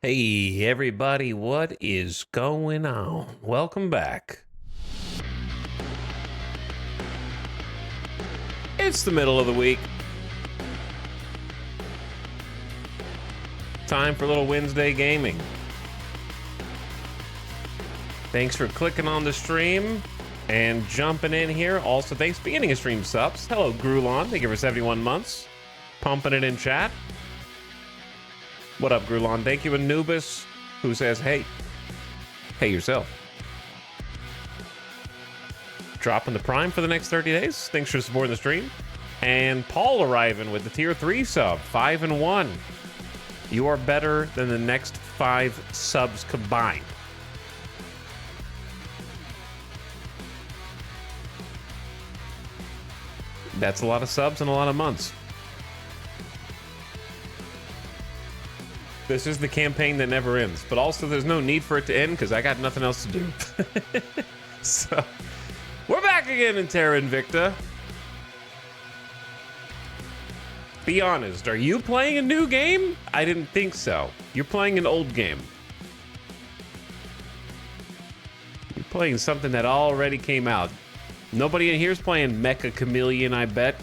Hey everybody, what is going on? Welcome back. It's the middle of the week. Time for a little Wednesday gaming. Thanks for clicking on the stream and jumping in here. Also, thanks for beginning of stream subs. Hello, Grulon. Thank you for 71 months. Pumping it in chat. What up, Grulon? Thank you, Anubis, who says, hey yourself. Dropping the Prime for the next 30 days. Thanks for supporting the stream. And Paul arriving with the tier 3 sub, 5 and 1. You are better than the next 5 subs combined. That's a lot of subs in a lot of months. This is the campaign that never ends, but also there's no need for it to end because I got nothing else to do. So, we're back again in Terra Invicta. Be honest, are you playing a new game? I didn't think so. You're playing an old game. You're playing something that already came out. Nobody in here is playing Mecha Chameleon, I bet.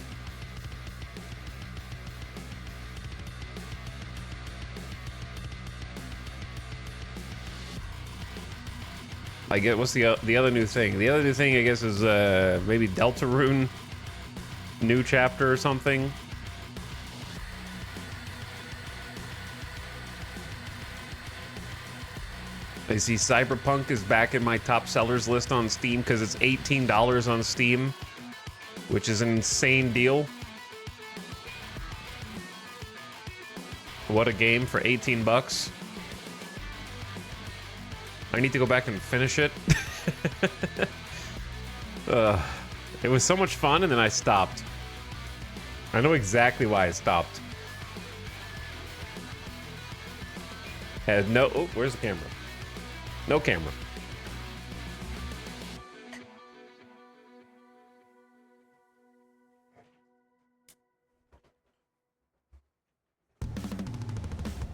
I get what's the other new thing? The other new thing, I guess, is maybe Deltarune new chapter or something. I see Cyberpunk is back in my top sellers list on Steam because it's $18 on Steam, which is an insane deal. What a game for 18 bucks. I need to go back and finish it. It was so much fun, and then I stopped. I know exactly why I stopped. Had no... Oh, where's the camera? No camera.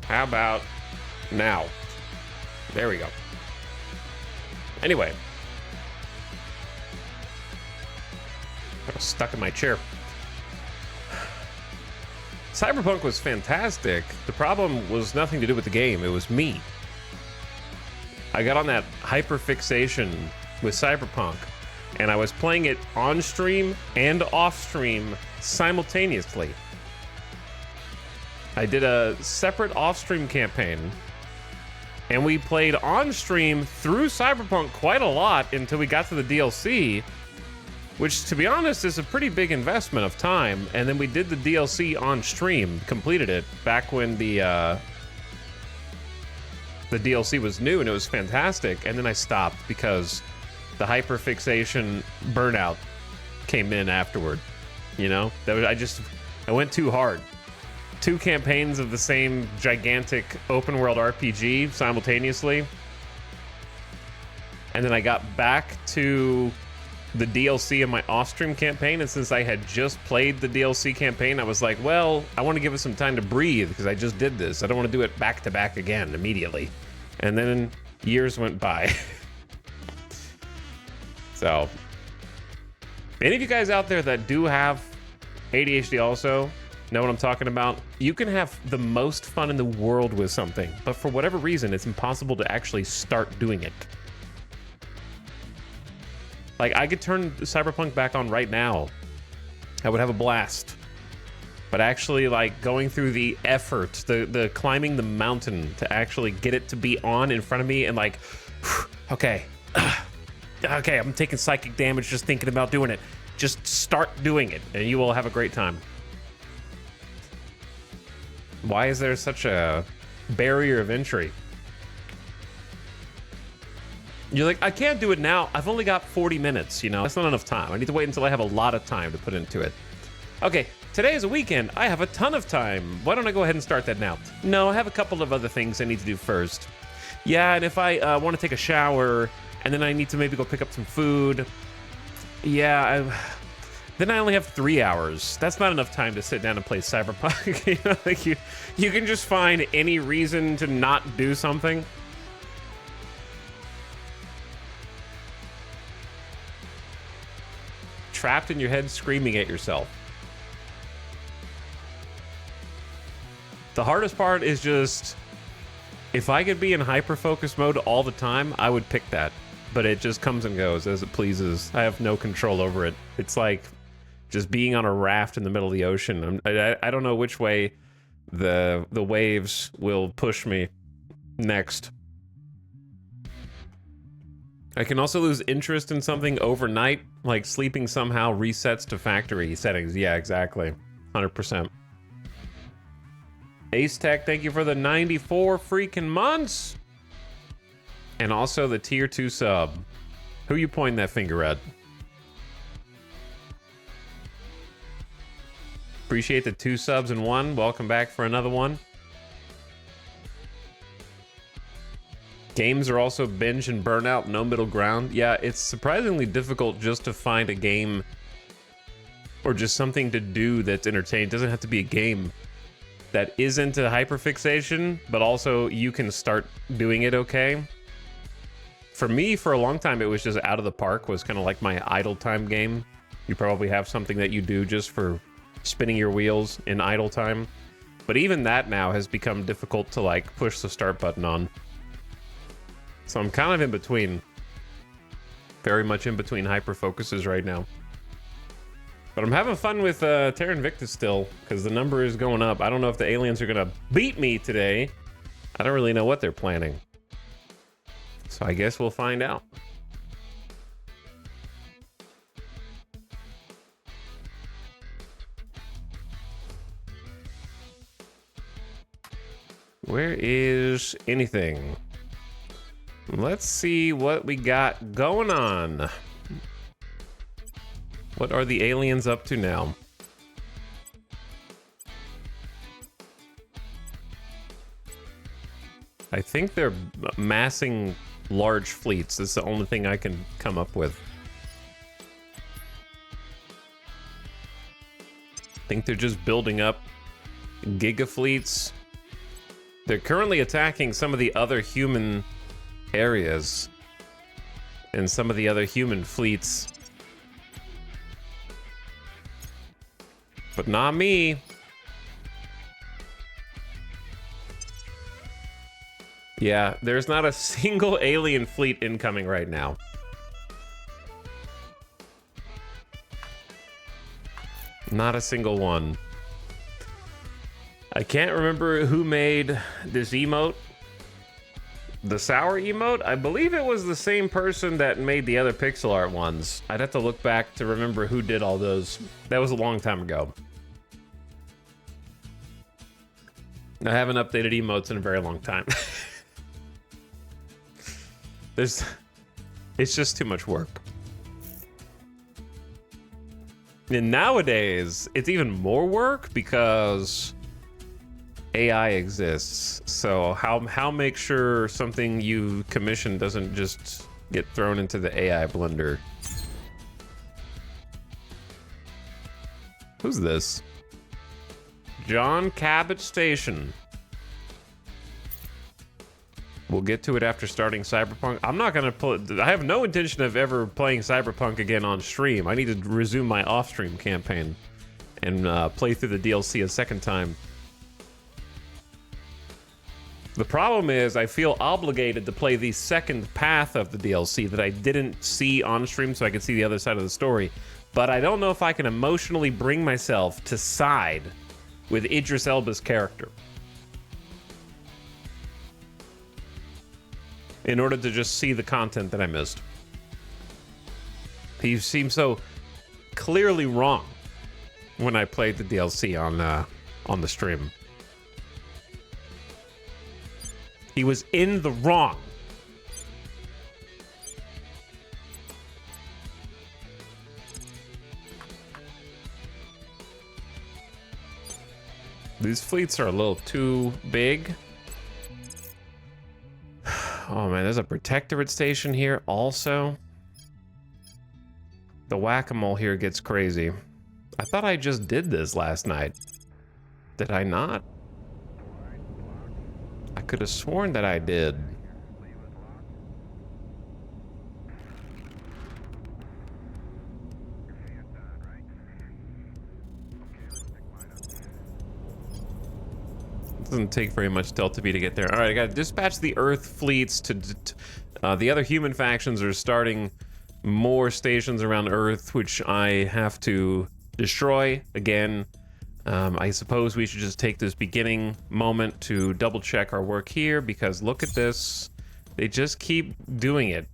How about now? There we go. Anyway, I was stuck in my chair. Cyberpunk was fantastic. The problem was nothing to do with the game. It was me. I got on that hyperfixation with Cyberpunk, and I was playing it on stream and off stream simultaneously. I did a separate off-stream campaign, and we played on stream through Cyberpunk quite a lot until we got to the DLC, which, to be honest, is a pretty big investment of time. And then we did the DLC on stream, completed it back when the DLC was new, and it was fantastic. And then I stopped because the hyperfixation burnout came in afterward. You know, I went too hard. 2 campaigns of the same gigantic open world RPG simultaneously. And then I got back to the DLC in my off-stream campaign, and since I had just played the DLC campaign, I was like, well, I want to give it some time to breathe because I just did this. I don't want to do it back to back again immediately. And then years went by. So, any of you guys out there that do have ADHD also know what I'm talking about? You can have the most fun in the world with something, but for whatever reason, it's impossible to actually start doing it. Like, I could turn Cyberpunk back on right now. I would have a blast. But actually, like, going through the effort, the climbing the mountain to actually get it to be on in front of me and like, okay, I'm taking psychic damage just thinking about doing it. Just start doing it, and you will have a great time. Why is there such a barrier of entry? You're like, I can't do it now. I've only got 40 minutes, you know? That's not enough time. I need to wait until I have a lot of time to put into it. Okay, today is a weekend. I have a ton of time. Why don't I go ahead and start that now? No, I have a couple of other things I need to do first. Yeah, and if I want to take a shower, and then I need to maybe go pick up some food. Yeah, then I only have 3 hours. That's not enough time to sit down and play Cyberpunk. You know, like you can just find any reason to not do something. Trapped in your head screaming at yourself. The hardest part is just, if I could be in hyper-focus mode all the time, I would pick that. But it just comes and goes as it pleases. I have no control over it. It's like just being on a raft in the middle of the ocean. I don't know which way the waves will push me next. I can also lose interest in something overnight, like sleeping somehow resets to factory settings. Yeah, exactly. 100%. Ace Tech, thank you for the 94 freaking months. And also the tier 2 sub. Who you pointing that finger at? Appreciate the 2 subs and 1. Welcome back for another one. Games are also binge and burnout, no middle ground. Yeah, it's surprisingly difficult just to find a game or just something to do that's entertaining. It doesn't have to be a game that isn't a hyperfixation, but also you can start doing it okay. For me, for a long time, it was just Out of the Park was kind of like my idle time game. You probably have something that you do just for spinning your wheels in idle time. But even that now has become difficult to like push the start button on. So I'm kind of in between. Very much in between hyper focuses right now. But I'm having fun with Terra Invicta still, because the number is going up. I don't know if the aliens are gonna beat me today. I don't really know what they're planning. So I guess we'll find out. Where is anything? Let's see what we got going on. What are the aliens up to now? I think they're massing large fleets. That's the only thing I can come up with. I think they're just building up giga fleets. They're currently attacking some of the other human areas and some of the other human fleets. But not me. Yeah, there's not a single alien fleet incoming right now. Not a single one. I can't remember who made this emote. The sour emote? I believe it was the same person that made the other pixel art ones. I'd have to look back to remember who did all those. That was a long time ago. I haven't updated emotes in a very long time. It's just too much work. And nowadays, it's even more work because AI exists. So how make sure something you commission doesn't just get thrown into the AI blender? Who's this? John Cabot Station. We'll get to it after starting Cyberpunk. I'm not gonna I have no intention of ever playing Cyberpunk again on stream. I need to resume my off-stream campaign and play through the DLC a second time. The problem is I feel obligated to play the second path of the DLC that I didn't see on stream so I could see the other side of the story. But I don't know if I can emotionally bring myself to side with Idris Elba's character in order to just see the content that I missed. He seemed so clearly wrong when I played the DLC on the stream. He was in the wrong. These fleets are a little too big. Oh man, there's a protectorate station here also. The whack-a-mole here gets crazy. I thought I just did this last night. Did I not? I could have sworn that I did. Doesn't take very much Delta V to get there. All right, I gotta dispatch the Earth fleets to the other human factions are starting more stations around Earth, which I have to destroy again. I suppose we should just take this beginning moment to double check our work here, because look at this. They just keep doing it.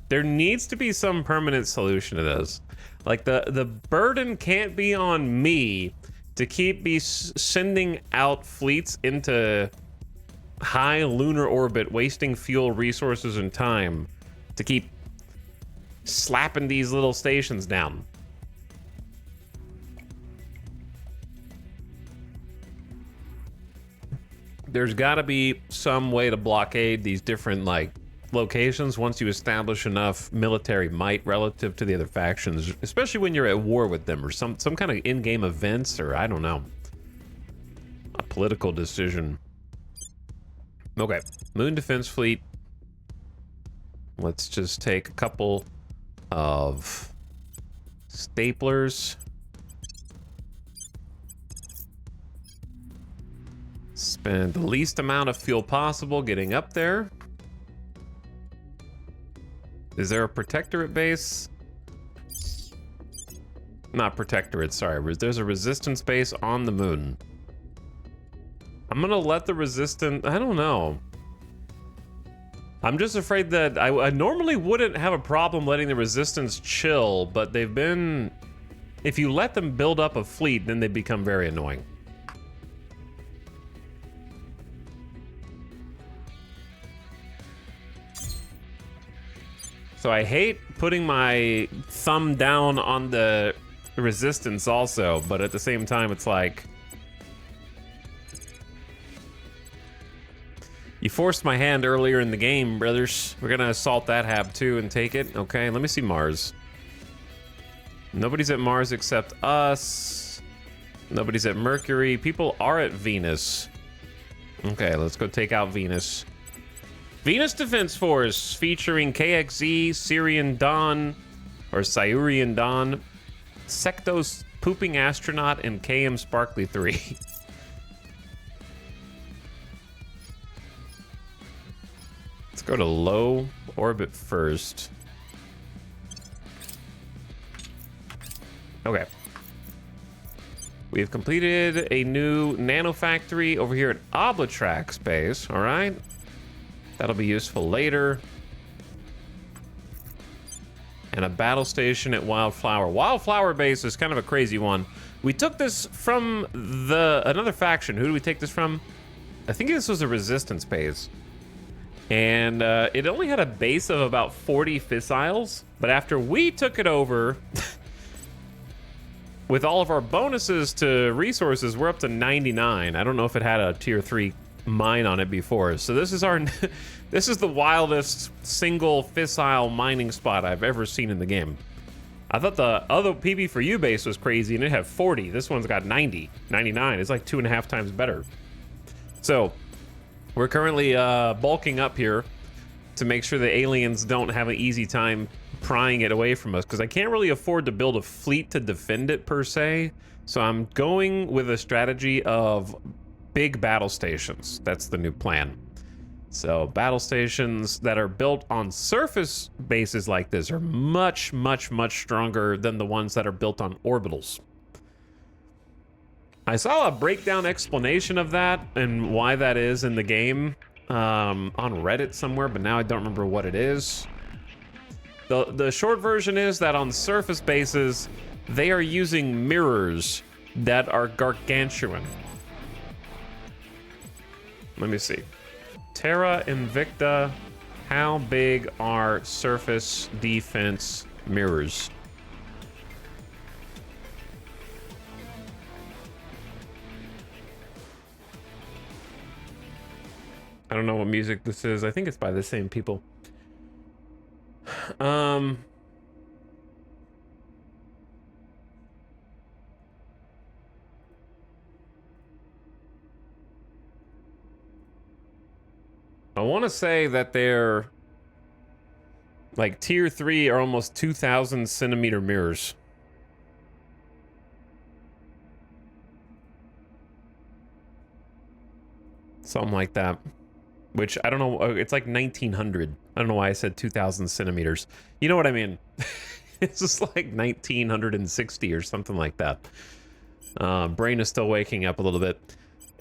There needs to be some permanent solution to this. Like, the burden can't be on me to keep sending out fleets into high lunar orbit, wasting fuel, resources, and time to keep slapping these little stations down. There's got to be some way to blockade these different, like, locations once you establish enough military might relative to the other factions, especially when you're at war with them, or some kind of in-game events, or I don't know, a political decision. Okay, Moon Defense Fleet. Let's just take a couple of staplers. Spend the least amount of fuel possible getting up there. Is there a protectorate base? Not protectorate, sorry. There's a resistance base on the moon. I'm gonna let the resistance... I don't know. I'm just afraid that I normally wouldn't have a problem letting the resistance chill, but they've been... If you let them build up a fleet, then they become very annoying. So I hate putting my thumb down on the resistance also, but at the same time, it's like... You forced my hand earlier in the game, brothers. We're gonna assault that hab too and take it. Okay, let me see Mars. Nobody's at Mars except us. Nobody's at Mercury. People are at Venus. Okay, let's go take out Venus. Venus Defense Force featuring KXZ, Syrian Dawn, or Silurian Dawn, Sectos Pooping Astronaut, and KM Sparkly 3. Let's go to low orbit first. Okay. We have completed a new nano factory over here at Oblatrax base, all right? That'll be useful later. And a battle station at Wildflower. Wildflower base is kind of a crazy one. We took this from another faction. Who do we take this from? I think this was a resistance base. And it only had a base of about 40 fissiles. But after we took it over, with all of our bonuses to resources, we're up to 99. I don't know if it had a tier 3 mine on it before. So this is this is the wildest single fissile mining spot I've ever seen in the game. I thought the other PB4U base was crazy and it had 40. This one's got 90, 99. It's like 2.5 times better. So we're currently bulking up here to make sure the aliens don't have an easy time prying it away from us, because I can't really afford to build a fleet to defend it per se. So I'm going with a strategy of big battle stations. That's the new plan. So battle stations that are built on surface bases like this are much, much, much stronger than the ones that are built on orbitals. I saw a breakdown explanation of that and why that is in the game on Reddit somewhere, but now I don't remember what it is. The short version is that on surface bases, they are using mirrors that are gargantuan. Let me see. Terra, Invicta, how big are surface defense mirrors? I don't know what music this is. I think it's by the same people. want to say that they're like tier 3 are almost 2,000 centimeter mirrors. Something like that. Which, I don't know, it's like 1,900. I don't know why I said 2,000 centimeters. You know what I mean? It's just like 1,960 or something like that. Brain is still waking up a little bit.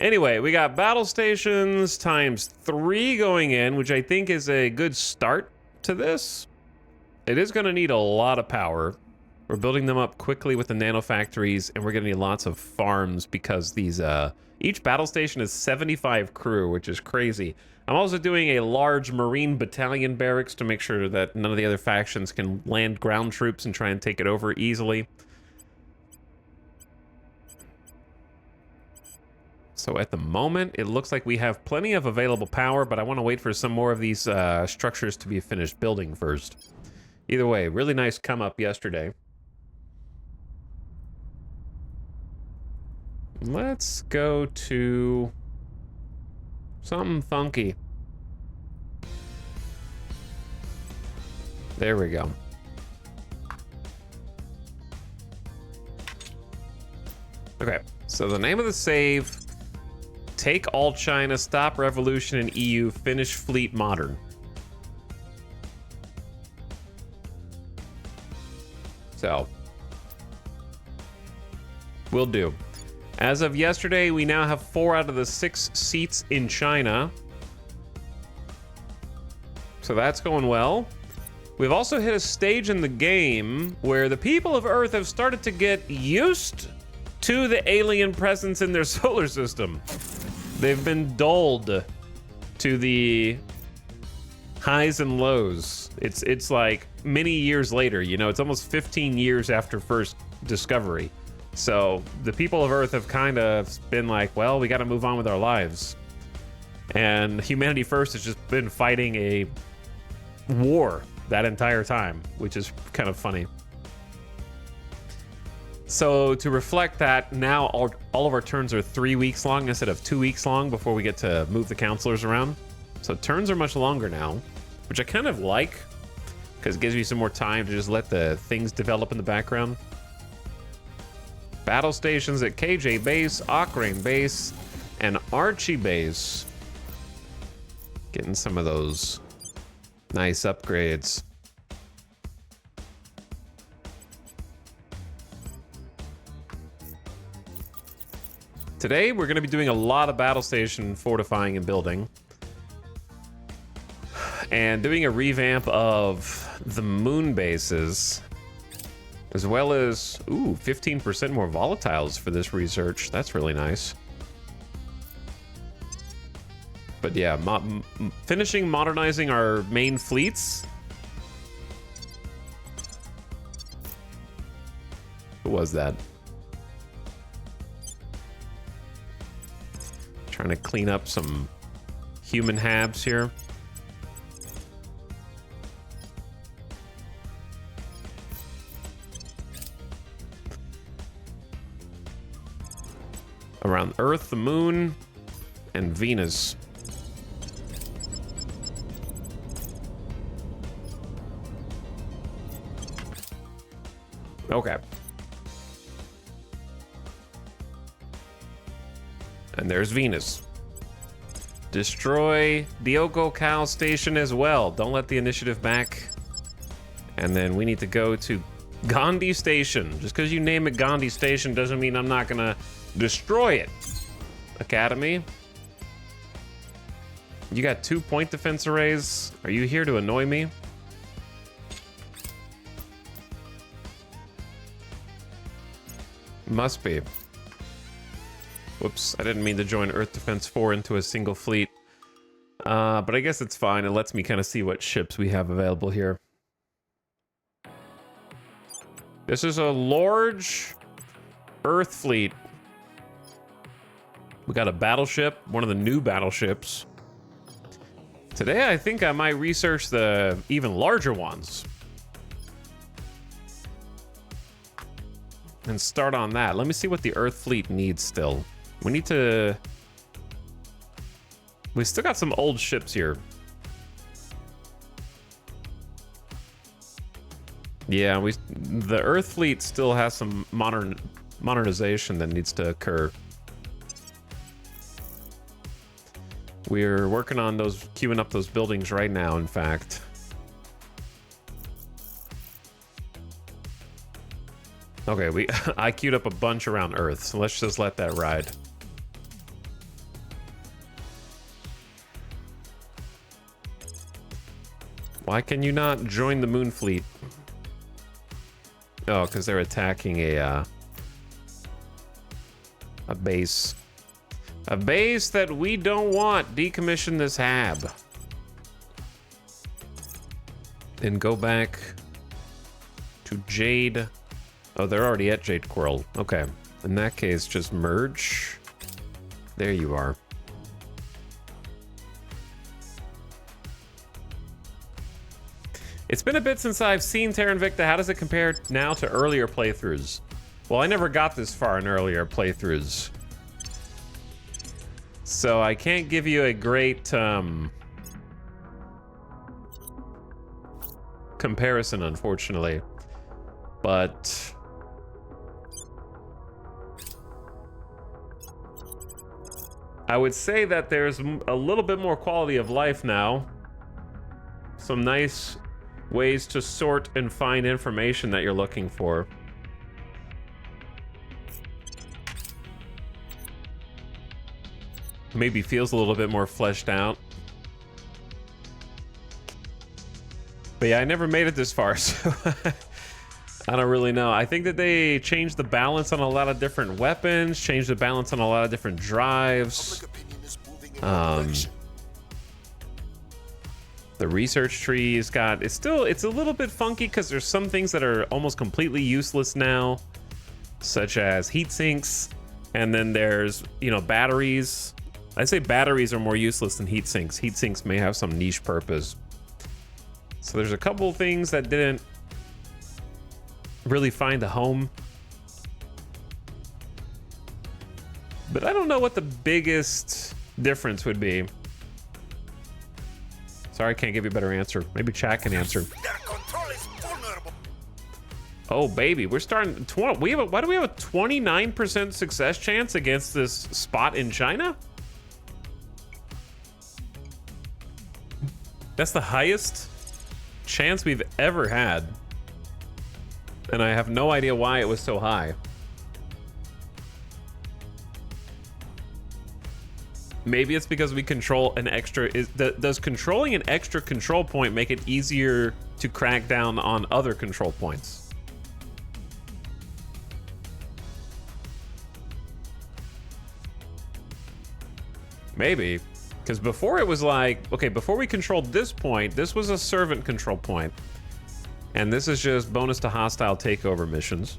Anyway, we got battle stations times 3 going in, which I think is a good start to this. It is going to need a lot of power. We're building them up quickly with the nano factories, and we're going to need lots of farms because these, each battle station is 75 crew, which is crazy. I'm also doing a large Marine battalion barracks to make sure that none of the other factions can land ground troops and try and take it over easily. So at the moment, it looks like we have plenty of available power, but I want to wait for some more of these structures to be finished building first. Either way, really nice come up yesterday. Let's go to something funky. There we go. Okay, so the name of the save: take all China, stop revolution in EU, finish fleet modern. So, will do. As of yesterday, we now have 4 out of the 6 seats in China. So that's going well. We've also hit a stage in the game where the people of Earth have started to get used to the alien presence in their solar system. They've been dulled to the highs and lows. It's like many years later, you know, it's almost 15 years after first discovery. So the people of Earth have kind of been like, well, we got to move on with our lives. And Humanity First has just been fighting a war that entire time, which is kind of funny. So to reflect that, now all of our turns are 3 weeks long instead of 2 weeks long before we get to move the counselors around. So turns are much longer now, which I kind of like because it gives me some more time to just let the things develop in the background. Battle stations at KJ Base, Ockrane Base, and Archie Base. Getting some of those nice upgrades. Today, we're going to be doing a lot of battle station fortifying and building. And doing a revamp of the moon bases. As well as, ooh, 15% more volatiles for this research. That's really nice. But yeah, finishing modernizing our main fleets. Who was that? Trying to clean up some human habs here. Around Earth, the Moon, and Venus. Okay. And there's Venus. Destroy the Oko Cow Station as well. Don't let the initiative back. And then we need to go to Gandhi Station. Just because you name it Gandhi Station doesn't mean I'm not gonna destroy it. Academy. You got 2 point defense arrays. Are you here to annoy me? Must be. Whoops, I didn't mean to join Earth Defense 4 into a single fleet. But I guess it's fine. It lets me kind of see what ships we have available here. This is a large Earth fleet. We got a battleship, one of the new battleships. Today, I think I might research the even larger ones. And start on that. Let me see what the Earth fleet needs still. We need to... We still got some old ships here. Yeah, the Earth fleet still has some modernization that needs to occur. We're working on those, queuing up those buildings right now, in fact. Okay, I queued up a bunch around Earth, so let's just let that ride. Why can you not join the Moon Fleet? Oh, because they're attacking a base. A base that we don't want. Decommission this hab. And go back to Jade. Oh, they're already at Jade Coral. Okay. In that case, just merge. There you are. It's been a bit since I've seen Terra Invicta. How does it compare now to earlier playthroughs? Well, I never got this far in earlier playthroughs. So I can't give you a great comparison, unfortunately. But I would say that there's a little bit more quality of life now. Some nice ways to sort and find information that you're looking for. Maybe feels a little bit more fleshed out. But yeah, I never made it this far, so I don't really know. I think that they changed the balance on a lot of different weapons, changed the balance on a lot of different drives. The research tree has got, it's a little bit funky because there's some things that are almost completely useless now, such as heat sinks, and then there's, you know, batteries. I'd say batteries are more useless than heat sinks. Heat sinks may have some niche purpose. So there's a couple things that didn't really find a home. But I don't know what the biggest difference would be. Sorry, I can't give you a better answer. Maybe chat can answer. Oh, baby, we're starting. Why do we have a 29% success chance against this spot in China? That's the highest chance we've ever had. And I have no idea why it was so high. Maybe it's because we control an extra... Does controlling an extra control point make it easier to crack down on other control points? Maybe. Because before it was like... Okay, before we controlled this point, this was a servant control point. And this is just bonus to hostile takeover missions.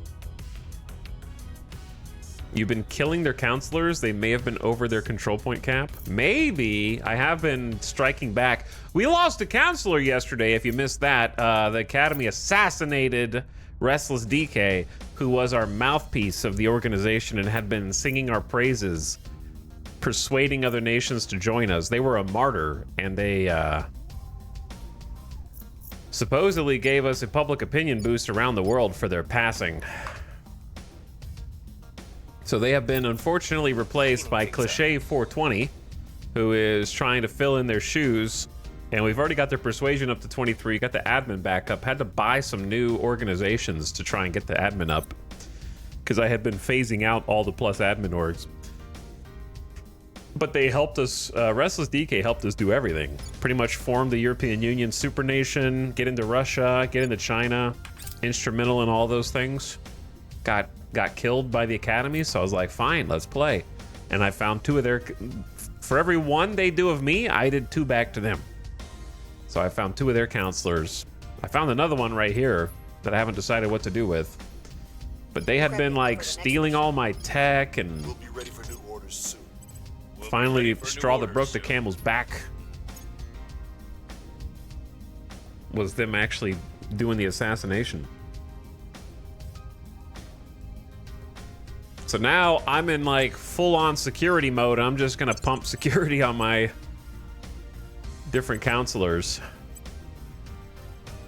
You've been killing their counselors. They may have been over their control point cap. Maybe. I have been striking back. We lost a counselor yesterday, if you missed that. The Academy assassinated Restless DK, who was our mouthpiece of the organization and had been singing our praises, persuading other nations to join us. They were a martyr, and they supposedly gave us a public opinion boost around the world for their passing. So they have been unfortunately replaced by Cliché 420, who is trying to fill in their shoes. And we've already got their persuasion up to 23, got the admin back up, had to buy some new organizations to try and get the admin up, because I had been phasing out all the plus admin orgs. But they helped us, Restless DK helped us do everything. Pretty much formed the European Union supernation, get into Russia, get into China, instrumental in all those things. Got killed by the Academy, so I was like, fine, let's play. And I found two of their... For every one they do of me, I did two back to them. So I found two of their counselors. I found another one right here that I haven't decided what to do with. But they had been like stealing all my tech, and We'll be ready for new orders soon. finally straw that broke the camel's back was them actually doing the assassination. So now I'm in like full-on security mode. I'm just gonna pump security on my different counselors.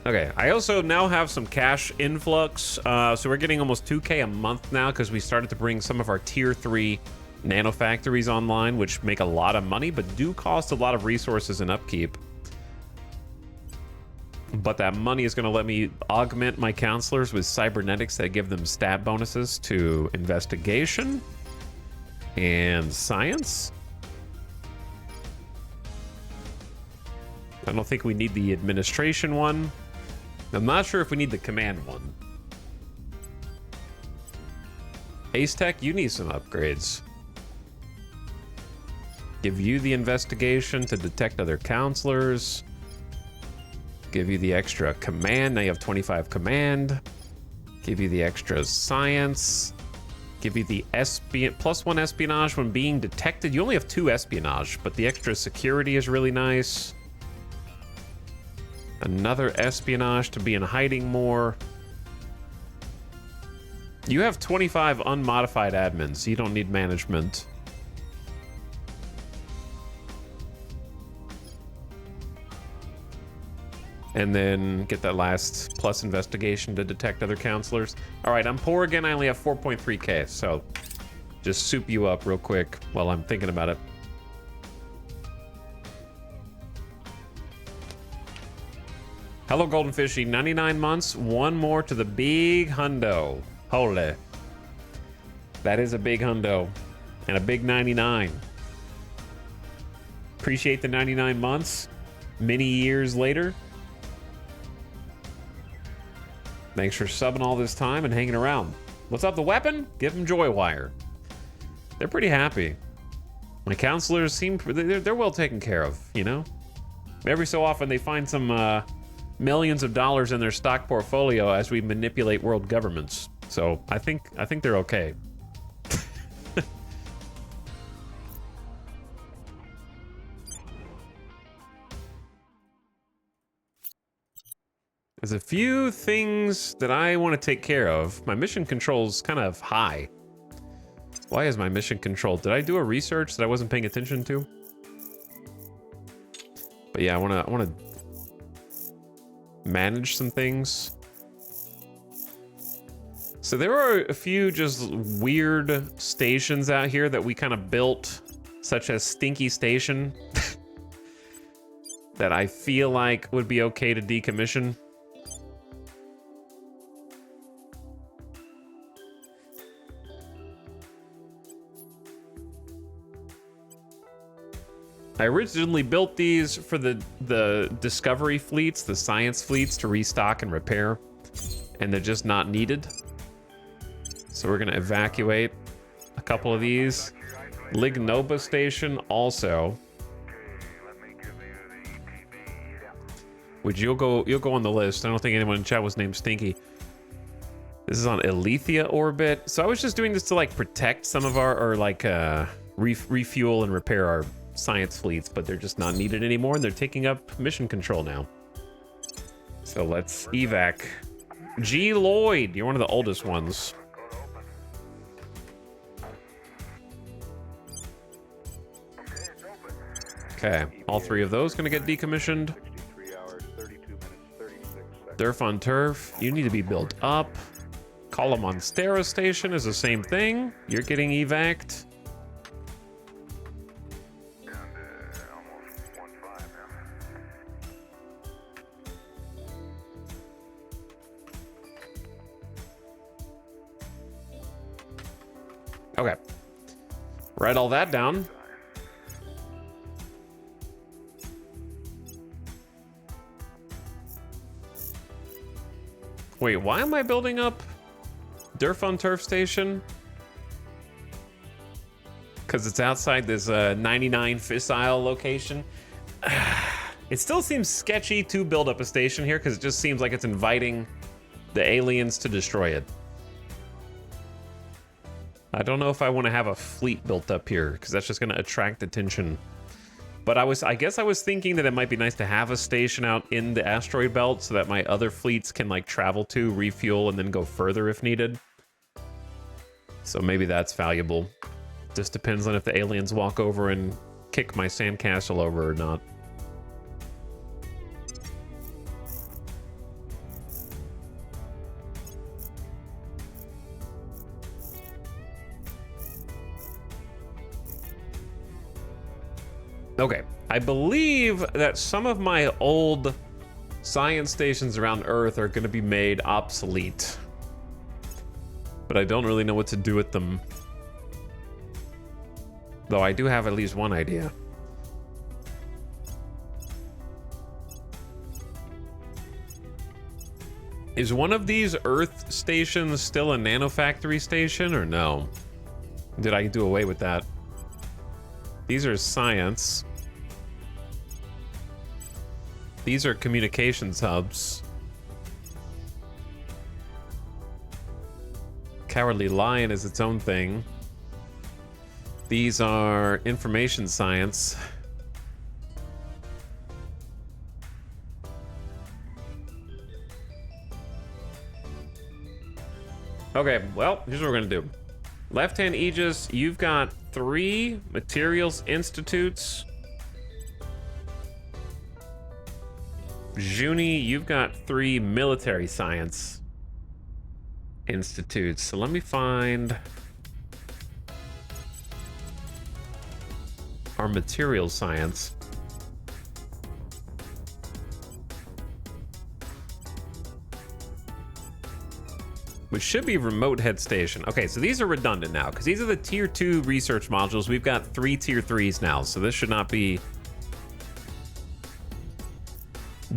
Okay, I also now have some cash influx. So we're getting almost 2K a month now because we started to bring some of our tier 3 nano factories online, which make a lot of money, but do cost a lot of resources and upkeep. But that money is going to let me augment my counselors with cybernetics that give them stat bonuses to investigation and science. I don't think we need the administration one. I'm not sure if we need the command one. Ace Tech, you need some upgrades. Give you the investigation to detect other counselors. Give you the extra command. Now you have 25 command. Give you the extra science. Give you the +1 espionage when being detected. You only have 2 espionage, but the extra security is really nice. Another espionage to be in hiding more. You have 25 unmodified admins, so you don't need management. And then get that last plus investigation to detect other counselors. All right, I'm poor again. I only have 4.3K, so just soup you up real quick while I'm thinking about it. Hello, Golden Fishy. 99 months, one more to the big hundo. Holy. That is a big hundo and a big 99. Appreciate the 99 months. Many years later. Thanks for subbing all this time and hanging around. What's up, the weapon? Give them joy wire. They're pretty happy. My counselors seem, they're well taken care of, you know? Every so often they find some millions of dollars in their stock portfolio as we manipulate world governments. So I think they're okay. There's a few things that I want to take care of. My mission control's kind of high. Why is my mission control? Did I do a research that I wasn't paying attention to? But yeah, I want to manage some things. So there are a few just weird stations out here that we kind of built, such as Stinky Station, that I feel like would be okay to decommission. I originally built these for the discovery fleets, the science fleets, to restock and repair, and they're just not needed. So we're gonna evacuate a couple of these. Lignova Station also. Which you'll go on the list. I don't think anyone in chat was named Stinky. This is on Alethea orbit. So I was just doing this to like protect some of our, or like refuel and repair our science fleets, but they're just not needed anymore, and they're taking up mission control now. So let's evac. G. Lloyd, you're one of the oldest ones. Okay, all 3 of those gonna get decommissioned. Durf on Turf, you need to be built up. Column on Terra Station is the same thing. You're getting evac'd. Okay. Write all that down. Wait, why am I building up Durf on Turf Station? Because it's outside this 99 fissile location. It still seems sketchy to build up a station here because it just seems like it's inviting the aliens to destroy it. I don't know if I want to have a fleet built up here because that's just going to attract attention. But I guess I was thinking that it might be nice to have a station out in the asteroid belt so that my other fleets can like travel to, refuel, and then go further if needed. So maybe that's valuable. Just depends on if the aliens walk over and kick my sandcastle over or not. Okay, I believe that some of my old science stations around Earth are going to be made obsolete. But I don't really know what to do with them. Though I do have at least one idea. Is one of these Earth stations still a nanofactory station or no? Did I do away with that? These are science. These are communications hubs. Cowardly Lion is its own thing. These are information science. Okay, well, here's what we're gonna do. Left-hand Aegis, you've got 3 materials institutes. Juni, you've got 3 military science institutes. So let me find our material science. Which should be remote head station. Okay, so these are redundant now, because these are the tier 2 research modules. We've got 3 tier 3s now, so this should not be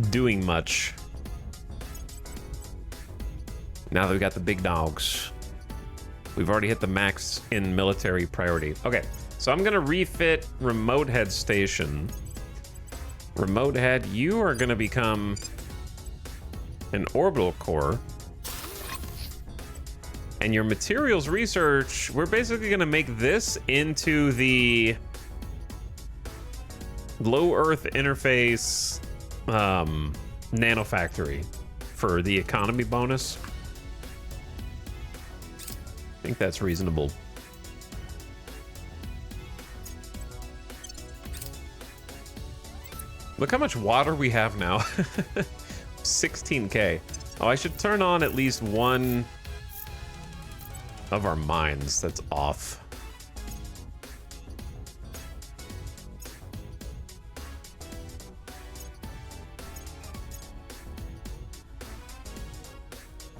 doing much. Now that we got the big dogs. We've already hit the max in military priority. Okay, so I'm gonna refit remote head station. Remote head, you are gonna become an orbital core. And your materials research, we're basically gonna make this into the low Earth interface nanofactory for the economy bonus. I think that's reasonable. Look how much water we have now. 16K. Oh, I should turn on at least one of our mines that's off.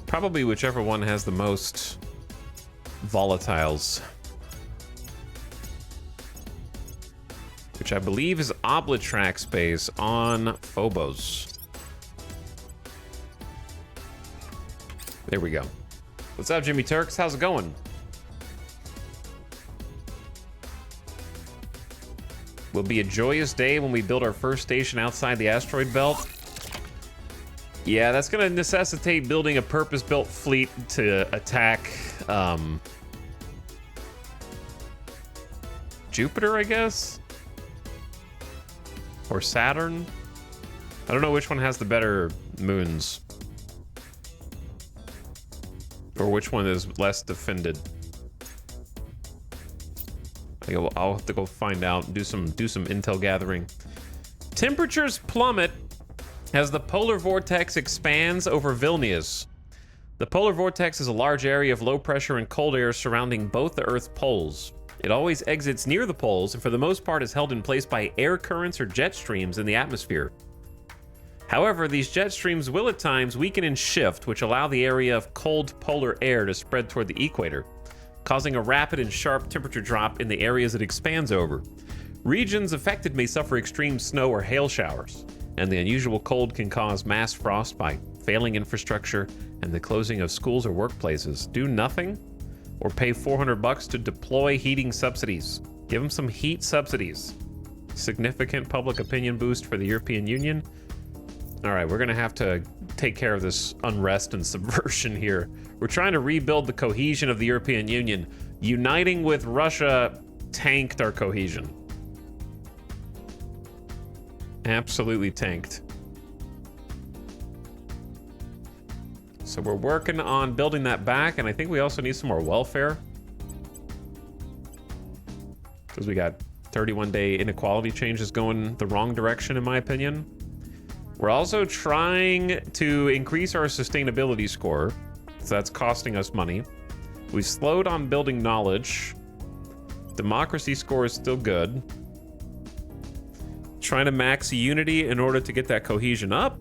Probably whichever one has the most volatiles. Which I believe is Oblitrack space on Phobos. There we go. What's up, Jimmy Turks? How's it going? Will be a joyous day when we build our first station outside the asteroid belt. Yeah, that's gonna necessitate building a purpose-built fleet to attack Jupiter, I guess? Or Saturn? I don't know which one has the better moons. Or which one is less defended. I'll have to go find out and do some intel gathering. Temperatures plummet as the polar vortex expands over Vilnius. The polar vortex is a large area of low pressure and cold air surrounding both the Earth's poles. It always exits near the poles and for the most part is held in place by air currents or jet streams in the atmosphere. However, these jet streams will at times weaken and shift, which allow the area of cold polar air to spread toward the equator, causing a rapid and sharp temperature drop in the areas it expands over. Regions affected may suffer extreme snow or hail showers, and the unusual cold can cause mass frost by failing infrastructure and the closing of schools or workplaces. Do nothing or pay $400 to deploy heating subsidies. Give them some heat subsidies. Significant public opinion boost for the European Union. All right, we're gonna have to take care of this unrest and subversion here. We're trying to rebuild the cohesion of the European Union. Uniting with Russia tanked our cohesion. Absolutely tanked. So we're working on building that back, and I think we also need some more welfare. Because we got 31-day inequality changes going the wrong direction, in my opinion. We're also trying to increase our sustainability score, so that's costing us money. We've slowed on building knowledge. Democracy score is still good. Trying to max unity in order to get that cohesion up.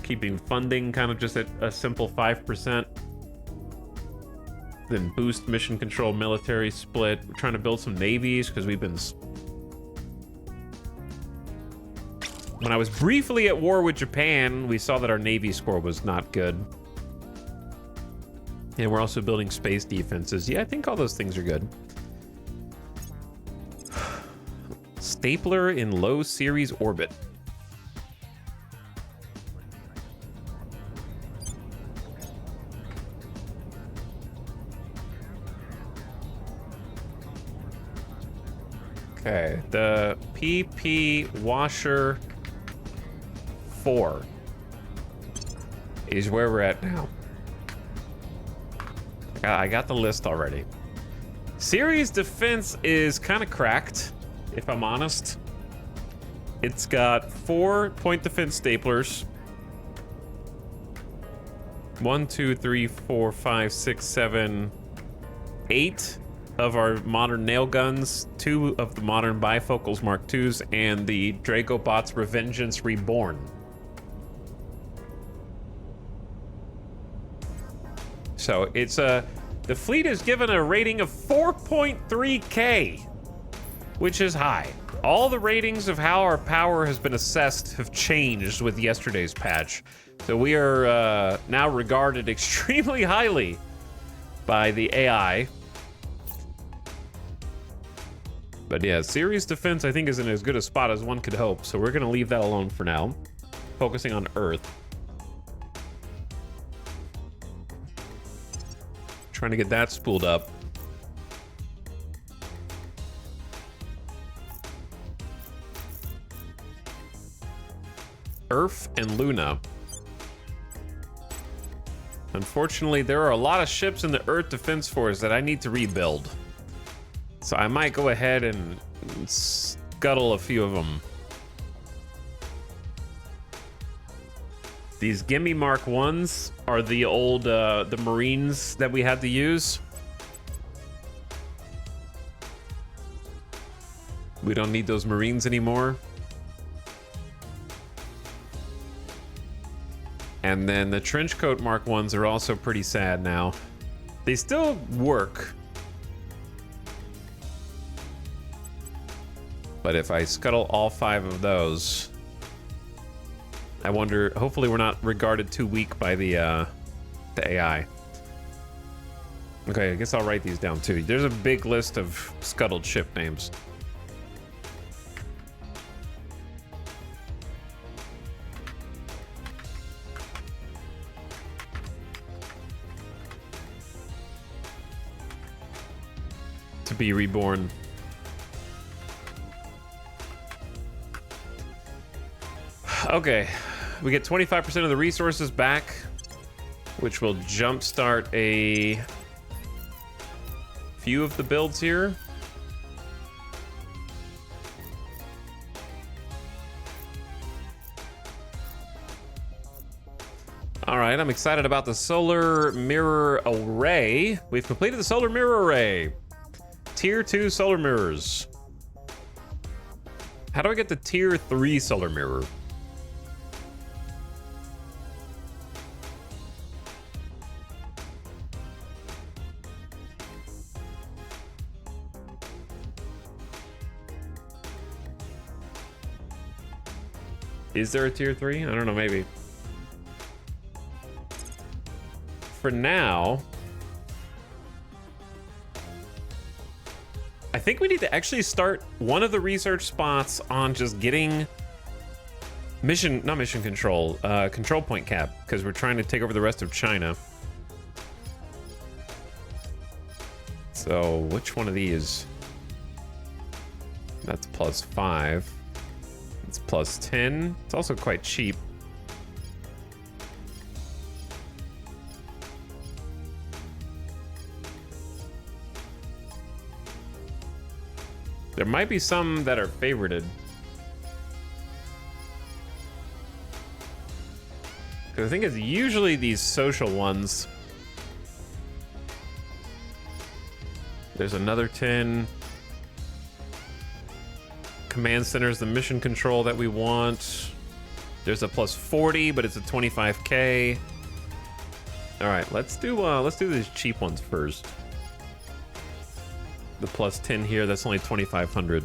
Keeping funding kind of just at a simple 5%. Then boost mission control, military split. We're trying to build some navies because we've been... When I was briefly at war with Japan, we saw that our navy score was not good. And we're also building space defenses. Yeah, I think all those things are good. Stapler in low series orbit. Okay, the PP washer 4 is where we're at now. I got the list already. Series defense is kind of cracked, if I'm honest. It's got 4 point defense staplers. 1, 2, 3, 4, 5, 6, 7, 8 of our modern nail guns, 2 of the modern bifocals Mark IIs, and the Dragobot's Revengeance Reborn. So it's the fleet is given a rating of 4.3K, which is high. All the ratings of how our power has been assessed have changed with yesterday's patch. So we are now regarded extremely highly by the AI. But yeah, series defense I think is in as good a spot as one could hope. So we're gonna leave that alone for now. Focusing on Earth. Trying to get that spooled up. Earth and Luna. Unfortunately, there are a lot of ships in the Earth Defense Force that I need to rebuild. So I might go ahead and scuttle a few of them. These Gimme Mark 1s are the old, the Marines that we had to use. We don't need those Marines anymore. And then the Trenchcoat Mark 1s are also pretty sad now. They still work. But if I scuttle all 5 of those, I wonder, hopefully we're not regarded too weak by the AI. Okay, I guess I'll write these down too. There's a big list of scuttled ship names. To be reborn. Okay, we get 25% of the resources back, which will jumpstart a few of the builds here. All right, I'm excited about the solar mirror array. We've completed the solar mirror array. Tier 2 solar mirrors. How do I get the tier 3 solar mirror? Is there a tier 3? I don't know, maybe. For now, I think we need to actually start one of the research spots on just getting control point cap, because we're trying to take over the rest of China. So which one of these? That's +5. It's +10. It's also quite cheap. There might be some that are favorited. Because I think it's usually these social ones. There's another 10. command center is the mission control that we want. There's a plus 40, but it's a 25k. All right, let's do these cheap ones first. The plus 10 here, that's only 2,500.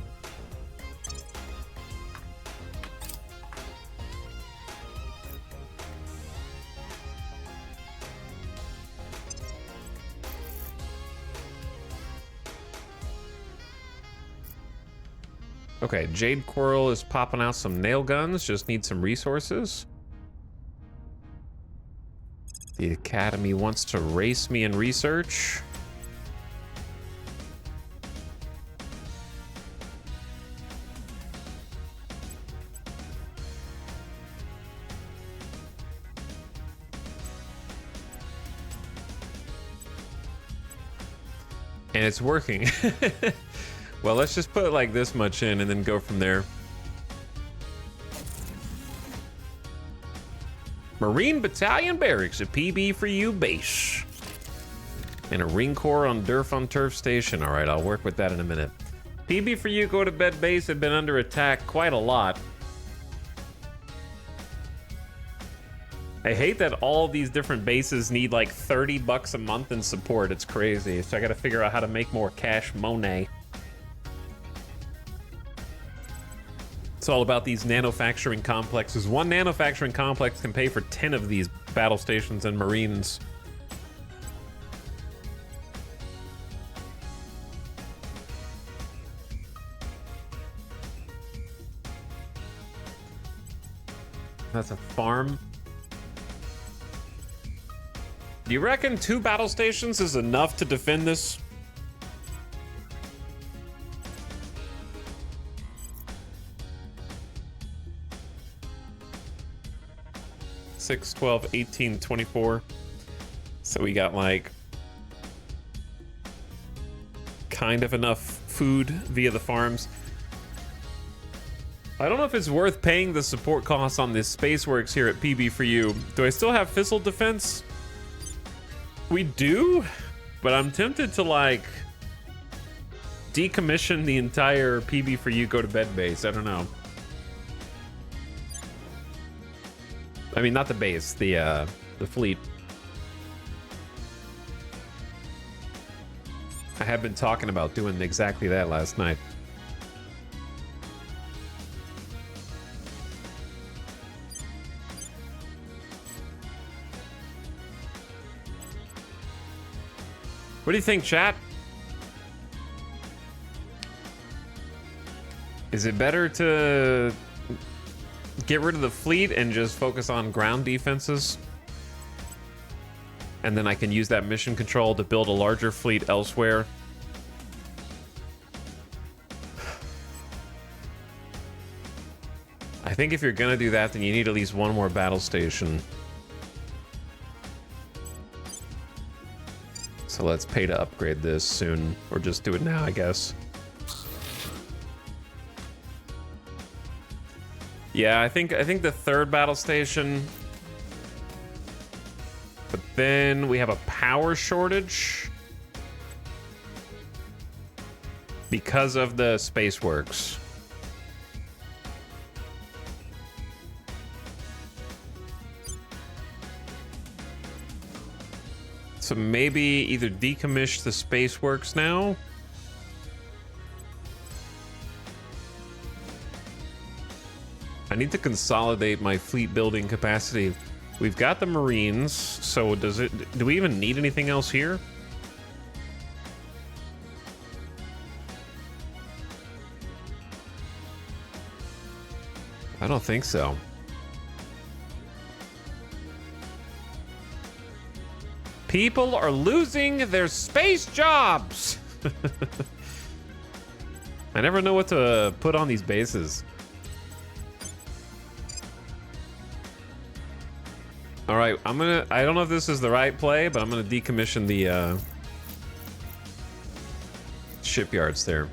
Okay, Jade Coral is popping out some nail guns. Just need some resources. The Academy wants to race me in research. And it's working. Well, let's just put like this much in and then go from there. Marine Battalion Barracks, a PB for you base. And a Ring Corps on Durf on Turf Station. All right, I'll work with that in a minute. PB for you, go to bed base, have been under attack quite a lot. I hate that all these different bases need like 30 bucks a month in support. It's crazy. So I gotta figure out how to make more cash money. It's all about these manufacturing complexes. One manufacturing complex can pay for 10 of these battle stations and marines. That's a farm. Do you reckon 2 battle stations is enough to defend this? 6, 12, 18, 24. So we got like kind of enough food via the farms. I don't know if it's worth paying the support costs on this Spaceworks here at PB for you. Do I still have Fissile defense? We do, but I'm tempted to like decommission the entire PB for you go to bed base. I don't know. I mean, not the base, the fleet. I have been talking about doing exactly that last night. What do you think, chat? Is it better to get rid of the fleet and just focus on ground defenses? And then I can use that mission control to build a larger fleet elsewhere. I think if you're gonna do that, then you need at least one more battle station. So let's pay to upgrade this soon, or just do it now, I guess. Yeah, I think the third battle station. But then we have a power shortage because of the Spaceworks. So maybe either decommission the Spaceworks now. I need to consolidate my fleet building capacity. We've got the Marines, so do we even need anything else here? I don't think so. People are losing their space jobs. I never know what to put on these bases. All right, I don't know if this is the right play, but I'm gonna decommission the shipyards there.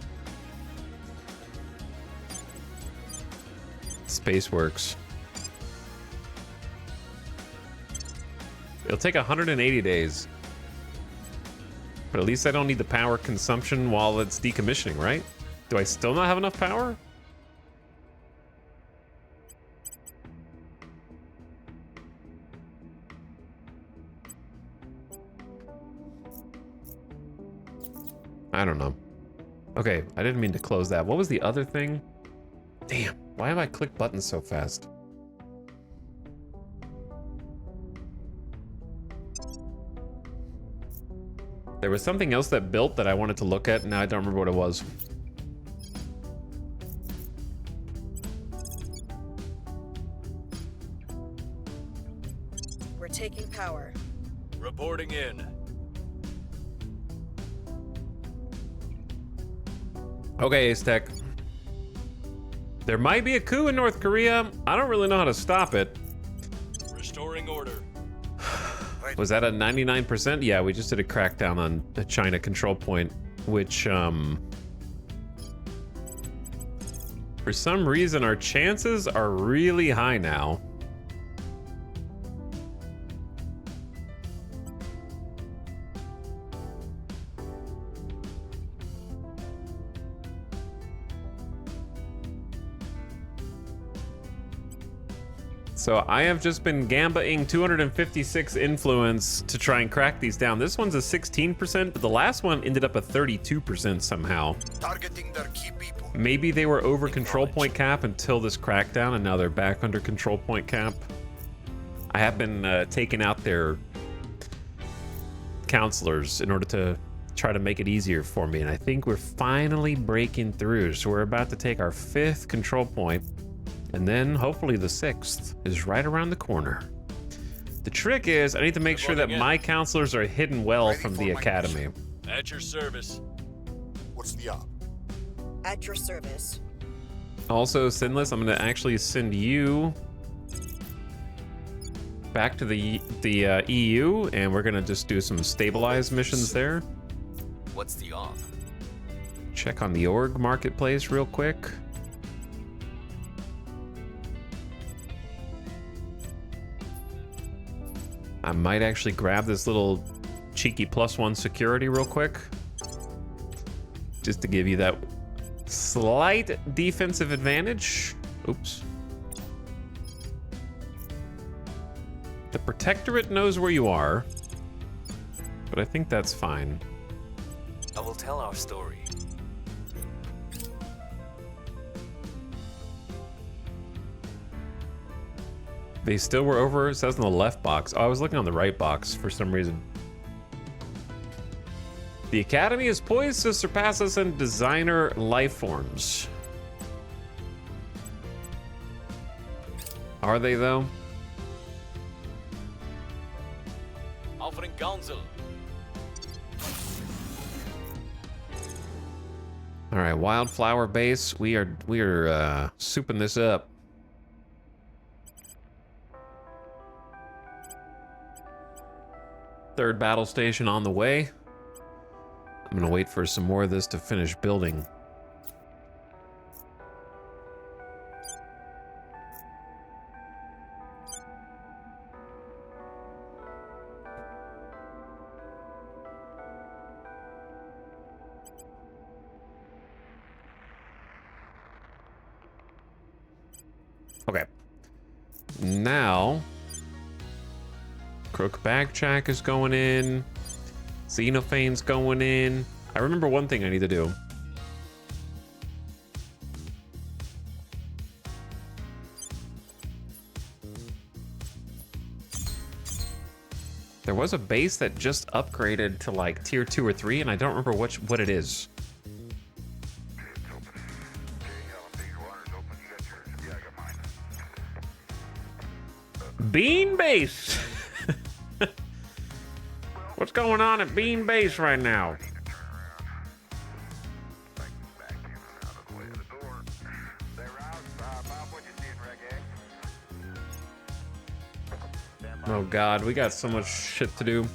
Spaceworks. It'll take 180 days. But at least I don't need the power consumption while it's decommissioning, right? Do I still not have enough power? I don't know. Okay, I didn't mean to close that. What was the other thing? Damn, why have I clicked buttons so fast? There was something else that built that I wanted to look at, and now I don't remember what it was. We're taking power. Reporting in. Okay, Ace Tech. There might be a coup in North Korea. I don't really know how to stop it. Restoring order. Was that a 99%? Yeah, we just did a crackdown on a China control point, which, for some reason, our chances are really high now. So I have just been gambaing 256 influence to try and crack these down. This one's a 16%, but the last one ended up a 32% somehow. Targeting their key people. Maybe they were over control point cap until this crackdown, and now they're back under control point cap. I have been taking out their counselors in order to try to make it easier for me, and I think we're finally breaking through. So we're about to take our 5th control point. And then hopefully the 6th is right around the corner. The trick is I need to make sure that my counselors are hidden well from the academy. At your service. What's the op? At your service. Also, Sinless, I'm going to actually send you back to the EU, and we're going to just do some stabilize missions there. What's the op? Check on the org marketplace real quick. I might actually grab this little cheeky +1 security real quick. Just to give you that slight defensive advantage. Oops. The Protectorate knows where you are, but I think that's fine. I will tell our story. They still were over, it says on the left box. Oh, I was looking on the right box for some reason. The Academy is poised to surpass us in designer life forms. Are they, though? Offering counsel. All right, Wildflower Base. We are souping this up. Third battle station on the way. I'm gonna wait for some more of this to finish building. Okay. Now, Crook Backtrack is going in. Xenophane's going in. I remember one thing I need to do. There was a base that just upgraded to like tier 2 or 3, and I don't remember what it is. Bean Base! What's going on at Bean Base right now? Oh god, we got so much shit to do.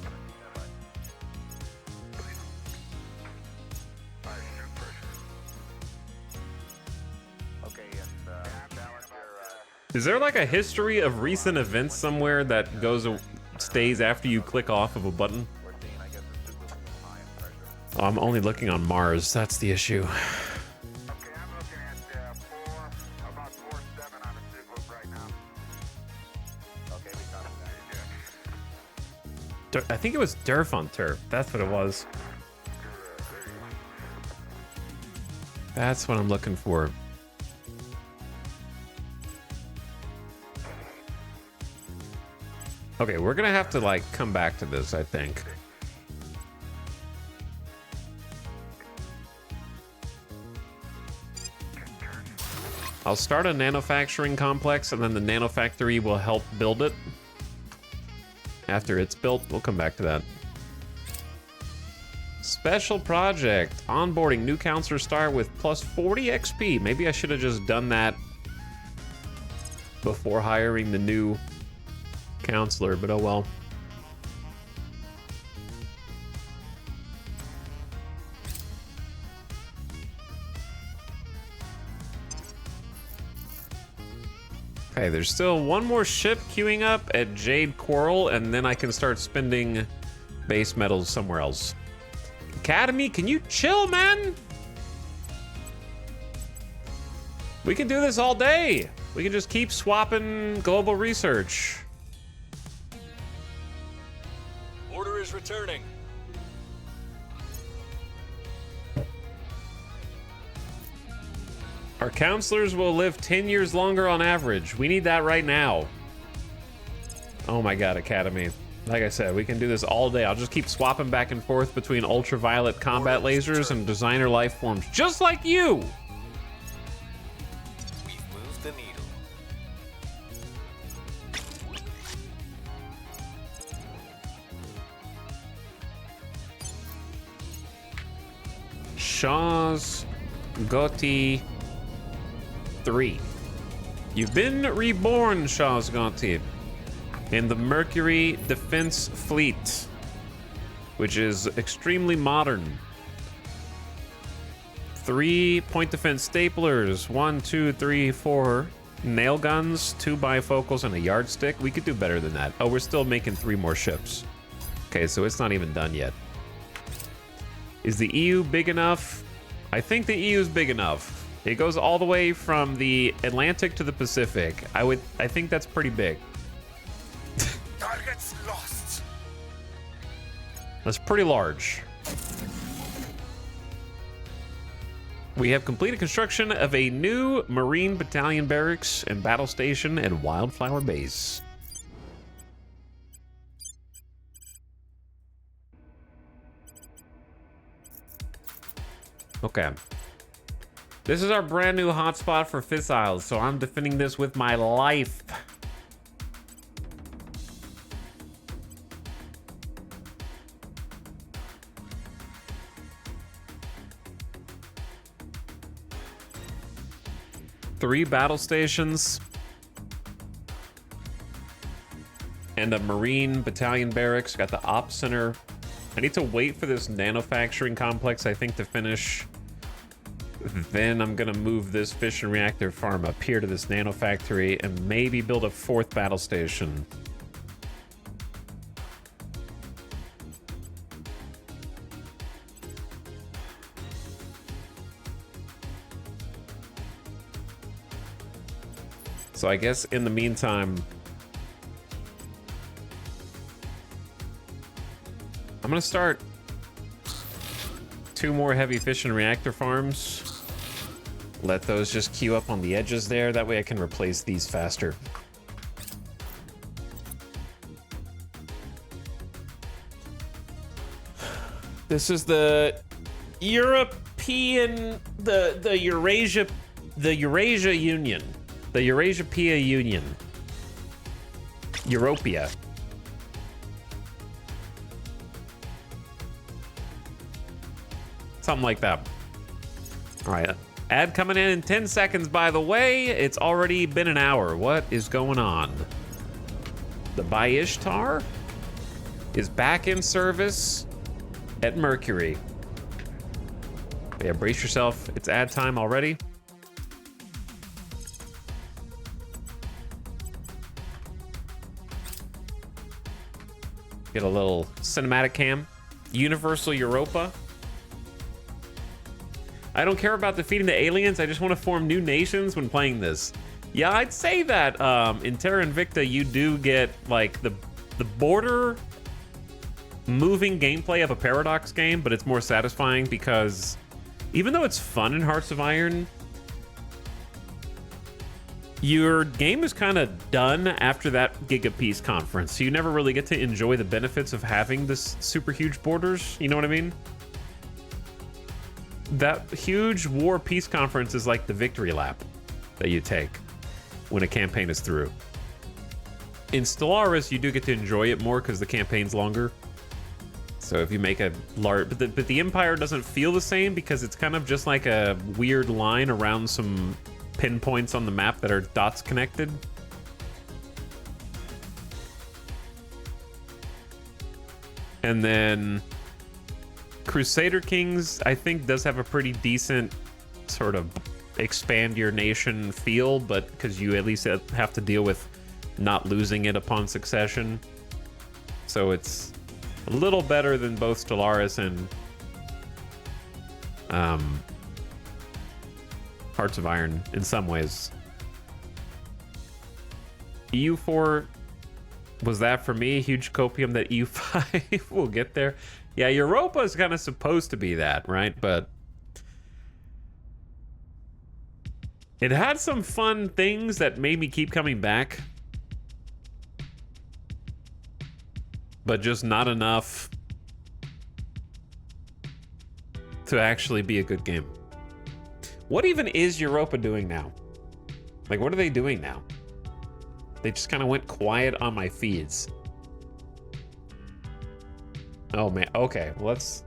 Is there like a history of recent events somewhere that stays after you click off of a button? Oh, I'm only looking on Mars. That's the issue. Okay, I'm looking at about 4.7 on the loop right now. Okay, we got it. I think it was Derf on Turf. That's what it was. That's what I'm looking for. Okay, we're gonna have to like come back to this, I think. I'll start a manufacturing complex and then the nanofactory will help build it. After it's built, we'll come back to that. Special project. Onboarding new counselor star with plus 40 XP. Maybe I should have just done that before hiring the new counselor, but oh well. Okay, there's still one more ship queuing up at Jade Coral, and then I can start spending base metals somewhere else. Academy, can you chill, man? We can do this all day. We can just keep swapping global research. Order is returning. Our counselors will live 10 years longer on average. We need that right now. Oh my god, Academy. Like I said, we can do this all day. I'll just keep swapping back and forth between ultraviolet combat lasers and designer life forms, just like you! We've moved the needle. Shaw's Gotti 3. You've been reborn, Shaw's Gotti, in the Mercury Defense Fleet, which is extremely modern. 3 point defense staplers, 1, 2, 3, 4 nail guns, 2 bifocals, and a yardstick. We could do better than that. Oh, we're still making 3 more ships. Okay, so it's not even done yet. Is the EU big enough? I think the EU is big enough. It goes all the way from the Atlantic to the Pacific. I think that's pretty big. Targets lost. That's pretty large. We have completed construction of a new Marine Battalion barracks and battle station at Wildflower Base. Okay. This is our brand new hotspot for fissiles, so I'm defending this with my life. Three battle stations and a Marine Battalion barracks. Got the op center. I need to wait for this nanofacturing complex, I think, to finish. Then I'm gonna move this fission reactor farm up here to this nanofactory and maybe build a 4th battle station. So I guess in the meantime, I'm gonna start 2 more heavy fission reactor farms. Let those just queue up on the edges there. That way I can replace these faster. This is the European, the Eurasia Union. The Eurasia-Pia Union. Europia. Something like that. All right. Ad coming in 10 seconds, by the way. It's already been an hour. What is going on? The Ishtar is back in service at Mercury. Yeah, brace yourself. It's ad time already. Get a little cinematic cam. Universal Europa. I don't care about defeating the aliens. I just want to form new nations when playing this. Yeah, I'd say that in Terra Invicta, you do get like the border moving gameplay of a Paradox game, but it's more satisfying because even though it's fun in Hearts of Iron, your game is kind of done after that Giga Peace conference. So you never really get to enjoy the benefits of having this super huge borders. You know what I mean? That huge War Peace conference is like the victory lap that you take when a campaign is through. In Stellaris, you do get to enjoy it more because the campaign's longer. So if you make a large... But the Empire doesn't feel the same because it's kind of just like a weird line around some pinpoints on the map that are dots connected. And then Crusader Kings, I think, does have a pretty decent sort of expand your nation feel, but because you at least have to deal with not losing it upon succession. So it's a little better than both Stellaris and Hearts of Iron in some ways. EU4, was that for me? Huge copium that EU5 will get there. Yeah, Europa is kind of supposed to be that, right? But it had some fun things that made me keep coming back. But just not enough to actually be a good game. What even is Europa doing now? Like, what are they doing now? They just kind of went quiet on my feeds. Oh, man. Okay, let's...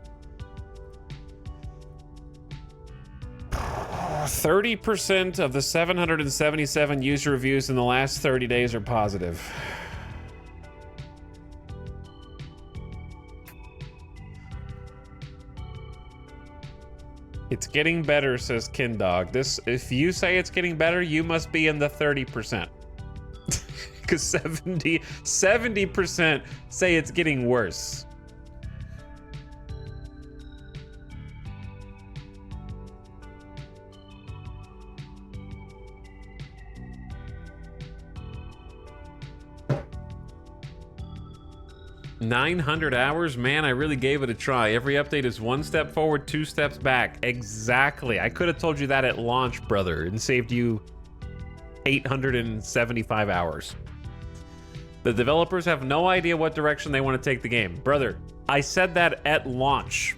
30% of the 777 user reviews in the last 30 days are positive. It's getting better, says Kindog. If you say it's getting better, you must be in the 30%. Because 70% say it's getting worse. $900 hours? Man, I really gave it a try. Every update is one step forward, two steps back. Exactly. I could have told you that at launch, brother, and saved you 875 hours. The developers have no idea what direction they want to take the game. Brother, I said that at launch.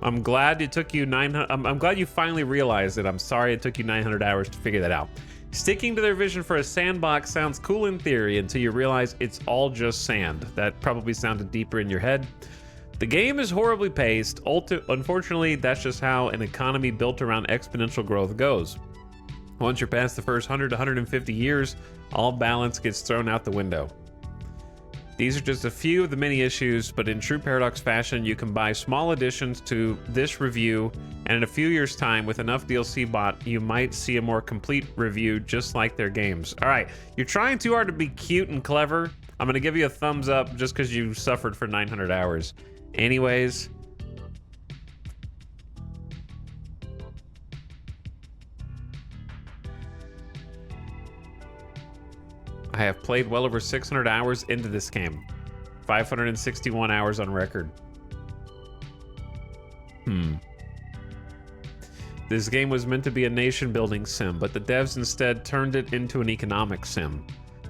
I'm glad it took you 900. I'm glad you finally realized it. I'm sorry it took you 900 hours to figure that out. Sticking to their vision for a sandbox sounds cool in theory until you realize it's all just sand. That probably sounded deeper in your head. The game is horribly paced. Unfortunately, that's just how an economy built around exponential growth goes. Once you're past the first 100 to 150 years, all balance gets thrown out the window. These are just a few of the many issues, but in true Paradox fashion, you can buy small additions to this review, and in a few years' time, with enough DLC bought, you might see a more complete review just like their games. All right, you're trying too hard to be cute and clever. I'm going to give you a thumbs up just because you suffered for 900 hours. Anyways... I have played well over 600 hours into this game. 561 hours on record. This game was meant to be a nation-building sim, but the devs instead turned it into an economic sim.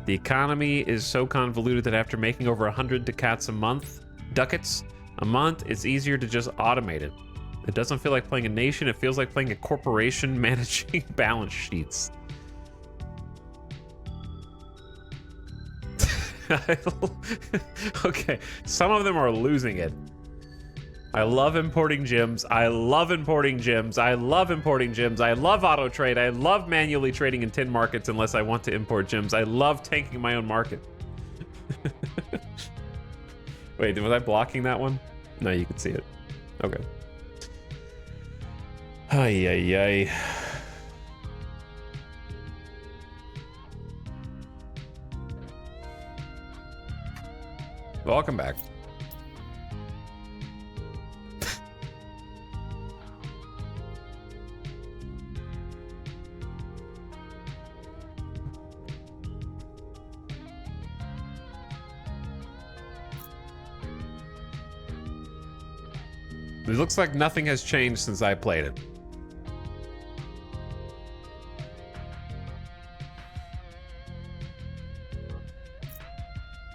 The economy is so convoluted that after making over 100 ducats a month, it's easier to just automate it. It doesn't feel like playing a nation, it feels like playing a corporation managing balance sheets. Okay, some of them are losing it. I love importing gems. I love importing gems. I love importing gems. I love auto trade. I love manually trading in 10 markets unless I want to import gems. I love tanking my own market. Wait, was I blocking that one? No, you can see it. Okay. Ay, ay, ay. Welcome back. It looks like nothing has changed since I played it.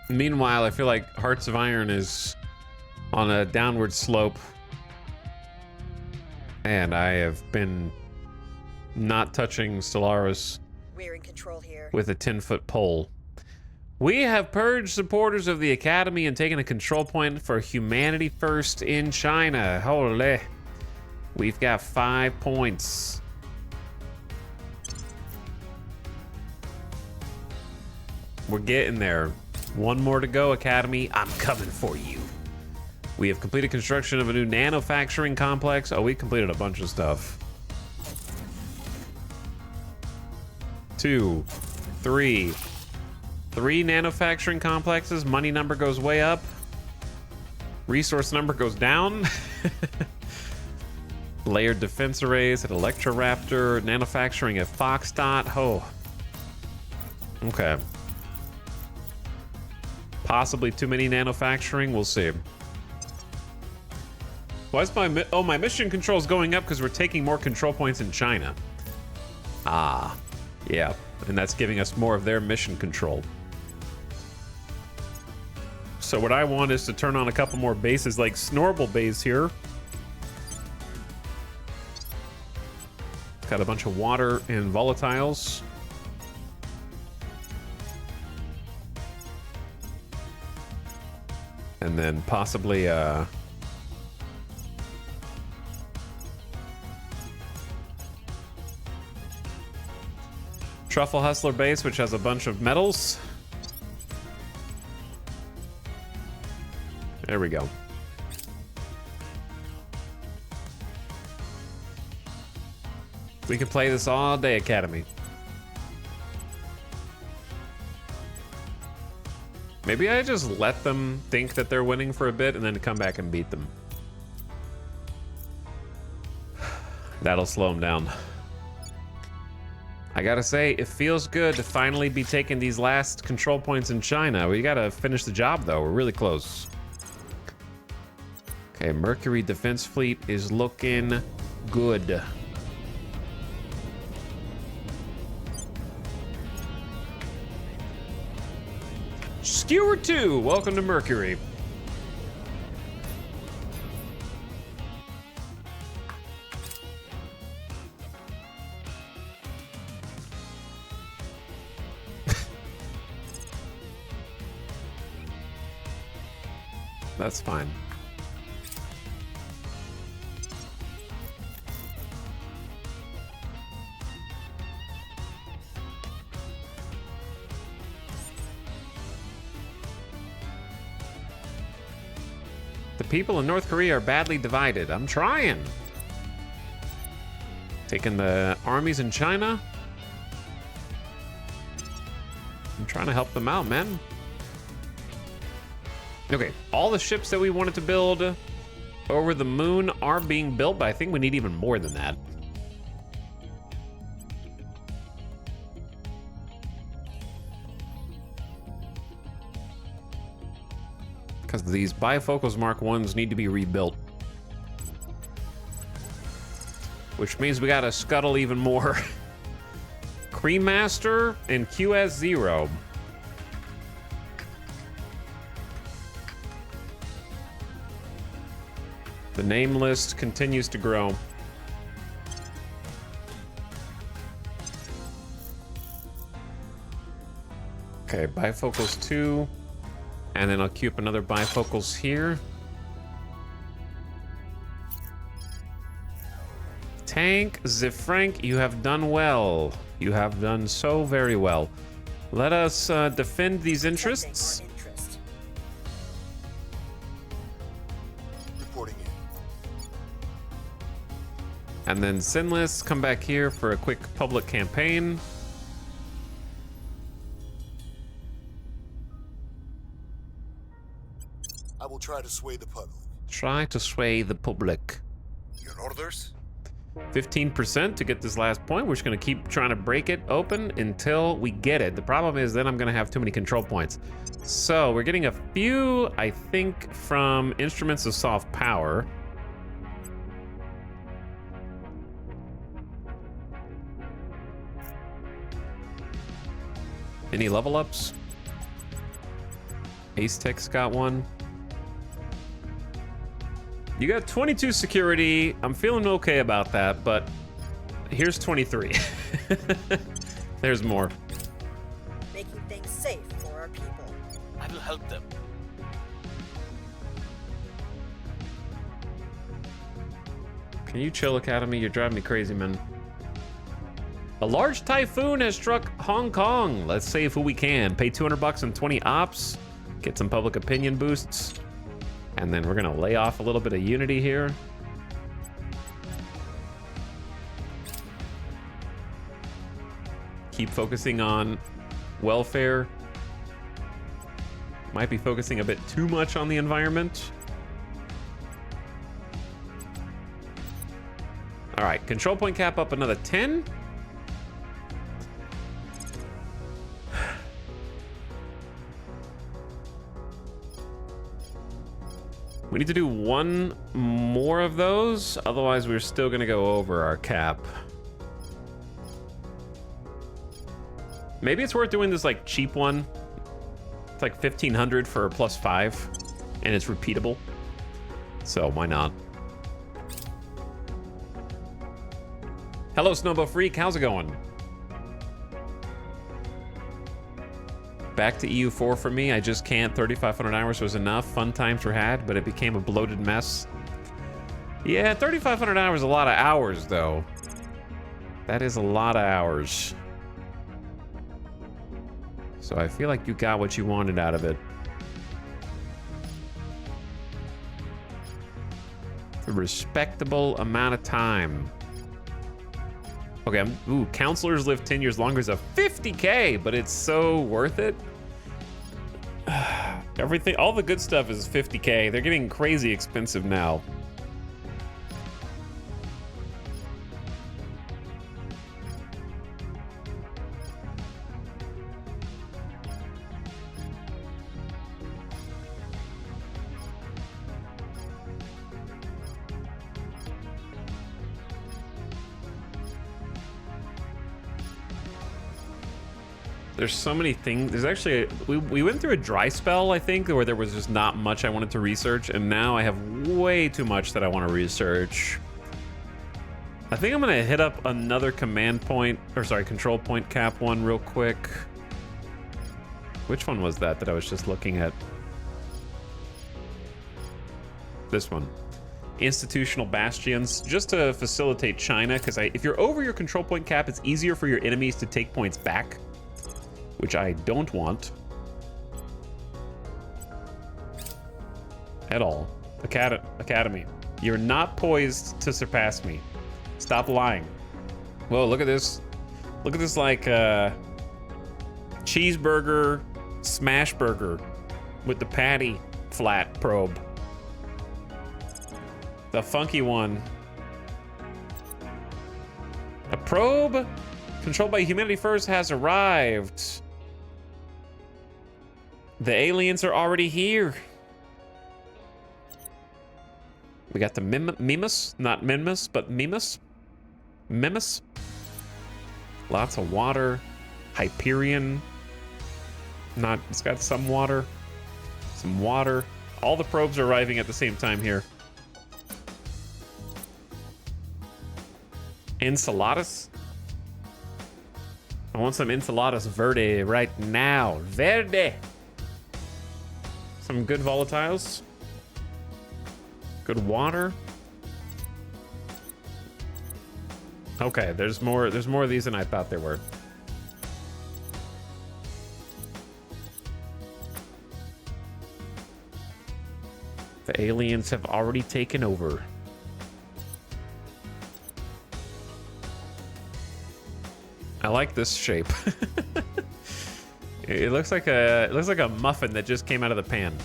Meanwhile, I feel like Hearts of Iron is on a downward slope. And I have been not touching Stellaris We're in control here. with a 10-foot pole. We have purged supporters of the Academy and taken a control point for Humanity First in China. Holy. We've got 5 points. We're getting there. One more to go, Academy. I'm coming for you. We have completed construction of a new manufacturing complex. Oh, we completed a bunch of stuff. 2, 3. 3 manufacturing complexes. Money number goes way up. Resource number goes down. Layered defense arrays at Electroraptor. Manufacturing at Foxdot. Oh. Okay. Possibly too many manufacturing. We'll see. Why is my mission control is going up because we're taking more control points in China. Ah, yeah, and that's giving us more of their mission control. So what I want is to turn on a couple more bases, like Snorble base here. It's got a bunch of water and volatiles. And then possibly Truffle Hustler base, which has a bunch of metals. There we go. We can play this all day, Academy. Maybe I just let them think that they're winning for a bit and then come back and beat them. That'll slow them down. I gotta say, it feels good to finally be taking these last control points in China. We gotta finish the job, though. We're really close. Okay, Mercury Defense Fleet is looking good. Skewer 2, welcome to Mercury. That's fine. The people in North Korea are badly divided. I'm trying. Taking the armies in China. I'm trying to help them out, man. Okay, all the ships that we wanted to build over the moon are being built, but I think we need even more than that. Because these bifocals Mark 1s need to be rebuilt. Which means we gotta scuttle even more. Creammaster and QS0. The name list continues to grow. Okay, bifocals 2. And then I'll queue up another bifocals here. Tank, Zifrank, you have done well. You have done so very well. Let us defend these interests. Reporting in. And then Sinless, come back here for a quick public campaign. I will try to sway the public. Try to sway the public. Your orders? 15% to get this last point. We're just going to keep trying to break it open until we get it. The problem is then I'm going to have too many control points. So we're getting a few, I think, from Instruments of Soft Power. Any level ups? Ace Tech's got one. You got 22 security. I'm feeling okay about that, but here's 23. There's more. Making things safe for our people. I will help them. Can you chill, Academy? You're driving me crazy, man. A large typhoon has struck Hong Kong. Let's save who we can. Pay 200 bucks and 20 ops. Get some public opinion boosts. And then we're gonna lay off a little bit of unity here. Keep focusing on welfare. Might be focusing a bit too much on the environment. All right, control point cap up another 10. We need to do one more of those, otherwise we're still gonna go over our cap. Maybe it's worth doing this like cheap one. It's like 1,500 for a +5, and it's repeatable. So why not? Hello, Snowbo Freak, how's it going? Back to EU4 for me. I just can't. 3,500 hours was enough. Fun times were had, but it became a bloated mess. Yeah, 3,500 hours is a lot of hours, though. That is a lot of hours. So I feel like you got what you wanted out of it. It's a respectable amount of time. Okay, ooh, counselors live 10 years longer is a 50K, but it's so worth it. Everything, all the good stuff is 50K. They're getting crazy expensive now. There's so many things. There's actually, we went through a dry spell, I think, where there was just not much I wanted to research, and now I have way too much that I want to research. I think I'm gonna hit up another command point, or sorry, control point cap one real quick. Which one was that I was just looking at? This one. Institutional bastions, just to facilitate China, because if you're over your control point cap, it's easier for your enemies to take points back, which I don't want at all. Academy, you're not poised to surpass me. Stop lying. Whoa, look at this. Look at this, like, cheeseburger smash burger with the patty flat probe. The funky one. A probe controlled by Humanity First has arrived. The aliens are already here. We got the Mimus, not Mimus, but Mimus. Mimus. Lots of water. Hyperion. Not, it's got some water. Some water. All the probes are arriving at the same time here. Enchiladas. I want some enchiladas verde right now. Verde. Some good volatiles. Good water. Okay, there's more of these than I thought there were. The aliens have already taken over. I like this shape. It looks like a muffin that just came out of the pan.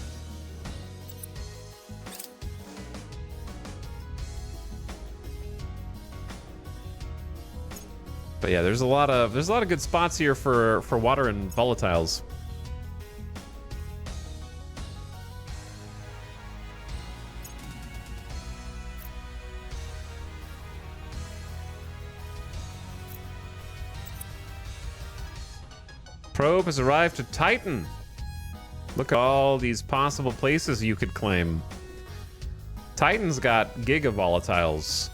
But yeah, there's a lot of good spots here for water and volatiles. Probe has arrived to Titan. Look at all these possible places you could claim. Titan's got giga-volatiles.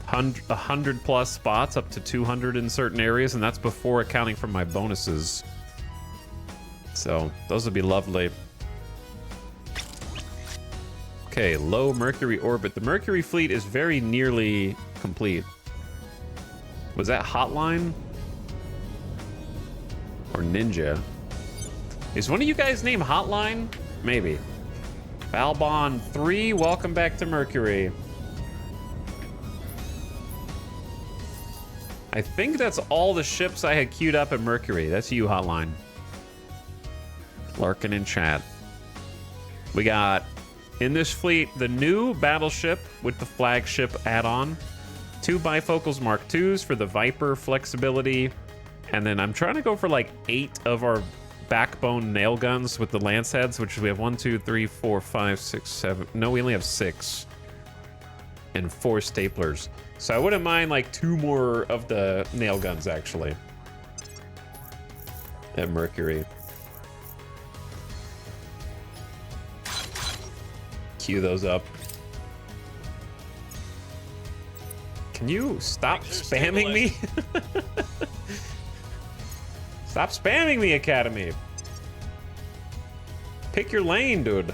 100 plus spots, up to 200 in certain areas, and that's before accounting for my bonuses. So, those would be lovely. Okay, low Mercury orbit. The Mercury fleet is very nearly complete. Was that Hotline? Or Ninja? Is one of you guys named Hotline? Maybe. Balbon 3, welcome back to Mercury. I think that's all the ships I had queued up at Mercury. That's you, Hotline. Larkin in chat. We got, in this fleet, the new battleship with the flagship add-on. 2 bifocals Mark IIs for the Viper flexibility. And then I'm trying to go for like 8 of our backbone nail guns with the lance heads, which we have 1, 2, 3, 4, 5, 6, 7. No, we only have 6. And 4 staplers. So I wouldn't mind like 2 more of the nail guns actually. At Mercury. Queue those up. Can you stop spamming me? Stop spamming me, Academy. Pick your lane, dude.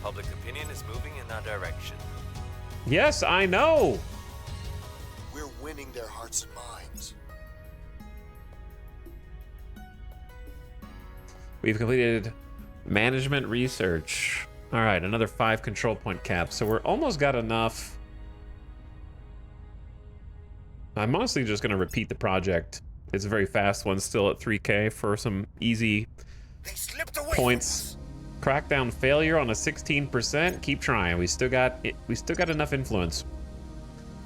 Public opinion is moving in our direction. Yes, I know. We're winning their hearts and minds. We've completed management research. All right, another 5 control point caps. So we're almost got enough. I'm honestly just going to repeat the project. It's a very fast one, still at 3K for some easy They slipped away points. Crackdown failure on a 16%. Keep trying. We still got enough influence.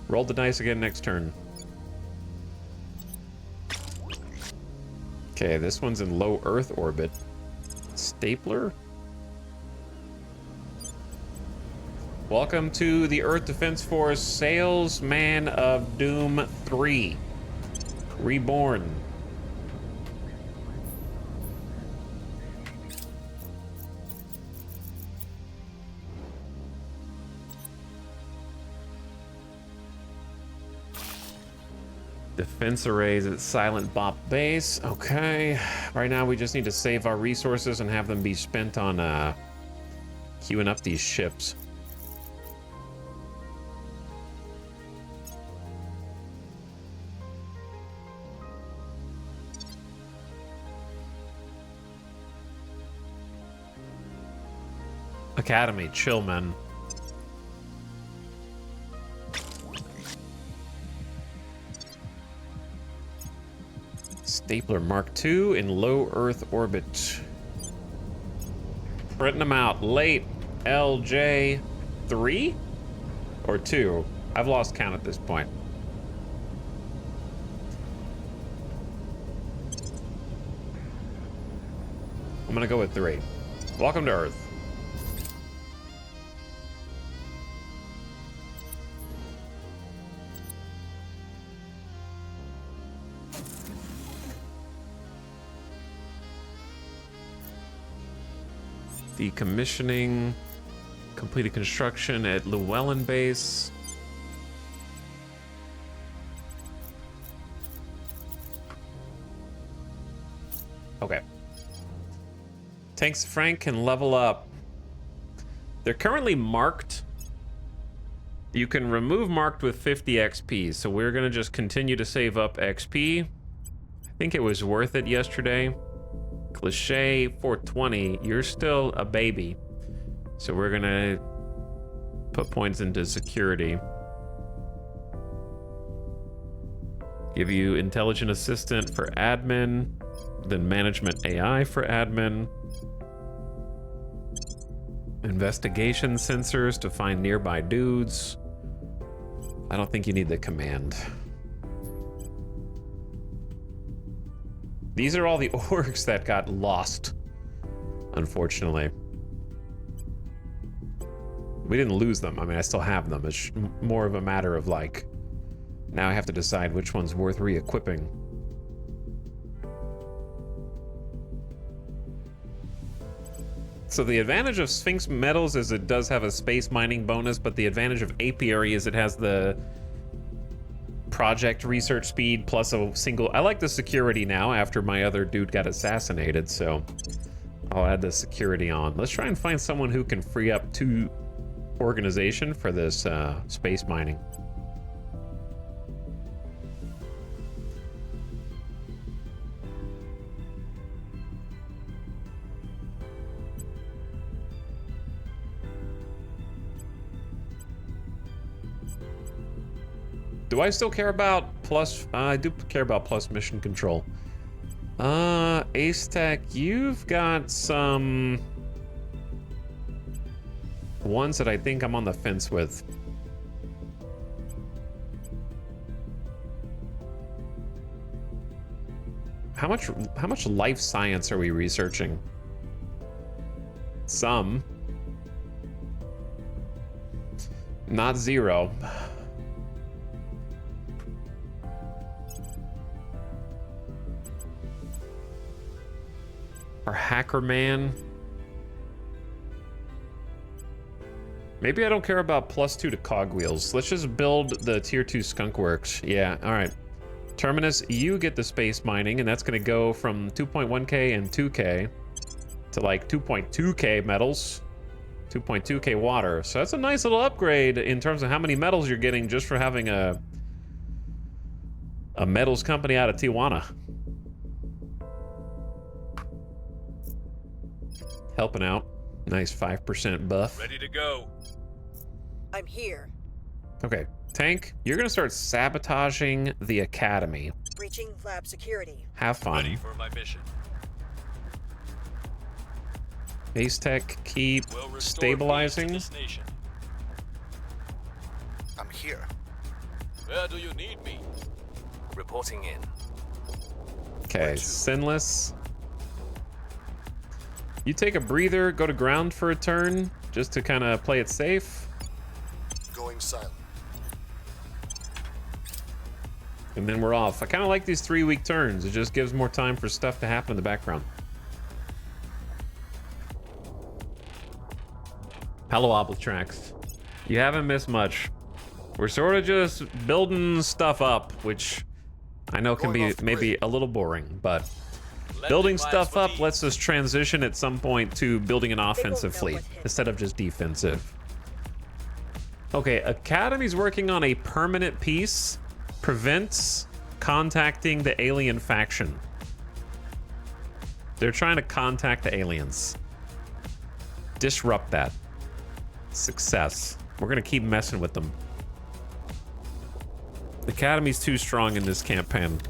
Roll the dice again next turn. Okay, this one's in low Earth orbit. Stapler? Welcome to the Earth Defense Force Salesman of Doom 3. Reborn. Defense arrays at Silent Bop Base. Okay. Right now we just need to save our resources and have them be spent on queuing up these ships. Academy, chill, man. Stapler Mark II in low Earth orbit. Printing them out. Late LJ 3 or 2? I've lost count at this point. I'm gonna go with 3. Welcome to Earth. Decommissioning, completed construction at Llewellyn Base. Okay. Tanks Frank can level up. They're currently marked. You can remove marked with 50 XP, so we're gonna just continue to save up XP. I think it was worth it yesterday. Cliche 420, you're still a baby. So we're gonna put points into security. Give you intelligent assistant for admin, then management AI for admin. Investigation sensors to find nearby dudes. I don't think you need the command. These are all the orgs that got lost, unfortunately. We didn't lose them. I mean, I still have them. It's more of a matter of like, now I have to decide which one's worth re-equipping. So the advantage of Sphinx metals is it does have a space mining bonus, but the advantage of apiary is it has the project research speed plus a single... I like the security now after my other dude got assassinated, so I'll add the security on. Let's try and find someone who can free up 2 organization for this space mining. Do I still care about plus? I do care about plus mission control. Ace Tech, you've got some ones that I think I'm on the fence with. How much life science are we researching? Some. Not zero. Or Hacker Man. Maybe I don't care about +2 to cogwheels. Let's just build the tier 2 skunk works. Yeah, all right. Terminus, you get the space mining, and that's going to go from 2.1k and 2k to like 2.2k metals, 2.2k water. So that's a nice little upgrade in terms of how many metals you're getting just for having a metals company out of Tijuana. Helping out. Nice 5% buff. Ready to go. I'm here. Okay, Tank, you're gonna start sabotaging the academy. Breaching lab security. Have fun. Ready for my mission. Base Tech, keep Will restore stabilizing. peace to this nation. I'm here. Where do you need me? Reporting in. Okay, Sinless. You take a breather, go to ground for a turn, just to kind of play it safe. Going silent. And then we're off. I kind of like these 3-week turns. It just gives more time for stuff to happen in the background. Palo Alto tracks. You haven't missed much. We're sort of just building stuff up, which I know can be maybe a little boring, but building stuff up lets us transition at some point to building an offensive fleet instead of just defensive. Okay, Academy's working on a permanent peace. Prevents contacting the alien faction. They're trying to contact the aliens. Disrupt that. Success. We're gonna keep messing with them. The Academy's too strong in this campaign.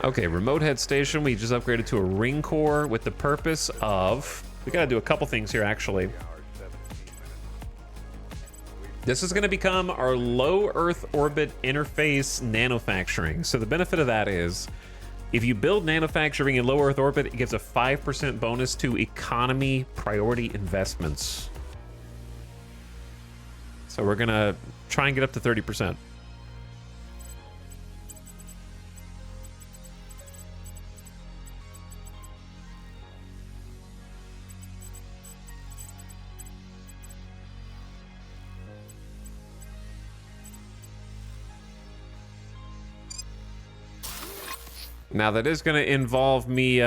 Okay, remote head station. We just upgraded to a ring core with the purpose of... We gotta do a couple things here, actually. This is gonna become our low Earth orbit interface nanofacturing. So the benefit of that is, if you build nanofacturing in low Earth orbit, it gives a 5% bonus to economy priority investments. So we're gonna try and get up to 30%. Now that is going to involve me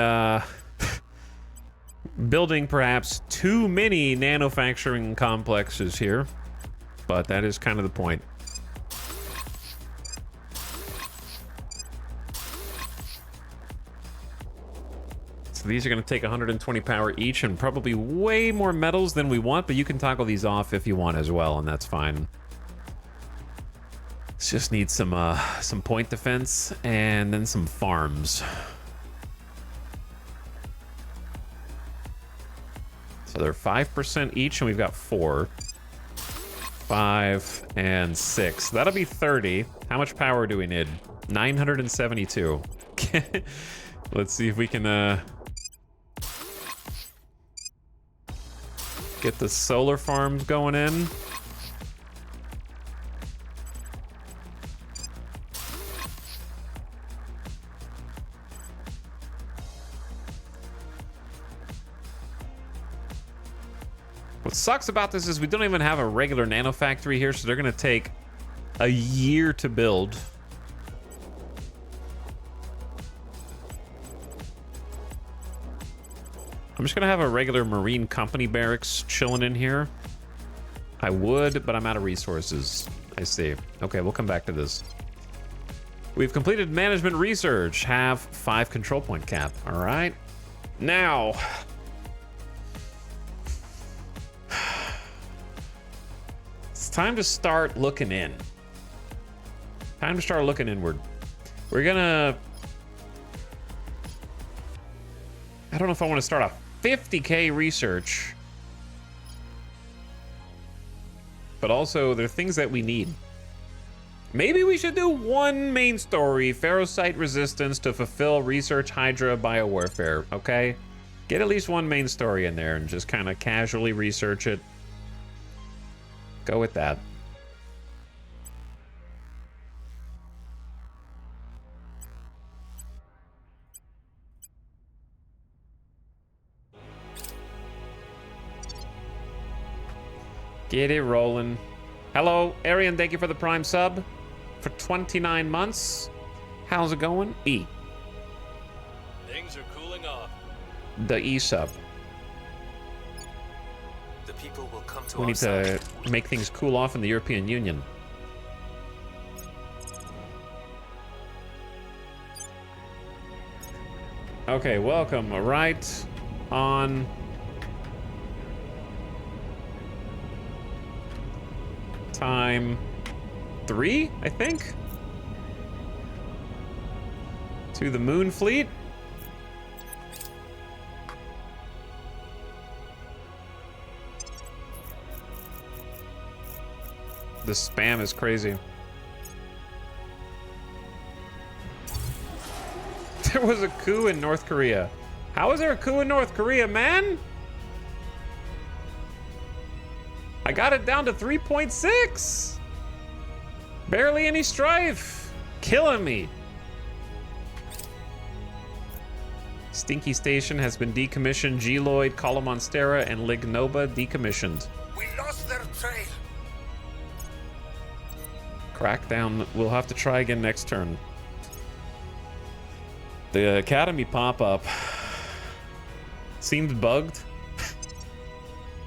building perhaps too many nanofacturing complexes here, but that is kind of the point. So these are going to take 120 power each and probably way more metals than we want, but you can toggle these off if you want as well, and that's fine. Just need some point defense and then some farms. So they're 5% each, and we've got 4, 5, and 6. That'll be 30. How much power do we need? 972. Let's see if we can get the solar farms going in. What sucks about this is we don't even have a regular nano factory here, so they're gonna take a year to build. I'm just gonna have a regular marine company barracks chilling in here. I would, but I'm out of resources. I see. Okay, we'll come back to this. We've completed management research. Have 5 control point cap. All right. Now, it's time to start looking in. Time to start looking inward. We're gonna... I don't know if I want to start a 50K research. But also, there are things that we need. Maybe we should do one main story, ferrocite resistance to fulfill research Hydra biowarfare, okay? Get at least one main story in there and just kind of casually research it. Go with that. Get it rolling. Hello, Arian, thank you for the Prime sub for 29 months. How's it going? E. Things are cooling off. The E sub. The people will come to We our need side. to make things cool off in the European Union. Okay, welcome. Right on time 3, I think, to the Moon Fleet. The spam is crazy. There was a coup in North Korea. How is there a coup in North Korea, man? I got it down to 3.6. Barely any strife. Killing me. Stinky Station has been decommissioned. Geloid, Colomonstera, and Lignoba decommissioned. We lost their trail. Crackdown. We'll have to try again next turn. The Academy pop-up seemed bugged.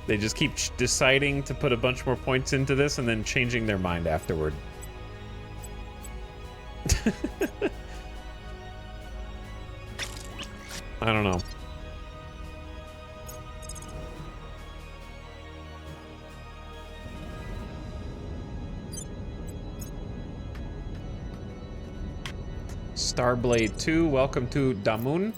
They just keep deciding to put a bunch more points into this and then changing their mind afterward. I don't know. Starblade 2, welcome to Damun.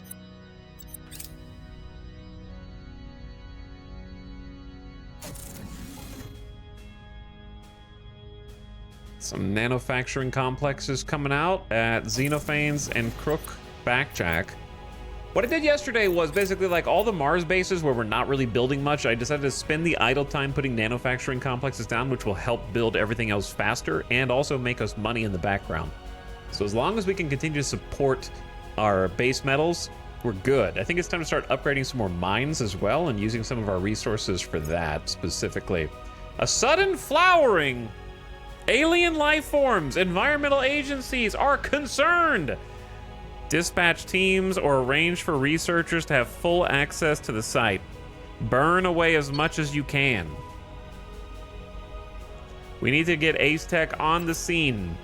Some manufacturing complexes coming out at Xenophanes and Crook Backjack. What I did yesterday was basically like all the Mars bases where we're not really building much, I decided to spend the idle time putting manufacturing complexes down, which will help build everything else faster and also make us money in the background. So as long as we can continue to support our base metals, we're good. I think it's time to start upgrading some more mines as well and using some of our resources for that specifically. A sudden flowering. Alien life forms, environmental agencies are concerned. Dispatch teams or arrange for researchers to have full access to the site. Burn away as much as you can. We need to get Ace Tech on the scene.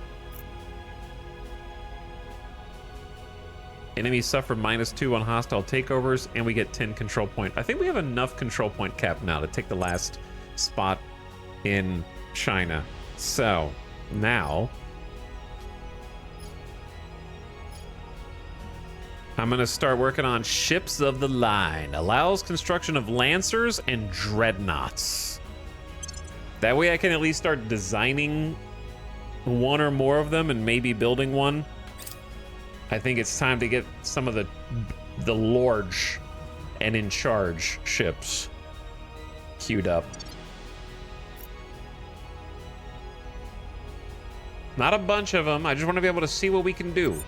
Enemies suffer -2 on hostile takeovers, and we get 10 control point. I think we have enough control point cap now to take the last spot in China. So, now, I'm gonna start working on ships of the line. Allows construction of Lancers and Dreadnoughts. That way I can at least start designing one or more of them and maybe building one. I think it's time to get some of the large and in charge ships queued up. Not a bunch of them. I just want to be able to see what we can do.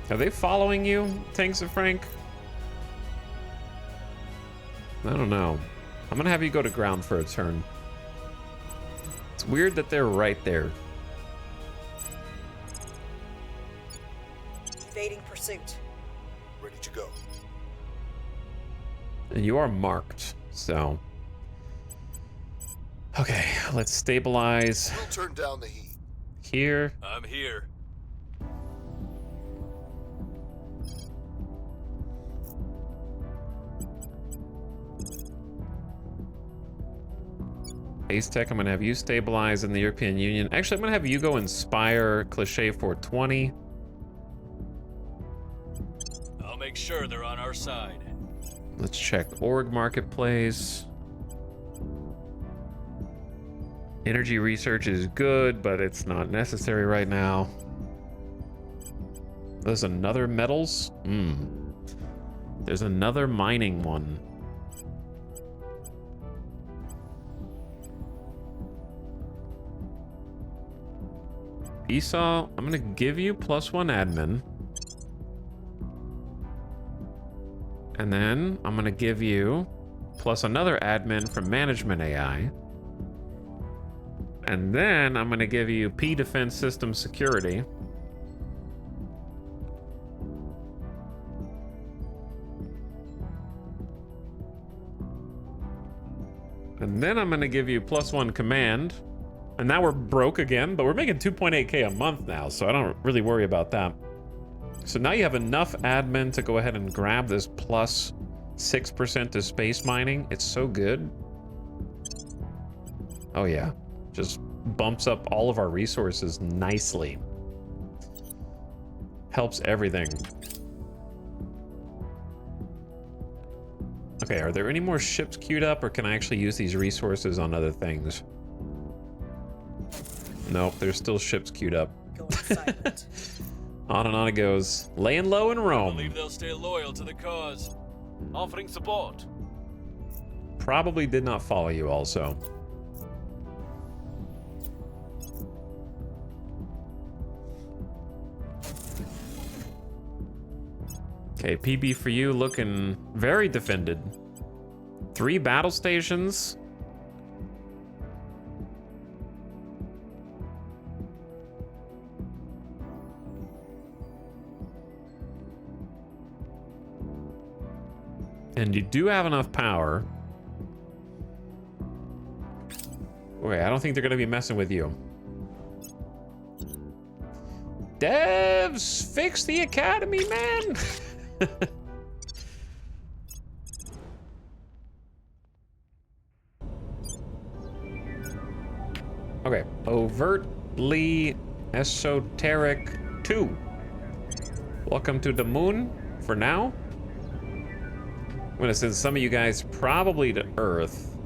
Are they following you, Tanks of Frank? I don't know. I'm gonna have you go to ground for a turn. It's weird that they're right there. Evading pursuit. Ready to go. And you are marked, so... Okay, let's stabilize We'll turn down the heat. here. I'm here. Base Tech, I'm gonna have you stabilize in the European Union. Actually, I'm gonna have you go inspire Cliché 420. I'll make sure they're on our side. Let's check org marketplace. Energy research is good, but it's not necessary right now. There's another metals? There's another mining one. Esau, I'm gonna give you +1 admin. And then I'm gonna give you plus another admin from management AI. And then I'm gonna give you P defense system security. And then I'm gonna give you +1 command. And now we're broke again, but we're making 2.8K a month now, so I don't really worry about that. So now you have enough admin to go ahead and grab this +6% to space mining. It's so good. Oh yeah, just bumps up all of our resources nicely. Helps everything. Okay, are there any more ships queued up, or can I actually use these resources on other things? Nope, there's still ships queued up. Going silent. On and on it goes. Laying low in I Rome. believe they'll stay loyal to the cause. Offering support. Probably did not follow you also. Okay, PB for you looking very defended. 3 battle stations. And you do have enough power. Okay, I don't think they're gonna be messing with you. Devs, fix the academy, man! Okay, overtly esoteric 2. Welcome to the moon for now. I'm gonna send some of you guys probably to Earth.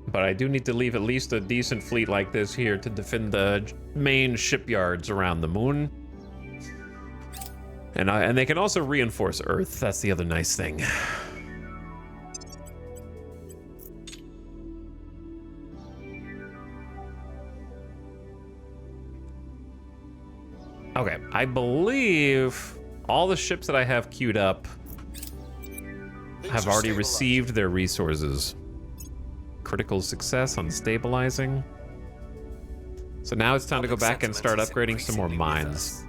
But I do need to leave at least a decent fleet like this here to defend the main shipyards around the moon. And they can also reinforce Earth. That's the other nice thing. Okay, I believe all the ships that I have queued up have already received their resources. Critical success on stabilizing. So now it's time to go back and start upgrading some more mines.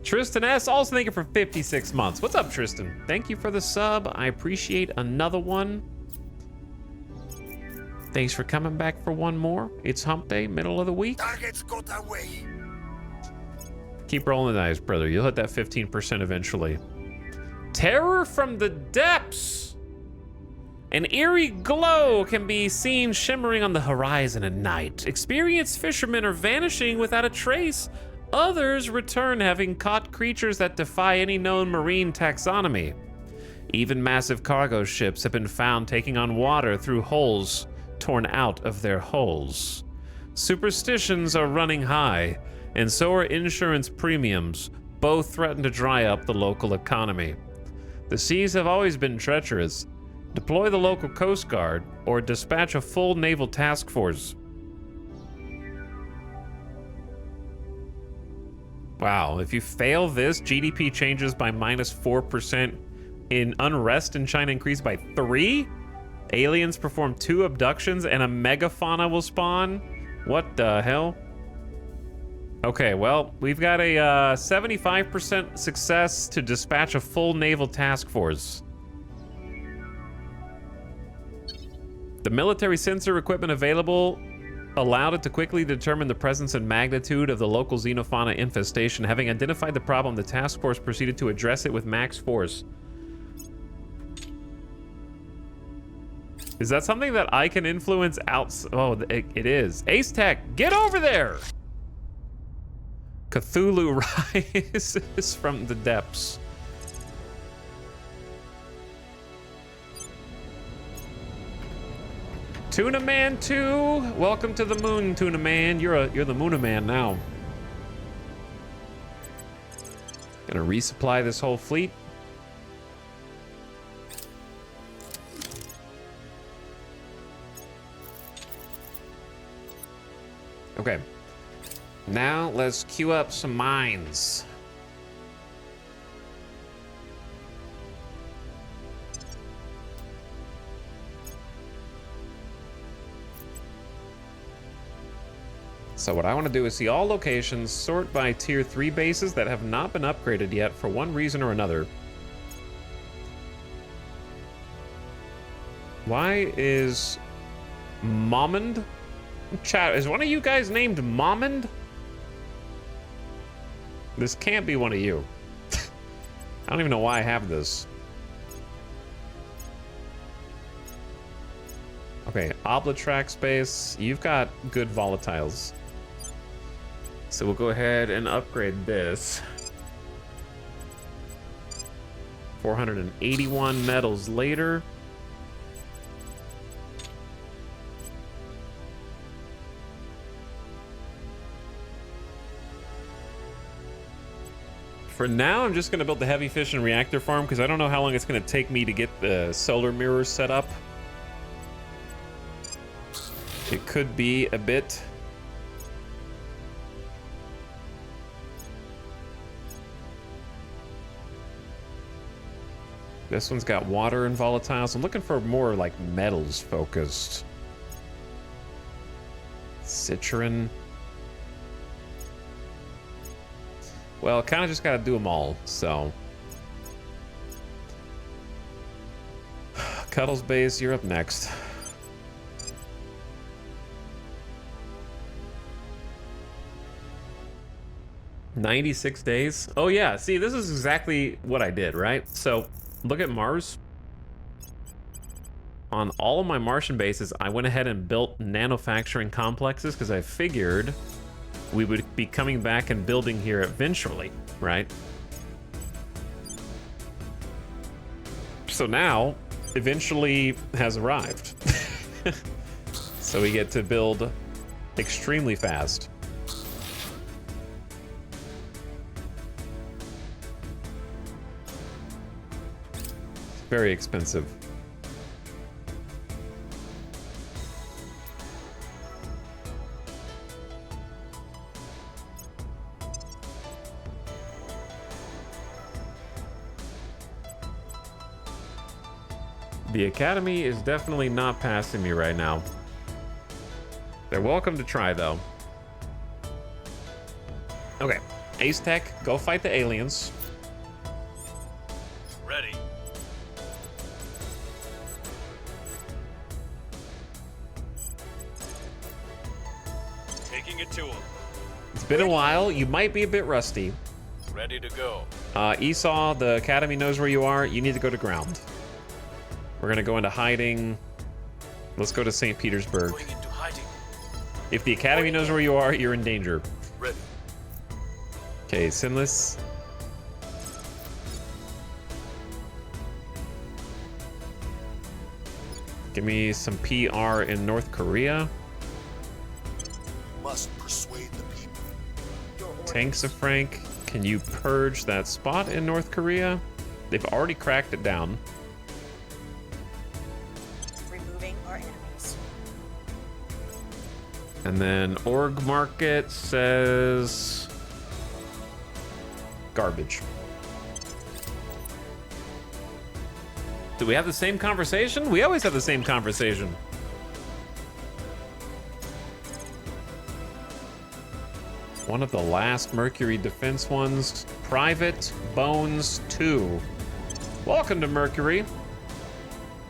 Tristan S. also thank you for 56 months. What's up, Tristan? Thank you for the sub. I appreciate another one. Thanks for coming back for one more. It's hump day, middle of the week. Targets got away. Keep rolling the dice, brother. You'll hit that 15% eventually. Terror from the depths. An eerie glow can be seen shimmering on the horizon at night. Experienced fishermen are vanishing without a trace. Others return having caught creatures that defy any known marine taxonomy. Even massive cargo ships have been found taking on water through holes torn out of their hulls. Superstitions are running high, and so are insurance premiums. Both threaten to dry up the local economy. The seas have always been treacherous, Deploy the local Coast Guard or dispatch a full naval task force. Wow, if you fail this, GDP changes by -4%. In unrest in China increased by 3? Aliens perform 2 abductions and a megafauna will spawn? What the hell? Okay, well, we've got a 75% success to dispatch a full naval task force. The military sensor equipment available allowed it to quickly determine the presence and magnitude of the local xenofauna infestation. Having identified the problem, the task force proceeded to address it with max force. Is that something that I can influence out? Oh, it is. Ace Tech, get over there! Cthulhu rises from the depths. Tuna Man 2, welcome to the moon, Tuna Man. You're the Moona Man now. Gonna resupply this whole fleet. Okay. Now let's queue up some mines. So what I want to do is see all locations, sort by tier 3 bases that have not been upgraded yet for one reason or another. Why is Momond? Chat, is one of you guys named Momond? This can't be one of you. I don't even know why I have this. Okay, Oblatrack space. You've got good volatiles. So we'll go ahead and upgrade this. 481 metals later. For now, I'm just going to build the heavy fission reactor farm because I don't know how long it's going to take me to get the solar mirrors set up. It could be a bit. This one's got water and volatiles. I'm looking for more like metals focused. Citrin. Well, kind of just got to do them all, so. Cuddles Base, you're up next. "96 days? Oh yeah, see, this is exactly what I did, right? So, look at Mars. On all of my Martian bases, I went ahead and built manufacturing complexes because I figured we would be coming back and building here eventually, right? So now, eventually has arrived. So we get to build extremely fast. Very expensive. The Academy is definitely not passing me right now. They're welcome to try, though. Okay, Ace Tech, go fight the aliens. Ready. Taking it to him. It's been a while. You might be a bit rusty. Ready to go. Esau, the Academy knows where you are. You need to go to ground. We're gonna go into hiding. Let's go to St. Petersburg. Going into hiding. If the Academy knows where you are, you're in danger. Ready. Okay, Sinless. Give me some PR in North Korea. Must persuade the people. Tanks of Frank, can you purge that spot in North Korea? They've already cracked it down. And then org market says garbage. Do we have the same conversation? We always have the same conversation. One of the last Mercury defense ones. Private Bones 2. Welcome to Mercury.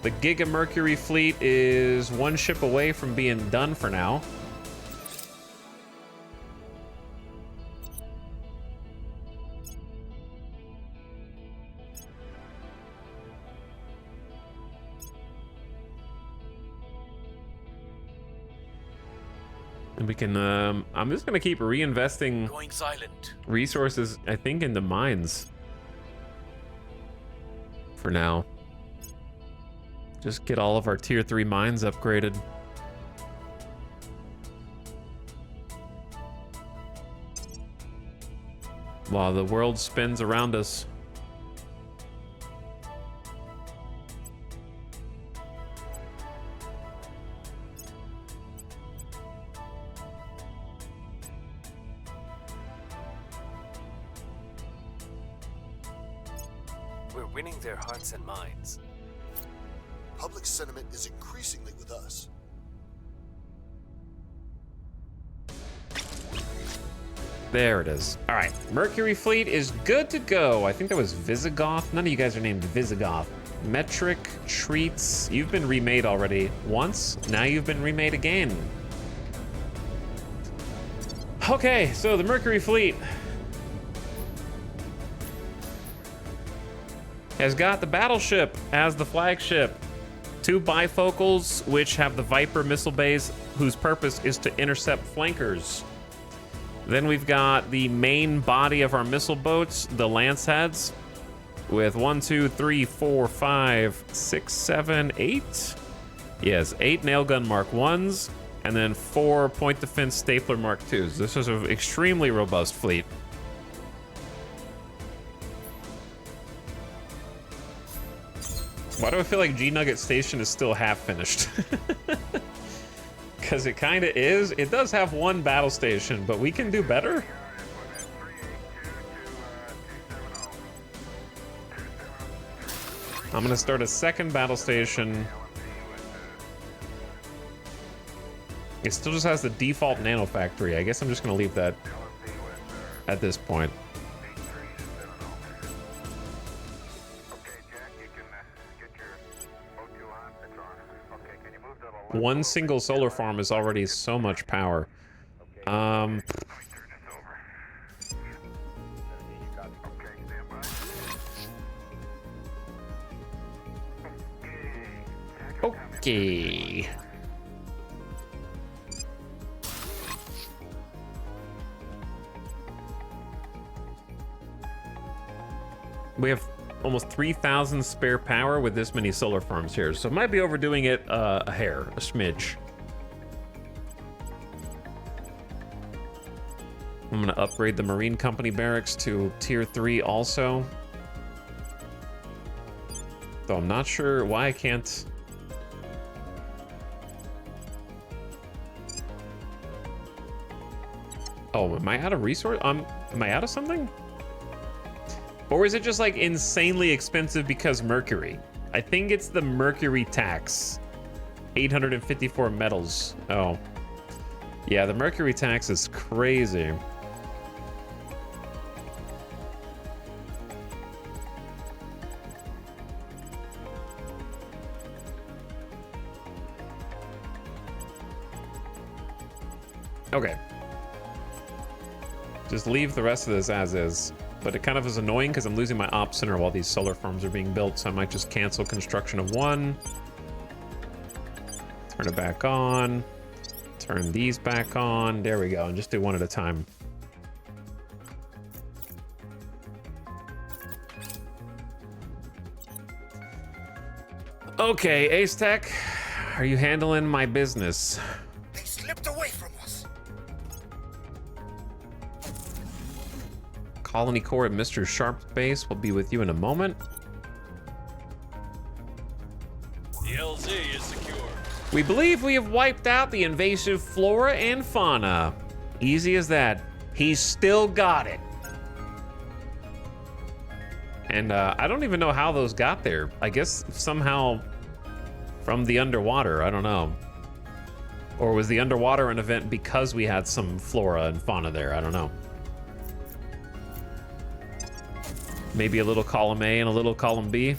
The Giga Mercury fleet is one ship away from being done for now. And we can, I'm just gonna keep reinvesting Going silent. resources, I think, into mines. For now. Just get all of our tier 3 mines upgraded. While the world spins around us. We're winning their hearts and minds. Public sentiment is increasingly with us. There it is. All right, Mercury fleet is good to go. I think that was Visigoth. None of you guys are named Visigoth. Metric Treats. You've been remade already once. Now you've been remade again. Okay, so the Mercury fleet has got the battleship as the flagship. 2 bifocals, which have the Viper missile bays, whose purpose is to intercept flankers. Then we've got the main body of our missile boats, the lance heads, with 1, 2, 3, 4, 5, 6, 7, 8. Yes, 8 nailgun Mark 1s, and then 4 point defense stapler Mark 2s. This is an extremely robust fleet. Why do I feel like G-Nugget Station is still half finished? Because it kind of is. It does have 1 battle station, but we can do better. I'm gonna start a 2nd battle station. It still just has the default nano factory. I guess I'm just gonna leave that at this point. One single solar farm is already so much power. Okay. We have almost 3,000 spare power with this many solar farms here, so might be overdoing it a hair, a smidge. I'm gonna upgrade the Marine Company barracks to tier 3 also. Though I'm not sure why I can't. Oh, am I out of resource? Am I out of something? Or is it just like insanely expensive because Mercury? I think it's the Mercury tax. 854 metals. Oh. Yeah, the Mercury tax is crazy. Okay. Just leave the rest of this as is. But it kind of is annoying because I'm losing my op center while these solar farms are being built, so I might just cancel construction of 1. Turn it back on. Turn these back on. There we go, and just do 1 at a time. Okay, Ace Tech, are you handling my business? They slipped away from us. Colony Core at Mr. Sharp's base will be with you in a moment. The LZ is secure. We believe we have wiped out the invasive flora and fauna. Easy as that. He's still got it. And I don't even know how those got there. I guess somehow from the underwater, I don't know. Or was the underwater an event because we had some flora and fauna there? I don't know. Maybe a little column A and a little column B.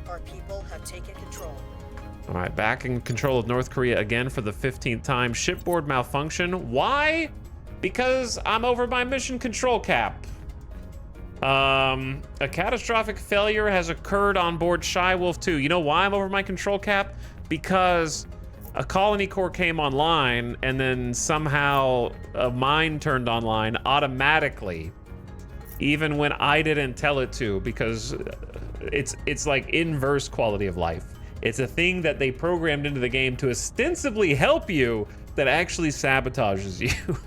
Our people have taken control. All right, back in control of North Korea again for the 15th time. Shipboard malfunction. Why? Because I'm over my mission control cap. A catastrophic failure has occurred on board Shy Wolf 2. You know why I'm over my control cap? Because a colony core came online and then somehow a mine turned online automatically, even when I didn't tell it to, because it's like inverse quality of life. It's a thing that they programmed into the game to ostensibly help you that actually sabotages you.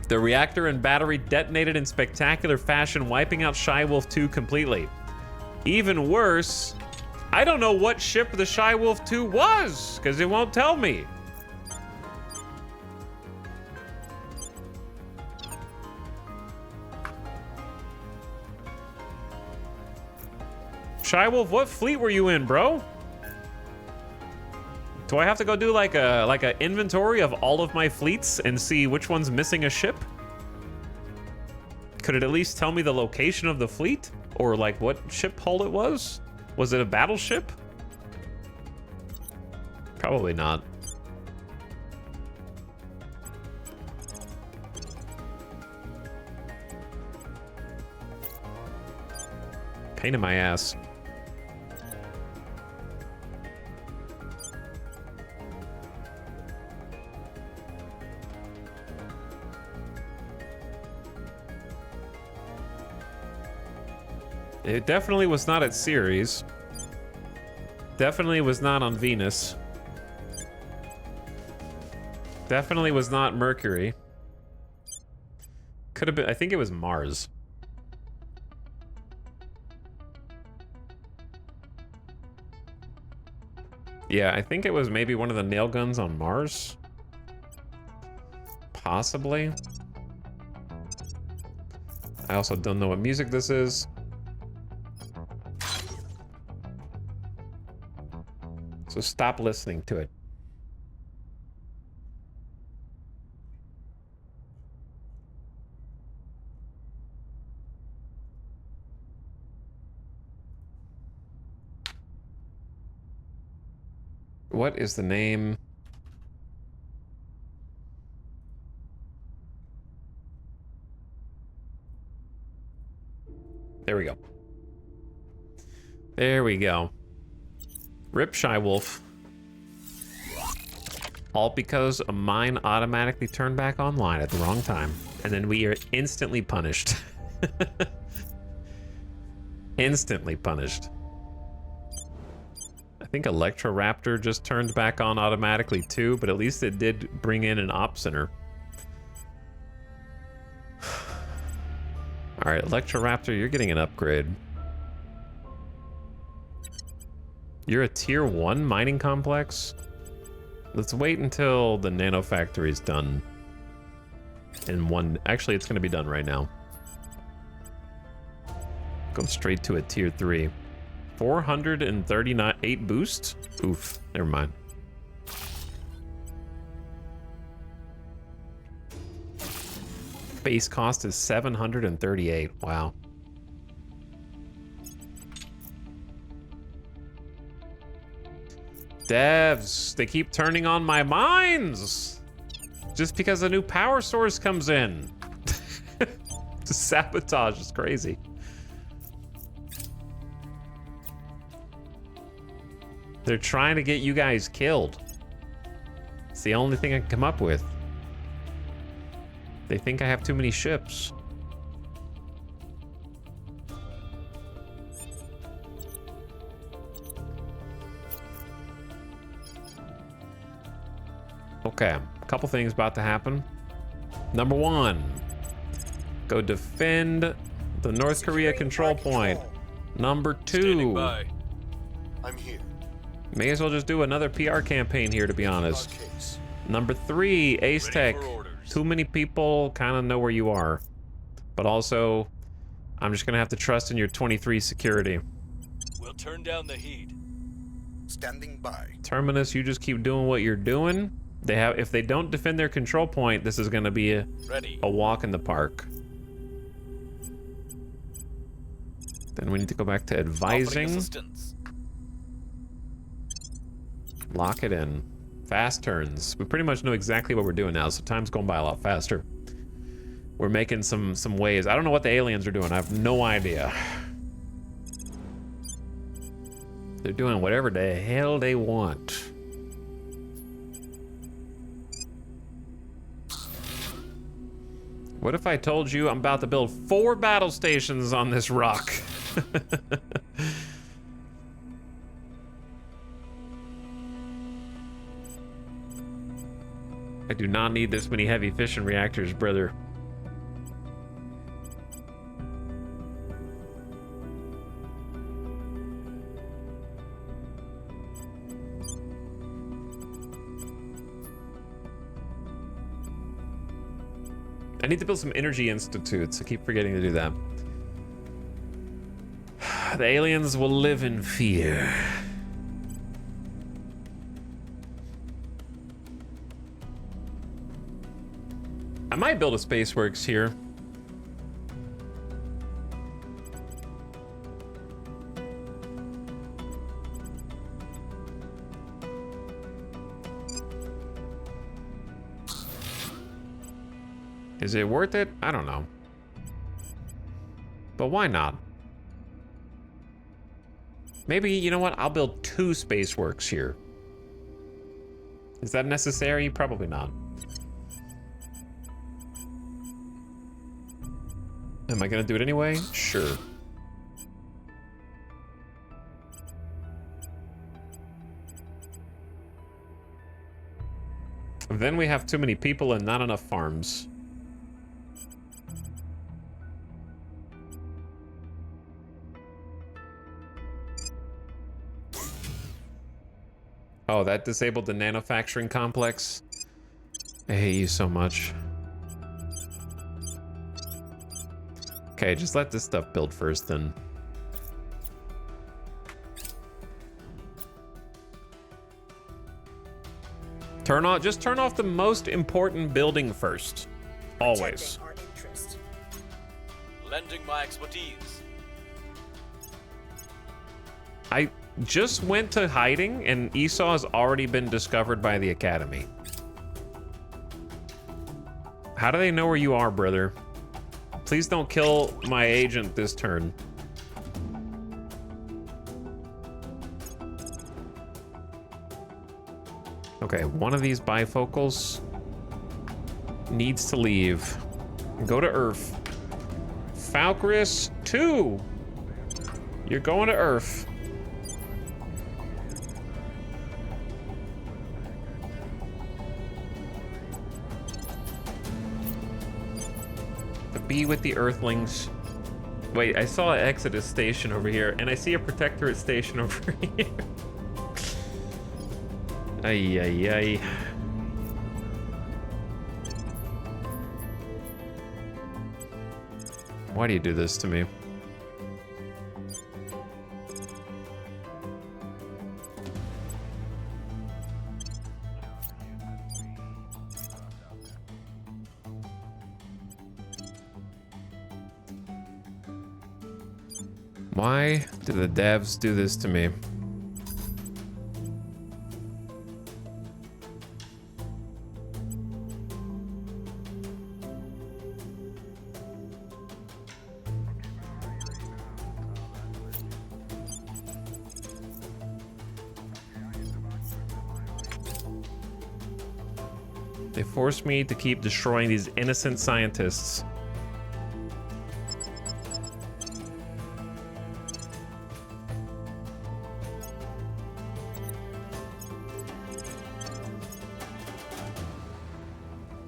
The reactor and battery detonated in spectacular fashion, wiping out Shy Wolf 2 completely. Even worse, I don't know what ship the Shy Wolf 2 was, because it won't tell me. Shy Wolf, what fleet were you in, bro? Do I have to go do like a inventory of all of my fleets and see which one's missing a ship? Could it at least tell me the location of the fleet? Or like what ship hull it was? Was it a battleship? Probably not. Pain in my ass. It definitely was not at Ceres. Definitely was not on Venus. Definitely was not Mercury. Could have been, I think it was Mars. Yeah, I think it was maybe one of the nail guns on Mars. Possibly. I also don't know what music this is. So stop listening to it. What is the name? There we go. There we go. Rip Shy Wolf. All because a mine automatically turned back online at the wrong time. And then we are instantly punished. Instantly punished. I think Electroraptor just turned back on automatically too, but at least it did bring in an op center. All right, Electroraptor, you're getting an upgrade. You're a tier 1 mining complex? Let's wait until the nano factory is done. Actually, it's gonna be done right now. Go straight to a tier 3. 438 boost? Oof, never mind. Base cost is 738, wow. Devs, they keep turning on my mines! Just because a new power source comes in. The sabotage is crazy. They're trying to get you guys killed. It's the only thing I can come up with. They think I have too many ships. Okay, a couple things about to happen. Number 1, go defend the North Korea control point. Number Standing 2. by. I'm here. May as well just do another PR campaign here, to be honest. Our case. Number 3, Ace Ready Tech. for orders. Too many people kind of know where you are. But also, I'm just gonna have to trust in your 23 security. We'll turn down the heat. Standing by. Terminus, you just keep doing what you're doing. If they don't defend their control point, this is gonna be Ready. a walk in the park. Then we need to go back to Offering advising. assistance. Lock it in. Fast turns. We pretty much know exactly what we're doing now, so time's going by a lot faster. We're making some waves. I don't know what the aliens are doing. I have no idea. They're doing whatever the hell they want. What if I told you I'm about to build 4 battle stations on this rock? I do not need this many heavy fission reactors, brother. I need to build some energy institutes. I keep forgetting to do that. The aliens will live in fear. I might build a Spaceworks here. Is it worth it? I don't know. But why not? Maybe, you know what? I'll build 2 Spaceworks here. Is that necessary? Probably not. Am I gonna do it anyway? Sure. Then we have too many people and not enough farms. Oh, that disabled the manufacturing complex? I hate you so much. Okay, just let this stuff build first then. Just turn off the most important building first. Always. Protecting our interest. Lending my expertise. I just went to hiding and Esau has already been discovered by the Academy. How do they know where you are, brother? Please don't kill my agent this turn. Okay, one of these bifocals needs to leave. Go to Earth. Falcris 2! You're going to Earth. Be with the Earthlings. Wait, I saw an Exodus station over here, and I see a Protectorate station over here. Ay, ay, ay. Why do you do this to me? Why do the devs do this to me? They force me to keep destroying these innocent scientists.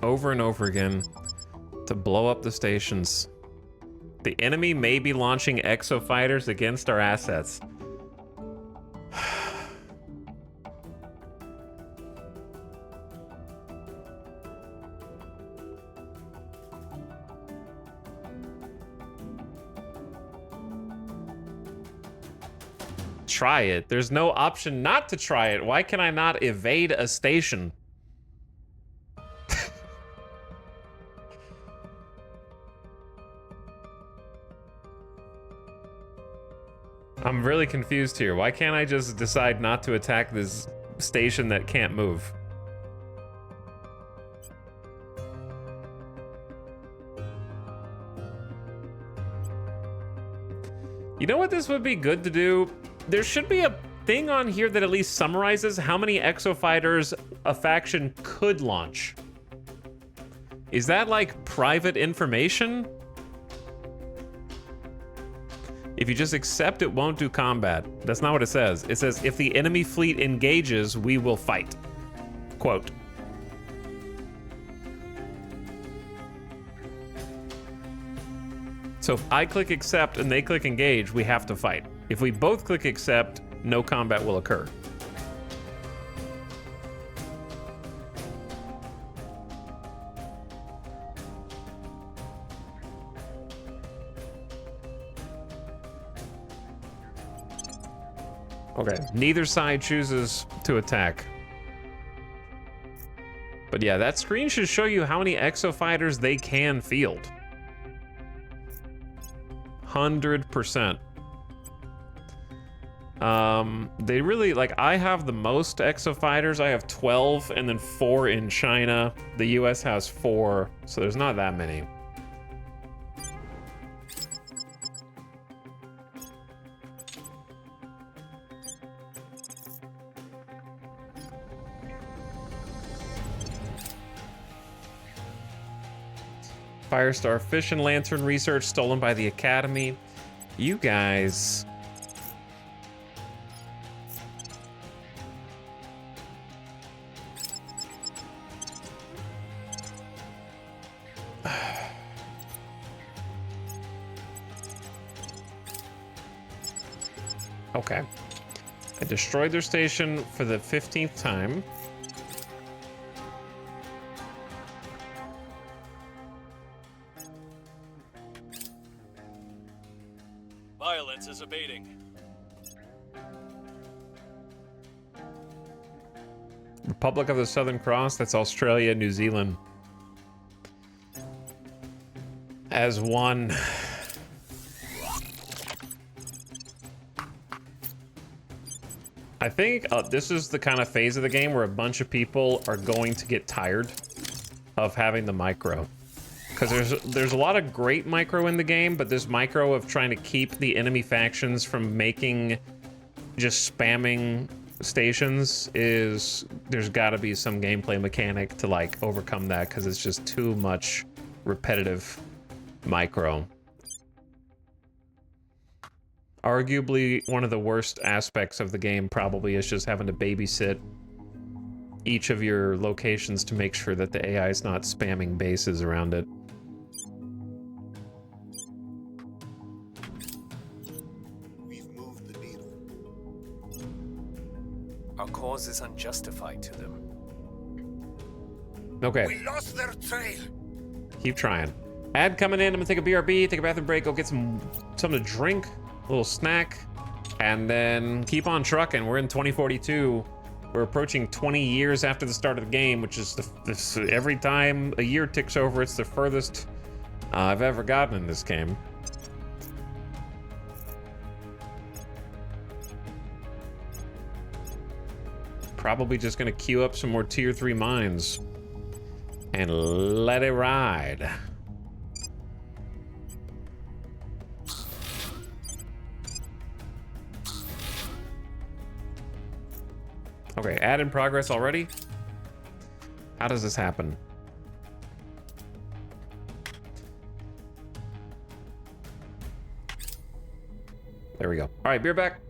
Over and over again to blow up the stations. The enemy may be launching exofighters against our assets. Try it. There's no option not to try it. Why can I not evade a station? I'm really confused here. Why can't I just decide not to attack this station that can't move? You know what this would be good to do? There should be a thing on here that at least summarizes how many exofighters a faction could launch. Is that like private information? If you just accept, it won't do combat. That's not what it says. It says, if the enemy fleet engages, we will fight. Quote. So if I click accept and they click engage, we have to fight. If we both click accept, no combat will occur. Okay, neither side chooses to attack. But yeah, that screen should show you how many exofighters they can field. 100%. They really, like, I have the most exofighters. I have 12 and then 4 in China. The US has 4, so there's not that many. Firestar Fish and Lantern research stolen by the Academy. You guys. Okay. I destroyed their station for the 15th time. Violence is abating. Republic of the Southern Cross, that's Australia, New Zealand. As one. I think this is the kind of phase of the game where a bunch of people are going to get tired of having the micro. Because there's a lot of great micro in the game, but this micro of trying to keep the enemy factions from making just spamming stations is, there's got to be some gameplay mechanic to like overcome that, because it's just too much repetitive micro. Arguably one of the worst aspects of the game probably is just having to babysit each of your locations to make sure that the AI is not spamming bases around it. We've moved the needle. Our cause is unjustified to them. Okay. We lost their trail. Keep trying. Ad coming in. I'm gonna take a BRB, take a bathroom break, go get something to drink, a little snack, and then keep on trucking. We're in 2042. We're approaching 20 years after the start of the game, which is every time a year ticks over, it's the furthest I've ever gotten in this game. Probably just gonna queue up some more tier 3 mines and let it ride. Okay, ad in progress already? How does this happen? There we go. All right, beer back.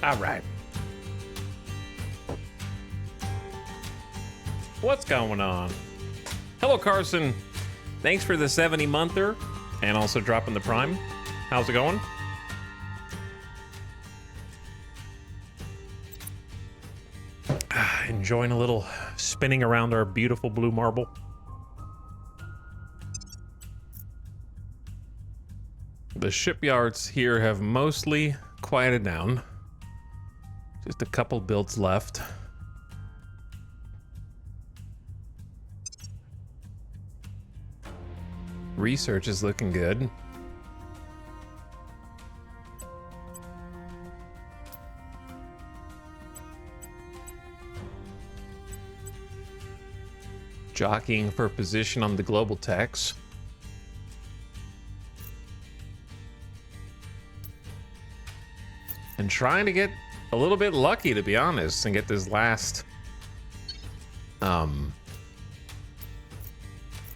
All right. What's going on? Hello, Carson. Thanks for the 70-monther and also dropping the prime. How's it going? Enjoying a little spinning around our beautiful blue marble. The shipyards here have mostly quieted down. Just a couple builds left. Research is looking good. Jockeying for position on the global techs. And trying to get a little bit lucky, to be honest, and get this last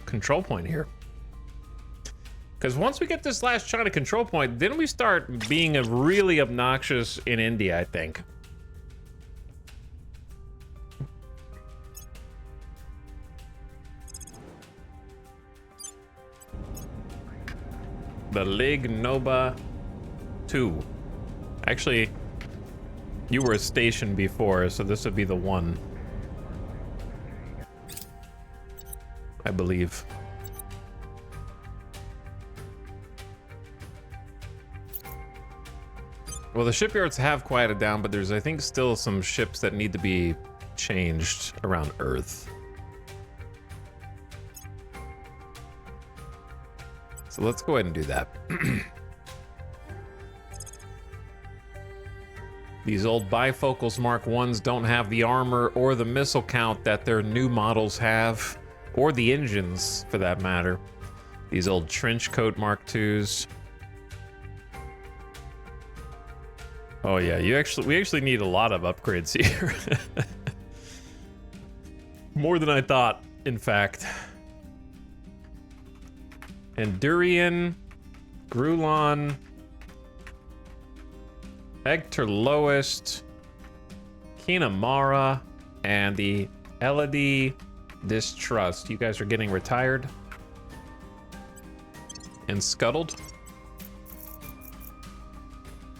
control point here. Because once we get this last China control point, then we start being really obnoxious in India, I think. The Lig Nova 2. Actually, you were a station before, so this would be the one. I believe. Well, the shipyards have quieted down, but there's, I think, still some ships that need to be changed around Earth. So let's go ahead and do that. These old bifocals Mark 1s don't have the armor or the missile count that their new models have, or the engines, for that matter. These old trench coat Mark 2s. Oh yeah, we actually need a lot of upgrades here. More than I thought, in fact. Endurian, Grulon, Hector Lowest, Kinamara, and the Elodie Distrust. You guys are getting retired and scuttled.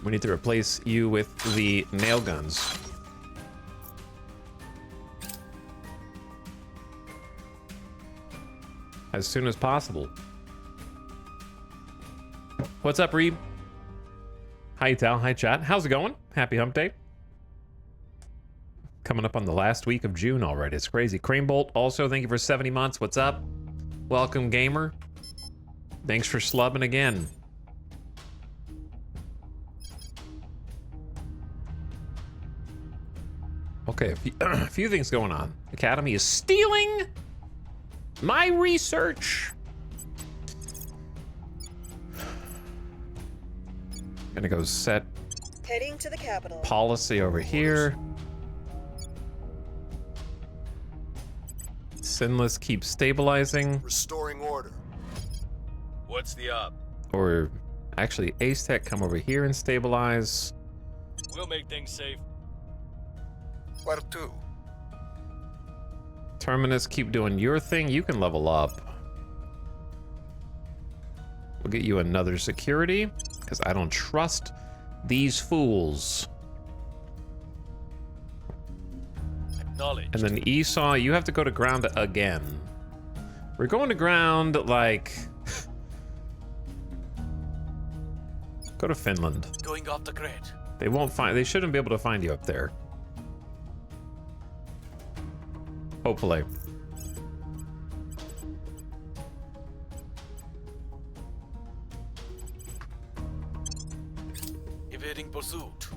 We need to replace you with the nail guns. As soon as possible. What's up, Reeb? Hi, Tal. Hi, chat. How's it going? Happy hump day. Coming up on the last week of June already. It's crazy. Cranebolt, also, thank you for 70 months. What's up? Welcome, gamer. Thanks for slubbing again. Okay, a few things going on. Academy is stealing my research. Gonna go set Heading to the capital. policy over here. Sinless keeps stabilizing. Restoring order. What's the up? Or actually, Ace Tech, come over here and stabilize. We'll make things safe. Where to? Terminus, keep doing your thing. You can level up. We'll get you another security, because I don't trust these fools. Acknowledge. And then Esau, you have to go to ground again. We're going to ground, like... Go to Finland. Going off the grid. They won't find... They shouldn't be able to find you up there. Hopefully. Evading pursuit.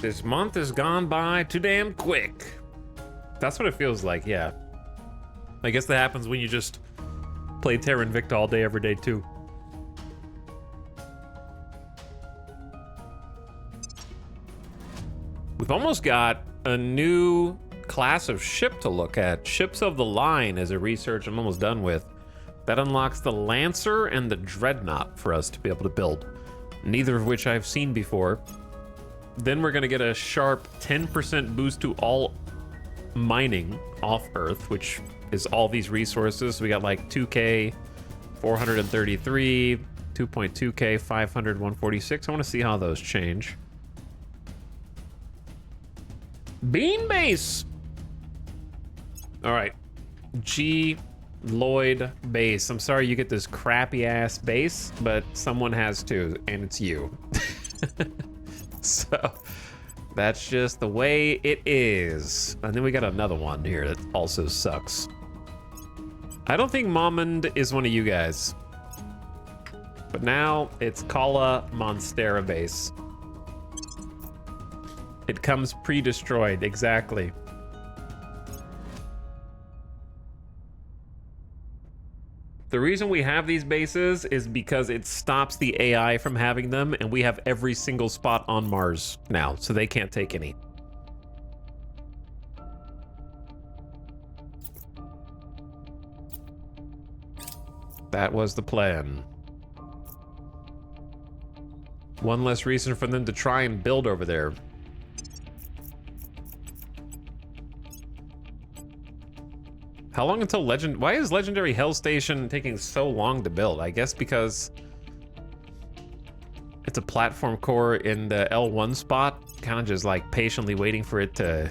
This month has gone by too damn quick. That's what it feels like, yeah. I guess that happens when you just play Terra Invicta all day, every day, too. We've almost got a new class of ship to look at. Ships of the line is a research I'm almost done with. That unlocks the Lancer and the Dreadnought for us to be able to build, neither of which I've seen before. Then we're gonna get a sharp 10% boost to all mining off Earth, which is all these resources. So we got like 2K, 433, 2.2K, 500, 146. I want to see how those change. Bean base. All right, G Lloyd base. I'm sorry you get this crappy ass base, but someone has to, and it's you. So that's just the way it is. And then we got another one here that also sucks. I don't think Momond is one of you guys. But now it's Kala Monstera base. It comes pre-destroyed, exactly. The reason we have these bases is because it stops the AI from having them, and we have every single spot on Mars now, so they can't take any. That was the plan. One less reason for them to try and build over there. How long until Legend? Why is Legendary Hell Station taking so long to build? I guess because it's a platform core in the L1 spot. Kind of just like patiently waiting for it to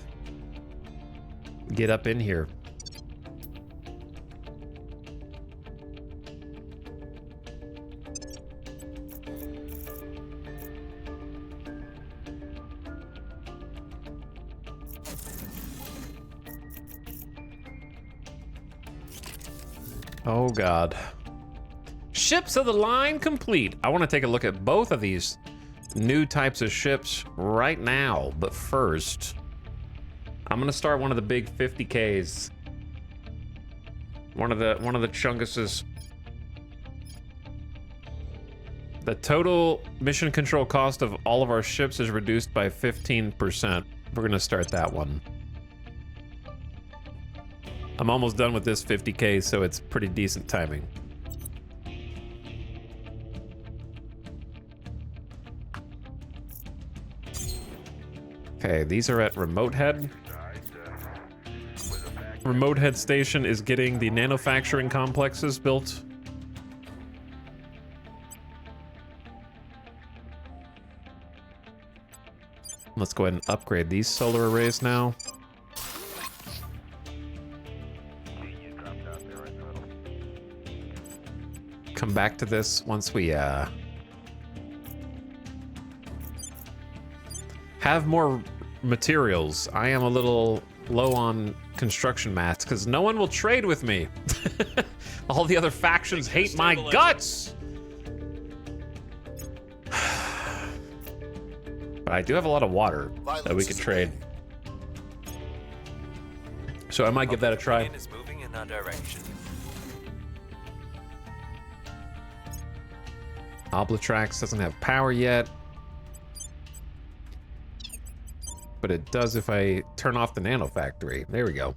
get up in here. Oh God. Ships of the line complete. I want to take a look at both of these new types of ships right now, but first I'm gonna start one of the big 50Ks. One of the chunguses. The total mission control cost of all of our ships is reduced by 15%. We're gonna start that one. I'm almost done with this 50K, so it's pretty decent timing. Okay, these are at Remote Head. Remote Head Station is getting the manufacturing complexes built. Let's go ahead and upgrade these solar arrays now. Come back to this once we have more materials. I am a little low on construction mats because no one will trade with me. All the other factions hate my guts. But I do have a lot of water that we could trade. So I might give that a try. Is moving in our direction. Oblatrax doesn't have power yet. But it does if I turn off the nano factory. There we go.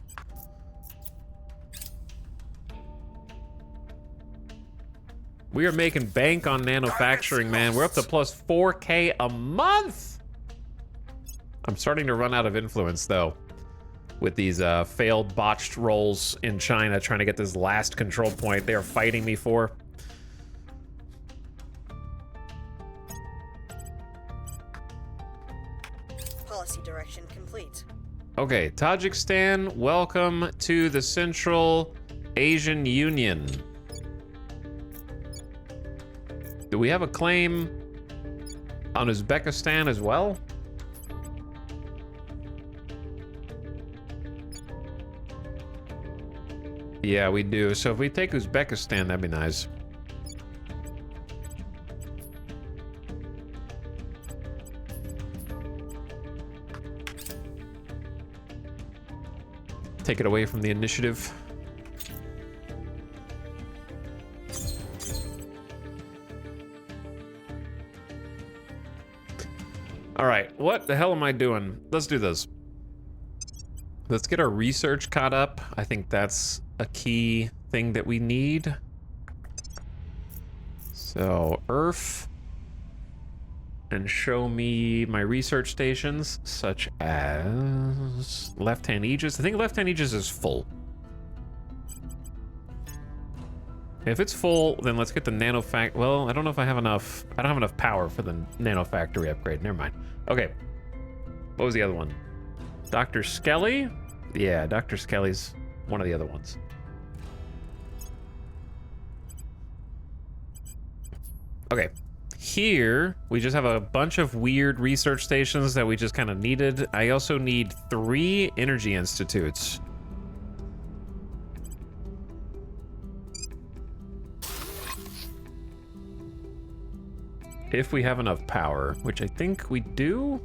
We are making bank on manufacturing, man. We're up to plus 4K a month. I'm starting to run out of influence, though, with these failed botched rolls in China trying to get this last control point they are fighting me for. Policy direction complete. Okay, Tajikistan, welcome to the Central Asian Union. Do we have a claim on Uzbekistan as well? Yeah, we do. So if we take Uzbekistan, that'd be nice. Take it away from the initiative. All right, what the hell am I doing? Let's do this. Let's get our research caught up. I think that's a key thing that we need. So, Earth. And show me my research stations, such as left-hand Aegis. I think left-hand Aegis is full. If it's full, then let's get the nanofact. Well, I don't know if I have enough. I don't have enough power for the nanofactory upgrade. Never mind. Okay. What was the other one? Dr. Skelly? Yeah, Dr. Skelly's one of the other ones. Okay. Here, we just have a bunch of weird research stations that we just kind of needed. I also need 3 energy institutes. If we have enough power, which I think we do.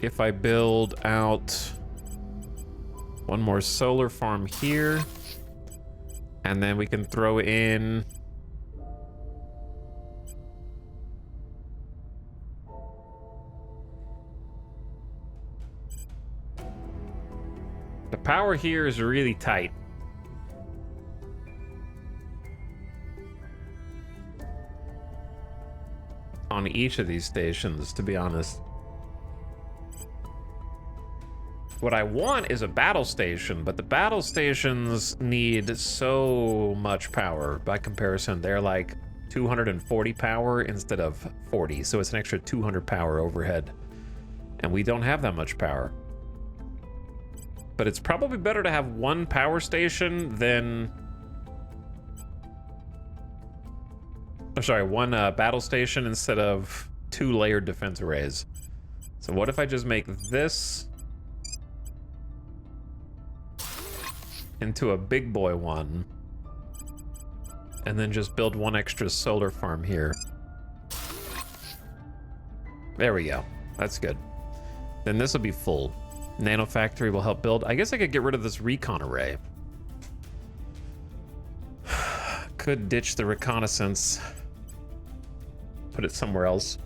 If I build out one more solar farm here, and then we can throw in the power here is really tight. On each of these stations, to be honest. What I want is a battle station, but the battle stations need so much power. By comparison, they're like 240 power instead of 40, so it's an extra 200 power overhead. And we don't have that much power. But it's probably better to have one power station than... I'm sorry, one battle station instead of 2 layered defense arrays. So what if I just make this into a big boy one, and then just build 1 extra solar farm here. There we go. That's good. Then this will be full. Nano factory will help build. I guess I could get rid of this recon array. Could ditch the reconnaissance. Put it somewhere else.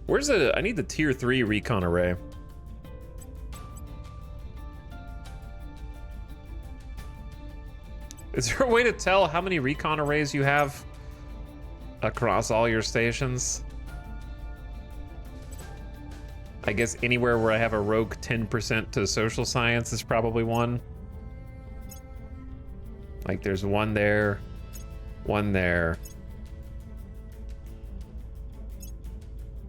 Where's the... I need the tier 3 recon array. Is there a way to tell how many recon arrays you have across all your stations? I guess anywhere where I have a rogue 10% to social science is probably one. Like there's one there, one there.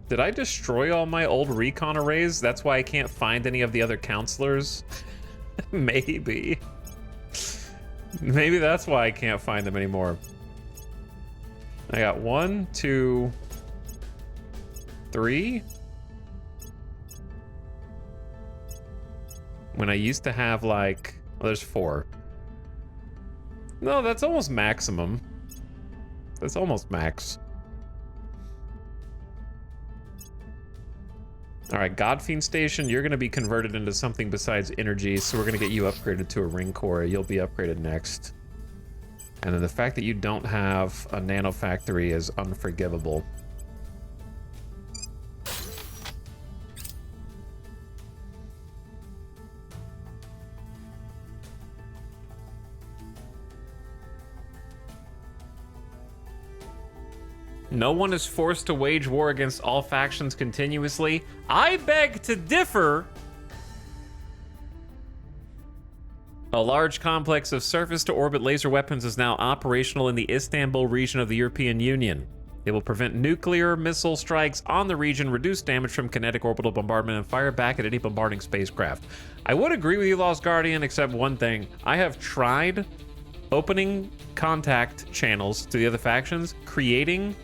Did I destroy all my old recon arrays? That's why I can't find any of the other counselors? Maybe. Maybe that's why I can't find them anymore. I got 1, 2, 3. When I used to have like, well, there's 4. No, that's almost maximum. That's almost max. All right, Godfiend Station, you're going to be converted into something besides energy, so we're going to get you upgraded to a ring core. You'll be upgraded next. And then the fact that you don't have a nano factory is unforgivable. No one is forced to wage war against all factions continuously. I beg to differ. A large complex of surface-to-orbit laser weapons is now operational in the Istanbul region of the European Union. It will prevent nuclear missile strikes on the region, reduce damage from kinetic orbital bombardment, and fire back at any bombarding spacecraft. I would agree with you, Lost Guardian, except one thing. I have tried opening contact channels to the other factions, creating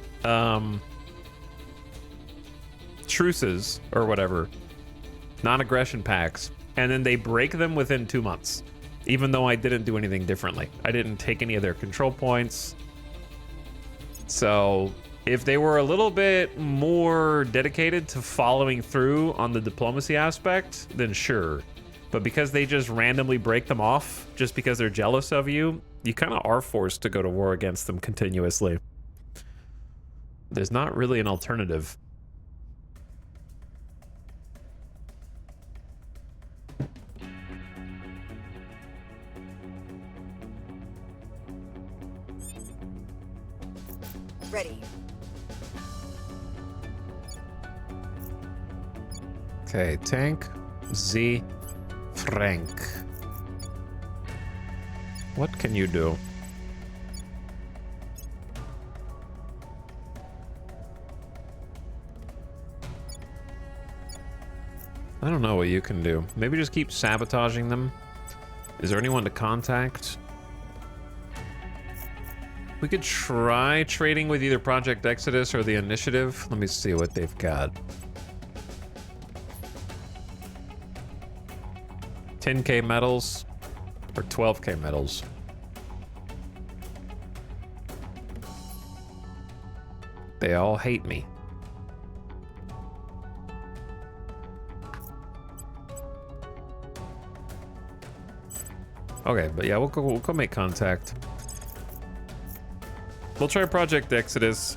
truces or whatever, non-aggression pacts, and then they break them within 2 months, even though I didn't do anything differently. I didn't take any of their control points. So if they were a little bit more dedicated to following through on the diplomacy aspect, then sure. But because they just randomly break them off just because they're jealous of you, you kind of are forced to go to war against them continuously. There's not really an alternative. Ready. Okay, tank, Z, Frank. What can you do? I don't know what you can do. Maybe just keep sabotaging them. Is there anyone to contact? We could try trading with either Project Exodus or the Initiative. Let me see what they've got. 10k medals or 12k medals. They all hate me. Okay, but yeah, we'll go make contact. We'll try Project Exodus.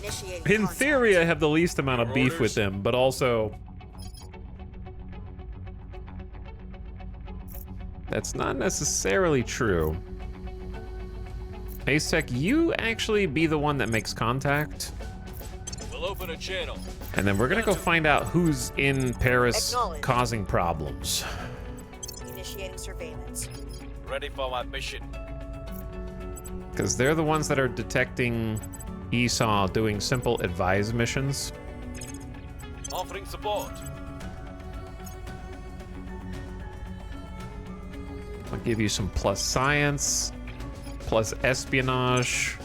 Initiating In contact. theory, I have the least amount of beef with them, but also... that's not necessarily true. Asec, you actually be the one that makes contact. We'll open a channel. And then we're gonna go find out who's in Paris Acknowledged. causing problems. Initiating surveillance. Ready for my mission. Because they're the ones that are detecting Esau doing simple advise missions. Offering support. I'll give you some plus science, plus espionage,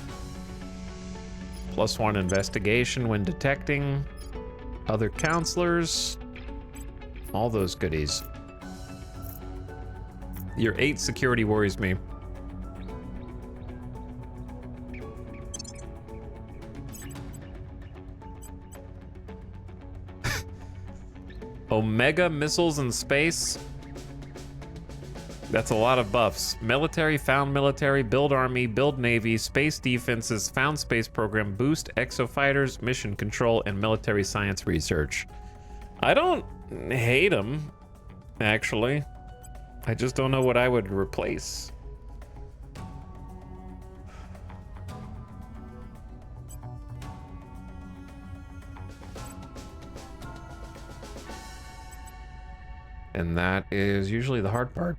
+1 investigation when detecting other counselors, all those goodies. Your 8 security worries me. Omega missiles in space. That's a lot of buffs. Military, found military, build army, build navy, space defenses, found space program, boost exofighters, mission control, and military science research. I don't hate them, actually. I just don't know what I would replace. And that is usually the hard part.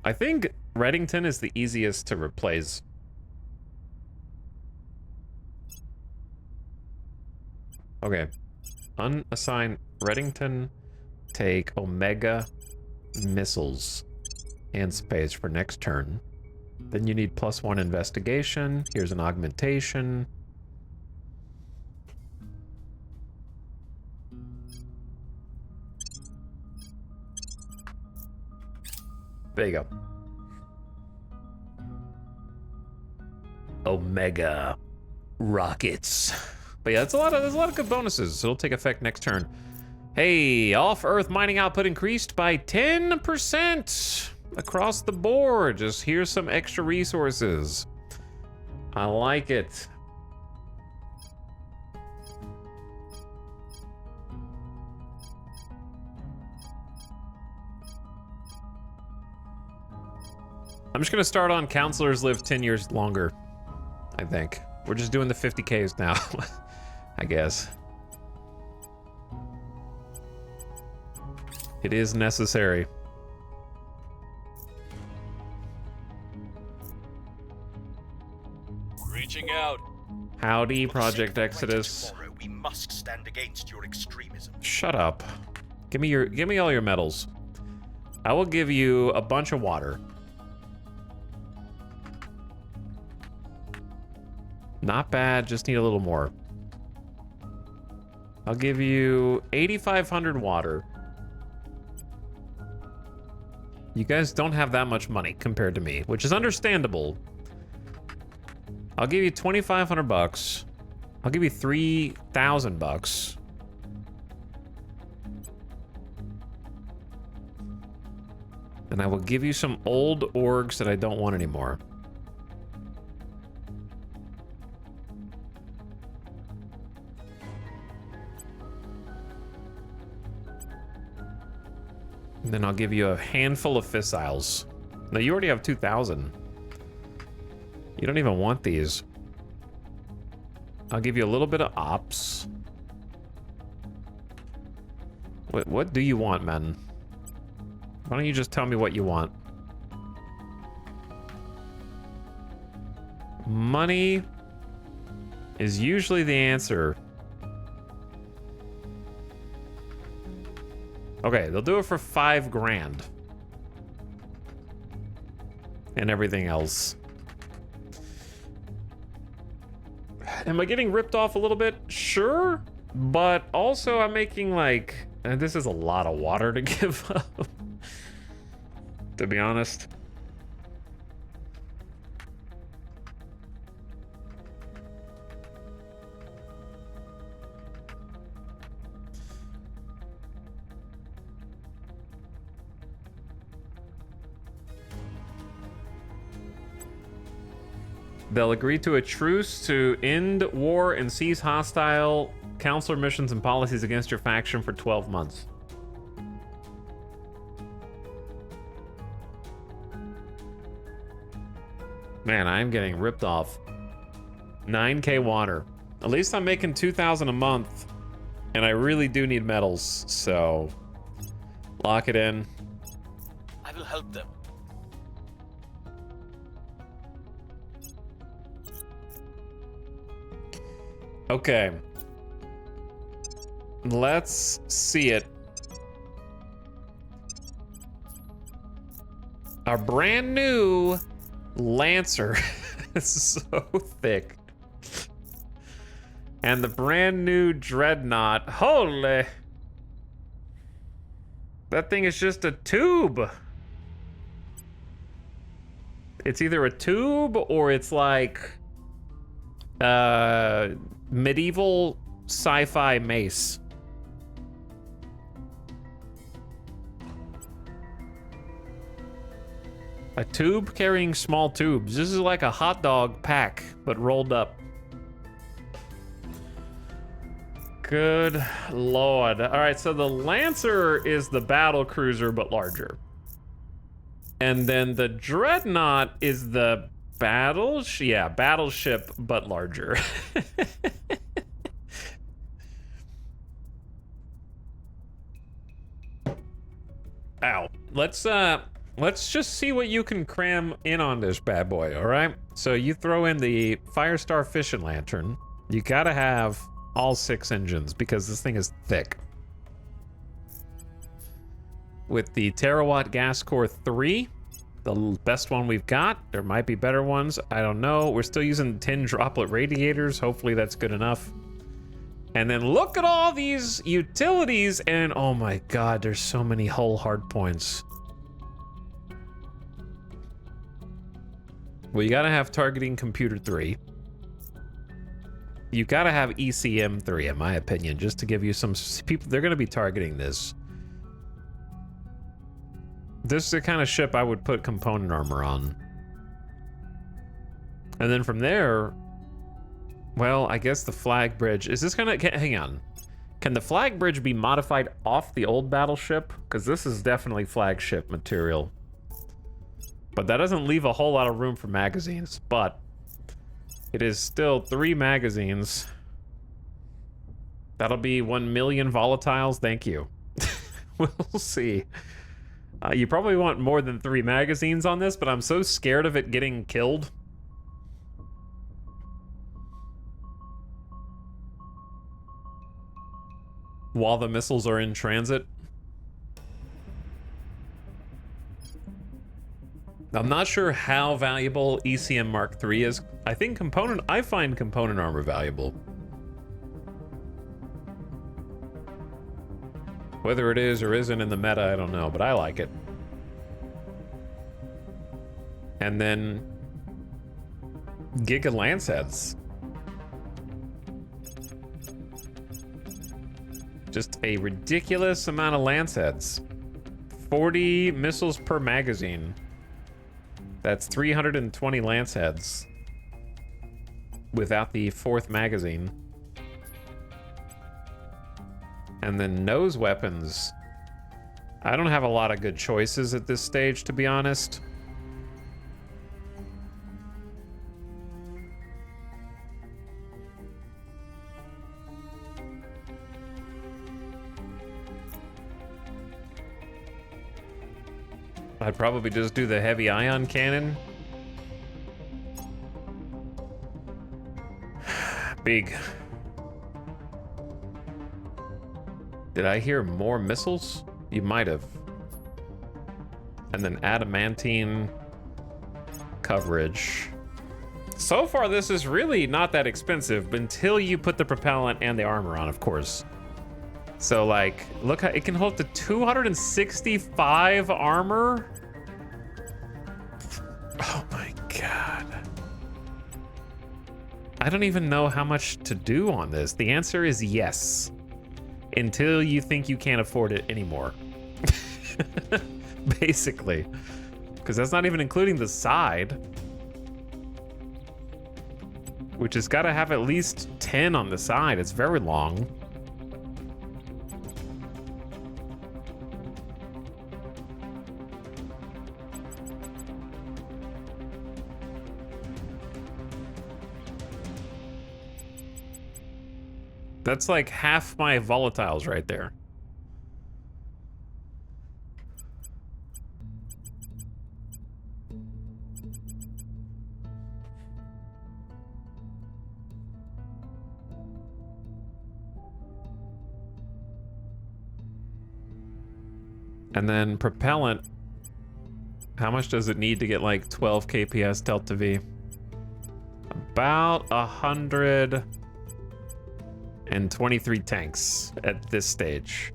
I think Reddington is the easiest to replace. Okay. Unassign Reddington. Take Omega missiles and space for next turn. Then you need +1 investigation. Here's an augmentation. There you go. Omega rockets. But yeah, there's a lot of good bonuses. So it'll take effect next turn. Hey, off-Earth mining output increased by 10% across the board. Just here's some extra resources. I like it. I'm just gonna start on counselors live 10 years longer, I think. We're just doing the 50Ks now, I guess. It is necessary. Reaching out. Howdy, Project Exodus. Tomorrow, we must stand against your extremism. Shut up. Give me all your medals. I will give you a bunch of water. Not bad, just need a little more. I'll give you 8,500 water. You guys don't have that much money compared to me, which is understandable. I'll give you 2,500 bucks. I'll give you 3,000 bucks. And I will give you some old orgs that I don't want anymore. And then I'll give you a handful of fissiles. No, you already have 2,000. You don't even want these. I'll give you a little bit of ops. What do you want, man? Why don't you just tell me what you want? Money is usually the answer. Okay, they'll do it for 5 grand. And everything else. Am I getting ripped off a little bit? Sure. But also I'm making like... And this is a lot of water to give up. To be honest. They'll agree to a truce to end war and cease hostile counselor missions and policies against your faction for 12 months. Man, I'm getting ripped off. 9k water. At least I'm making 2,000 a month. And I really do need metals, so... Lock it in. I will help them. Okay. Let's see it. A brand new Lancer. It's so thick. And the brand new Dreadnought. Holy. That thing is just a tube. It's either a tube or it's like medieval sci-fi mace. A tube carrying small tubes. This is like a hot dog pack, but rolled up. Good lord. All right, so the Lancer is the battle cruiser, but larger. And then the Dreadnought is the battleship, but larger. Ow. Let's just see what you can cram in on this bad boy, all right? So you throw in the Firestar Fishing Lantern. You gotta have all 6 engines because this thing is thick. With the Terawatt Gas Core 3, the best one we've got. There might be better ones. I don't know. We're still using 10 droplet radiators. Hopefully that's good enough. And then look at all these utilities and oh my god, there's so many hull hardpoints. Well, you gotta have targeting computer 3. You gotta have ECM 3, in my opinion, just to give you some people. They're gonna be targeting this. This is the kind of ship I would put component armor on. And then from there, well, I guess the flag bridge. Is this gonna, hang on. Can the flag bridge be modified off the old battleship? Because this is definitely flagship material. But that doesn't leave a whole lot of room for magazines. But it is still 3 magazines. That'll be 1 million volatiles. Thank you. We'll see. You probably want more than 3 magazines on this, but I'm so scared of it getting killed. While the missiles are in transit. I'm not sure how valuable ECM Mark III is. I find component armor valuable. Whether it is or isn't in the meta, I don't know, but I like it. And then Giga Lanceheads. Just a ridiculous amount of Lanceheads. 40 missiles per magazine. That's 320 Lanceheads. Without the 4th magazine. And then nose weapons. I don't have a lot of good choices at this stage, to be honest. I'd probably just do the heavy ion cannon. Big. Did I hear more missiles? You might have. And then adamantine coverage. So far, this is really not that expensive until you put the propellant and the armor on, of course. So, like, look how it can hold up to 265 armor. Oh my god. I don't even know how much to do on this. The answer is yes. Until you think you can't afford it anymore. Basically. Because that's not even including the side. Which has got to have at least 10 on the side. It's very long. That's like half my volatiles right there. And then propellant. How much does it need to get like 12 kps delta V? About 123 tanks at this stage.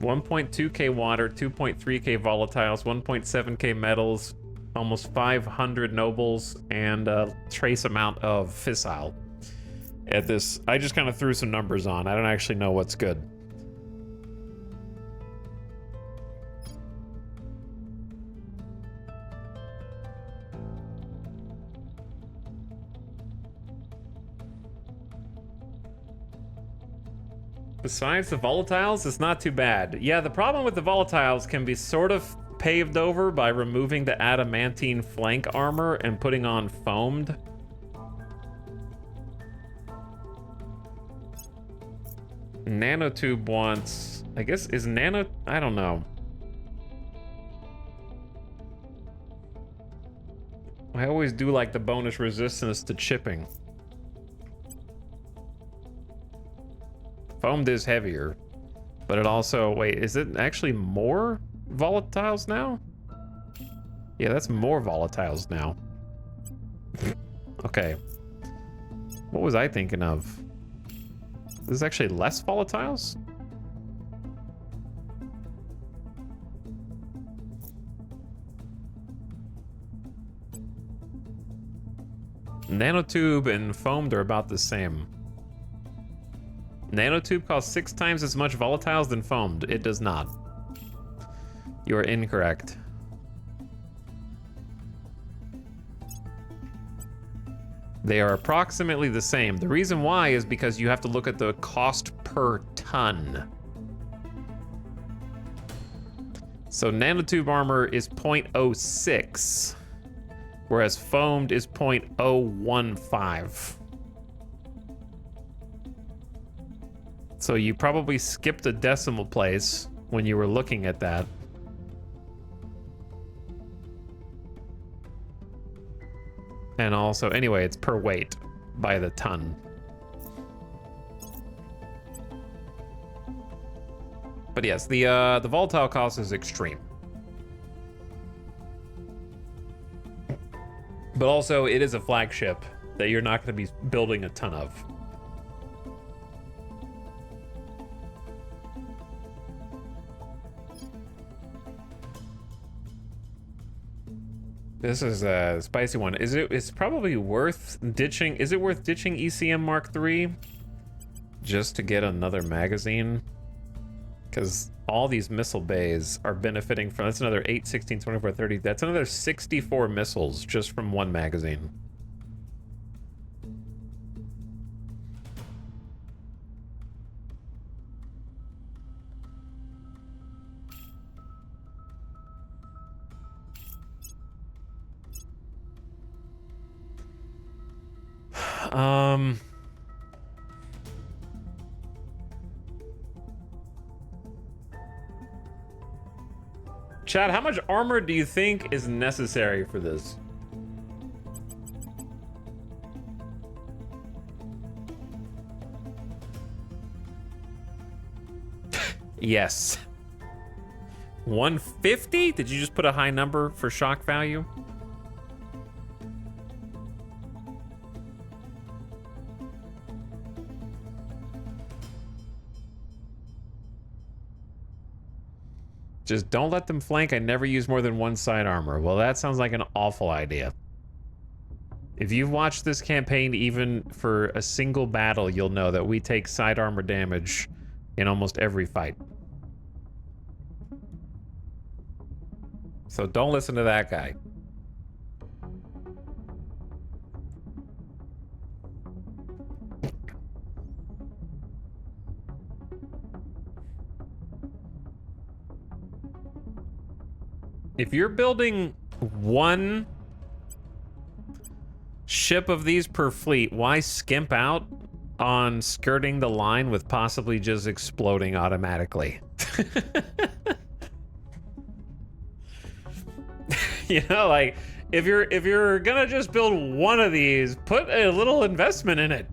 1.2k water, 2.3k volatiles, 1.7k metals, almost 500 nobles, and a trace amount of fissile. At this, I just kind of threw some numbers on. I don't actually know what's good. Besides the volatiles, it's not too bad. Yeah, the problem with the volatiles can be sort of paved over by removing the adamantine flank armor and putting on foamed. Nanotube wants... I guess, is nano... I don't know. I always do like the bonus resistance to chipping. Foamed is heavier, but it also... Wait, is it actually more volatiles now? Yeah, that's more volatiles now. Okay. What was I thinking of? This is actually less volatiles? Nanotube and foamed are about the same. Nanotube costs 6 times as much volatiles than foamed. It does not. You are incorrect. They are approximately the same. The reason why is because you have to look at the cost per ton. So nanotube armor is 0.06, whereas foamed is 0.015. So you probably skipped a decimal place when you were looking at that. And also, anyway, it's per weight by the ton. But yes, the volatile cost is extreme. But also, it is a flagship that you're not going to be building a ton of. This is a spicy one. It's probably worth ditching. Is it worth ditching ECM Mark III just to get another magazine? Because all these missile bays are benefiting from... That's another 8, 16, 24, 30. That's another 64 missiles just from one magazine. Chad, how much armor do you think is necessary for this? Yes. 150? Did you just put a high number for shock value? Just don't let them flank. I never use more than one side armor. Well, that sounds like an awful idea. If you've watched this campaign even for a single battle, you'll know that we take side armor damage in almost every fight. So don't listen to that guy. If you're building one ship of these per fleet, why skimp out on skirting the line with possibly just exploding automatically? You know, like if you're gonna just build one of these, put a little investment in it.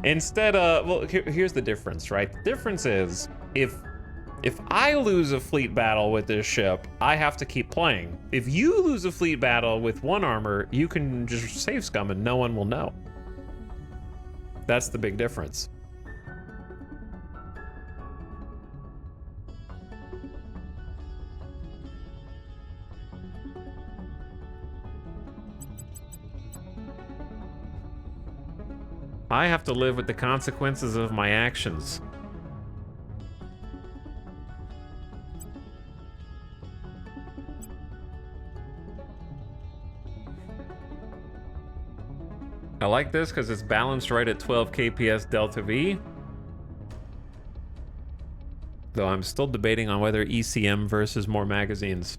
Instead of, well, here's the difference, right? The difference is if I lose a fleet battle with this ship, I have to keep playing. If you lose a fleet battle with one armor, you can just save scum and no one will know. That's the big difference. I have to live with the consequences of my actions. I like this because it's balanced right at 12 kps delta V. Though I'm still debating on whether ECM versus more magazines.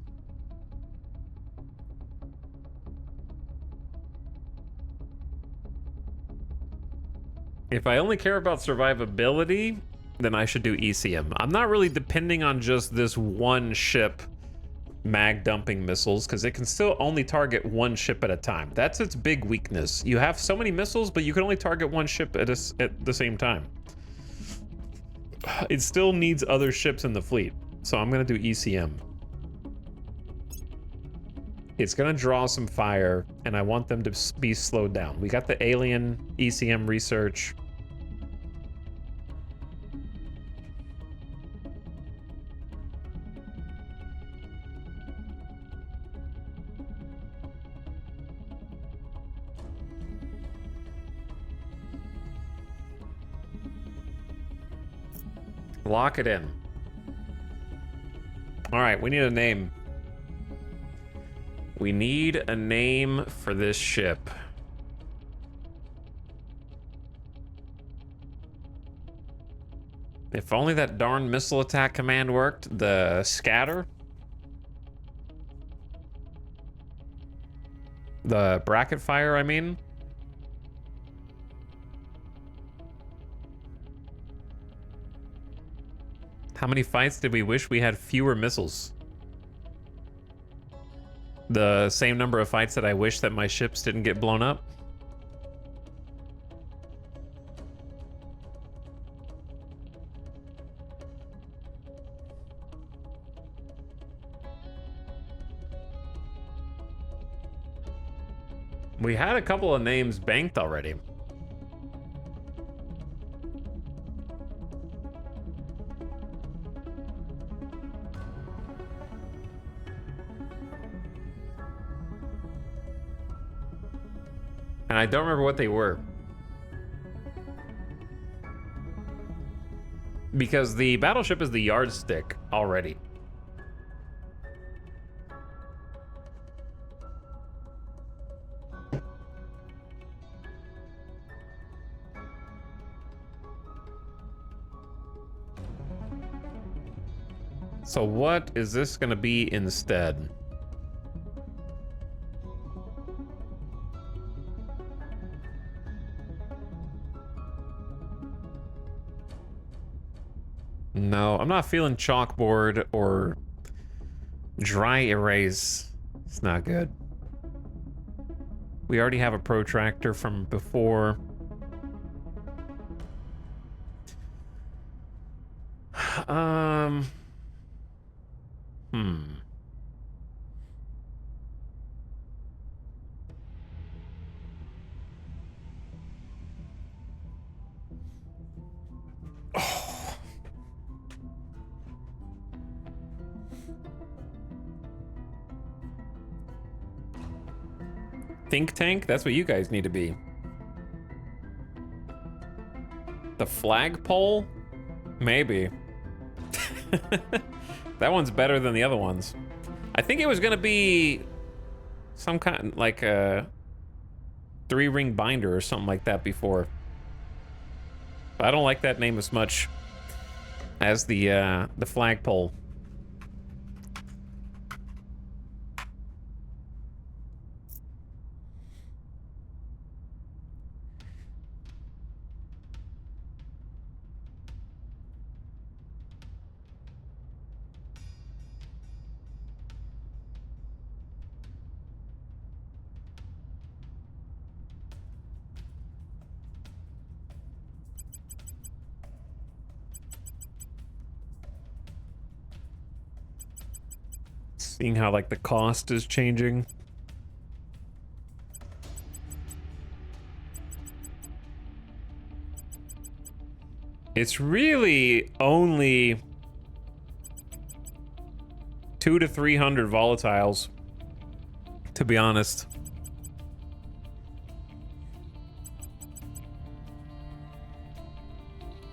If I only care about survivability, then I should do ECM. I'm not really depending on just this one ship mag dumping missiles, because it can still only target one ship at a time. That's its big weakness. You have so many missiles, but you can only target one ship at the same time. It still needs other ships in the fleet, so I'm going to do ECM. It's going to draw some fire, and I want them to be slowed down. We got the alien ECM research. Lock it in. All right, we need a name. We need a name for this ship. If only that darn missile attack command worked. The scatter. The bracket fire, I mean. How many fights did we wish we had fewer missiles? The same number of fights that I wish that my ships didn't get blown up? We had a couple of names banked already. And I don't remember what they were. Because the battleship is the yardstick already. So what is this going to be instead? No, I'm not feeling chalkboard or dry erase. It's not good. We already have a protractor from before. Hmm. Think tank? That's what you guys need to be. The flagpole? Maybe. That one's better than the other ones. I think it was gonna be some kind, like a 3-ring binder or something like that before. But I don't like that name as much as the flagpole. Seeing how, like, the cost is changing. It's really only 200 to 300 volatiles, to be honest.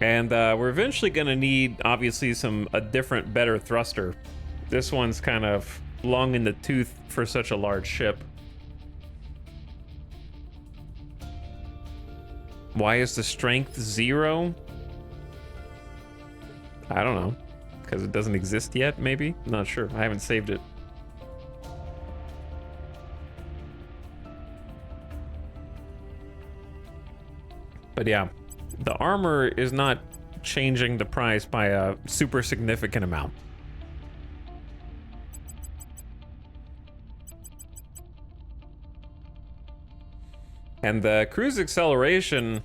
And we're eventually gonna need, obviously, a different, better thruster. This one's kind of long in the tooth for such a large ship. Why is the strength 0? I don't know. Because it doesn't exist yet, maybe? I'm not sure. I haven't saved it. But yeah, the armor is not changing the price by a super significant amount. And the cruise acceleration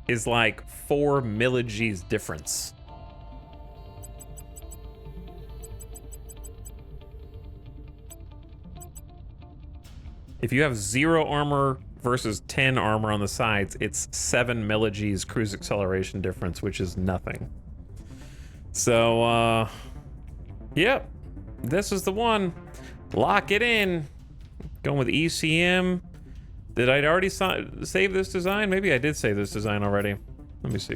is like 4 millig's difference. If you have 0 armor versus 10 armor on the sides, it's 7 millig's cruise acceleration difference, which is nothing. So, yep, this is the one. Lock it in. Going with ECM. Did I already save this design? Maybe I did save this design already. Let me see.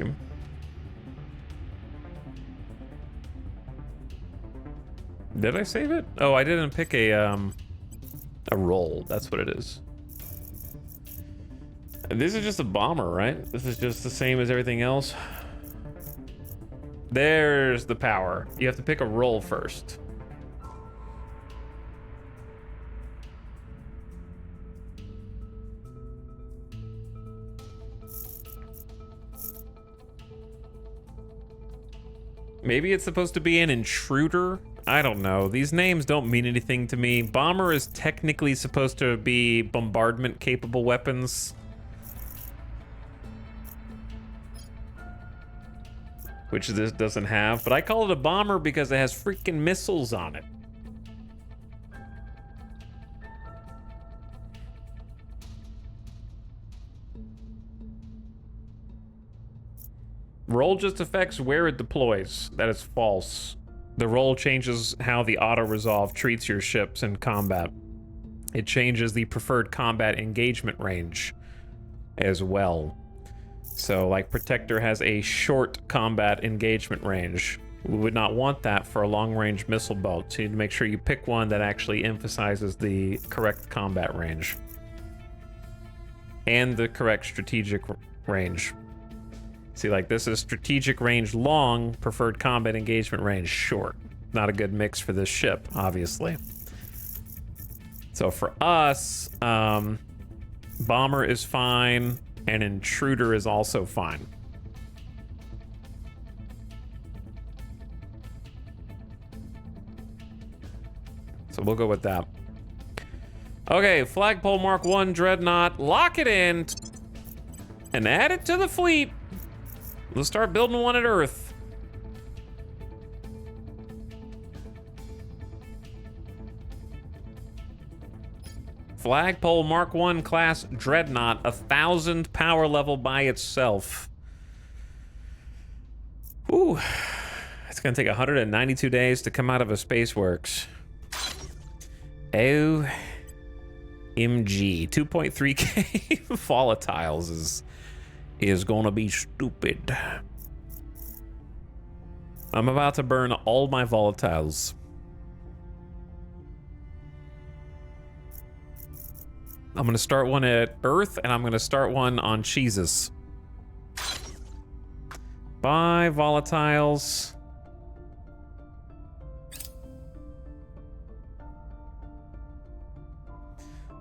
Did I save it? Oh, I didn't pick a roll. That's what it is. This is just a bomber, right? This is just the same as everything else. There's the power. You have to pick a roll first. Maybe it's supposed to be an intruder? I don't know. These names don't mean anything to me. Bomber is technically supposed to be bombardment-capable weapons. Which this doesn't have. But I call it a bomber because it has freaking missiles on it. Roll just affects where it deploys. That is false. The roll changes how the auto-resolve treats your ships in combat. It changes the preferred combat engagement range as well. So, like, Protector has a short combat engagement range. We would not want that for a long-range missile boat, so you need to make sure you pick one that actually emphasizes the correct combat range. And the correct strategic range. See, like, this is strategic range long, preferred combat engagement range short. Not a good mix for this ship, obviously. So for us, bomber is fine, and intruder is also fine. So we'll go with that. Okay, Flagpole Mark 1 Dreadnought. Lock it in and add it to the fleet. Let's start building one at Earth. Flagpole Mark 1 class Dreadnought, 1,000 power level by itself. Ooh, it's gonna take 192 days to come out of a Spaceworks. OMG, 2.3k volatiles is gonna be stupid. I'm about to burn all my volatiles. I'm gonna start one at Earth, and I'm gonna start one on cheeses. Buy volatiles.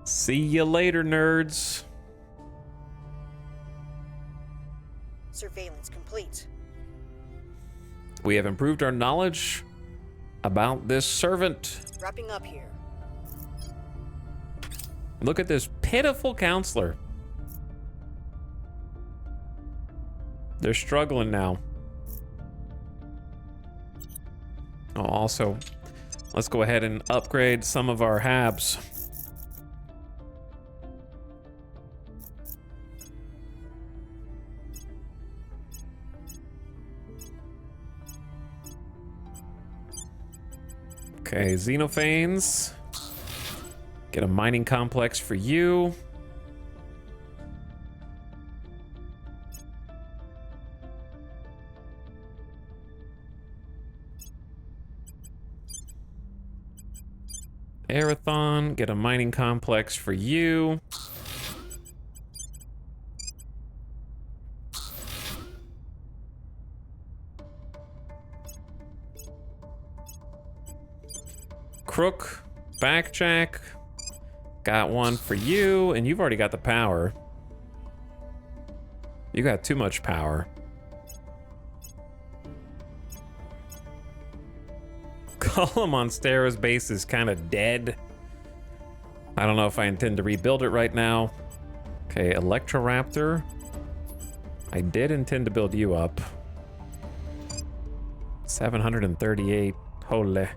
See you later, nerds. Surveillance complete. We have improved our knowledge about this servant. Wrapping up here. Look at this pitiful counselor. They're struggling now. Oh, also, let's go ahead and upgrade some of our habs. Okay, Xenophanes. Get a mining complex for you. Arathon, get a mining complex for you. Crook, Backjack. Got one for you, and you've already got the power. You got too much power. Column on Stera's base is kind of dead. I don't know if I intend to rebuild it right now. Okay, Electroraptor. I did intend to build you up. 738. Holy.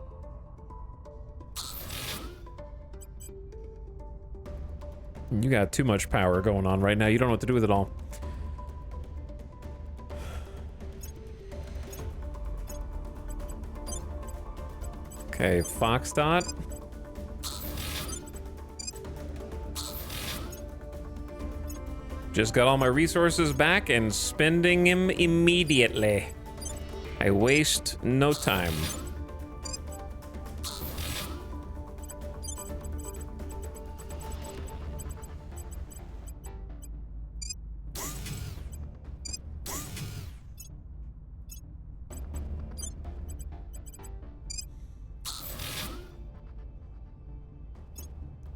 You got too much power going on right now. You don't know what to do with it all. Okay, Foxdot. Just got all my resources back and spending them immediately. I waste no time.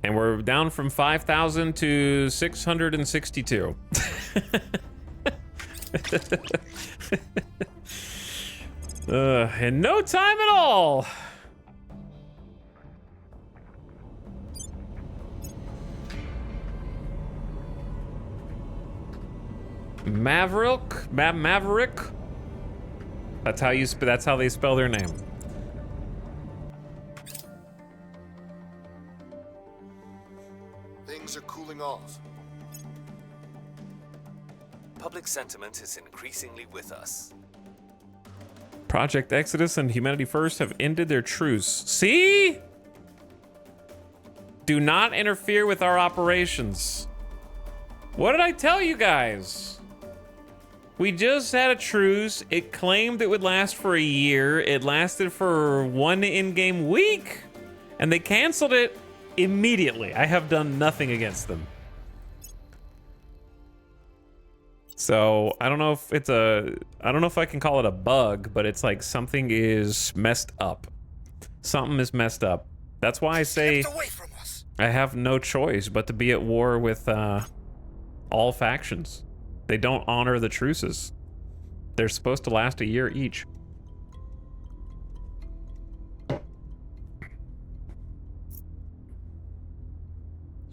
And we're down from 5,000 to 662. In no time at all. Maverick. That's how they spell their name. Things are cooling off. Public sentiment is increasingly with us. Project Exodus and Humanity First have ended their truce. See? Do not interfere with our operations. What did I tell you guys? We just had a truce. It claimed it would last for a year. It lasted for one in-game week. And they canceled it immediately. I have done nothing against them. So I don't know if it's I don't know if I can call it a bug, but it's like something is messed up. Something is messed up. That's why I say Kept away from us. I have no choice but to be at war with all factions. They don't honor the truces. They're supposed to last a year each.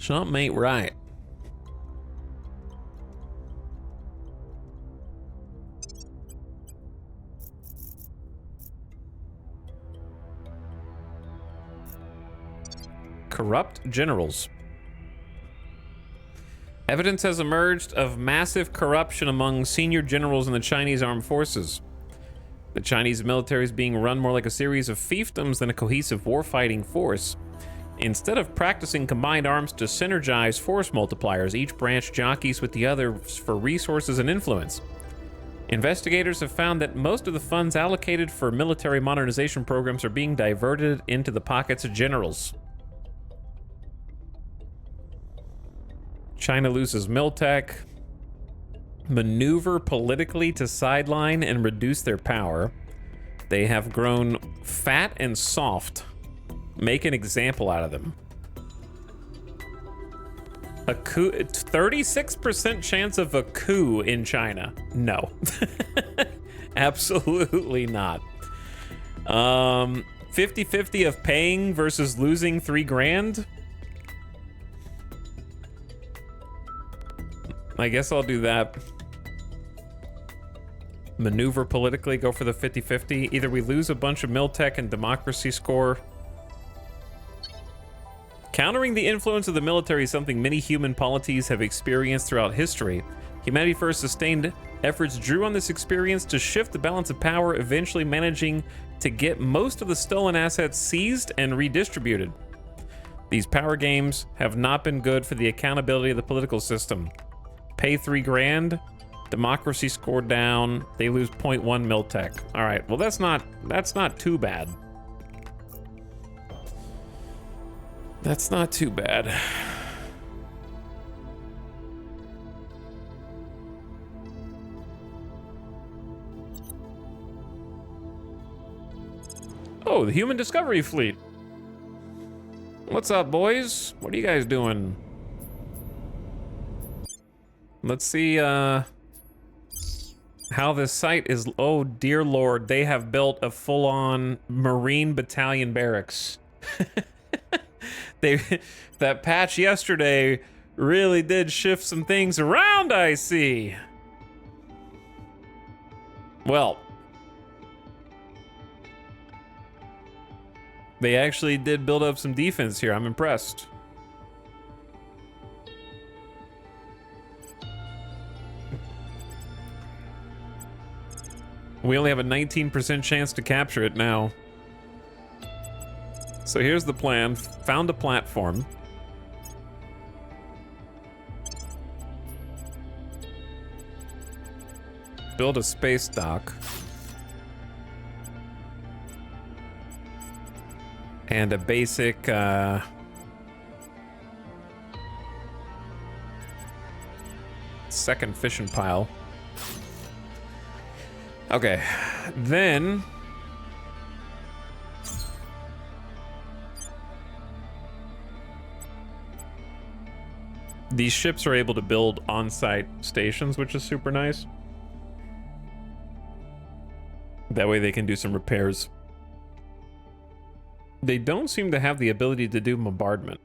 Something ain't right. Corrupt generals. Evidence has emerged of massive corruption among senior generals in the Chinese armed forces. The Chinese military is being run more like a series of fiefdoms than a cohesive warfighting force. Instead of practicing combined arms to synergize force multipliers, each branch jockeys with the others for resources and influence. Investigators have found that most of the funds allocated for military modernization programs are being diverted into the pockets of generals. China loses Miltech. Maneuver politically to sideline and reduce their power. They have grown fat and soft. Make an example out of them. A coup, 36% chance of a coup in China. No. Absolutely not. 50-50 of paying versus losing $3,000. I guess I'll do that. Maneuver politically, go for the 50-50. Either we lose a bunch of Miltech and democracy score. Countering the influence of the military is something many human polities have experienced throughout history. Humanity first sustained efforts drew on this experience to shift the balance of power, eventually managing to get most of the stolen assets seized and redistributed. These power games have not been good for the accountability of the political system. Pay $3,000, democracy scored down, they lose 0.1 Miltech. All right, well that's not too bad. That's not too bad. Oh, the Human Discovery Fleet. What's up, boys? What are you guys doing? Let's see how this site is. Oh, dear Lord, they have built a full-on Marine Battalion barracks. That patch yesterday really did shift some things around, I see. Well, they actually did build up some defense here. I'm impressed. We only have a 19% chance to capture it now. So here's the plan. Found a platform. Build a space dock. And a basic second fishing pile. Okay, then these ships are able to build on-site stations, which is super nice. That way they can do some repairs. They don't seem to have the ability to do bombardment.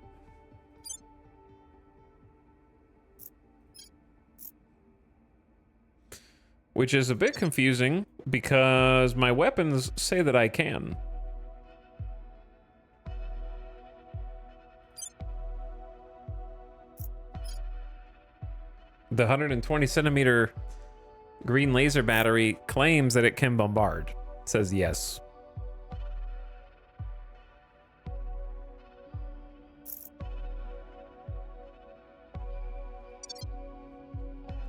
Which is a bit confusing because my weapons say that I can. The 120 centimeter green laser battery claims that it can bombard. It says yes.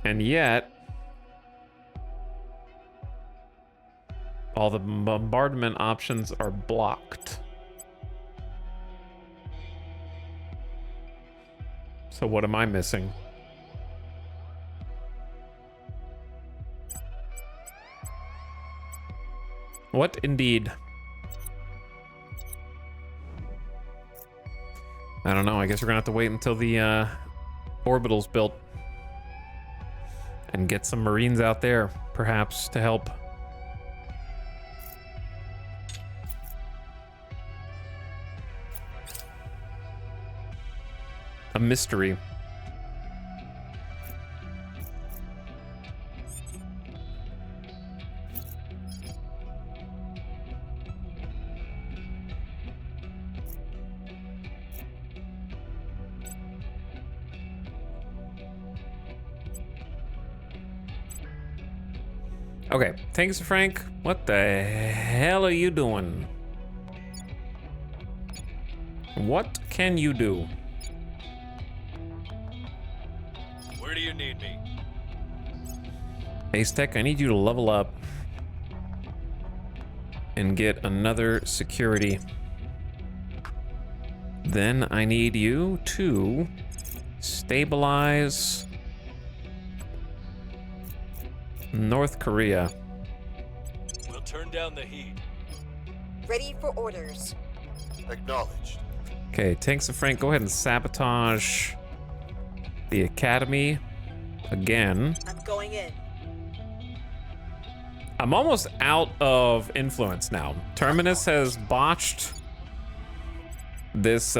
And yet, all the bombardment options are blocked. So what am I missing? What indeed? I don't know. I guess we're gonna have to wait until the orbital's built and get some Marines out there, perhaps, to help. a mystery. Okay, thanks, Frank. What the hell are you doing? What can you do? Where do you need me? Ace Tech, I need you to level up and get another security. Then I need you to stabilize North Korea. We'll turn down the heat. Ready for orders. Acknowledged. Okay, Tanks of Frank, go ahead and sabotage the Academy again. I'm going in. I'm almost out of influence now. Terminus has botched this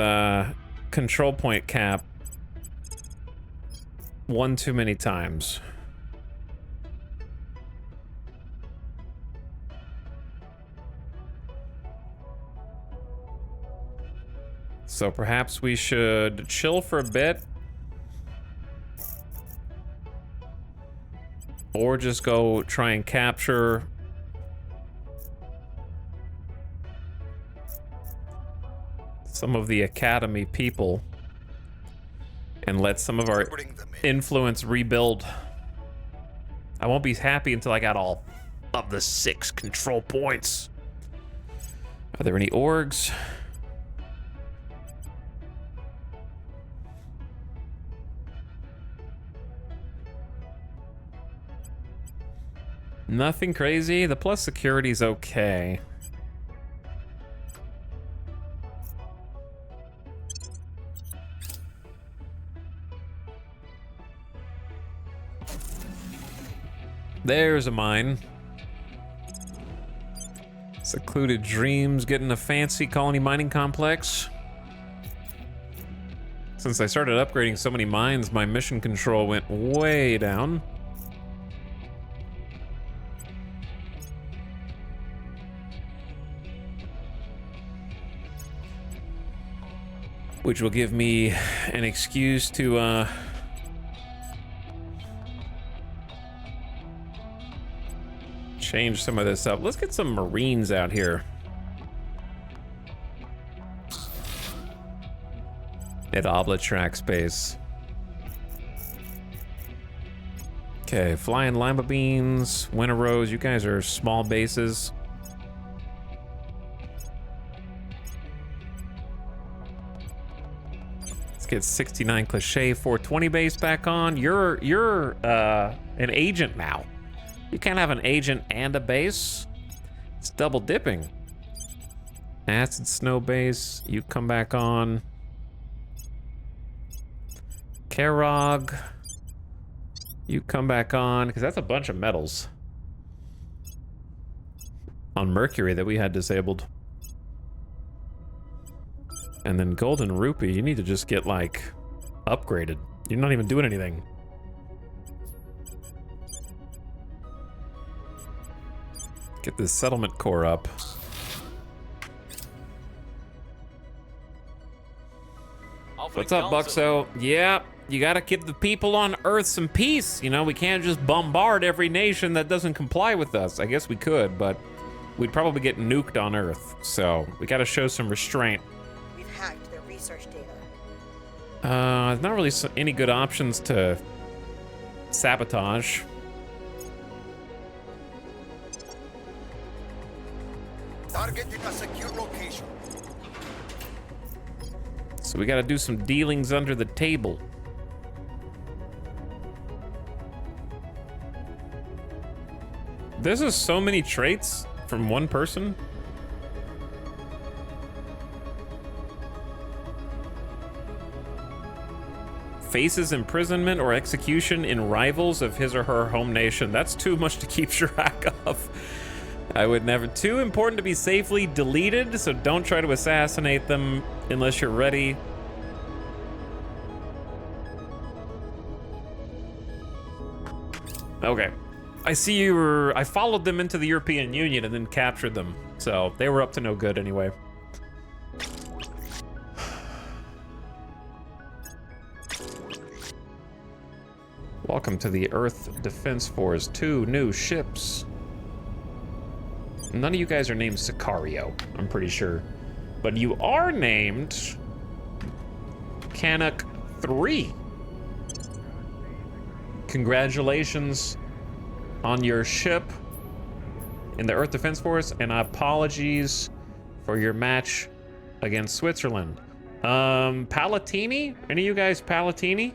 control point cap one too many times. So perhaps we should chill for a bit. Or just go try and capture some of the Academy people and let some of our Bring them in. influence rebuild. I won't be happy until I got all of the 6 control points. Are there any orgs? Nothing crazy. The plus security's okay. There's a mine. Secluded Dreams getting a fancy colony mining complex. Since I started upgrading so many mines, my mission control went way down. Which will give me an excuse to change some of this up. Let's get some Marines out here. At Obla track space. Okay, Flying Lima Beans, Winter Rose, you guys are small bases. Let's get 69 Cliche 420 base back on. You're an agent now. You can't have an agent and a base. It's double dipping. Acid Snow base, you come back on. Karog, you come back on, because that's a bunch of metals on Mercury that we had disabled. And then Golden Rupee, you need to just get, like, upgraded. You're not even doing anything. Get this settlement core up. What's up, Buxo? Yeah, you gotta give the people on Earth some peace. You know, we can't just bombard every nation that doesn't comply with us. I guess we could, but we'd probably get nuked on Earth. So we gotta show some restraint. We've hacked their research data. There's not really any good options to sabotage. Targeting a secure location. So we gotta do some dealings under the table. This is so many traits from one person. Faces imprisonment or execution in rivals of his or her home nation. That's too much to keep track of. I would never. Too important to be safely deleted, so don't try to assassinate them unless you're ready. Okay. I see you were... I followed them into the European Union and then captured them. So they were up to no good anyway. Welcome to the Earth Defense Force. 2 new ships. None of you guys are named Sicario, I'm pretty sure. But you are named... Canuck 3. Congratulations on your ship in the Earth Defense Force, and apologies for your match against Switzerland. Palatini? Any of you guys Palatini?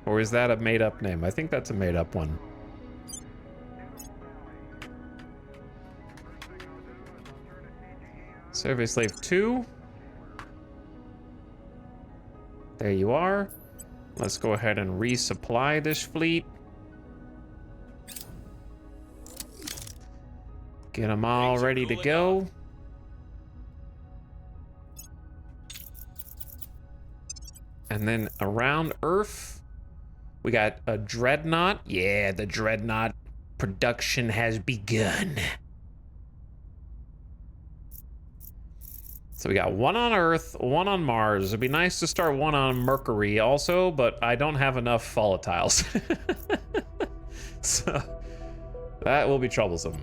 Or is that a made-up name? I think that's a made-up one. Survey Slave 2. There you are. Let's go ahead and resupply this fleet. Get them all ready to go. And then around Earth, we got a Dreadnought. Yeah, the Dreadnought production has begun. So we got 1 on Earth, 1 on Mars. It'd be nice to start 1 on Mercury also, but I don't have enough volatiles. So that will be troublesome.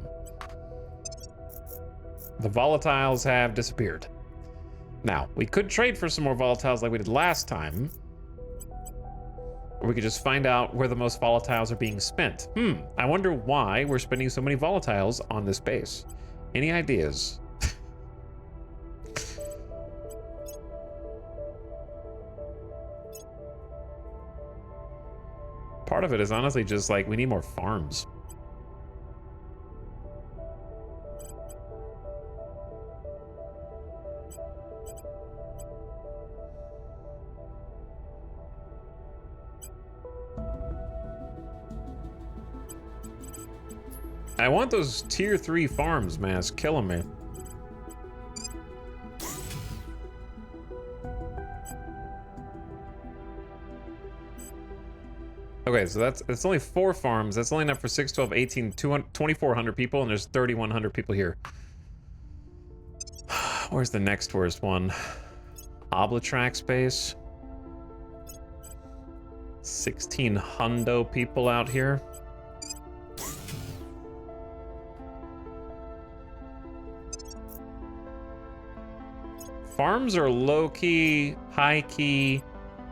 The volatiles have disappeared. Now, we could trade for some more volatiles like we did last time. Or we could just find out where the most volatiles are being spent. I wonder why we're spending so many volatiles on this base. Any ideas? Part of it is honestly just like, we need more farms. I want those tier 3 farms, man. It's killing me. Okay, so it's only 4 farms. That's only enough for 6, 12, 18, 2,400 people, and there's 3,100 people here. Where's the next worst one? Oblatrax base. 16 hundo people out here. Farms are low-key, high-key,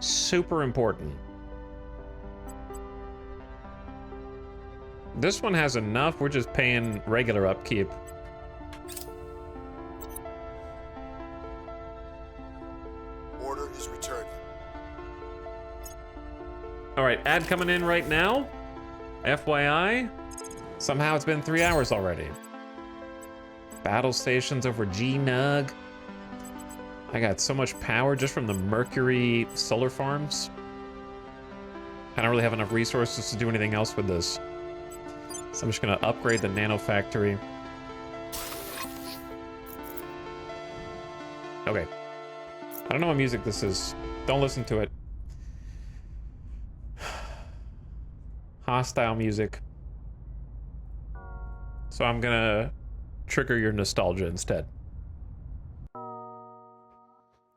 super important. This one has enough. We're just paying regular upkeep. Order is returning. All right, ad coming in right now. FYI, somehow it's been 3 hours already. Battle stations over G-Nug. I got so much power just from the Mercury solar farms. I don't really have enough resources to do anything else with this. So I'm just gonna upgrade the nano factory. Okay. I don't know what music this is. Don't listen to it. Hostile music. So I'm gonna trigger your nostalgia instead.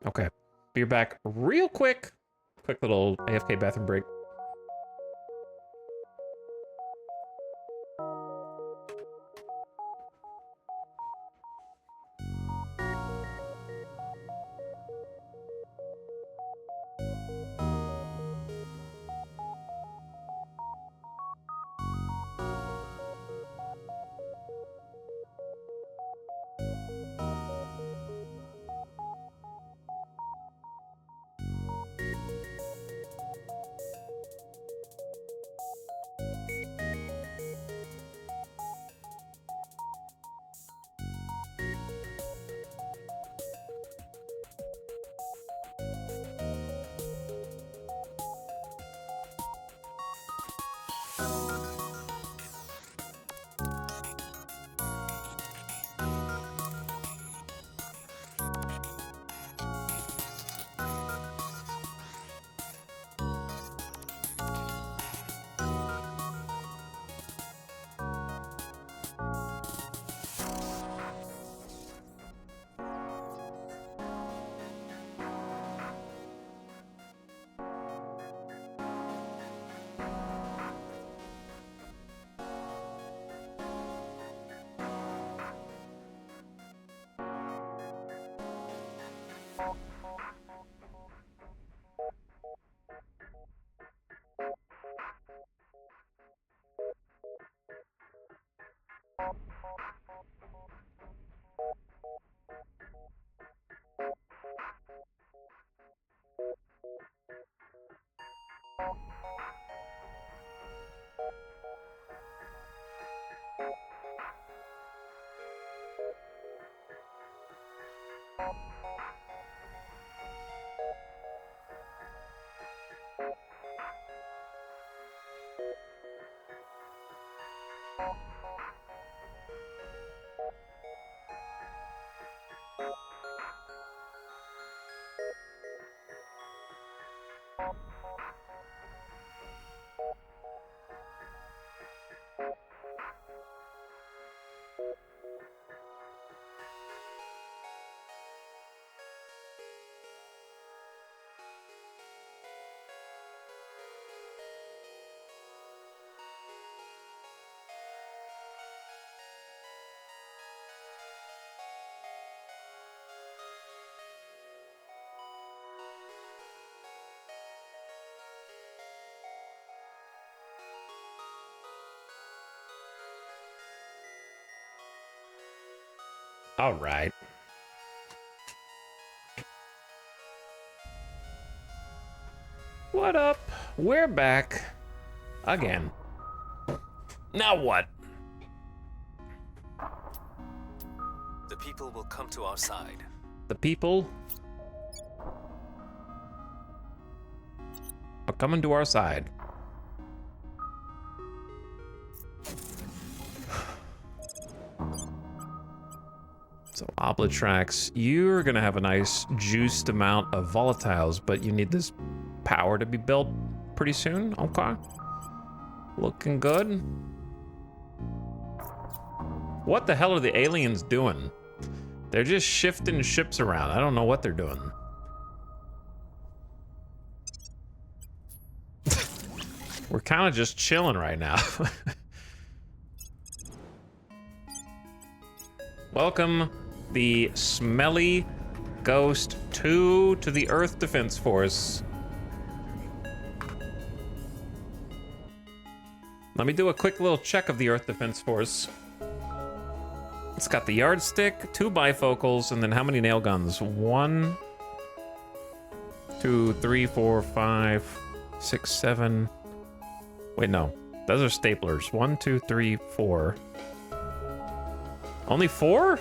Okay. Be back real quick. Quick little AFK bathroom break. All right. What up? We're back again. Now what? The people will come to our side. The people are coming to our side. So Oblitrax, you're gonna have a nice juiced amount of volatiles, but you need this power to be built pretty soon. Okay. Looking good. What the hell are the aliens doing? They're just shifting ships around. I don't know what they're doing. We're kind of just chilling right now. Welcome the smelly ghost 2 to the Earth Defense Force. Let me do a quick little check of the Earth Defense Force. It's got the yardstick, 2 bifocals, and then how many nail guns? 1, 2, 3, 4, 5, 6, 7. Wait, no. Those are staplers. 1, 2, 3, 4. Only 4?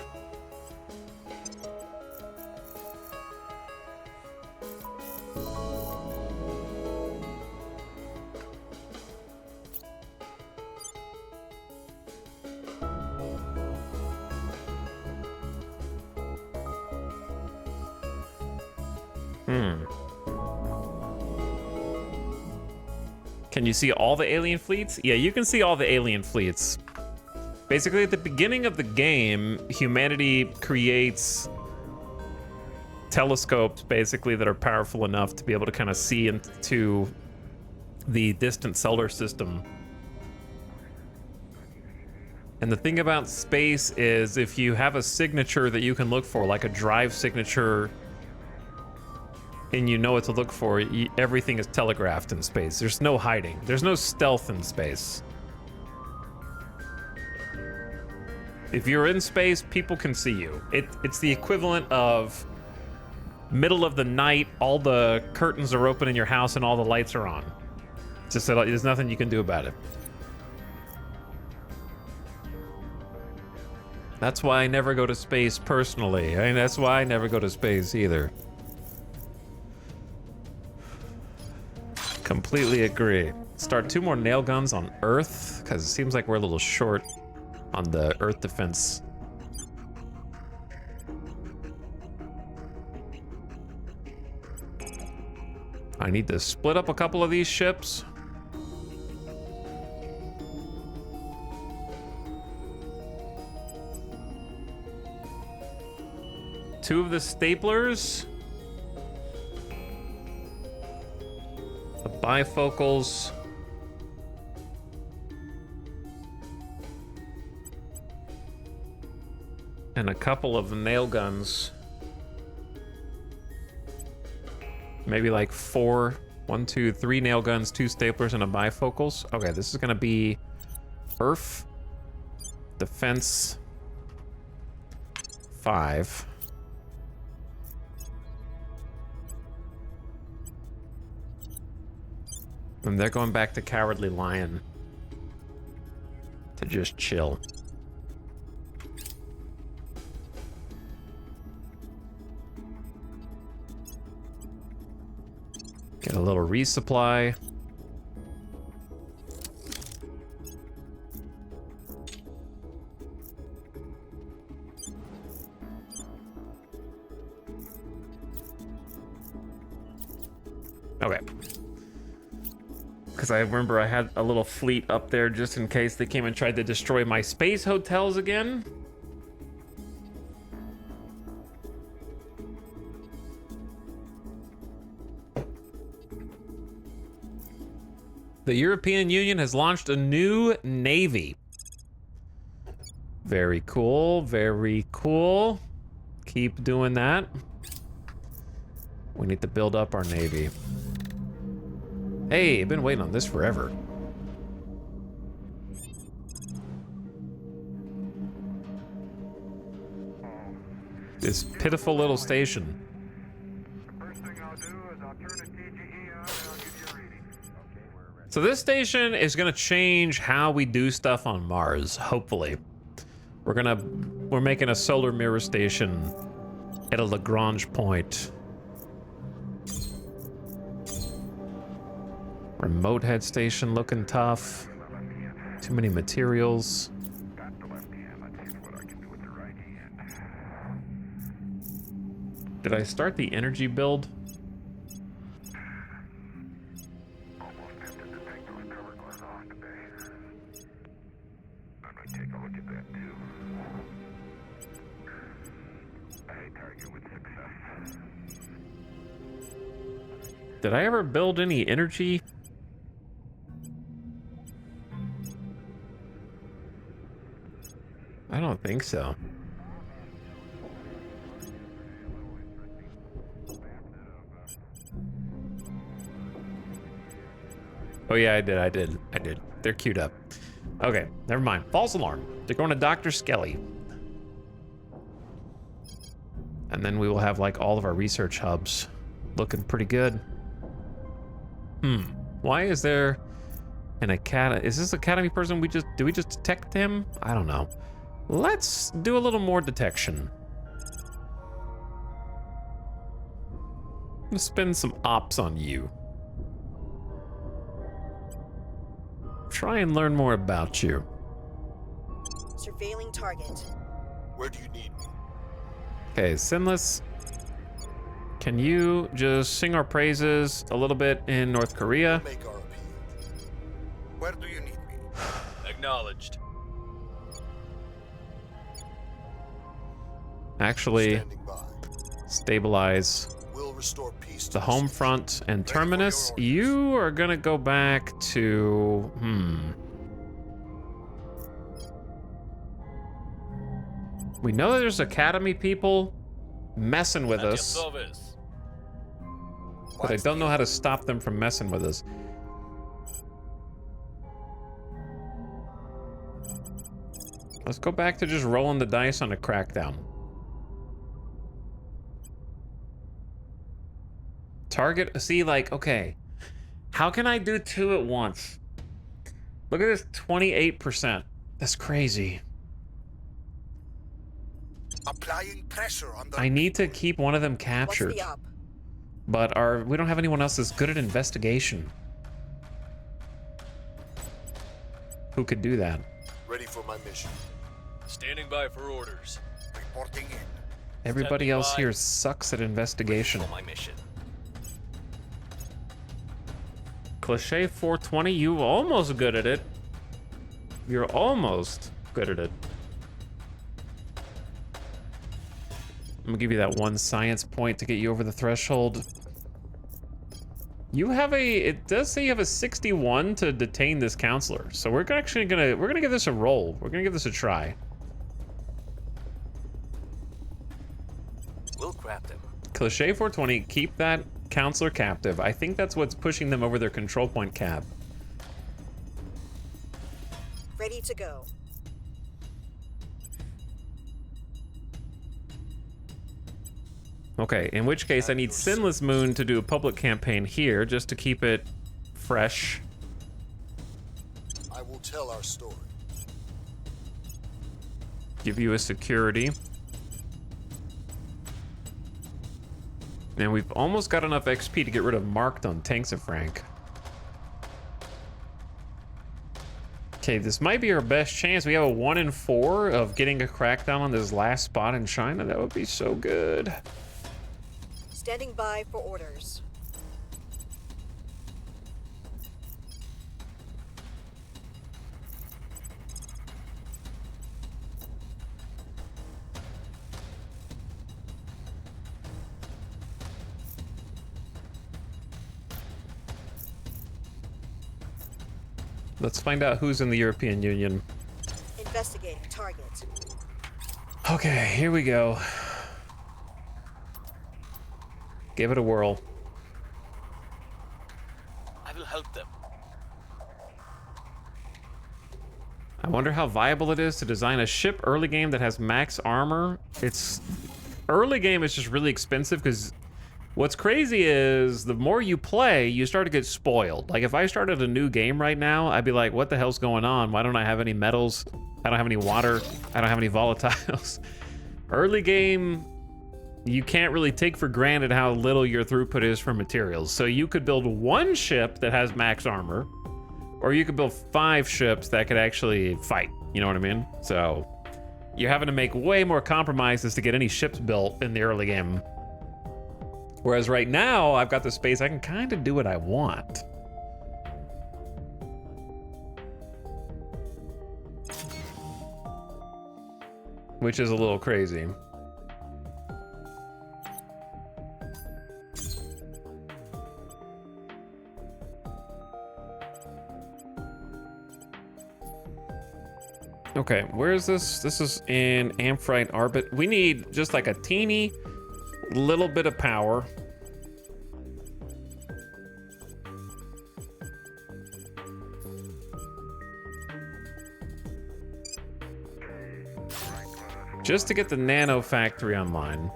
Can you see all the alien fleets? Yeah, you can see all the alien fleets. Basically, at the beginning of the game, humanity creates telescopes, basically, that are powerful enough to be able to kind of see into the distant solar system. And the thing about space is, if you have a signature that you can look for, like a drive signature, and you know what to look for, everything is telegraphed in space. There's no hiding. There's no stealth in space. If you're in space, people can see you. It's the equivalent of middle of the night, all the curtains are open in your house and all the lights are on. It's just that there's nothing you can do about it. That's why I never go to space personally. And that's why I never go to space either. Completely agree. Start 2 more nail guns on Earth, because it seems like we're a little short on the Earth defense. I need to split up a couple of these ships. Two of the staplers. The bifocals. And a couple of nail guns. Maybe like 4, 1, 2, 3 nail guns, 2 staplers, and a bifocals. Okay, this is gonna be Earth Defense 5. And they're going back to Cowardly Lion to just chill. Get a little resupply. Okay. Because I remember I had a little fleet up there just in case they came and tried to destroy my space hotels again. The European Union has launched a new navy. Very cool, very cool. Keep doing that. We need to build up our navy. Hey, I've been waiting on this forever. This pitiful little station. First thing I'll do is I'll turn the TGE on and I'll give you a reading. Okay, we're ready. So this station is gonna change how we do stuff on Mars, hopefully. We're making a solar mirror station at a Lagrange point. Remote head station looking tough. Too many materials. Got the left hand. Let's see what I can do with the right hand. Did I start the energy build? Almost tempted to take those cover glass off today. I might take a look at that too. I target with success. Did I ever build any energy? I don't think so. Oh yeah, I did. They're queued up. Okay, never mind. False alarm. They're going to Dr. Skelly. And then we will have like all of our research hubs looking pretty good. Why is there an academy? Is this academy person do we just detect him? I don't know. Let's do a little more detection. Let's spend some ops on you. Try and learn more about you. Surveilling target. Where do you need me? Okay, Sinless. Can you just sing our praises a little bit in North Korea? Make our appeal. Where do you need me? Acknowledged. Actually, Standing by. stabilize We'll restore peace to the this home nation. front and for terminus. your orders. You are gonna go back to We know that there's academy people messing with At your us, service. but I don't know how to stop them from messing with us. Let's go back to just rolling the dice on a crackdown. Target, see, like, okay. How can I do two at once? Look at this 28%. That's crazy. Applying pressure on the I need to keep one of them What's captured. the up? But we don't have anyone else that's good at investigation. Who could do that? ready for my mission. Standing by for orders. Reporting in. Everybody Standing else by. here sucks at investigation. For my mission. Cliche 420, you almost good at it. You're almost good at it. I'm gonna give you that one science point to get you over the threshold. You have it does say you have a 61 to detain this counselor. So we're gonna give this a roll. We're gonna give this a try. We'll grab them. Cliche 420, keep that counselor captive. I think that's what's pushing them over their control point cap. Ready to go. Okay, in which case I need Sinless Moon to do a public campaign here just to keep it fresh. I will tell our story. Give you a security. And we've almost got enough XP to get rid of Marked on Tanks of Frank. Okay, this might be our best chance. We have a 1 in 4 of getting a crackdown on this last spot in China. That would be so good. Standing by for orders. Let's find out who's in the European Union. Investigating target. Okay, here we go. Give it a whirl. I will help them. I wonder how viable it is to design a ship early game that has max armor. It's early game is just really expensive because what's crazy is the more you play, you start to get spoiled. Like if I started a new game right now, I'd be like, what the hell's going on? Why don't I have any metals? I don't have any water. I don't have any volatiles. Early game, you can't really take for granted how little your throughput is for materials. So you could build one ship that has max armor, or you could build 5 ships that could actually fight. You know what I mean? So you're having to make way more compromises to get any ships built in the early game. Whereas right now, I've got the space, I can kind of do what I want. Which is a little crazy. Okay, where is this? This is in Amphrite Orbit. We need just like a teeny little bit of power. Just to get the nano factory online.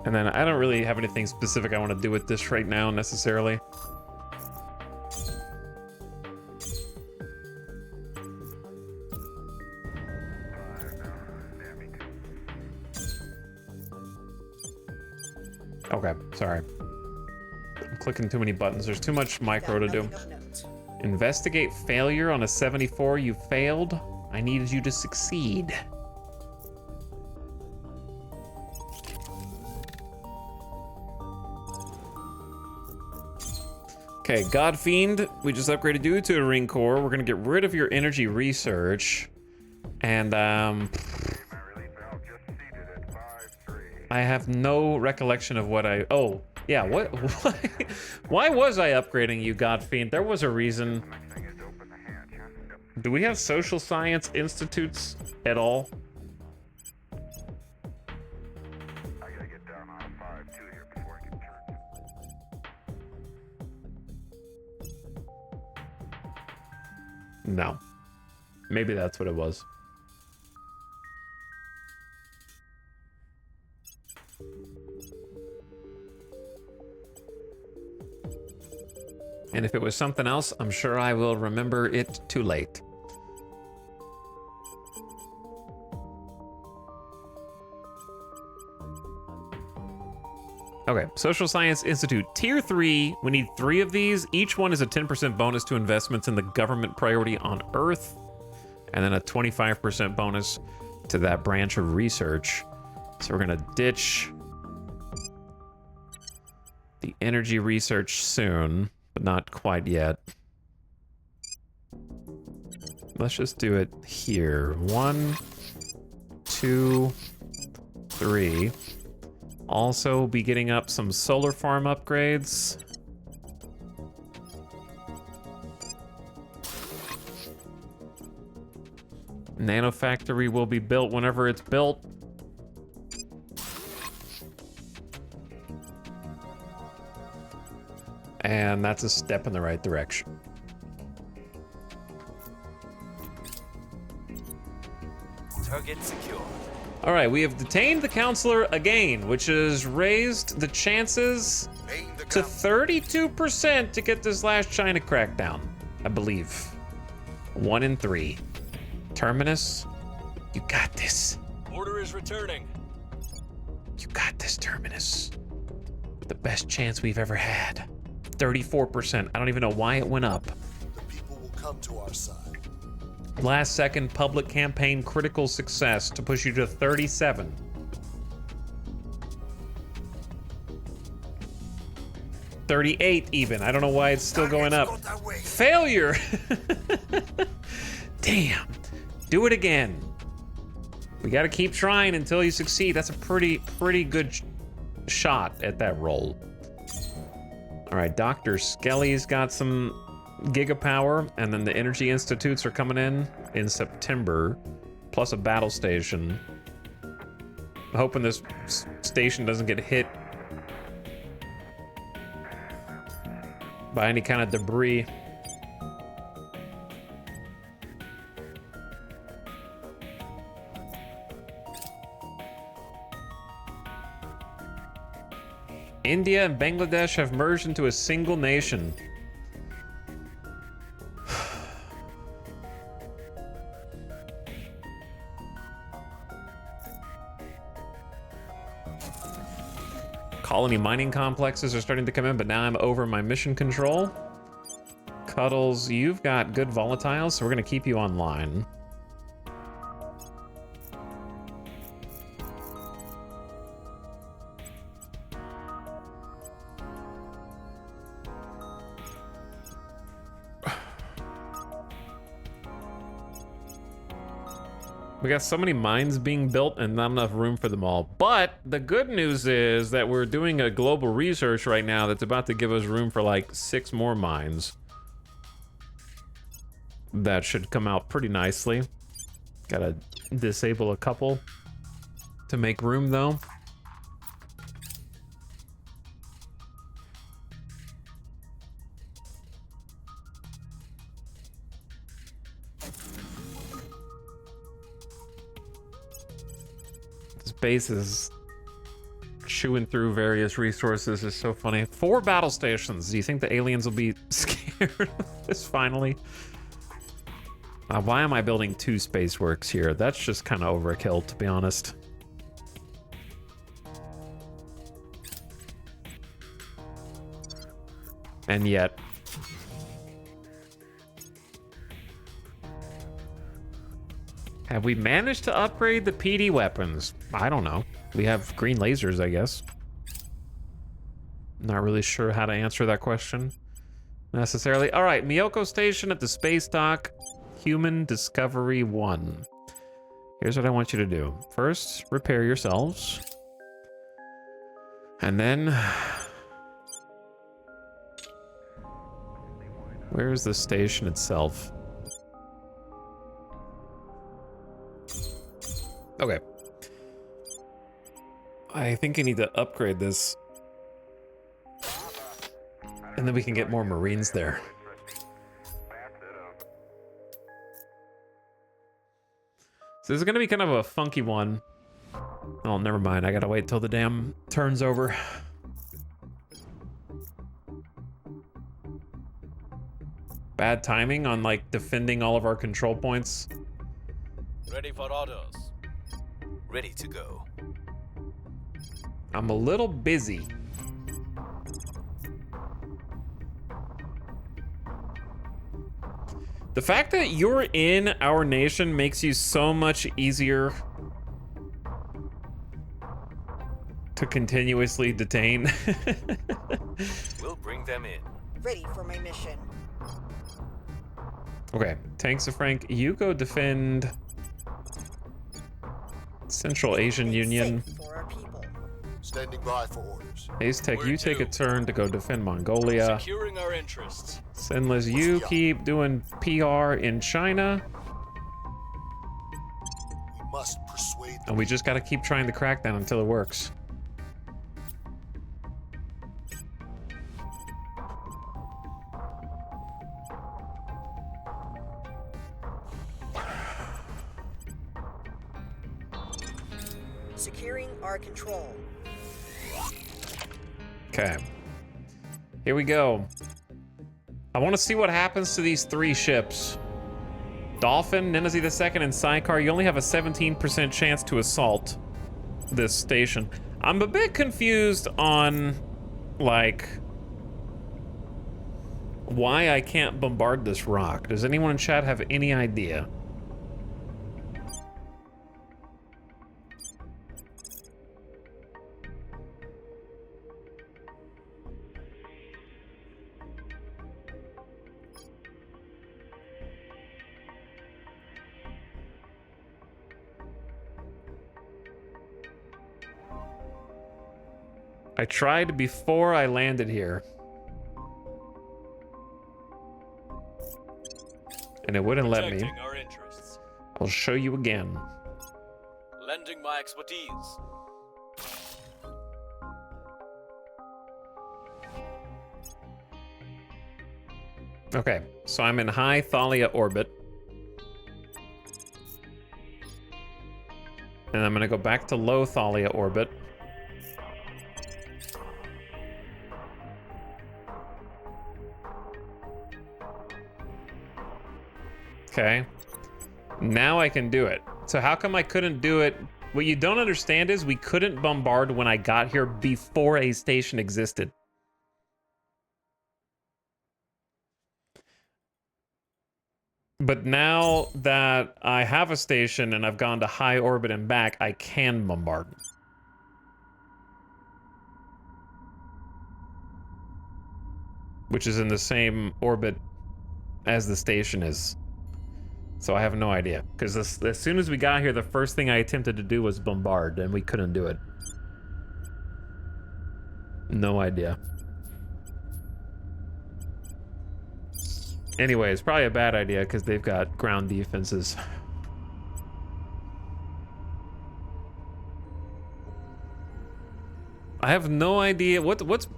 And then I don't really have anything specific I want to do with this right now necessarily. Okay, sorry. I'm clicking too many buttons. There's too much micro to do. Investigate failure on a 74. You failed. I needed you to succeed. Okay, Godfiend, we just upgraded you to a Ring Core. We're gonna get rid of your energy research. And, I have no recollection of what I... Oh, yeah, what? Why was I upgrading you, Godfiend? There was a reason. Do we have social science institutes at all? No. Maybe that's what it was. And if it was something else, I'm sure I will remember it too late. Okay, Social Science Institute, Tier 3. We need 3 of these. Each one is a 10% bonus to investments in the government priority on Earth, and then a 25% bonus to that branch of research. So we're gonna ditch the energy research soon, but not quite yet. Let's just do it here. 1, 2, 3. Also be getting up some solar farm upgrades. Nano factory will be built whenever it's built. And that's a step in the right direction. Target secure. All right, we have detained the counselor again, which has raised the chances to 32% to get this last China crackdown, I believe. 1 in 3. Terminus, you got this. Order is returning. You got this, Terminus. The best chance we've ever had. 34%. I don't even know why it went up. The people will come to our side. Last second public campaign critical success to push you to 37. $38 even. I don't know why it's still going up. Failure! Damn. Do it again. We gotta keep trying until you succeed. That's a pretty good shot at that roll. All right, Dr. Skelly's got some gigapower, and then the Energy Institutes are coming in September, plus a battle station. I'm hoping this station doesn't get hit by any kind of debris. India and Bangladesh have merged into a single nation. Colony mining complexes are starting to come in, but now I'm over my mission control. Cuddles, you've got good volatiles, so we're gonna keep you online. We got so many mines being built and not enough room for them all. But the good news is that we're doing a global research right now that's about to give us room for like 6 more mines. That should come out pretty nicely. Gotta disable a couple to make room though. Base is chewing through various resources is so funny. 4 battle stations. Do you think the aliens will be scared of this finally? Why am I building 2 space works here? That's just kind of overkill, to be honest. And yet... have we managed to upgrade the PD weapons? I don't know. We have green lasers, I guess. Not really sure how to answer that question necessarily. All right, Miyoko Station at the space dock. Human Discovery 1. Here's what I want you to do. First, repair yourselves. And then... where's the station itself? Okay. I think I need to upgrade this. And then we can get more Marines there. So this is gonna be kind of a funky one. Oh, never mind. I gotta wait till the damn turn's over. Bad timing on like defending all of our control points. Ready for orders. Ready to go. I'm a little busy. The fact that you're in our nation makes you so much easier to continuously detain. We'll bring them in. Ready for my mission. Okay, Tanks of Frank, you go defend Central Asian It's Union. safe for our people. Standing by for orders. Ace Tech, Where you take a to? turn to go defend Mongolia. Securing our interests. Sinless, you keep doing PR in China. We must persuade them. And we just gotta keep trying the crackdown until it works. Securing our control. Okay. Here we go. I want to see what happens to these 3 ships. Dolphin, Ninazi II, and Sidecar, you only have a 17% chance to assault this station. I'm a bit confused on, like, why I can't bombard this rock. Does anyone in chat have any idea? I tried before I landed here. And it wouldn't let me. Protecting our interests. I'll show you again. Lending my expertise. Okay, so I'm in high Thalia orbit. And I'm gonna go back to low Thalia orbit. Okay. Now I can do it. So how come I couldn't do it? What you don't understand is we couldn't bombard when I got here before a station existed. But now that I have a station and I've gone to high orbit and back, I can bombard. Which is in the same orbit as the station is. So I have no idea. Because as soon as we got here, the first thing I attempted to do was bombard, and we couldn't do it. No idea. Anyway, it's probably a bad idea because they've got ground defenses. I have no idea.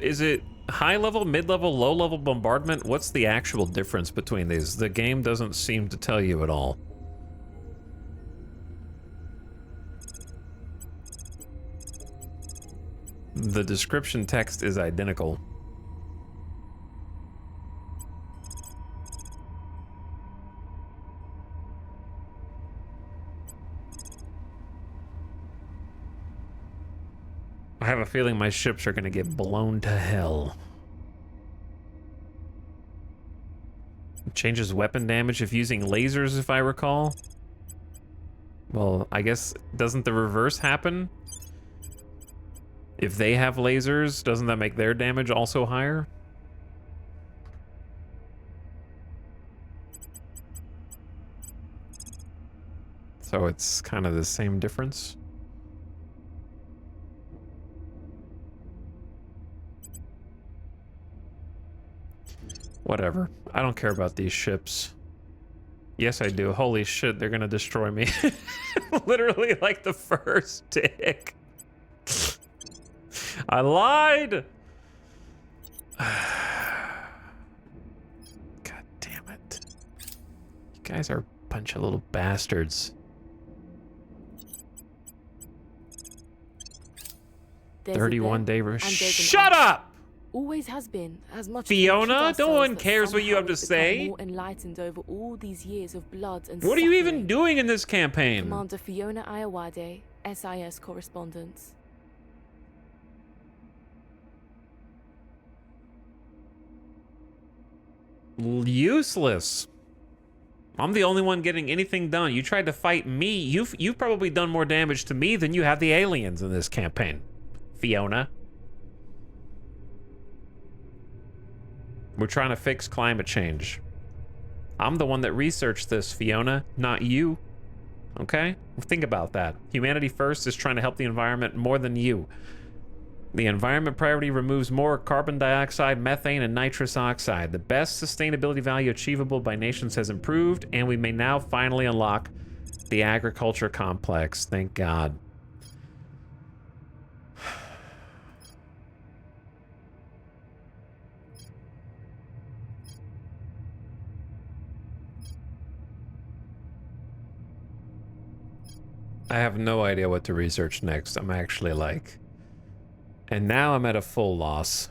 Is it high level, mid level, low level bombardment? What's the actual difference between these? The game doesn't seem to tell you at all. The description text is identical. I have a feeling my ships are going to get blown to hell. It changes weapon damage if using lasers, if I recall. Well, I guess, doesn't the reverse happen? If they have lasers, doesn't that make their damage also higher? So it's kind of the same difference. Whatever. I don't care about these ships. Yes, I do. Holy shit, they're gonna destroy me. Literally like the first tick. I lied! God damn it. You guys are a bunch of little bastards. There's 31 day... there's Shut up! Always has been, as much Fiona, as no one cares what you have to say. More enlightened over all these years of blood and What are you even suffering. doing in this campaign? Commander Fiona Ayawade, SIS correspondence. Useless. I'm the only one getting anything done. You tried to fight me. You've probably done more damage to me than you have the aliens in this campaign, Fiona. We're trying to fix climate change. I'm the one that researched this, Fiona, not you. Okay? Think about that. Humanity First is trying to help the environment more than you. The environment priority removes more carbon dioxide, methane, and nitrous oxide. The best sustainability value achievable by nations has improved, and we may now finally unlock the agriculture complex. Thank God. I have no idea what to research next. I'm actually like... And now I'm at a full loss.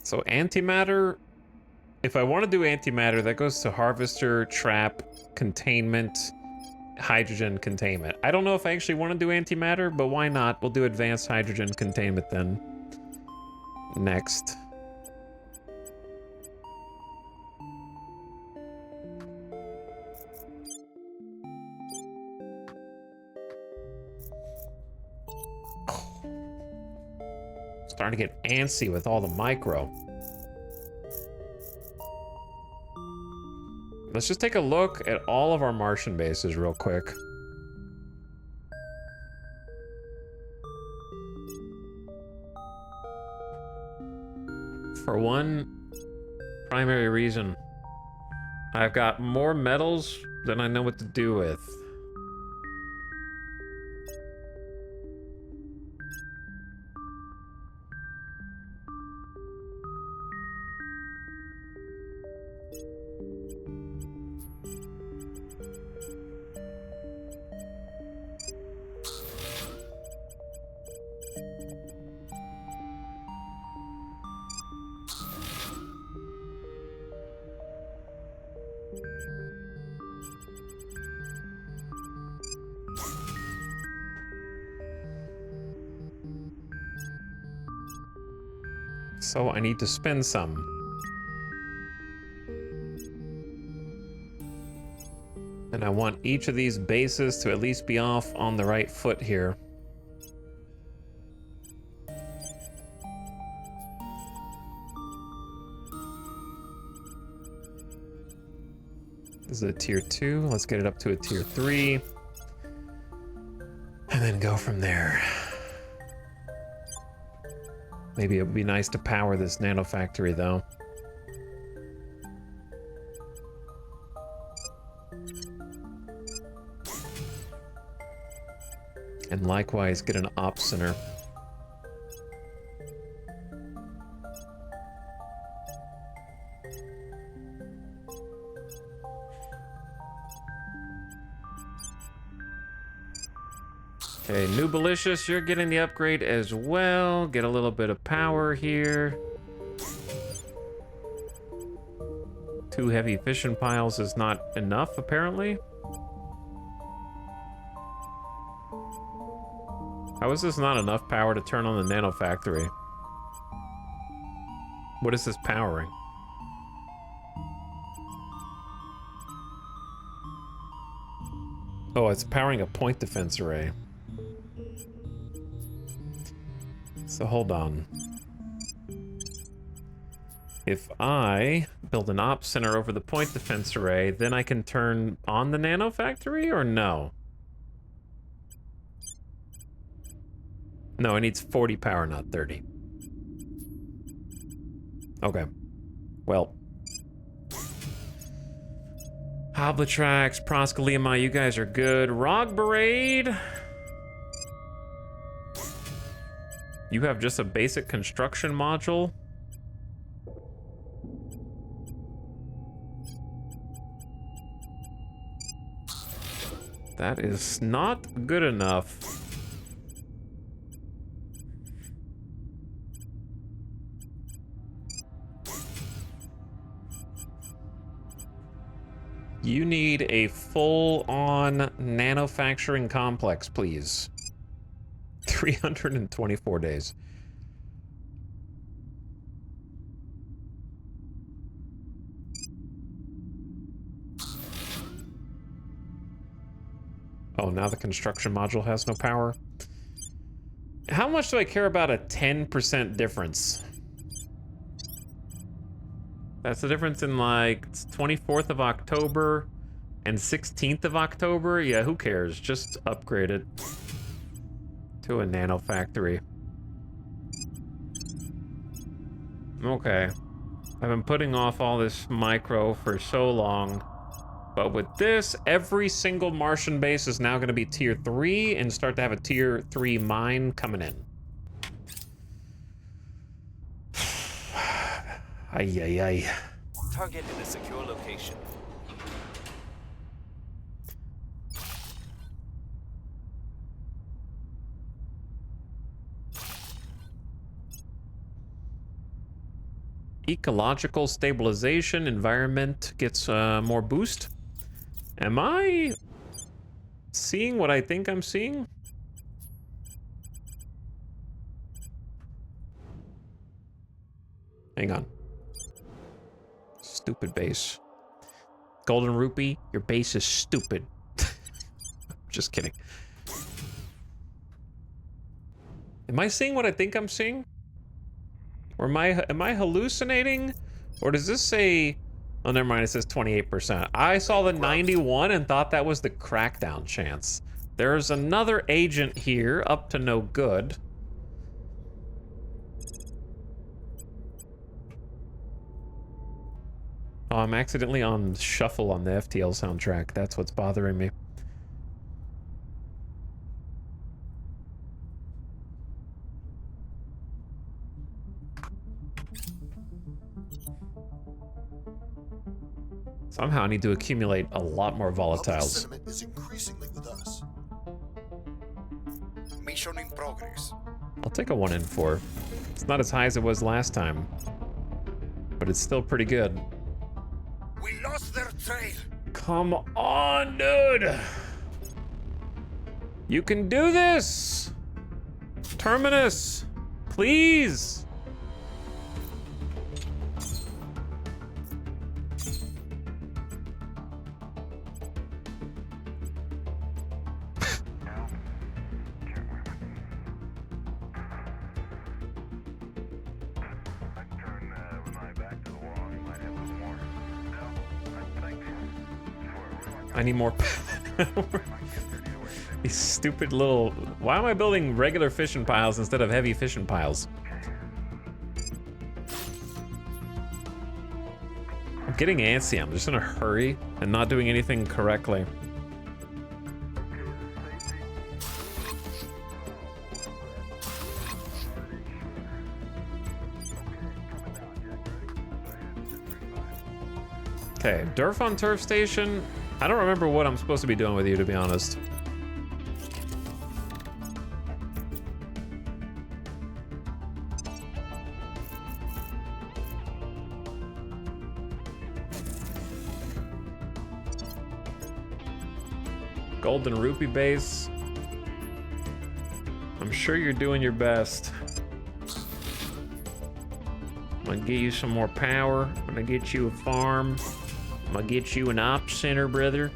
So antimatter, if I want to do antimatter, that goes to harvester, trap, containment, hydrogen containment. I don't know if I actually want to do antimatter, but why not? We'll do advanced hydrogen containment then. Next. Starting to get antsy with all the micro. Let's just take a look at all of our Martian bases real quick. For one primary reason, I've got more metals than I know what to do with. So I need to spend some. And I want each of these bases to at least be off on the right foot here. This is a tier 2. Let's get it up to a tier 3. And then go from there. Maybe it would be nice to power this nano factory, though. And likewise, get an op center. Okay, Nubalicious, you're getting the upgrade as well. Get a little bit of power here. 2 heavy fission piles is not enough, apparently. How is this not enough power to turn on the nano factory? What is this powering? Oh, it's powering a point defense array. So hold on. If I build an op center over the point defense array, then I can turn on the nano factory, or no? No, it needs 40 power, not 30. Okay. Well. Hoblatrax, Proscalemai, you guys are good. Rog Parade. You have just a basic construction module? That is not good enough. You need a full-on manufacturing complex, please. 324 days. Oh, now the construction module has no power. How much do I care about a 10% difference? That's the difference in, like, it's 24th of October and 16th of October. Yeah, who cares? Just upgrade it to a nano factory. Okay. I've been putting off all this micro for so long. But with this, every single Martian base is now going to be tier 3 and start to have a tier 3 mine coming in. Ay, ay, ay. Target in a secure location. Ecological stabilization, environment gets more boost. Am I seeing what I think I'm seeing? Hang on. Stupid base. Golden Rupee, your base is stupid. Just kidding. Am I seeing what I think I'm seeing? Or am I hallucinating? Or does this say... Oh, never mind, it says 28%. I saw the 91 and thought that was the crackdown chance. There's another agent here, up to no good. Oh, I'm accidentally on shuffle on the FTL soundtrack. That's what's bothering me. Somehow I need to accumulate a lot more Public volatiles. sentiment is increasingly with us. Mission in progress. I'll take a 1 in 4. It's not as high as it was last time, but it's still pretty good. We lost their trail. Come on, dude! You can do this! Terminus! Please! I need more power. These stupid little... Why am I building regular fishing piles instead of heavy fishing piles? I'm getting antsy. I'm just in a hurry and not doing anything correctly. Okay, Durf on Turf Station. I don't remember what I'm supposed to be doing with you, to be honest. Golden Rupee base. I'm sure you're doing your best. I'm gonna get you some more power. I'm gonna get you a farm. I'm gonna get you an ops center, brother.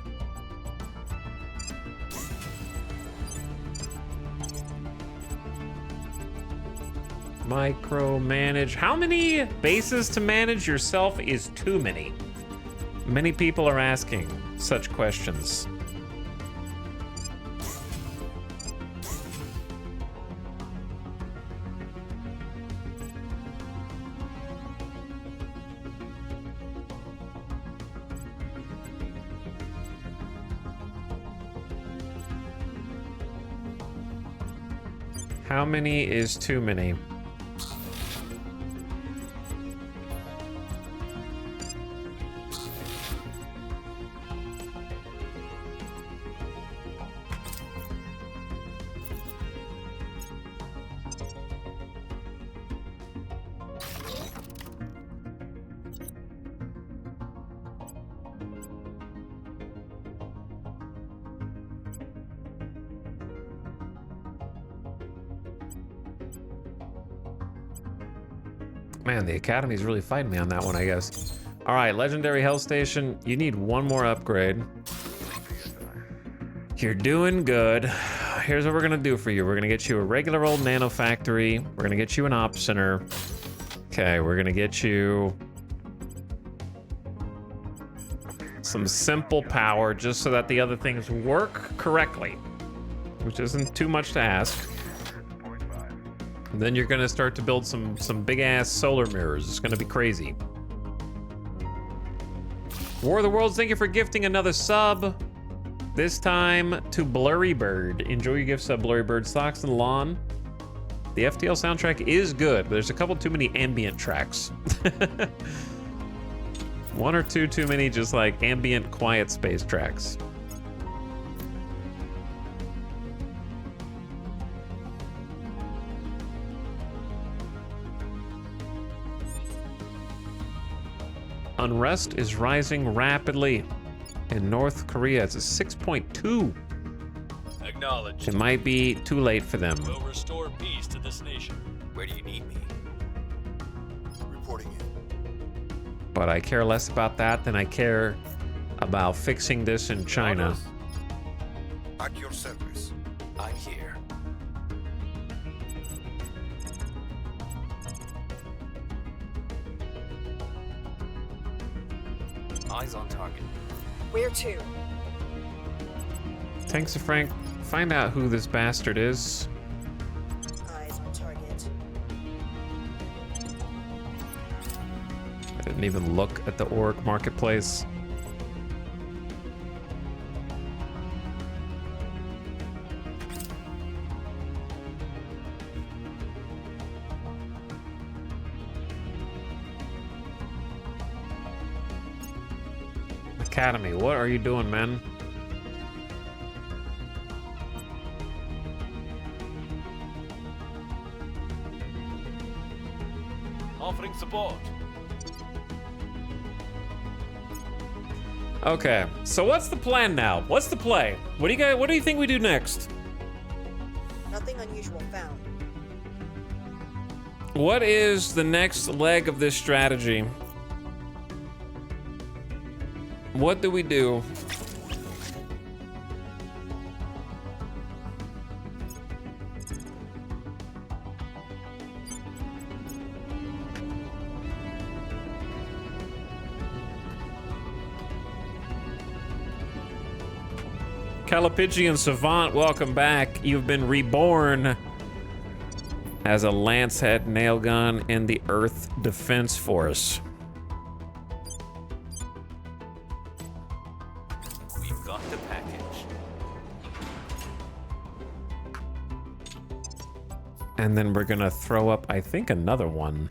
Micromanage. How many bases to manage yourself is too many? Many people are asking such questions. How many is too many? Man, the Academy's really fighting me on that one, I guess. All right, Legendary Hell Station. You need one more upgrade. You're doing good. Here's what we're gonna do for you. We're gonna get you a regular old nano factory. We're gonna get you an op center. Okay, we're gonna get you some simple power just so that the other things work correctly, which isn't too much to ask. And then you're gonna start to build some big ass solar mirrors. It's gonna be crazy. War of the Worlds, thank you for gifting another sub. This time to Blurry Bird. Enjoy your gift sub, Blurry Bird. Stocks and Lawn. The FTL soundtrack is good, but there's a couple too many ambient tracks. One or two too many just like ambient quiet space tracks. Unrest is rising rapidly. In North Korea, it's a 6.2. Acknowledged. It might be too late for them. We'll restore peace to this nation. Where do you need me? Reporting in. But I care less about that than I care about fixing this in China. At your service. I'm here. Eyes on target. Where to? Thanks to Frank. Find out who this bastard is. Eyes on target. I didn't even look at the orc marketplace. Academy, what are you doing, man? Offering support. Okay, so what's the plan now? What's the play? What do you think we do next? Nothing unusual found. What is the next leg of this strategy? What do we do? Calipigian Savant, welcome back. You've been reborn as a lancehead nail gun in the Earth Defense Force. We've got the package. And then we're gonna throw up, I think, another one.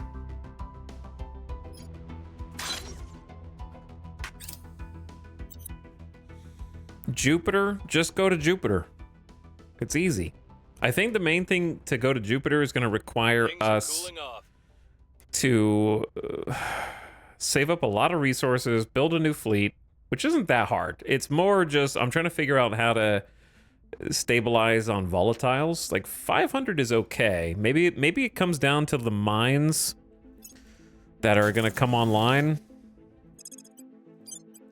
Jupiter, just go to Jupiter. It's easy. I think the main thing to go to Jupiter is gonna require Things are us cooling off. to save up a lot of resources, build a new fleet, which isn't that hard. It's more just, I'm trying to figure out how to stabilize on volatiles. Like 500 is okay. Maybe it comes down to the mines that are gonna come online.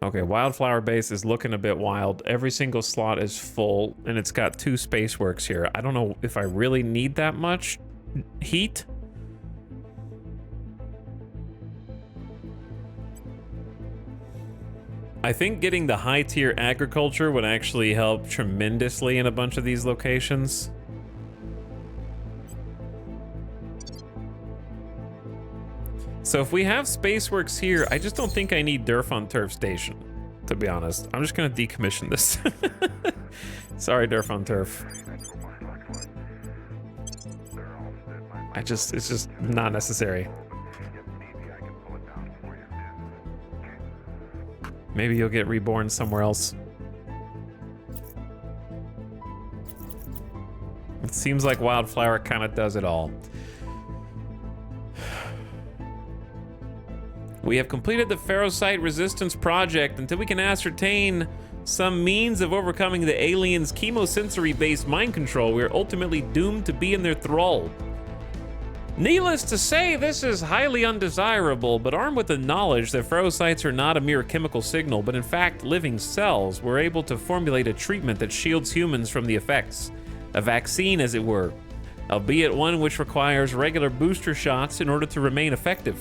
Okay, Wildflower Base is looking a bit wild. Every single slot is full, and it's got 2 spaceworks here. I don't know if I really need that much heat. I think getting the high-tier agriculture would actually help tremendously in a bunch of these locations. So if we have Spaceworks here, I just don't think I need Derf on Turf Station, to be honest. I'm just gonna decommission this. Sorry, Derf on Turf. It's just not necessary. Maybe you'll get reborn somewhere else. It seems like Wildflower kind of does it all. We have completed the Ferrocite Resistance Project. Until we can ascertain some means of overcoming the aliens' chemosensory-based mind control, we are ultimately doomed to be in their thrall. Needless to say, this is highly undesirable, but armed with the knowledge that ferrocites are not a mere chemical signal, but in fact living cells, we're able to formulate a treatment that shields humans from the effects. A vaccine, as it were, albeit one which requires regular booster shots in order to remain effective.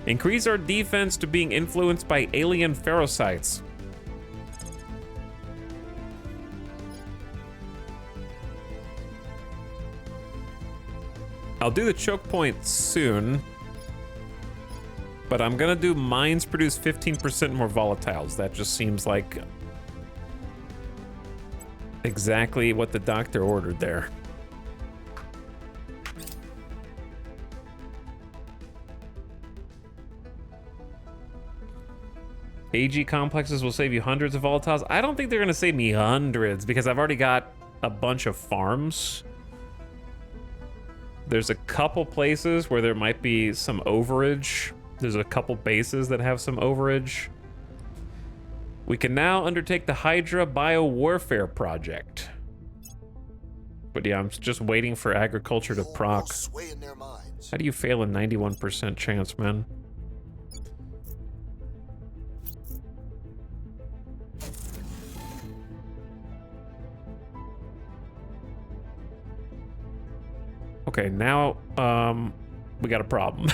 Increase our defense to being influenced by alien ferrocites. I'll do the choke point soon, but I'm gonna do mines produce 15% more volatiles. That just seems like exactly what the doctor ordered there. AG complexes will save you hundreds of volatiles. I don't think they're gonna save me hundreds because I've already got a bunch of farms. There's a couple places where there might be some overage. There's a couple bases that have some overage. We can now undertake the Hydra Biowarfare Project. But yeah, I'm just waiting for agriculture to proc. Sway in their minds. How do you fail a 91% chance, man? Okay, now, we got a problem.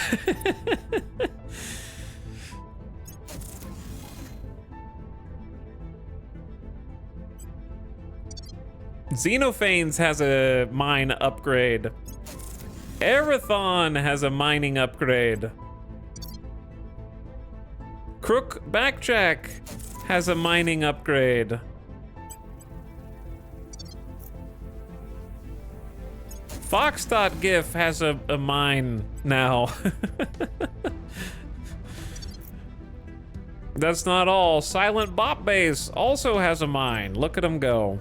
Xenophanes has a mine upgrade. Arathon has a mining upgrade. Crook Backjack has a mining upgrade. Fox.gif has a mine now. That's not all. Silent Bop Base also has a mine. Look at them go.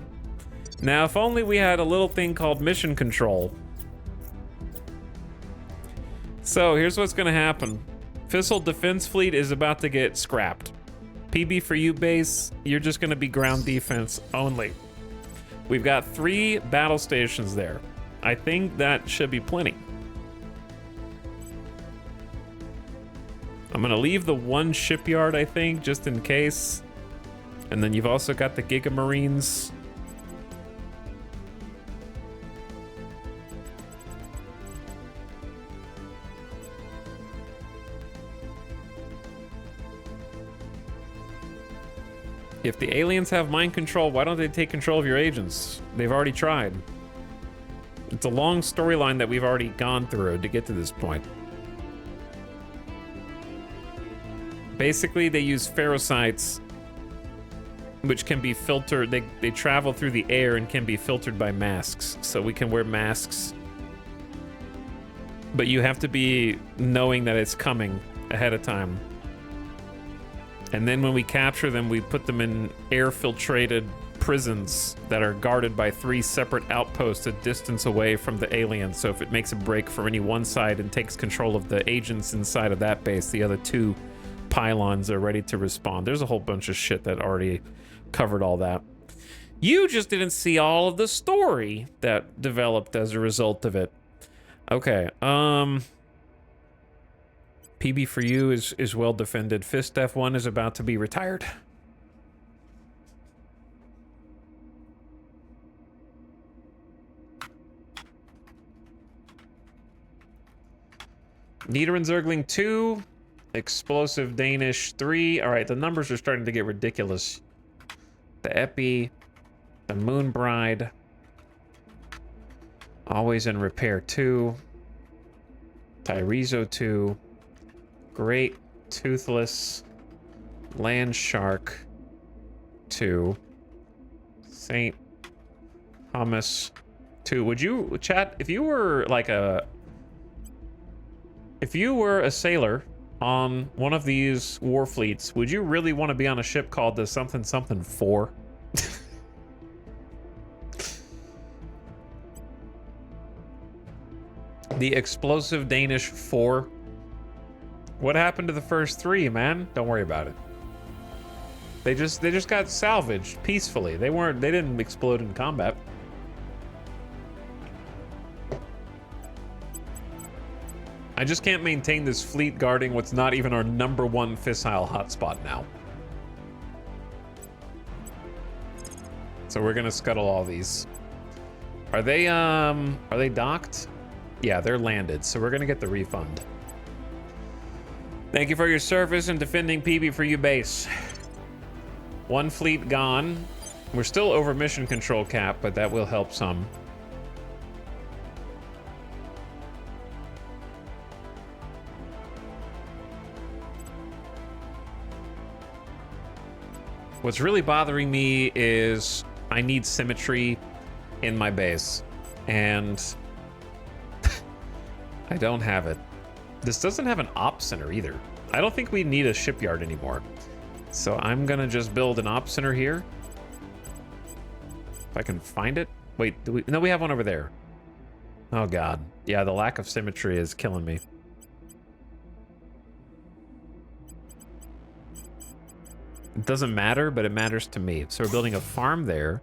Now, if only we had a little thing called mission control. So, here's what's gonna happen. Fissile Defense Fleet is about to get scrapped. PB for you base, you're just gonna be ground defense only. We've got 3 battle stations there. I think that should be plenty. I'm gonna leave the 1 shipyard, I think, just in case. And then you've also got the Giga Marines. If the aliens have mind control, why don't they take control of your agents? They've already tried. It's a long storyline that we've already gone through to get to this point. Basically, they use ferrocytes, which can be filtered. They travel through the air and can be filtered by masks. So we can wear masks. But you have to be knowing that it's coming ahead of time. And then when we capture them, we put them in air-filtrated prisons that are guarded by 3 separate outposts a distance away from the aliens. So if it makes a break for any one side and takes control of the agents inside of that base, the other 2 pylons are ready to respond. There's a whole bunch of shit that already covered all that. You just didn't see all of the story that developed as a result of it. Okay, PB for you is well defended. Fist F1 is about to be retired. Niederan Zergling 2, Explosive Danish 3. All right, the numbers are starting to get ridiculous. The Epi, the Moon Bride, Always in Repair 2, Tyrezo 2, Great Toothless, Land Shark 2, Saint Hummus 2. Would you, chat, if you were like if you were a sailor on one of these war fleets, would you really want to be on a ship called the something something 4? The Explosive Danish 4. What happened to the first 3, man? Don't worry about it. They just got salvaged peacefully. They didn't explode in combat. I just can't maintain this fleet guarding what's not even our #1 fissile hotspot now. So we're gonna scuttle all these. Are they docked? Yeah, they're landed, so we're gonna get the refund. Thank you for your service in defending PB for you base. 1 fleet gone. We're still over mission control cap, but that will help some. What's really bothering me is I need symmetry in my base, and I don't have it. This doesn't have an ops center either. I don't think we need a shipyard anymore. So I'm gonna just build an ops center here. If I can find it. Wait, no, we have one over there. Oh God. Yeah, the lack of symmetry is killing me. It doesn't matter, but it matters to me. So we're building a farm there.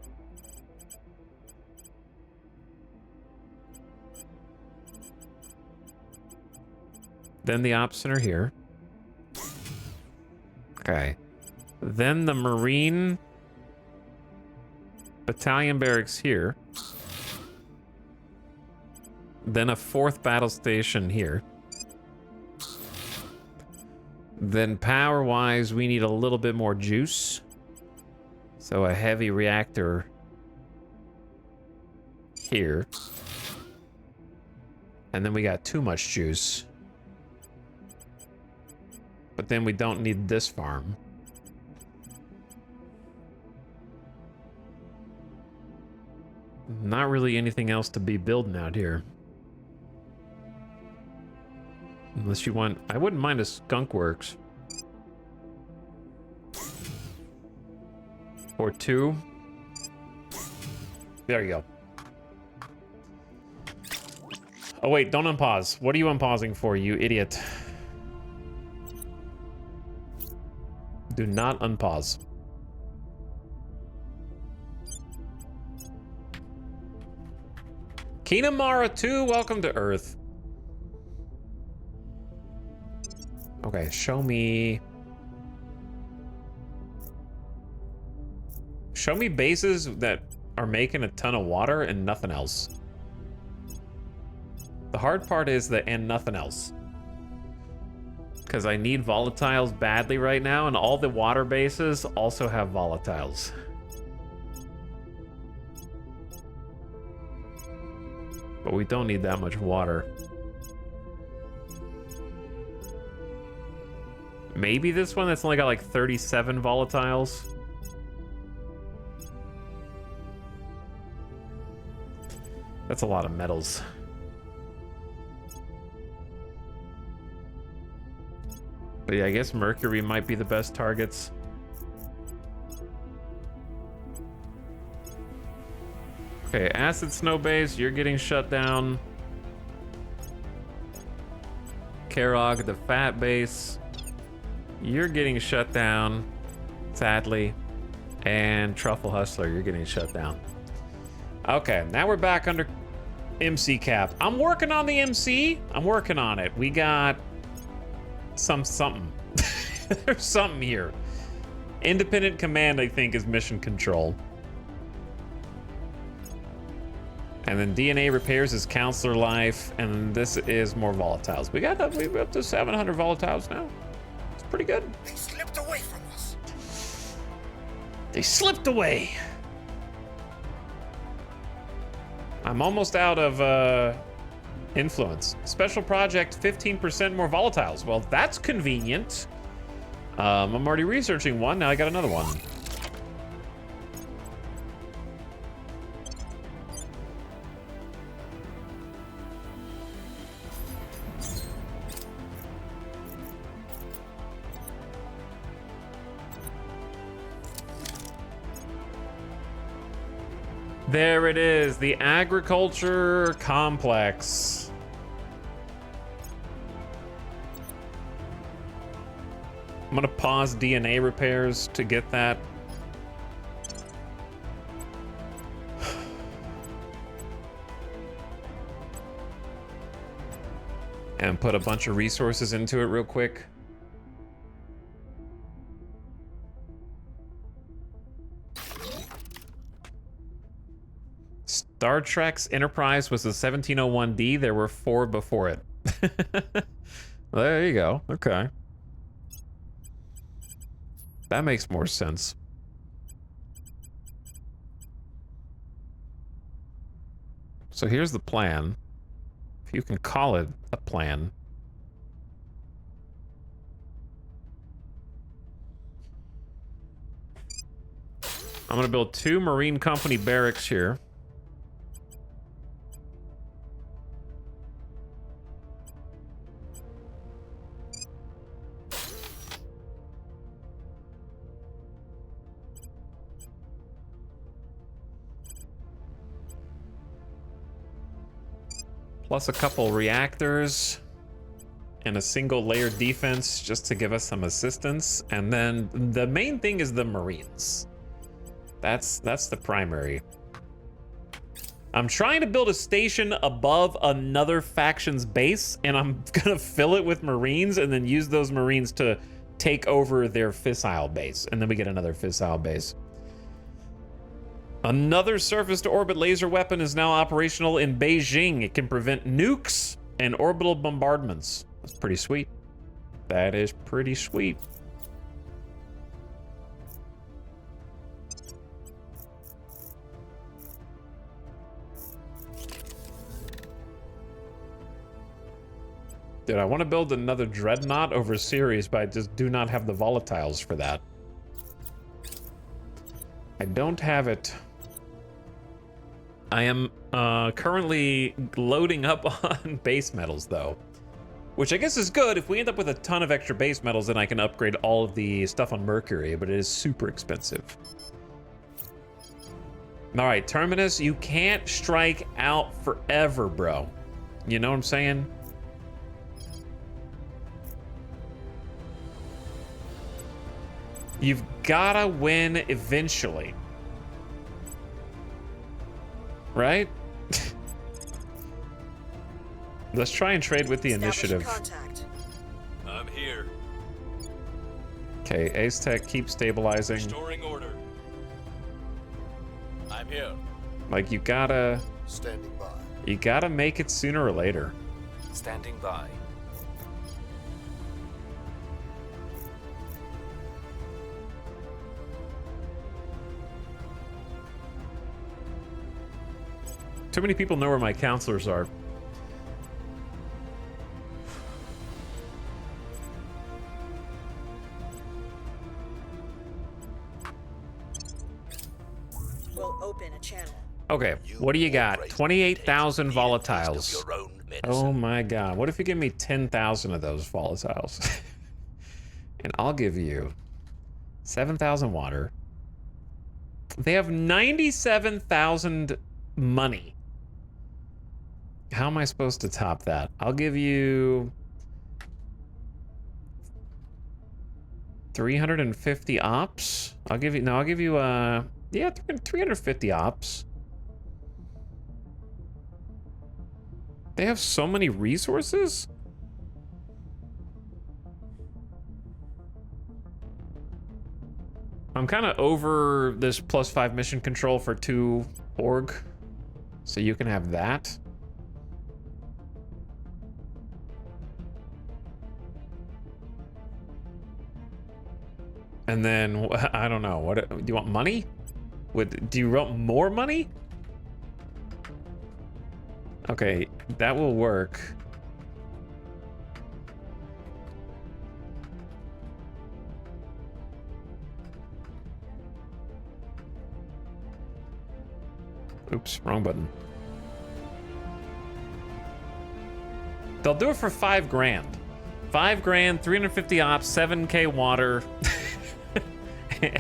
Then the ops center here. Okay. Then the Marine battalion barracks here. Then a 4th battle station here. Then power-wise, we need a little bit more juice. So a heavy reactor here. And then we got too much juice. But then we don't need this farm. Not really anything else to be building out here. Unless you want... I wouldn't mind a skunk works. Or 2. There you go. Oh wait, don't unpause. What are you unpausing for, you idiot? Do not unpause. Kinamara 2, welcome to Earth. Okay, show me... Show me bases that are making a ton of water and nothing else. The hard part is the and nothing else. Because I need volatiles badly right now, and all the water bases also have volatiles. But we don't need that much water. Maybe this one that's only got like 37 volatiles. That's a lot of metals. But yeah, I guess Mercury might be the best targets. Okay, Acid Snow Base, you're getting shut down. Karog, the Fat Base, you're getting shut down, sadly. And Truffle Hustler, you're getting shut down. Okay, now we're back under MC cap. I'm working on the MC. I'm working on it. We got something. There's something here. Independent Command, I think, is mission control. And then DNA repairs is counselor life, and this is more volatiles. We're up to 700 volatiles now. It's pretty good. They slipped away from us. They slipped away. I'm almost out of influence. Special project, 15% more volatiles. Well, that's convenient. I'm already researching one. Now I got another one. There it is, the agriculture complex. I'm gonna pause DNA repairs to get that. And put a bunch of resources into it real quick. Star Trek's Enterprise was a 1701D. There were 4 before it. There you go. Okay. That makes more sense. So here's the plan. If you can call it a plan. I'm going to build 2 Marine Company barracks here. Plus a couple reactors and a single layer defense just to give us some assistance. And then the main thing is the Marines. That's the primary. I'm trying to build a station above another faction's base, and I'm gonna fill it with Marines and then use those Marines to take over their fissile base. And then we get another fissile base. Another surface-to-orbit laser weapon is now operational in Beijing. It can prevent nukes and orbital bombardments. That's pretty sweet. That is pretty sweet. Dude, I want to build another dreadnought over series, but I just do not have the volatiles for that. I don't have it. I am currently loading up on base metals, though. Which I guess is good. If we end up with a ton of extra base metals, then I can upgrade all of the stuff on Mercury, but it is super expensive. All right, Terminus, you can't strike out forever, bro. You know what I'm saying? You've gotta win eventually. Right? Let's try and trade with the initiative. Contact. I'm here. Okay, Ace Tech, keep stabilizing. Restoring order. I'm here. Like, you gotta Standing by. make it sooner or later. Standing by. Too many people know where my counselors are. We'll open a channel. Okay, what do you got? 28,000 volatiles. Oh my god. What if you give me 10,000 of those volatiles? And I'll give you 7,000 water. They have 97,000 money. How am I supposed to top that? I'll give you 350 ops. I'll give you, yeah, 350 ops. They have so many resources? I'm kind of over this +5 mission control for 2 org. So you can have that. And then, I don't know, what do you want? Money? Do you want more money? Okay, that will work. Oops, wrong button. They'll do it for 5 grand. 5 grand, 350 ops, 7k water,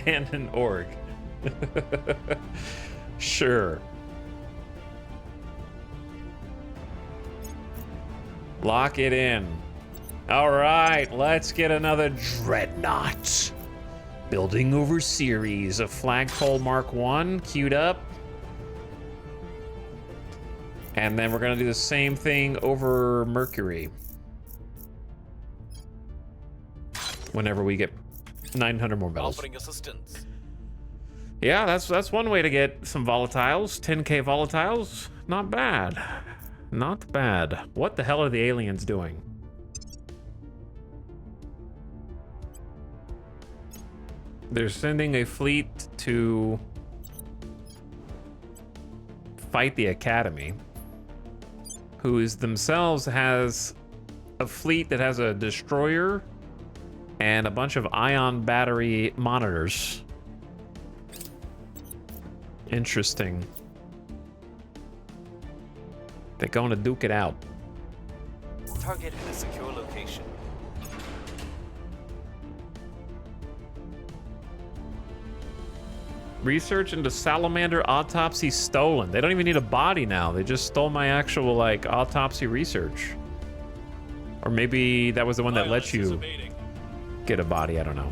and an org. Sure. Lock it in. All right, let's get another dreadnought. Building over series of Flagpole Mark 1 queued up. And then we're gonna do the same thing over Mercury. Whenever we get 900 more bells. Offering assistance. Yeah, that's one way to get some volatiles. 10k volatiles. Not bad. Not bad. What the hell are the aliens doing? They're sending a fleet to fight the Academy, who is themselves has a fleet that has a destroyer and a bunch of ion battery monitors. Interesting. They're going to duke it out. Target in a secure location. Research into salamander autopsy stolen. They don't even need a body now. They just stole my actual, like, autopsy research. Or maybe that was the one that lets you get a body. I don't know.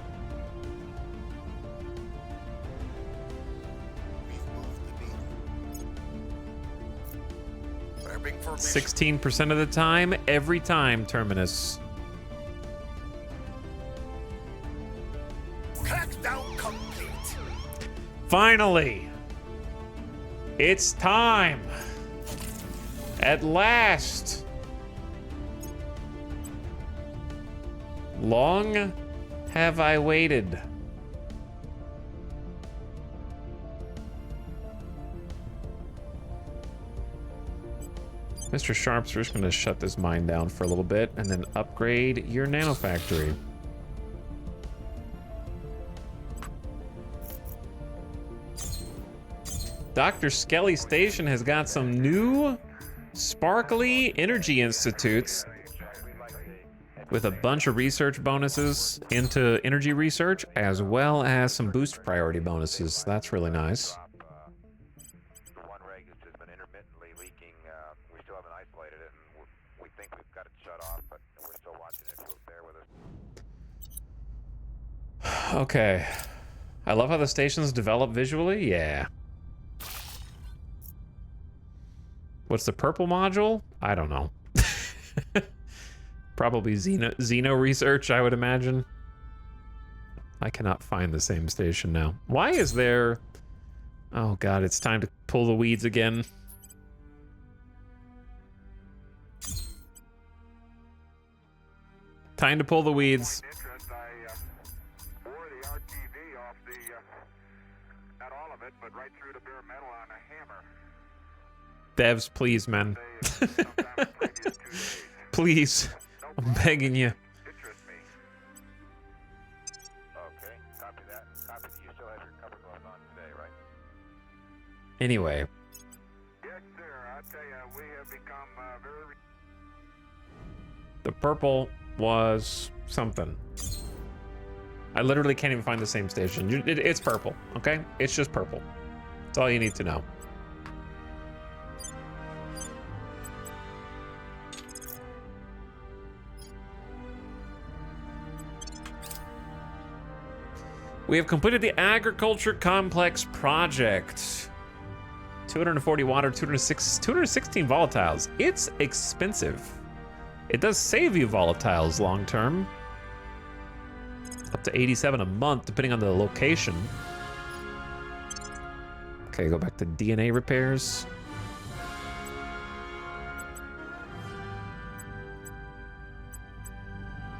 We've moved the needle. Prepping for mission. 16% of the time, every time, Terminus. Crackdown complete. Finally! It's time! At last! Long have I waited. Mr. Sharps, we're just going to shut this mine down for a little bit and then upgrade your nanofactory. Dr. Skelly Station has got some new sparkly energy institutes with a bunch of research bonuses into energy research, as well as some boost priority bonuses. That's really nice. The one rig has just been intermittently leaking. We still haven't isolated it, and we think we've got it shut off, but we're still watching it. So bear with us. Okay. I love how the stations develop visually. Yeah. What's the purple module? I don't know. Probably Xeno research, I would imagine. I cannot find the same station now. Why is there... Oh god, it's time to pull the weeds again. Time to pull the weeds. Interest, I bore the RTV off the, not all of it, but right through the bare metal on a hammer. Devs, please, man. Sometime in the previous 2 days. Please. I'm begging you. Interest me. Okay, copy that. Copy. You still have your cover going on today, right? Anyway. Yes, sir. I tell you, we have become very. The purple was something. I literally can't even find the same station. It's purple, okay? It's just purple. That's all you need to know. We have completed the agriculture complex project. 240 water, 216 volatiles. It's expensive. It does save you volatiles long term. Up to 87 a month, depending on the location. Okay, go back to DNA repairs.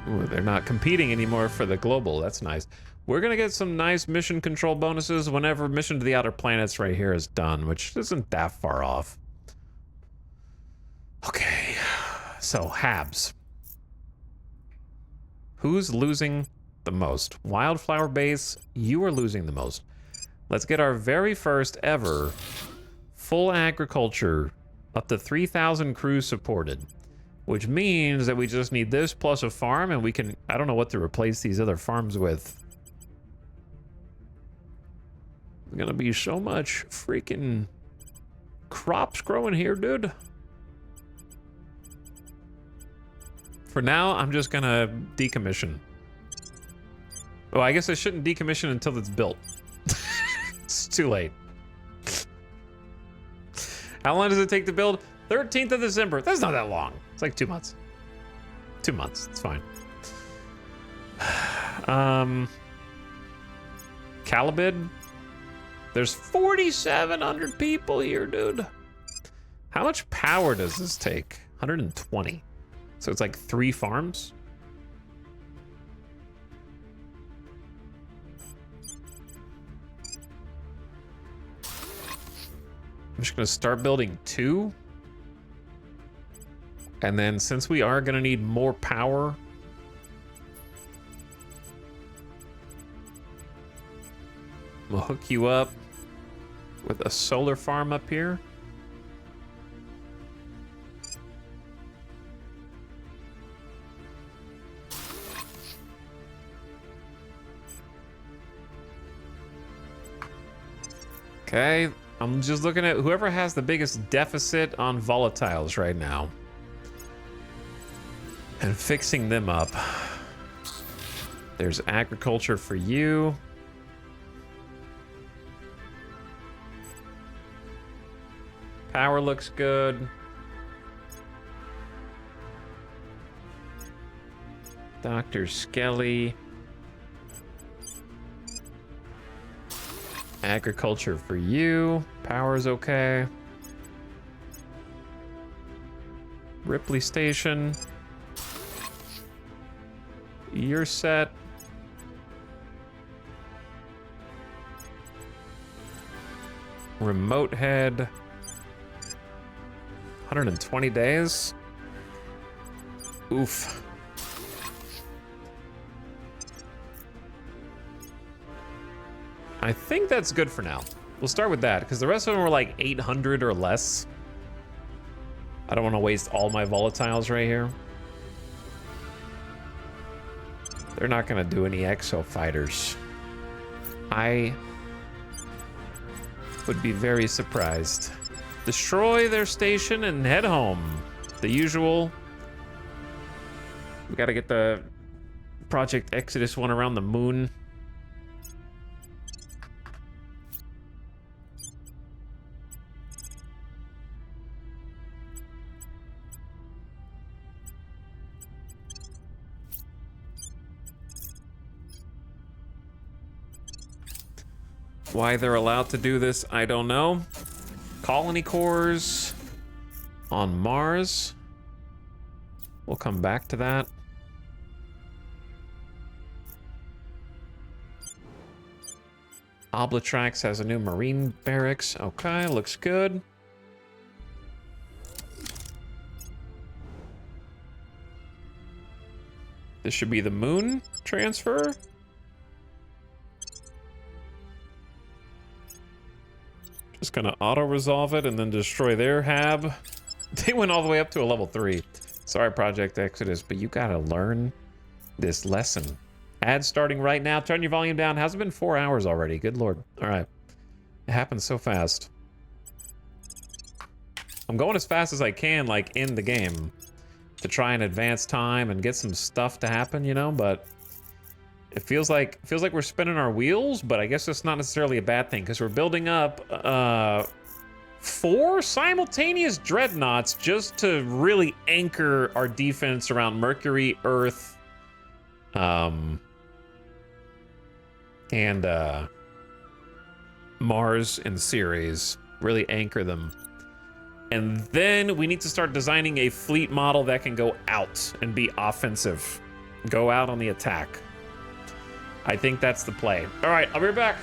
Ooh, they're not competing anymore for the global. That's nice. We're gonna get some nice mission control bonuses whenever Mission to the Outer Planets right here is done, which isn't that far off. Okay, so Habs. Who's losing the most? Wildflower Base, you are losing the most. Let's get our very first ever full agriculture up to 3,000 crews supported, which means that we just need this plus a farm, and we can, I don't know what to replace these other farms with. There's gonna be so much freaking crops growing here, dude. For now, I'm just gonna decommission. Oh, I guess I shouldn't decommission until it's built. It's too late. How long does it take to build? 13th of December. That's not that long. It's like 2 months. 2 months. It's fine. Calibid. There's 4,700 people here, dude. How much power does this take? 120. So it's like 3 farms? I'm just gonna start building 2. And then since we are gonna need more power, we'll hook you up with a solar farm up here. Okay, I'm just looking at whoever has the biggest deficit on volatiles right now and fixing them up. There's agriculture for you. Power looks good. Dr. Skelly. Agriculture for you. Power's okay. Ripley Station. You're set. Remote head. 120 days. Oof. I think that's good for now. We'll start with that, because the rest of them were like 800 or less. I don't want to waste all my volatiles right here. They're not going to do any exo fighters. I would be very surprised. Destroy their station and head home. The usual. We got to get the Project Exodus one around the moon. Why they're allowed to do this, I don't know. Colony cores on Mars. We'll come back to that. Oblatrax has a new marine barracks. Okay, looks good. This should be the moon transfer. Just gonna auto-resolve it and then destroy their hab. They went all the way up to a level 3. Sorry, Project Exodus, but you gotta learn this lesson. Ad starting right now. Turn your volume down. How's it been 4 hours already? Good lord. All right. It happens so fast. I'm going as fast as I can, like, in the game to try and advance time and get some stuff to happen, you know, but it feels like we're spinning our wheels, but I guess that's not necessarily a bad thing because we're building up 4 simultaneous dreadnoughts just to really anchor our defense around Mercury, Earth, and Mars and Ceres. Really anchor them. And then we need to start designing a fleet model that can go out and be offensive. Go out on the attack. I think that's the play. All right, I'll be right back.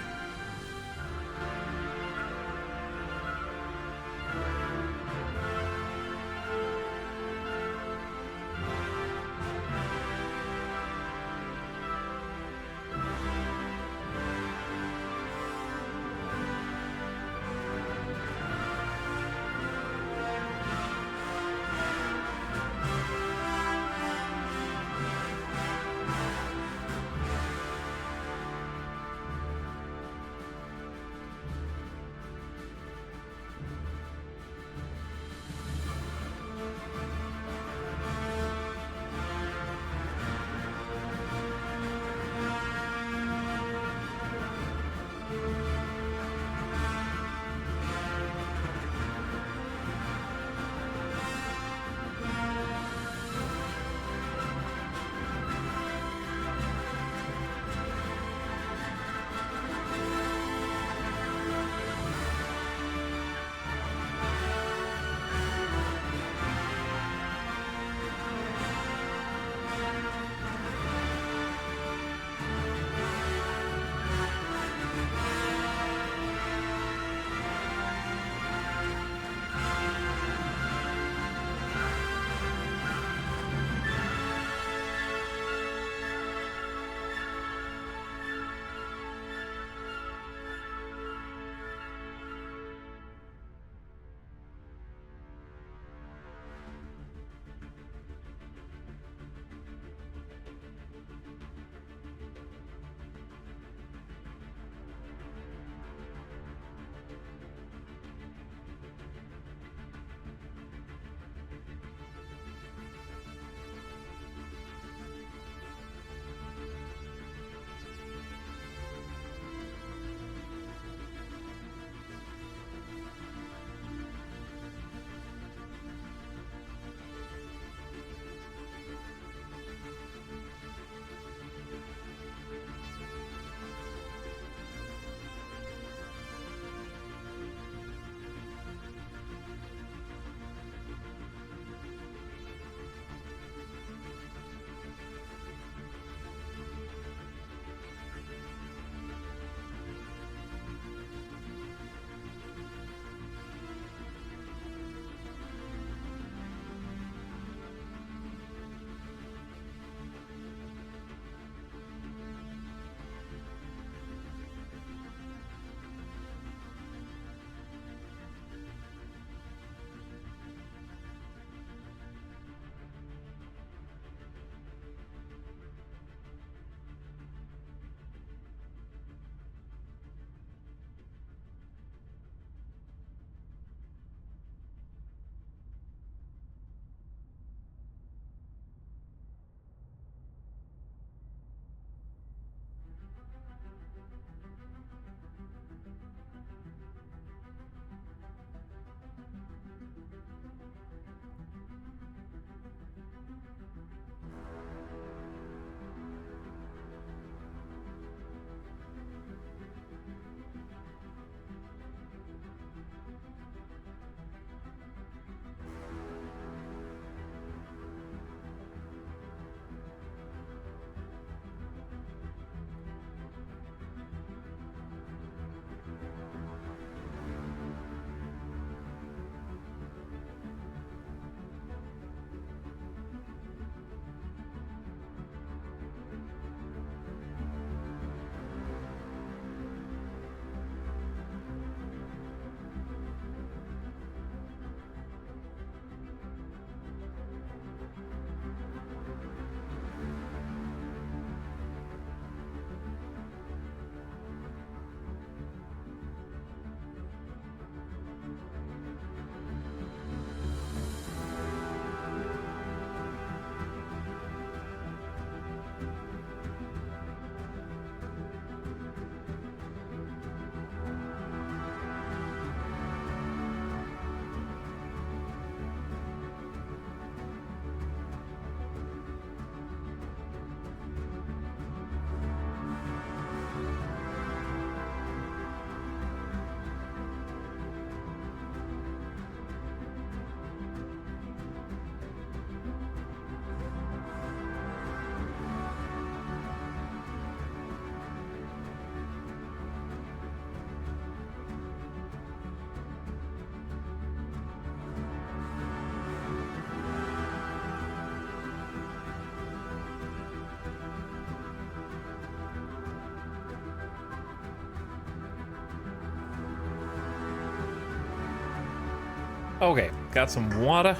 Okay, got some water.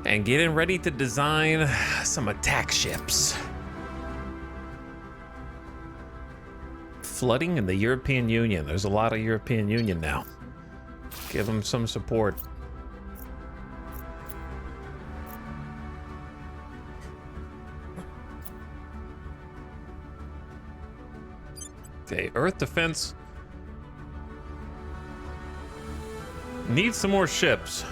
And getting ready to design some attack ships. Flooding in the European Union. There's a lot of European Union now. Give them some support. Okay, Earth defense. Needs some more ships.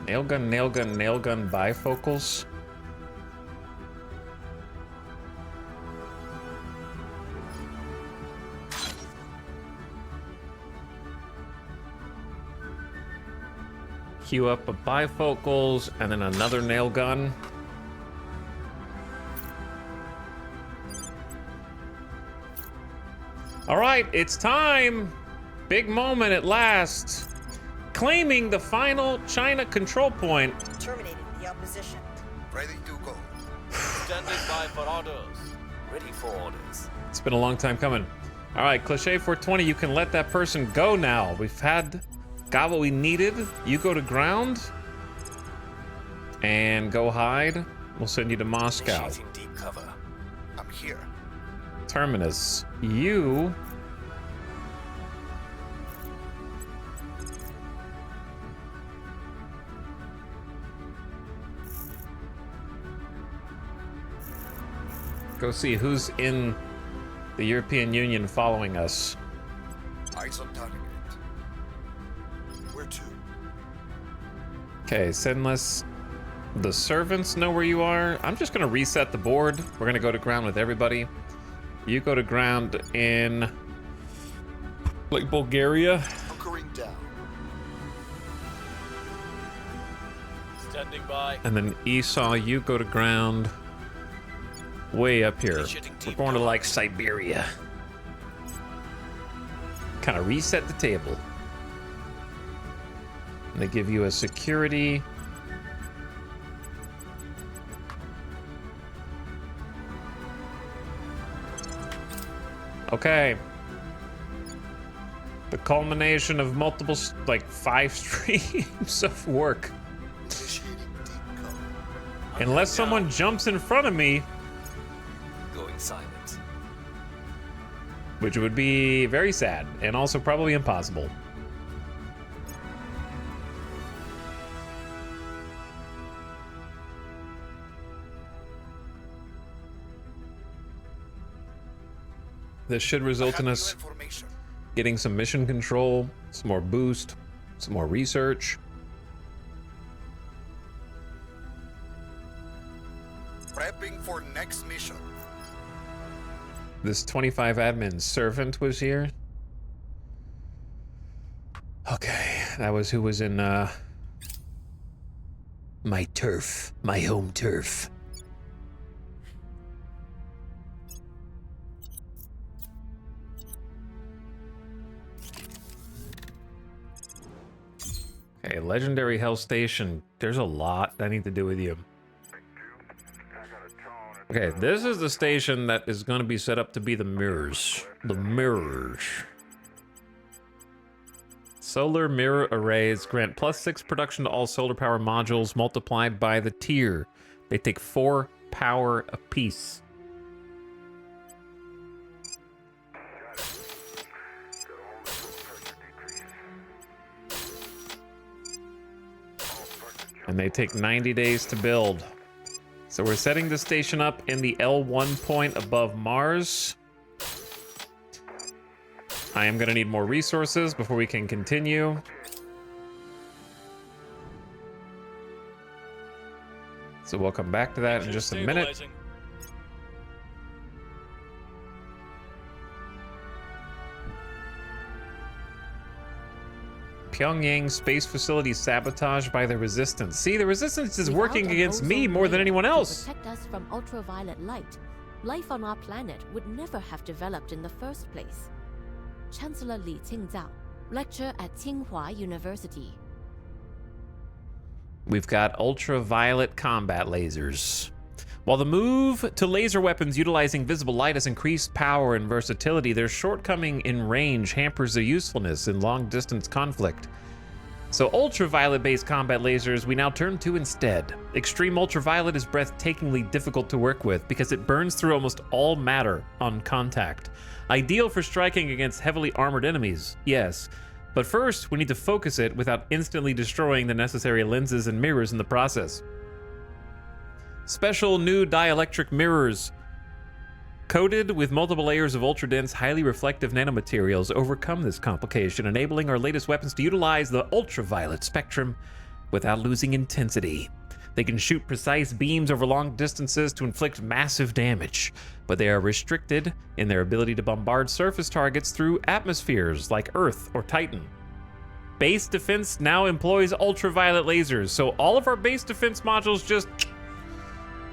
Nail gun, bifocals. Queue up a bifocals and then another nail gun. All right, it's time. Big moment at last. Claiming the final China control point. Terminating the opposition. Ready to go. Standing by for orders. Ready for orders. It's been a long time coming. All right, Cliché 420, you can let that person go now. We've got what we needed. You go to ground and go hide. We'll send you to Moscow. Initiating deep cover. I'm here. Terminus, you go see who's in the European Union following us. Eyes on target. Where to? Okay, sinless. The servants know where you are. I'm just gonna reset the board. We're gonna go to ground with everybody. You go to ground in like Bulgaria. Hunkering down. Standing by. And then Esau, you go to ground way up here. Initiating We're deep going to cover. like Siberia. Kind of reset the table. And they give you a security. Okay. The culmination of multiple, like 5 streams of work. Initiating deep cover. Unless someone jumps in front of me, Going silent. which would be very sad and also probably impossible. This should result in us Information. getting some mission control, some more boost, some more research. Prepping for next mission. This 25 admin servant was here. Okay, that was who was in my turf, my home turf. Okay, legendary Hell Station. There's a lot I need to do with you. Okay, this is the station that is going to be set up to be the mirrors. The mirrors. Solar mirror arrays grant +6 production to all solar power modules multiplied by the tier. They take 4 power apiece. And they take 90 days to build. So we're setting the station up in the L1 point above Mars. I am going to need more resources before we can continue. So we'll come back to that in just a minute. Stabilizing. Pyongyang space facility sabotaged by the resistance. See, the resistance is working against me more than anyone else. To protect us from ultraviolet light, life on our planet would never have developed in the first place. Chancellor Li Qingzao, lecturer at Tsinghua University. We've got ultraviolet combat lasers. While the move to laser weapons utilizing visible light has increased power and versatility, their shortcoming in range hampers their usefulness in long-distance conflict. So ultraviolet-based combat lasers we now turn to instead. Extreme ultraviolet is breathtakingly difficult to work with because it burns through almost all matter on contact. Ideal for striking against heavily armored enemies, yes. But first, we need to focus it without instantly destroying the necessary lenses and mirrors in the process. Special new dielectric mirrors coated with multiple layers of ultra-dense, highly reflective nanomaterials overcome this complication, enabling our latest weapons to utilize the ultraviolet spectrum without losing intensity. They can shoot precise beams over long distances to inflict massive damage, but they are restricted in their ability to bombard surface targets through atmospheres like Earth or Titan. Base defense now employs ultraviolet lasers, so all of our base defense modules just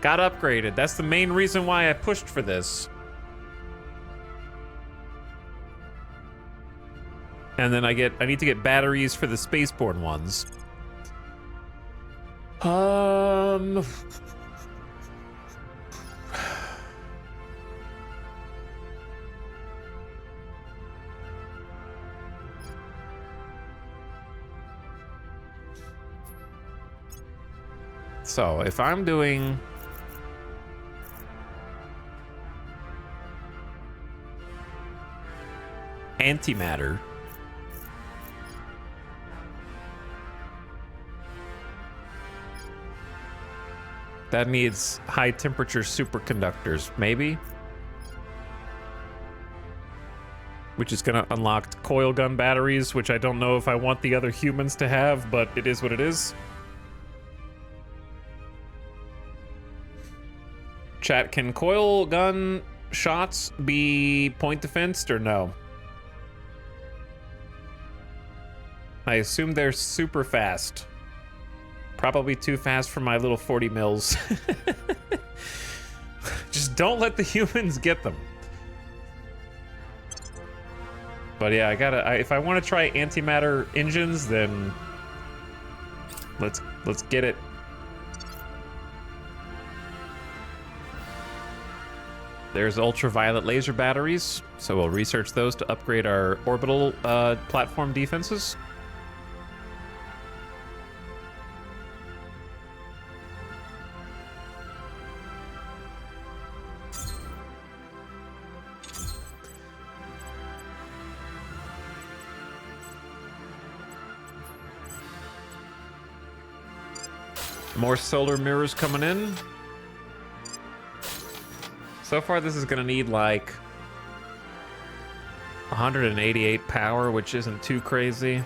got upgraded. That's the main reason why I pushed for this. And then I need to get batteries for the spaceborne ones. So if I'm doing antimatter, that needs high temperature superconductors, maybe? Which is gonna unlock coil gun batteries, which I don't know if I want the other humans to have, but it is what it is. Chat, can coil gun shots be point defensed or no? I assume they're super fast. Probably too fast for my little 40 mils. Just don't let the humans get them. But yeah, if I want to try antimatter engines, then let's get it. There's ultraviolet laser batteries, so we'll research those to upgrade our orbital platform defenses. More solar mirrors coming in. So far, this is gonna need like 188 power, which isn't too crazy.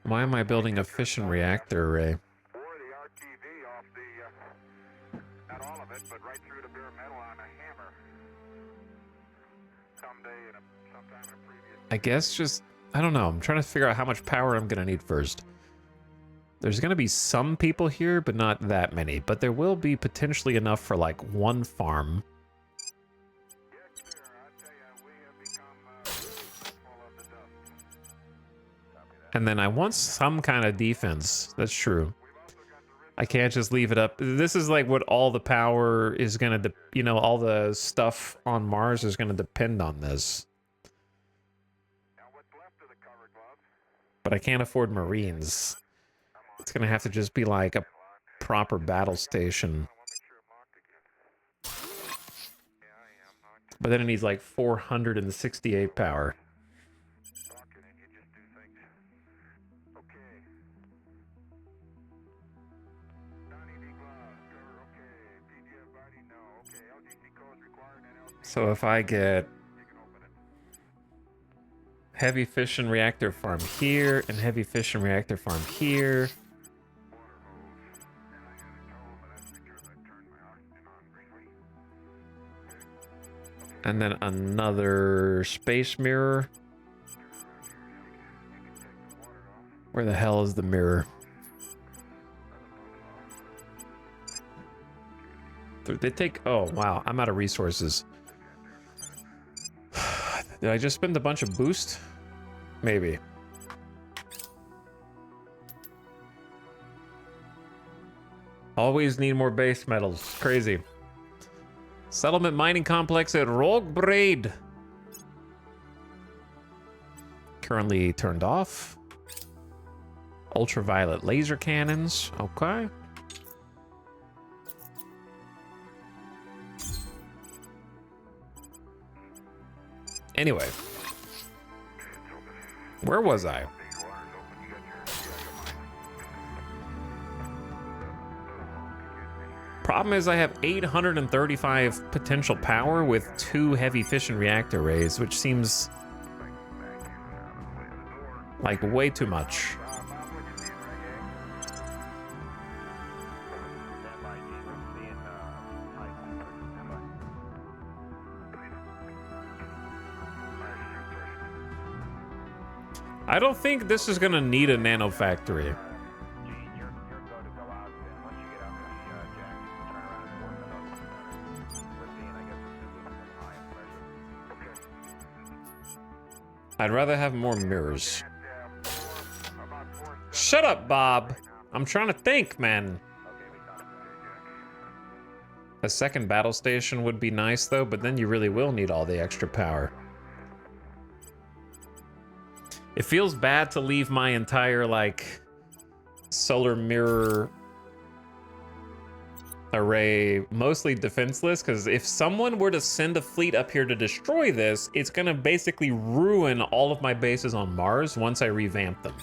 Why am I building a fission reactor array? I guess just, I don't know. I'm trying to figure out how much power I'm going to need first. There's going to be some people here, but not that many. But there will be potentially enough for like one farm. And then I want some kind of defense. That's true. I can't just leave it up. This is like what all the power is going to, you know, all the stuff on Mars is going to depend on this. But I can't afford Marines. It's going to have to just be like a proper battle station. But then it needs like 468 power. So if I get heavy fission reactor farm here and heavy fission reactor farm here. And then another space mirror. Where the hell is the mirror? They take... Oh, wow. I'm out of resources. Did I just spend a bunch of boost? Maybe. Always need more base metals. Crazy. Settlement mining complex at Roggbraid. Currently turned off. Ultraviolet laser cannons. Okay. Anyway. Where was I? Problem is I have 835 potential power with 2 heavy fission reactor arrays, which seems like way too much. I don't think this is gonna need a nano factory. I'd rather have more mirrors. Shut up, Bob. I'm trying to think, man. A second battle station would be nice, though, but then you really will need all the extra power. It feels bad to leave my entire, like, solar mirror array mostly defenseless, because if someone were to send a fleet up here to destroy this, it's going to basically ruin all of my bases on Mars once I revamp them.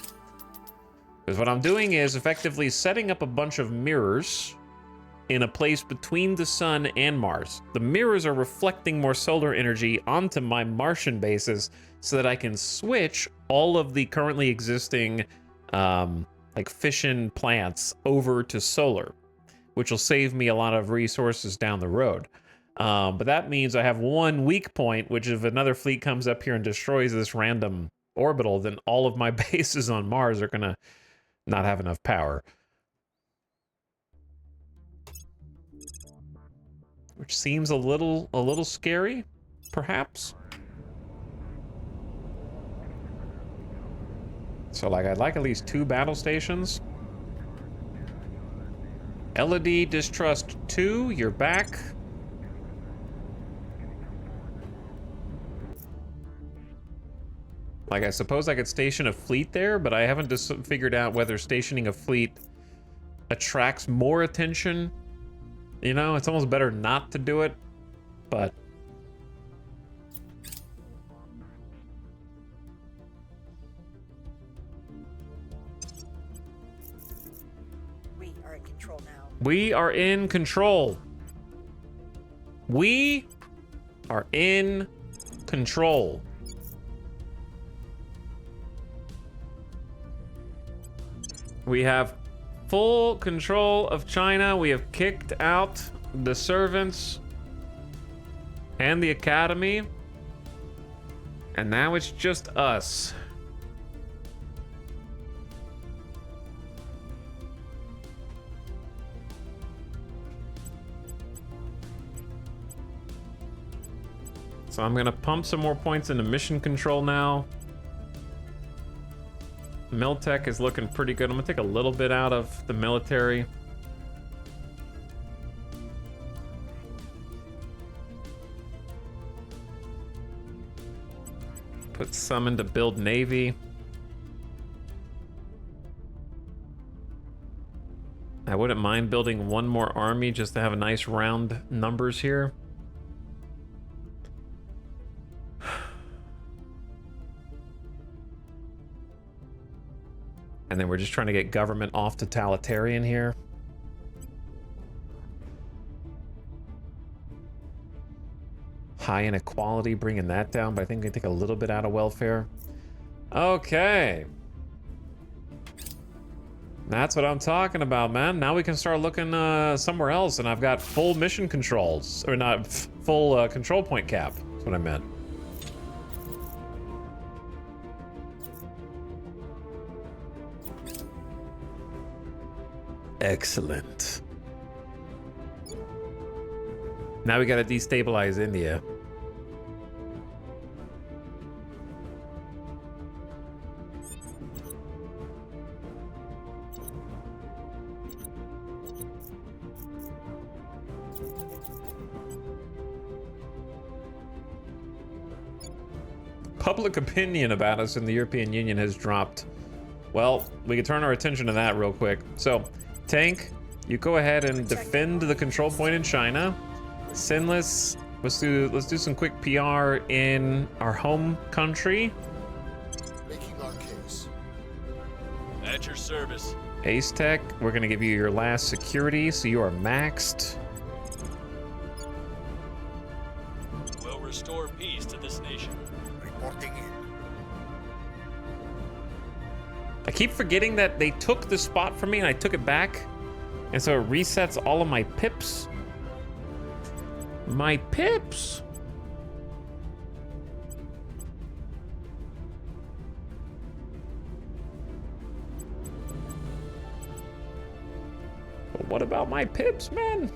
Because what I'm doing is effectively setting up a bunch of mirrors in a place between the sun and Mars. The mirrors are reflecting more solar energy onto my Martian bases so that I can switch all of the currently existing like fission plants over to solar, which will save me a lot of resources down the road. But that means I have one weak point, which if another fleet comes up here and destroys this random orbital, then all of my bases on Mars are gonna not have enough power. Which seems a little scary, perhaps. So like I'd like at least 2 battle stations. LED Distrust 2, you're back. Like, I suppose I could station a fleet there, but I haven't just figured out whether stationing a fleet attracts more attention. You know, it's almost better not to do it, but... We are in control now. We are in control. We are in control. We have full control of China. We have kicked out the servants and the academy. And now it's just us. So I'm gonna pump some more points into mission control now. Miltech is looking pretty good. I'm gonna take a little bit out of the military. Put some into build Navy. I wouldn't mind building one more army just to have a nice round numbers here. And then we're just trying to get government off totalitarian here. High inequality, bringing that down, but I think we can take a little bit out of welfare. Okay. That's what I'm talking about, man. Now we can start looking somewhere else, and I've got full mission controls. Or not, full control point cap. That's what I meant. Excellent. Now we gotta destabilize India. Public opinion about us in the European Union has dropped. Well, we can turn our attention to that real quick. So, Tank, you go ahead and defend the control point in China. Sinless, let's do some quick PR in our home country. Making our case. At your service. Ace Tech, we're gonna give you your last security, so you are maxed. We'll restore peace to this nation. Reporting in. I keep forgetting that they took the spot from me and I took it back. And so it resets all of my pips. My pips! But what about my pips, man?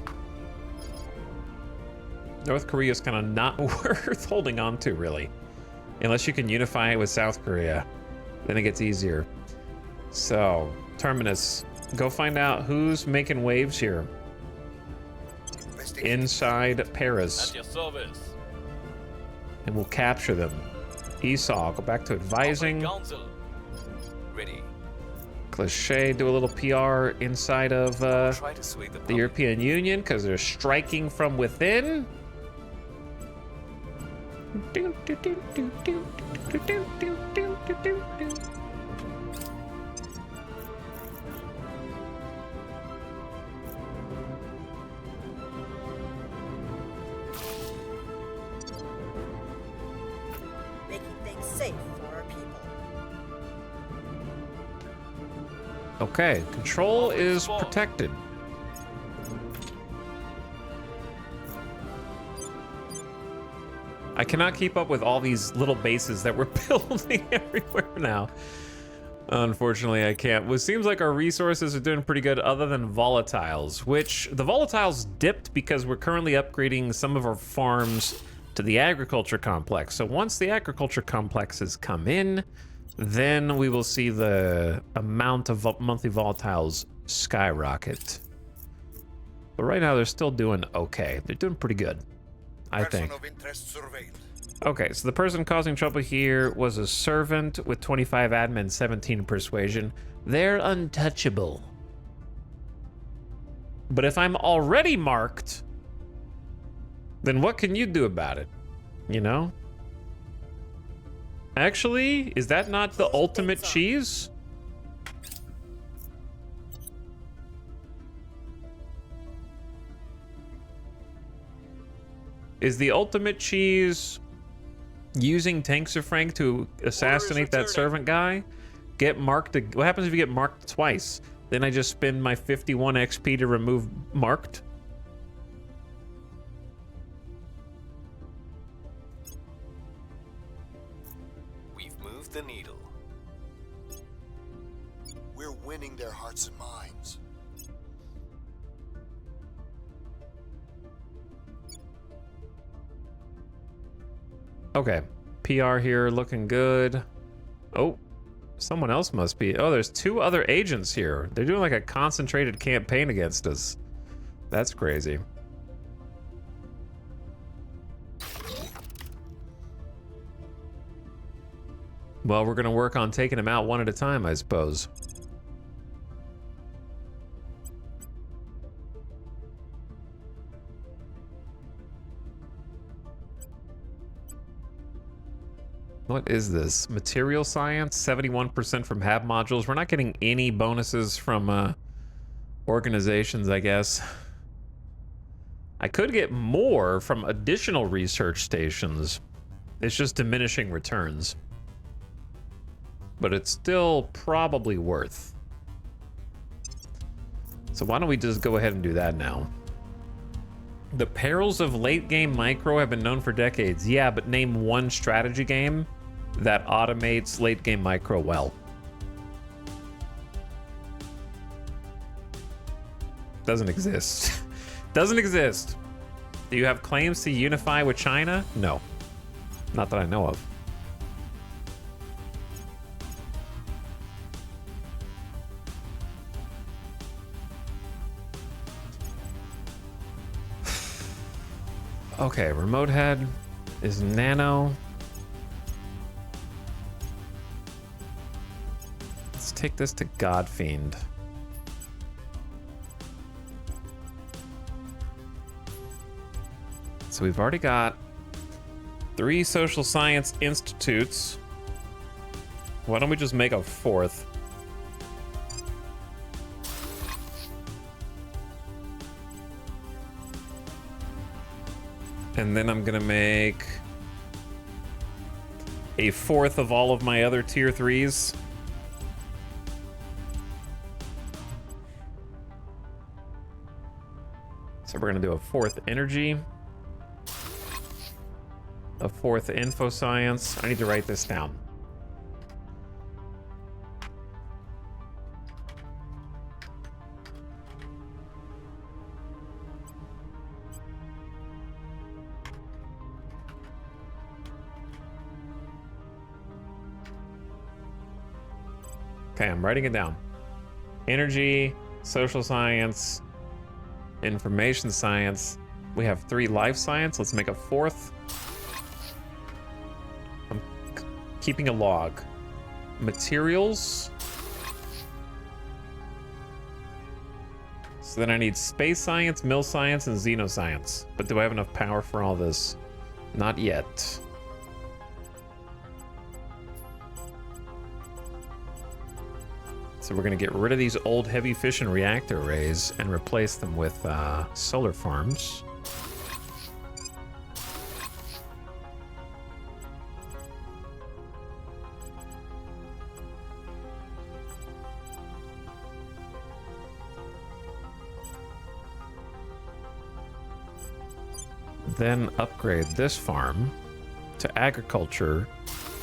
North Korea's kind of not worth holding on to, really. Unless you can unify it with South Korea. Then it gets easier. So, Terminus, go find out who's making waves here. Inside Paris. At your service. And we'll capture them. Esau, go back to advising. Council. Ready. Cliché, do a little PR inside of Try to sway the the public. European Union because they're striking from within. Making things safe for our people. Okay, control is protected. I cannot keep up with all these little bases that we're building everywhere now. Unfortunately, I can't. Well, it seems like our resources are doing pretty good other than volatiles, which the volatiles dipped because we're currently upgrading some of our farms to the agriculture complex. So once the agriculture complexes come in, then we will see the amount of monthly volatiles skyrocket. But right now, they're still doing okay. They're doing pretty good, I think. Person of interest surveilled. Okay, so the person causing trouble here was a servant with 25 admin, 17 persuasion. They're untouchable. But if I'm already marked, then what can you do about it? You know? Actually, is that not the ultimate cheese? Is the ultimate cheese using Tanks of Frank to assassinate that servant guy? Get marked. What happens if you get marked twice? Then I just spend my 51 XP to remove marked? We've moved the needle. We're winning their hearts and minds. Okay, PR here looking good. Oh, someone else must be. Oh, there's two other agents here. They're doing like a concentrated campaign against us. That's crazy. Well, we're gonna work on taking them out one at a time, I suppose. What is this? Material science, 71% from HAB modules. We're not getting any bonuses from organizations, I guess. I could get more from additional research stations. It's just diminishing returns. But it's still probably worth. So why don't we just go ahead and do that now? The perils of late game micro have been known for decades. Yeah, but name one strategy game that automates late game micro well. Doesn't exist. Doesn't exist. Do you have claims to unify with China? No. Not that I know of. Okay, remote head is nano. Let's take this to Godfiend. So we've already got 3 social science institutes. Why don't we just make a 4th? And then I'm gonna make a 4th of all of my other tier 3s. So we're gonna do a 4th energy, a 4th info science. I need to write this down. Okay, I'm writing it down. Energy, social science, information science. We have 3 life science. Let's make a 4th. I'm keeping a log. Materials. So then I need space science, mill science, and xenoscience. But do I have enough power for all this? Not yet. So we're going to get rid of these old heavy fission reactor arrays and replace them with solar farms. Then upgrade this farm to agriculture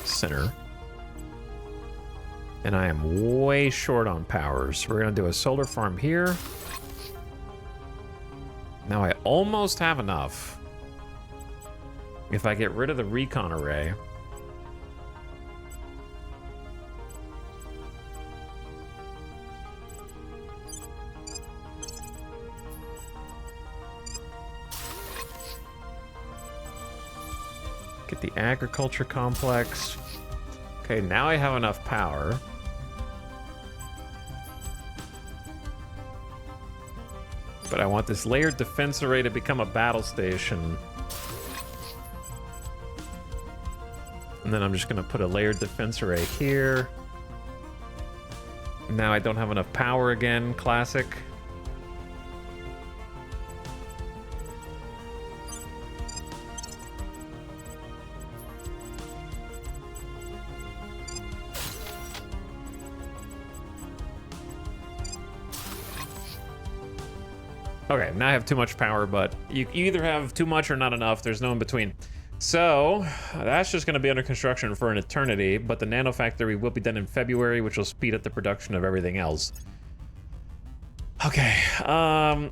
center. And I am way short on powers. We're gonna do a solar farm here. Now I almost have enough. If I get rid of the recon array. Get the agriculture complex. Okay, now I have enough power. But I want this layered defense array to become a battle station. And then I'm just gonna put a layered defense array here. Now I don't have enough power again, classic. Okay, now I have too much power, but you either have too much or not enough. There's no in between. So that's just going to be under construction for an eternity, but the nanofactory will be done in February, which will speed up the production of everything else. Okay,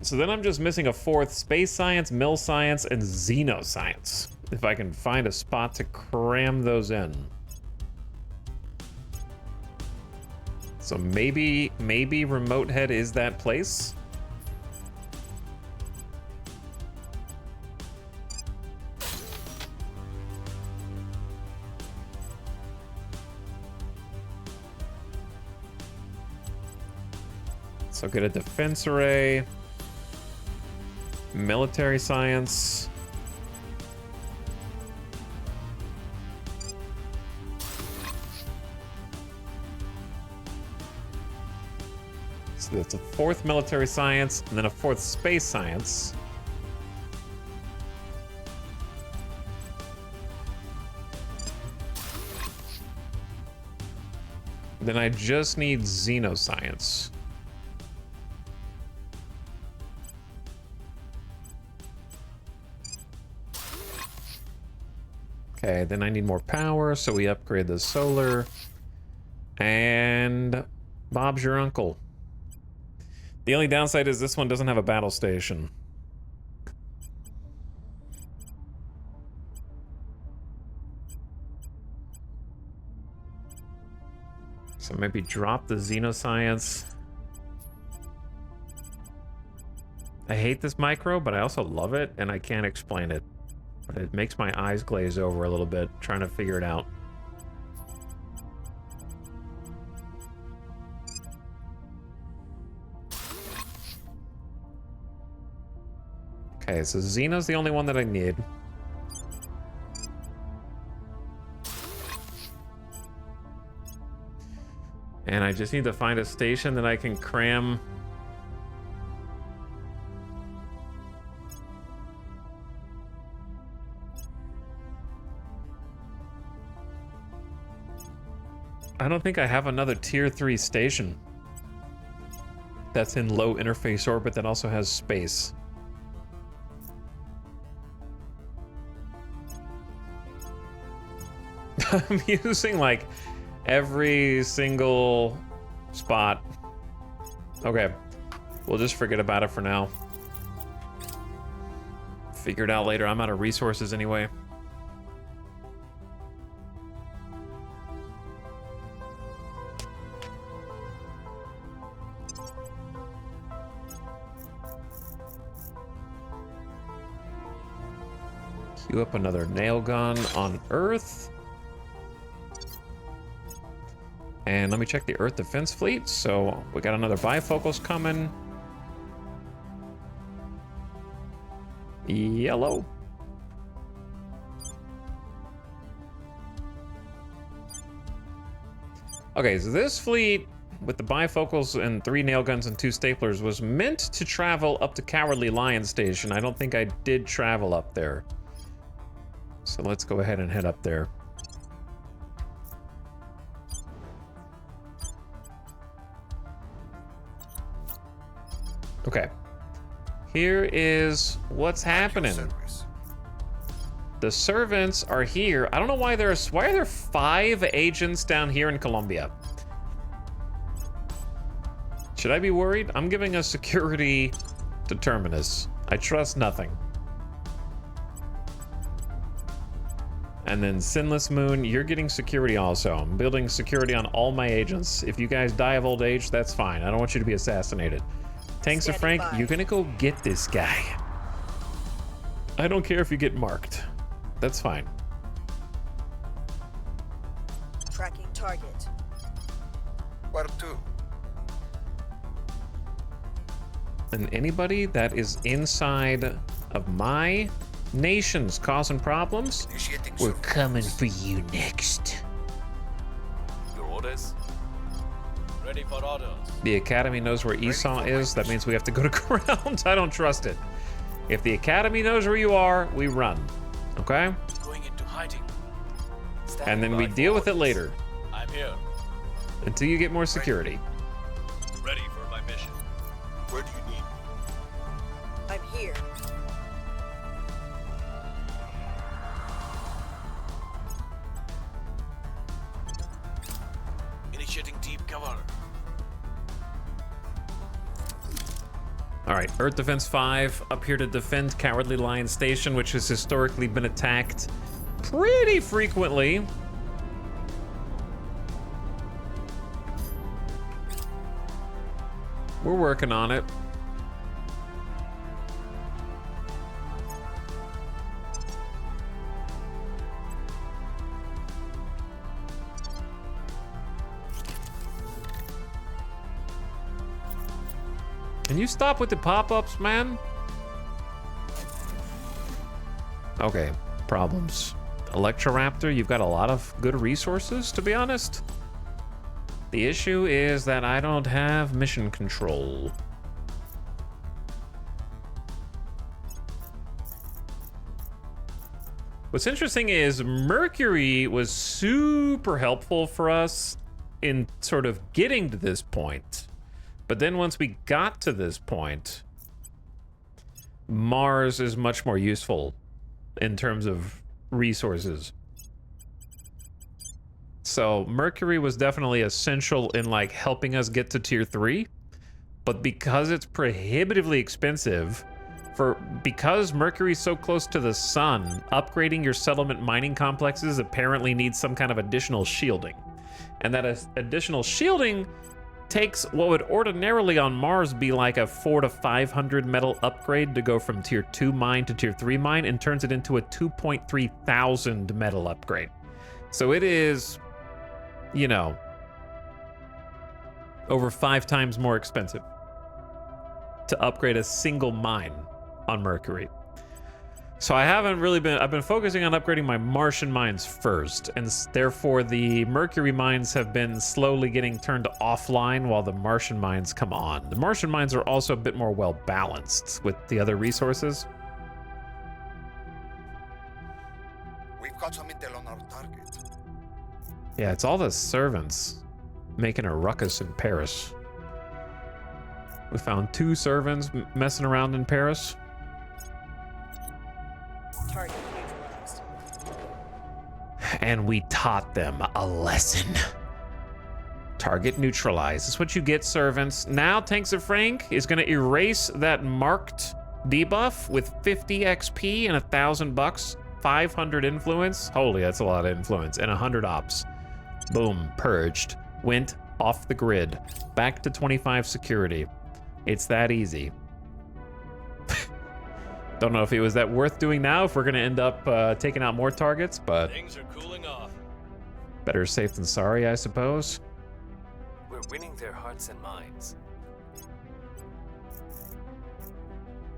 so then I'm just missing a 4th space science, mill science, and xenoscience. If I can find a spot to cram those in. So maybe remote head is that place. So get a defense array, military science, so that's a 4th military science and then a 4th space science. Then I just need xenoscience. Okay, then I need more power, so we upgrade the solar. And Bob's your uncle. The only downside is this one doesn't have a battle station. So maybe drop the xenoscience. I hate this micro, but I also love it, and I can't explain it. But it makes my eyes glaze over a little bit, trying to figure it out. Okay, so Xeno's the only one that I need. And I just need to find a station that I can cram. I don't think I have another tier 3 station that's in low interface orbit that also has space. I'm using like every single spot. Okay, we'll just forget about it for now. Figure it out later. I'm out of resources anyway. Queue up another nail gun on Earth. And let me check the Earth defense fleet. So we got another bifocals coming. Yellow. Okay, so this fleet with the bifocals and 3 nail guns and 2 staplers was meant to travel up to Cowardly Lion Station. I don't think I did travel up there. So let's go ahead and head up there. Okay. Here is what's happening. The servants are here. I don't know why why are there 5 agents down here in Colombia? Should I be worried? I'm giving a security to Terminus. I trust nothing. And then Sinless Moon, you're getting security also. I'm building security on all my agents. If you guys die of old age, that's fine. I don't want you to be assassinated. Tanks of Frank, you're gonna go get this guy. I don't care if you get marked. That's fine. Tracking target. Where to? And anybody that is inside of my nations causing problems, Initiating we're surveillance. coming for you next. Your orders? Ready for orders. The Academy knows where Esau is. That means we have to go to ground. I don't trust it. If the Academy knows where you are, we run. Okay? Going into hiding. And then we deal with it later. I'm here. Until you get more security. Ready for my mission. Where do you need? I'm here. Initiating deep cover. All right, Earth Defense 5 up here to defend Cowardly Lion Station, which has historically been attacked pretty frequently. We're working on it. Can you stop with the pop-ups, man? Okay, problems. Electroraptor, you've got a lot of good resources, to be honest. The issue is that I don't have mission control. What's interesting is Mercury was super helpful for us in sort of getting to this point. But then once we got to this point, Mars is much more useful in terms of resources. So Mercury was definitely essential in like helping us get to tier 3, but because it's prohibitively expensive, because Mercury's so close to the sun, upgrading your settlement mining complexes apparently needs some kind of additional shielding. And that additional shielding takes what would ordinarily on Mars be like a 400 to 500 metal upgrade to go from tier 2 mine to tier 3 mine, and turns it into a 2.3 thousand metal upgrade. So it is, you know, over 5 times more expensive to upgrade a single mine on Mercury. So I've been focusing on upgrading my Martian mines first, and therefore the Mercury mines have been slowly getting turned offline while the Martian mines come on. The Martian mines are also a bit more well balanced with the other resources. We've got some intel on our target. Yeah, it's all the servants making a ruckus in Paris. We found 2 servants messing around in Paris. Target neutralized. And we taught them a lesson. Target neutralized. That's what you get, servants. Now Tanks of Frank is going to erase that marked debuff with 50 XP and 1,000 bucks, 500 influence. Holy, that's a lot of influence. And 100 ops. Boom, purged. Went off the grid. Back to 25 security. It's that easy. Don't know if it was that worth doing now, if we're going to end up taking out more targets, but Things are cooling off. better safe than sorry, I suppose. We're winning their hearts and minds.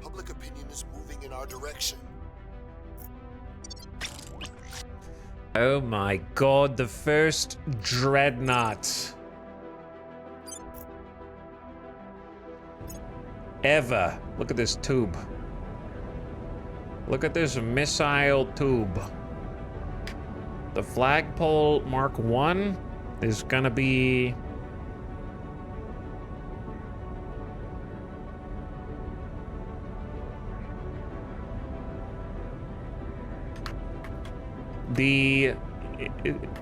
Public opinion is moving in our direction. Oh my god, the first dreadnought ever. Look at this tube. Look at this missile tube. The flagpole Mark 1 is gonna be... the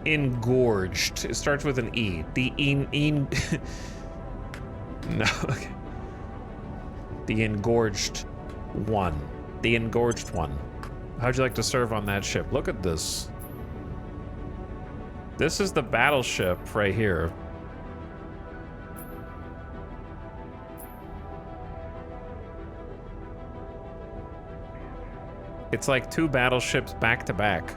engorged. It starts with an E. The no, okay. The engorged one. The engorged one. How'd you like to serve on that ship? Look at this. This is the battleship right here. It's like 2 battleships back to back.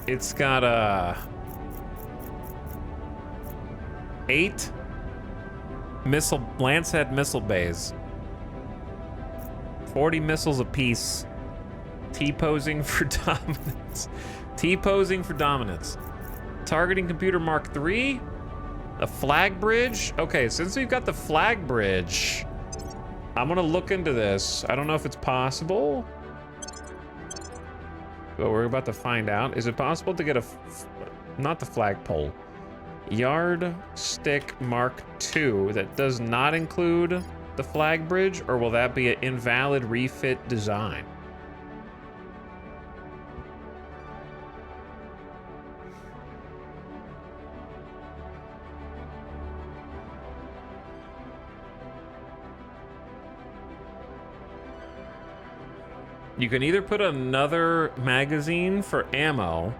It's got 8 Lancehead missile bays. 40 missiles apiece. T-posing for dominance. T-posing for dominance. Targeting computer Mark 3. A flag bridge. Okay, since we've got the flag bridge, I'm gonna look into this. I don't know if it's possible, but we're about to find out. Is it possible to get not the flagpole, yardstick Mark II that does not include the flag bridge, or will that be an invalid refit design? You can either put another magazine for ammo,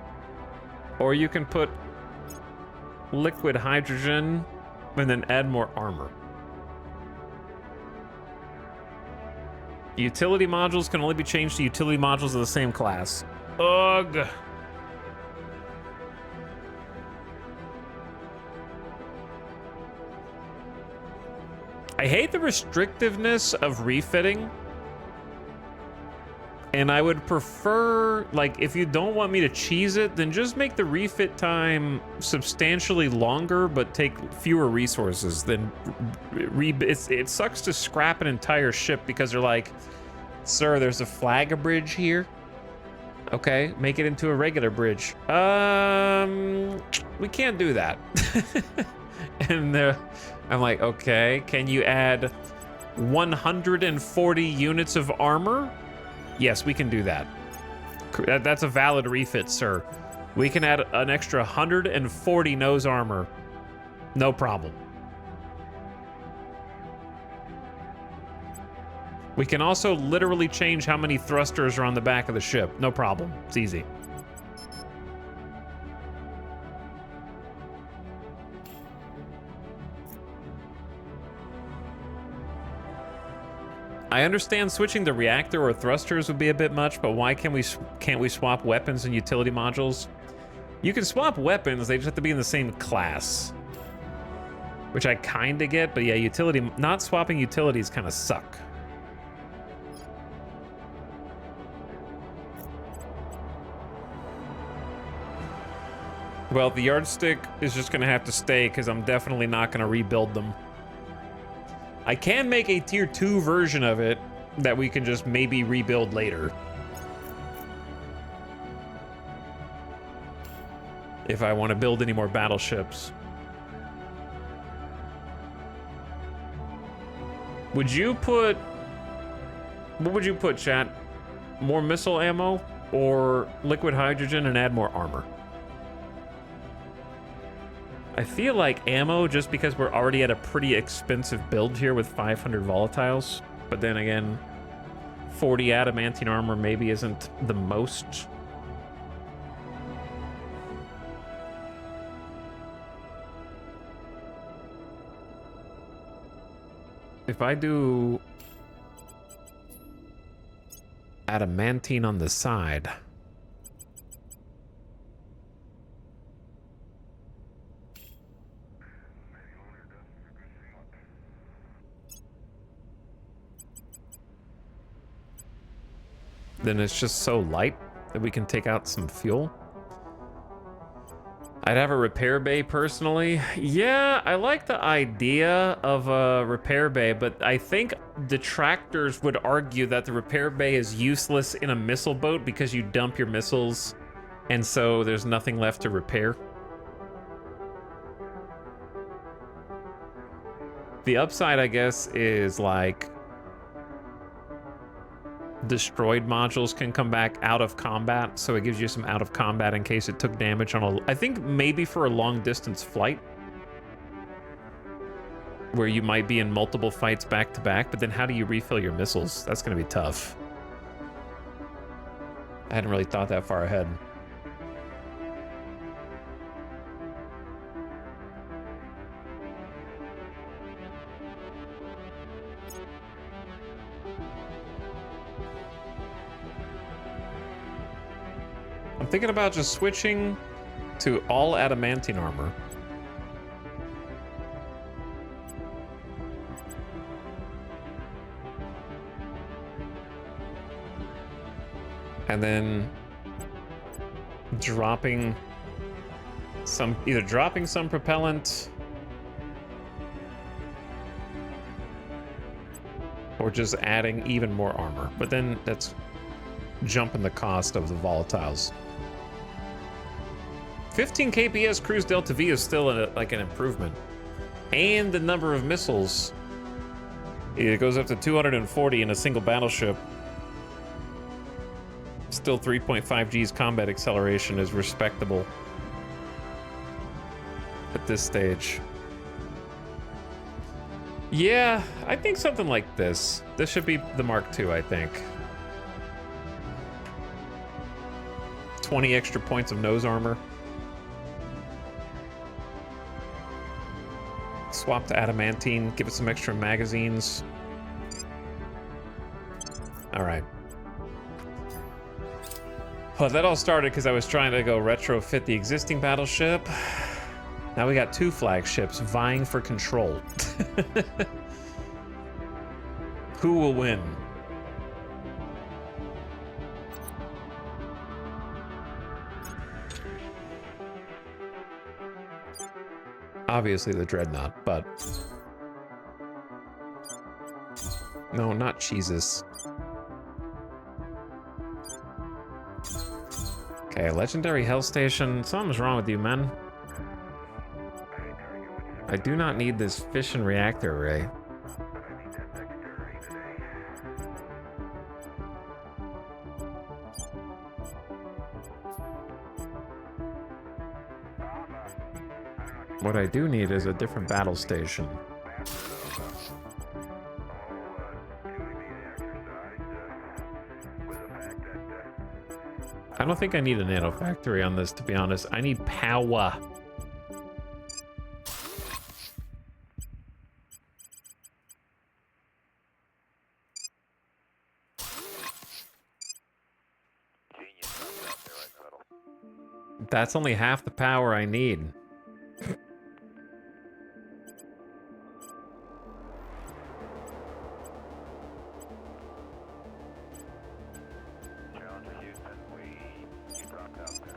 or you can put liquid hydrogen and then add more armor. Utility modules can only be changed to utility modules of the same class. Ugh. I hate the restrictiveness of refitting. And I would prefer, like, if you don't want me to cheese it, then just make the refit time substantially longer, but take fewer resources than it sucks to scrap an entire ship because they're like, sir, there's a flag bridge here. Okay, make it into a regular bridge. We can't do that. And I'm like, okay, can you add 140 units of armor? Yes, we can do that. That's a valid refit, sir. We can add an extra 140 nose armor. No problem. We can also literally change how many thrusters are on the back of the ship. No problem. It's easy. I understand switching the reactor or thrusters would be a bit much, but why can't we swap weapons and utility modules? You can swap weapons, they just have to be in the same class. Which I kind of get, but yeah, not swapping utilities kind of suck. Well, the yardstick is just going to have to stay because I'm definitely not going to rebuild them. I can make a tier 2 version of it that we can just maybe rebuild later. If I want to build any more battleships. Would you put... What would you put, chat? More missile ammo or liquid hydrogen and add more armor? I feel like ammo, just because we're already at a pretty expensive build here with 500 volatiles. But then again, 40 adamantine armor maybe isn't the most. If I do adamantine on the side... then it's just so light that we can take out some fuel. I'd have a repair bay personally. Yeah, I like the idea of a repair bay, but I think detractors would argue that the repair bay is useless in a missile boat because you dump your missiles and so there's nothing left to repair. The upside, I guess, is like destroyed modules can come back out of combat, so it gives you some out of combat in case it took damage on a... I think maybe for a long distance flight where you might be in multiple fights back to back, but then how do you refill your missiles? That's going to be tough. I hadn't really thought that far ahead. I'm thinking about just switching to all adamantine armor. And then dropping some, either dropping some propellant or just adding even more armor. But then that's jumping the cost of the volatiles. 15 kps cruise delta V is still like an improvement. And the number of missiles, it goes up to 240 in a single battleship. Still 3.5 G's combat acceleration is respectable at this stage. Yeah, I think something like this. This should be the Mark II, I think. 20 extra points of nose armor. Swap to adamantine, give it some extra magazines. All right. Well, that all started because I was trying to go retrofit the existing battleship. Now we got 2 flagships vying for control. Who will win? Obviously the Dreadnought, but... No, not Jesus. Okay, Legendary Hell Station. Something's wrong with you, men. I do not need this fission reactor array. What I do need is a different battle station. I don't think I need a nano factory on this, to be honest. I need power. Genius out there right in the middle. That's only half the power I need. Challenger Houston, you dropped out there.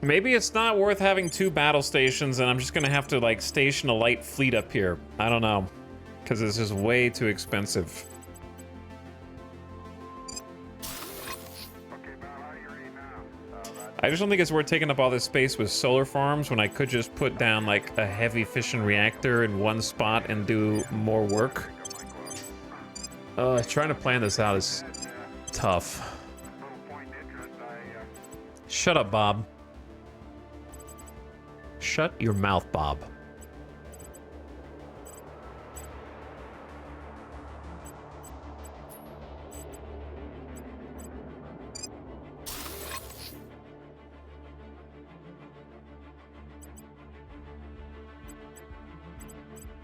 Maybe it's not worth having 2 battle stations, and I'm just gonna have to, like, station a light fleet up here. I don't know. Because this is way too expensive. I just don't think it's worth taking up all this space with solar farms when I could just put down, like, a heavy fission reactor in one spot and do more work. Trying to plan this out is tough. Shut up, Bob. Shut your mouth, Bob.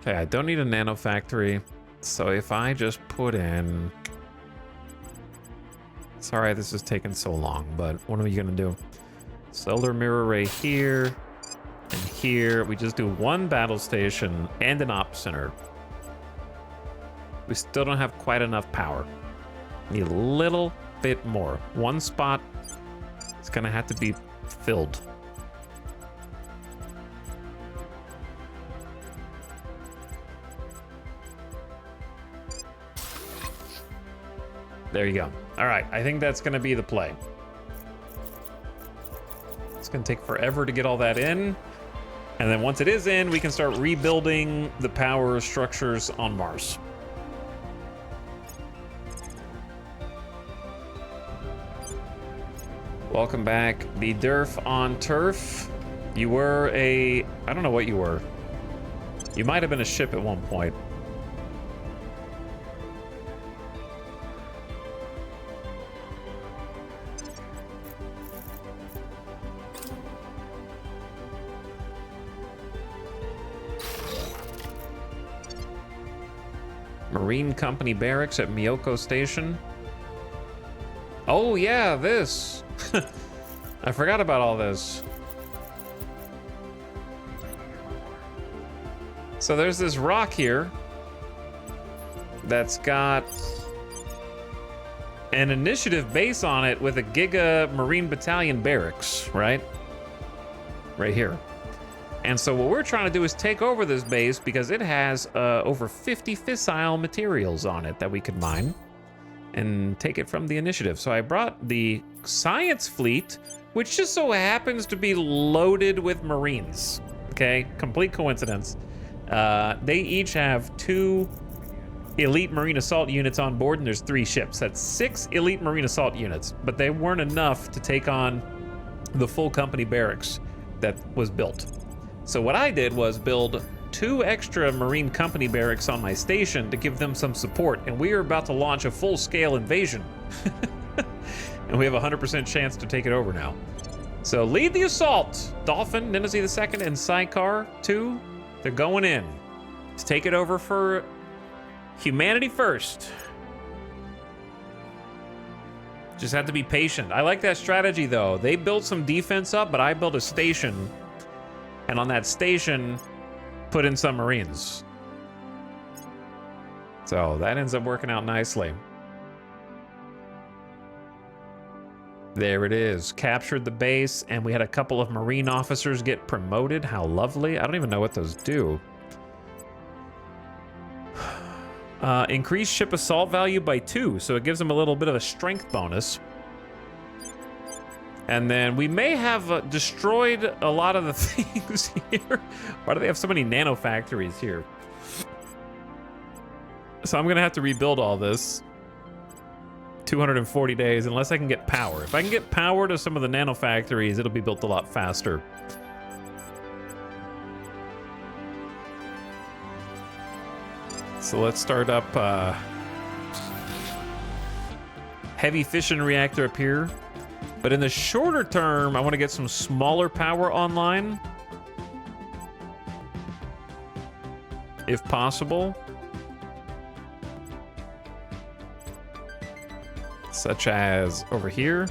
Okay, I don't need a nano factory. So if I just put in... Sorry this is taking so long, but what are you gonna do? Solar mirror array here and here. We just do 1 battle station and an op center. We still don't have quite enough power. Need a little bit more. 1 spot is gonna have to be filled. There you go. All right, I think that's gonna be the play. It's gonna take forever to get all that in. And then once it is in, we can start rebuilding the power structures on Mars. Welcome back. The Derf on Turf. You were a... I don't know what you were. You might have been a ship at one point. Marine Company Barracks at Miyoko Station. Oh yeah, this. I forgot about all this. So there's this rock here that's got an initiative base on it with a Giga Marine Battalion barracks, right? Right here. And so what we're trying to do is take over this base because it has over 50 fissile materials on it that we could mine and take it from the initiative. So I brought the science fleet, which just so happens to be loaded with Marines. Okay, complete coincidence. They each have 2 elite Marine assault units on board, and there's 3 ships. That's 6 elite Marine assault units, but they weren't enough to take on the full company barracks that was built. So what I did was build 2 extra Marine Company barracks on my station to give them some support, and we are about to launch a full-scale invasion. And we have a 100% chance to take it over now. So lead the assault! Dolphin, Ninazi II, and Sidecar 2, they're going in. Let's take it over for humanity first. Just have to be patient. I like that strategy, though. They built some defense up, but I built a station. And on that station, put in some Marines. So that ends up working out nicely. There it is. Captured the base, and we had a couple of Marine officers get promoted. How lovely. I don't even know what those do. Increase ship assault value by 2, so it gives them a little bit of a strength bonus. And then we may have destroyed a lot of the things here. Why do they have so many nano factories here? So I'm gonna have to rebuild all this. 240 days, unless I can get power. If I can get power to some of the nano factories, it'll be built a lot faster. So let's start up heavy fission reactor up here. But in the shorter term, I want to get some smaller power online, if possible. Such as over here.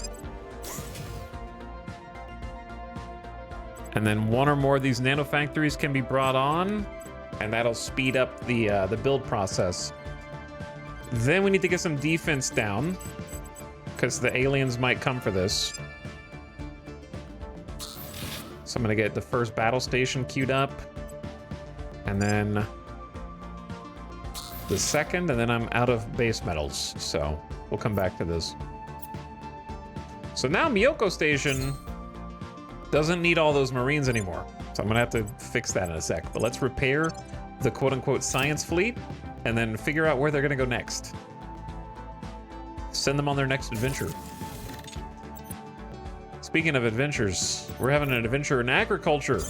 And then one or more of these nanofactories can be brought on, and that'll speed up the build process. Then we need to get some defense down, because the aliens might come for this. So I'm gonna get the first battle station queued up, and then the second, and then I'm out of base metals, so we'll come back to this. So now Miyoko Station doesn't need all those Marines anymore, so I'm gonna have to fix that in a sec. But let's repair the quote-unquote science fleet, and then figure out where they're gonna go next. Send them on their next adventure. Speaking of adventures, we're having an adventure in agriculture.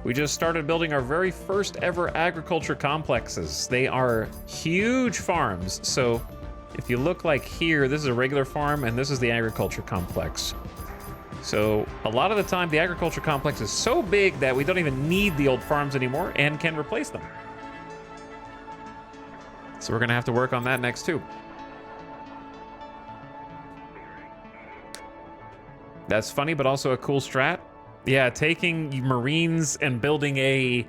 We just started building our very first ever agriculture complexes. They are huge farms. So if you look like here, this is a regular farm and this is the agriculture complex. So a lot of the time the agriculture complex is so big that we don't even need the old farms anymore and can replace them. So we're gonna have to work on that next too. That's funny, but also a cool strat. Yeah, taking Marines and building a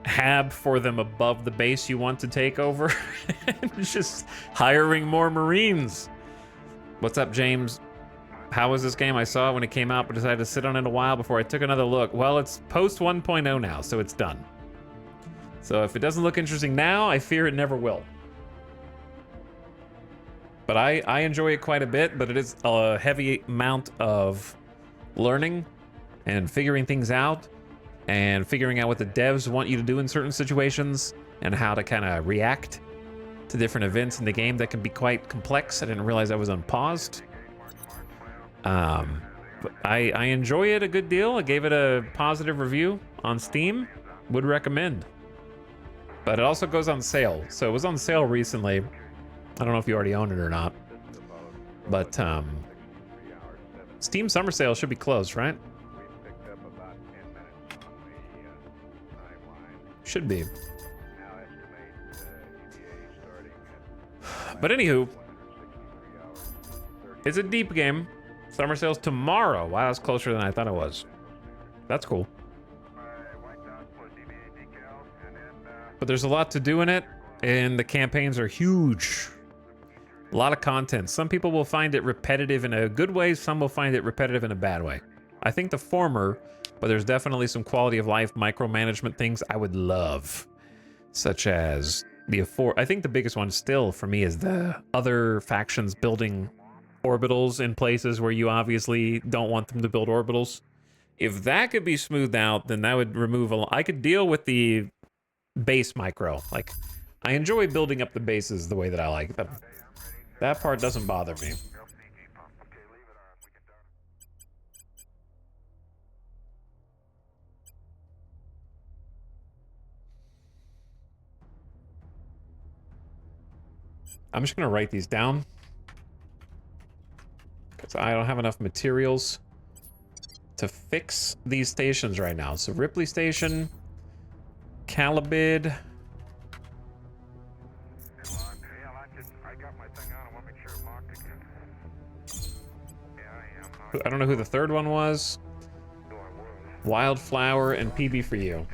hab for them above the base you want to take over. And just hiring more Marines. What's up, James? How was this game? I saw it when it came out, but decided to sit on it a while before I took another look. Well, it's post 1.0 now, so it's done. So if it doesn't look interesting now, I fear it never will. But I enjoy it quite a bit, but it is a heavy amount of learning and figuring things out and figuring out what the devs want you to do in certain situations and how to kind of react to different events in the game that can be quite complex. I didn't realize I was unpaused. But I enjoy it a good deal. I gave it a positive review on Steam. Would recommend. But it also goes on sale. So it was on sale recently. I don't know if you already own it or not, but Steam summer sale should be closed, right? Should be. But anywho, it's a deep game. Summer sale's tomorrow. Wow, that's closer than I thought it was. That's cool. But there's a lot to do in it, and the campaigns are huge. A lot of content. Some people will find it repetitive in a good way, some will find it repetitive in a bad way. I think the former, but there's definitely some quality of life micromanagement things I would love. Such as I think the biggest one still for me is the other factions building orbitals in places where you obviously don't want them to build orbitals. If that could be smoothed out, then that would remove I could deal with the base micro. Like, I enjoy building up the bases the way that I like them. That part doesn't bother me. I'm just gonna write these down because I don't have enough materials to fix these stations right now. So Ripley Station, Calibid. I don't know who the third one was. Wildflower and PB for you.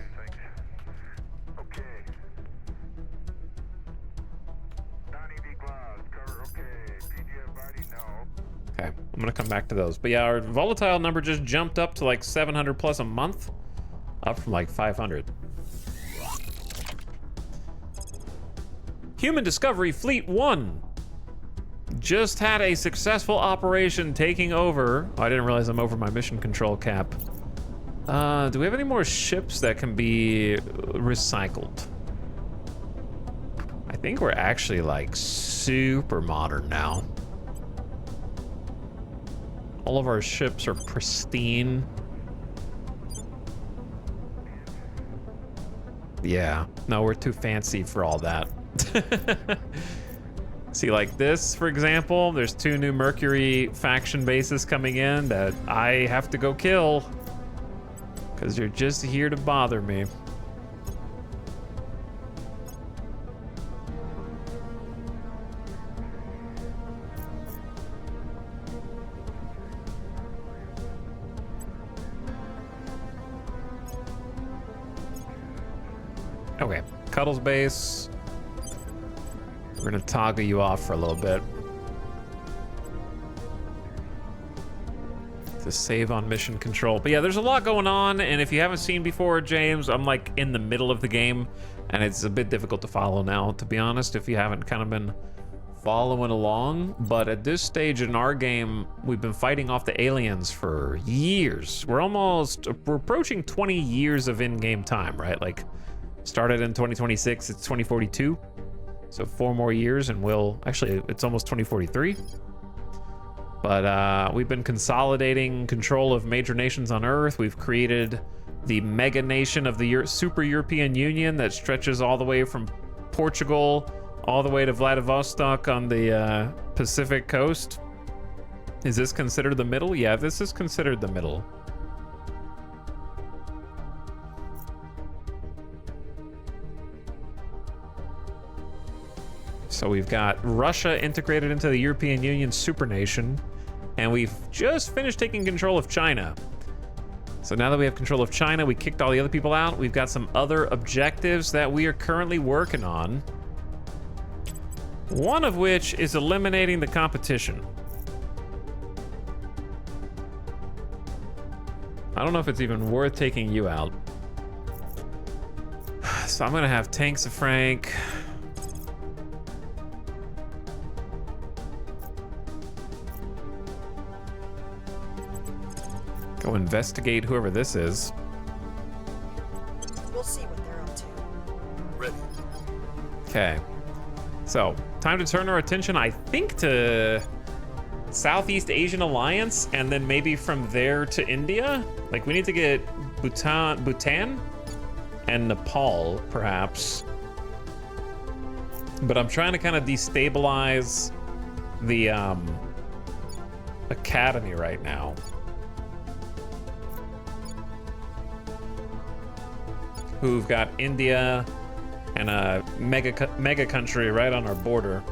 Okay, I'm gonna come back to those. But yeah, our volatile number just jumped up to like 700 plus a month, up from like 500. Human Discovery Fleet 1 just had a successful operation taking over. Oh, I didn't realize I'm over my mission control cap. Do we have any more ships that can be recycled? I think we're actually like super modern now. All of our ships are pristine. Yeah. No, we're too fancy for all that. See, like this, for example, there's 2 new Mercury faction bases coming in that I have to go kill. Because you're just here to bother me. Okay, Cuddles base. We're gonna toggle you off for a little bit. To save on mission control. But yeah, there's a lot going on, and if you haven't seen before, James, I'm like in the middle of the game, and it's a bit difficult to follow now, to be honest, if you haven't kind of been following along. But at this stage in our game, we've been fighting off the aliens for years. We're approaching 20 years of in-game time, right? Like, started in 2026, it's 2042. So 4 more years and it's almost 2043. But we've been consolidating control of major nations on Earth. We've created the mega nation of the Super European Union that stretches all the way from Portugal all the way to Vladivostok on the Pacific coast. Is this considered the middle? Yeah, this is considered the middle. So we've got Russia integrated into the European Union supernation, and we've just finished taking control of China. So now that we have control of China, we kicked all the other people out. We've got some other objectives that we are currently working on. One of which is eliminating the competition. I don't know if it's even worth taking you out. So I'm gonna have Tanks of Frank. Go investigate whoever this is. We'll see what they're up to. Ready. Okay. So, time to turn our attention, I think, to Southeast Asian Alliance, and then maybe from there to India. Like, we need to get Bhutan and Nepal, perhaps. But I'm trying to kind of destabilize the academy right now. Who've got India and a mega country right on our border.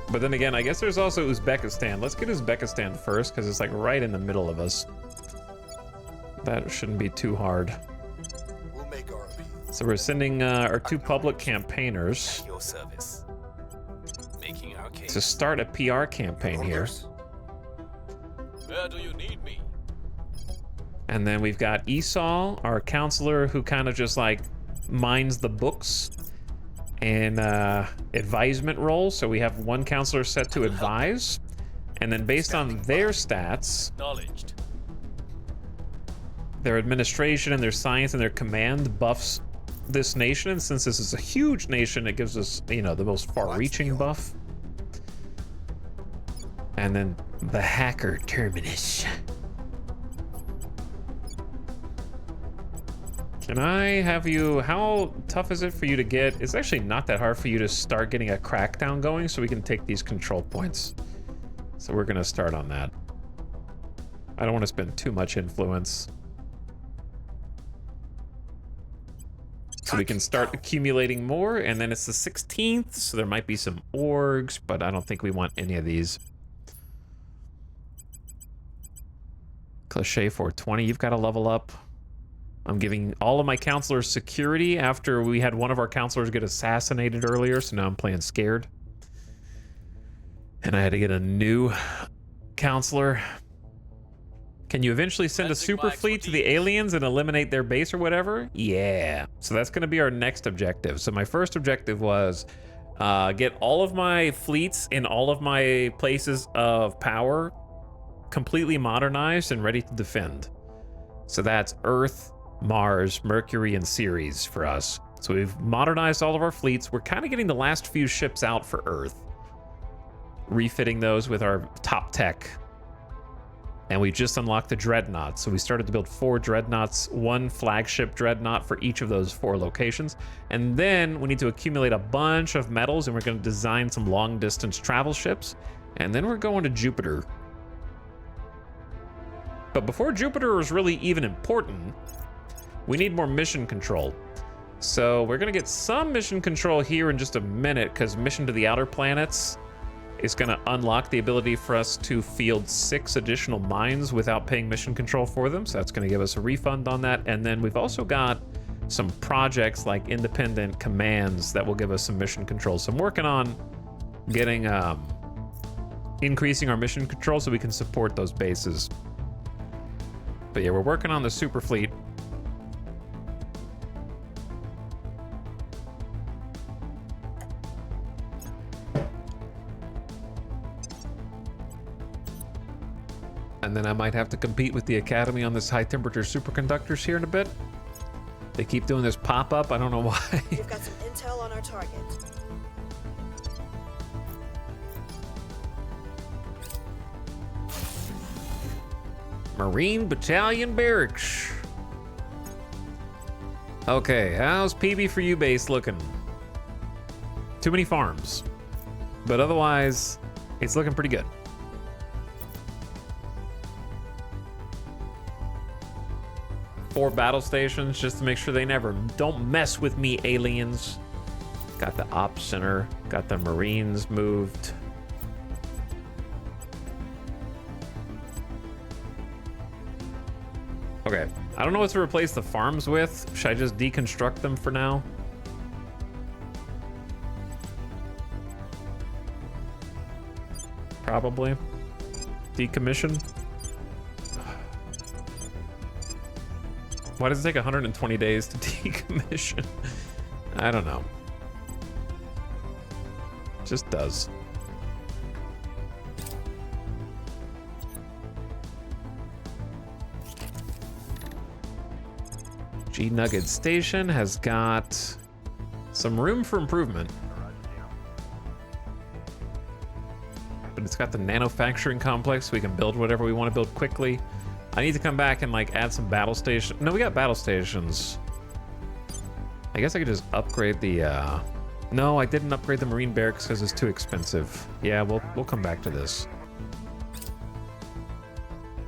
But then again, I guess there's also Uzbekistan. Let's get Uzbekistan first, because it's like right in the middle of us. That shouldn't be too hard. We'll make our appeal. So we're sending our 2 public campaigners At your service. Making our case. to start a PR campaign here. Orders? Where do you need me? And then we've got Esau, our counselor, who kind of just like minds the books and advisement role. So we have 1 counselor set to advise, and then based on their stats, Acknowledged. their administration and their science and their command buffs this nation. And since this is a huge nation, it gives us, you know, the most far-reaching buff. And then the hacker terminus. Can I have you, how tough is it for you to get? It's actually not that hard for you to start getting a crackdown going so we can take these control points. So we're gonna start on that. I don't want to spend too much influence. So we can start accumulating more, and then it's the 16th, so there might be some orgs, but I don't think we want any of these. Cliché 420, you've got to level up. I'm giving all of my counselors security after we had one of our counselors get assassinated earlier, so now I'm playing scared. And I had to get a new counselor. Can you eventually send a super fleet to the aliens and eliminate their base or whatever? Yeah. So that's going to be our next objective. So my first objective was get all of my fleets in all of my places of power completely modernized and ready to defend. So that's Earth, Mars, Mercury, and Ceres for us. So we've modernized all of our fleets. We're kind of getting the last few ships out for Earth, refitting those with our top tech. And we just unlocked the dreadnought. So we started to build 4 dreadnoughts, 1 flagship dreadnought for each of those 4 locations. And then we need to accumulate a bunch of metals, and we're going to design some long distance travel ships. And then we're going to Jupiter. But before Jupiter is really even important, we need more mission control. So we're going to get some mission control here in just a minute, because Mission to the Outer Planets is going to unlock the ability for us to field 6 additional mines without paying mission control for them. So that's going to give us a refund on that. And then we've also got some projects like independent commands that will give us some mission control. So I'm working on getting, increasing our mission control so we can support those bases. But yeah, we're working on the super fleet. And then I might have to compete with the Academy on this high temperature superconductors here in a bit. They keep doing this pop-up, I don't know why. We've got some intel on our target. Marine Battalion Barracks. Okay, how's PB for you base looking? Too many farms. But otherwise, it's looking pretty good. Four battle stations just to make sure they never don't mess with me, aliens. Got the ops center, got the Marines moved. Okay, I don't know what to replace the farms with. Should I just deconstruct them for now? Probably. Decommission. Why does it take 120 days to decommission? I don't know. It just does. G Nugget Station has got some room for improvement. But it's got the manufacturing complex. We can build whatever we want to build quickly. I need to come back and like add some battle stations. No, we got battle stations. I guess I could just upgrade the, no, I didn't upgrade the Marine Barracks because it's too expensive. Yeah, we'll come back to this.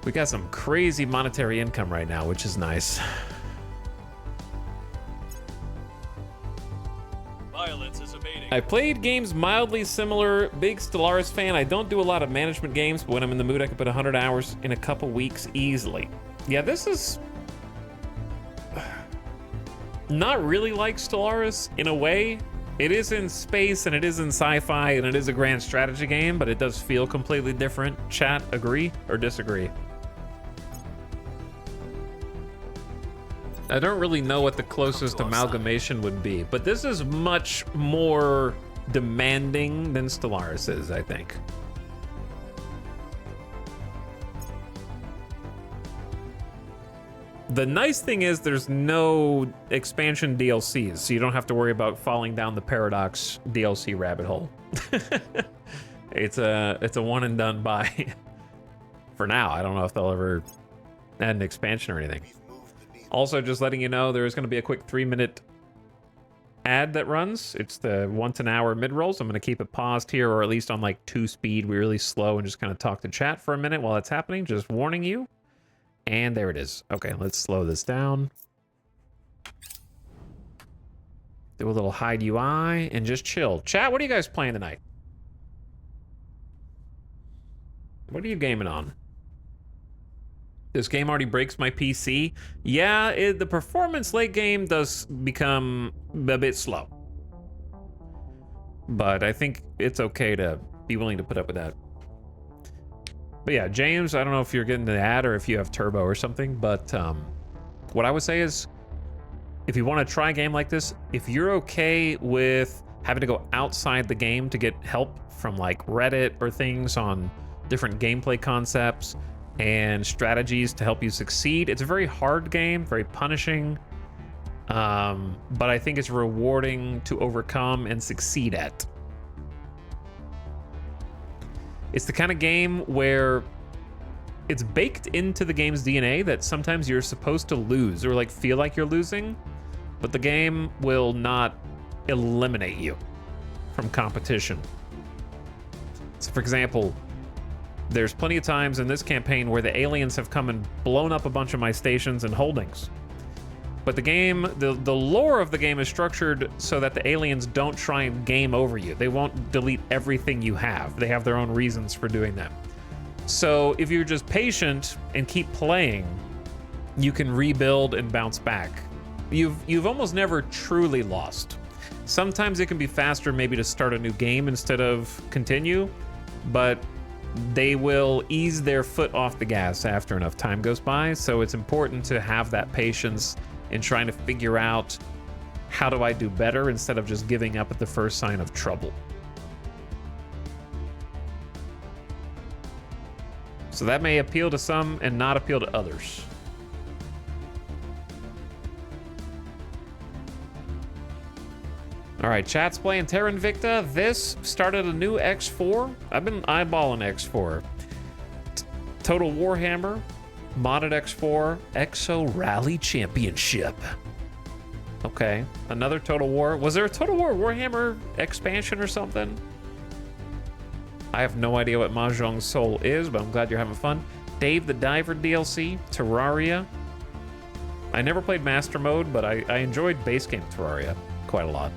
We got some crazy monetary income right now, which is nice. Violence is abating. I played games mildly similar. Big Stellaris fan. I don't do a lot of management games, but when I'm in the mood, I can put 100 hours in a couple weeks easily. Yeah, this is not really like Stellaris in a way. It is in space and it is in sci-fi and it is a grand strategy game, but it does feel completely different. Chat, agree or disagree? I don't really know what the closest amalgamation would be, but this is much more demanding than Stellaris is, I think. The nice thing is there's no expansion DLCs, so you don't have to worry about falling down the Paradox DLC rabbit hole. It's a one and done buy for now. I don't know if they'll ever add an expansion or anything. Also, just letting you know, there is going to be a quick 3-minute ad that runs. It's the once an hour mid-rolls. I'm going to keep it paused here, or at least on like 2 speed, really slow, and just kind of talk to chat for a minute while it's happening. Just warning you. And there it is. Okay, let's slow this down. Do a little hide UI and just chill. Chat, what are you guys playing tonight? What are you gaming on? This game already breaks my PC. Yeah, the performance late game does become a bit slow. But I think it's okay to be willing to put up with that. But yeah, James, I don't know if you're getting the ad or if you have turbo or something, but what I would say is, if you want to try a game like this, if you're okay with having to go outside the game to get help from like Reddit or things on different gameplay concepts and strategies to help you succeed. It's a very hard game, very punishing, but I think it's rewarding to overcome and succeed at. It's the kind of game where it's baked into the game's DNA that sometimes you're supposed to lose or like feel like you're losing, but the game will not eliminate you from competition. So for example, there's plenty of times in this campaign where the aliens have come and blown up a bunch of my stations and holdings. But the game, the lore of the game is structured so that the aliens don't try and game over you. They won't delete everything you have. They have their own reasons for doing that. So if you're just patient and keep playing, you can rebuild and bounce back. You've almost never truly lost. Sometimes it can be faster maybe to start a new game instead of continue, but they will ease their foot off the gas after enough time goes by. So it's important to have that patience in trying to figure out, how do I do better, instead of just giving up at the first sign of trouble. So that may appeal to some and not appeal to others. All right, chat's playing Terra Invicta. This started a new X4. I've been eyeballing X4. Total Warhammer, modded X4, Exo Rally Championship. Okay, another Total War. Was there a Total War Warhammer expansion or something? I have no idea what Mahjong Soul is, but I'm glad you're having fun. Dave the Diver DLC, Terraria. I never played Master Mode, but I enjoyed base game Terraria quite a lot.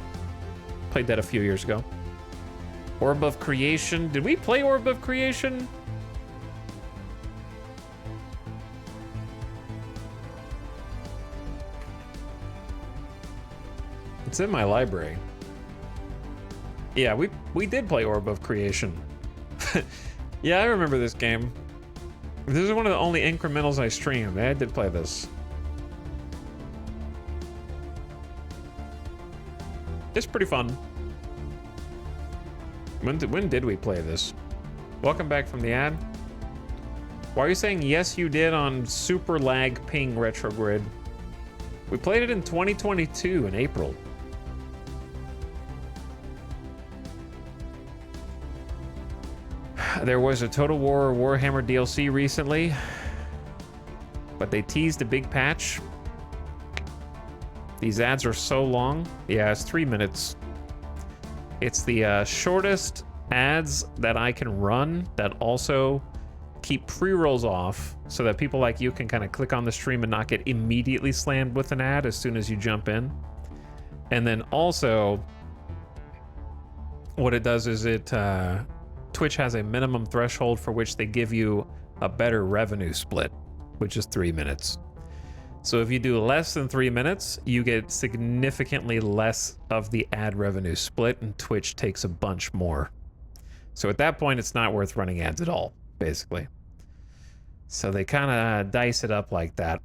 Played that a few years ago. Orb of Creation. Did we play Orb of Creation? It's in my library. Yeah, we did play Orb of Creation. Yeah, I remember this game. This is one of the only incrementals I streamed. I did play this. It's pretty fun. When did we play this? Welcome back from the ad. Why are you saying yes you did on super lag ping retrogrid? We played it in 2022 in April. There was a Total War Warhammer DLC recently, but they teased a big patch. These ads are so long. Yeah, it's 3 minutes. It's the shortest ads that I can run that also keep pre-rolls off so that people like you can kind of click on the stream and not get immediately slammed with an ad as soon as you jump in. And then also, what it does is Twitch has a minimum threshold for which they give you a better revenue split, which is 3 minutes. So if you do less than 3 minutes, you get significantly less of the ad revenue split, and Twitch takes a bunch more. So at that point, it's not worth running ads at all, basically. So they kind of dice it up like that.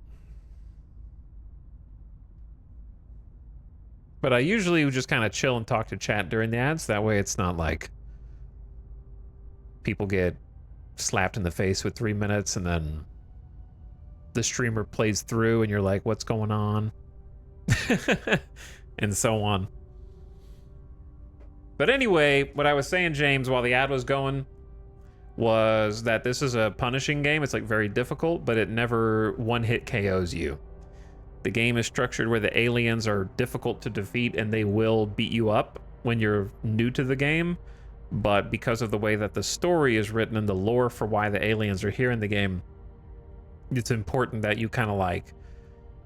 But I usually just kind of chill and talk to chat during the ads. That way it's not like people get slapped in the face with 3 minutes and then the streamer plays through and you're like, what's going on? And so on. But anyway, what I was saying, James, while the ad was going, was that this is a punishing game. It's like very difficult, but it never one-hit KOs you. The game is structured where the aliens are difficult to defeat and they will beat you up when you're new to the game. But because of the way that the story is written and the lore for why the aliens are here in the game, it's important that you kind of like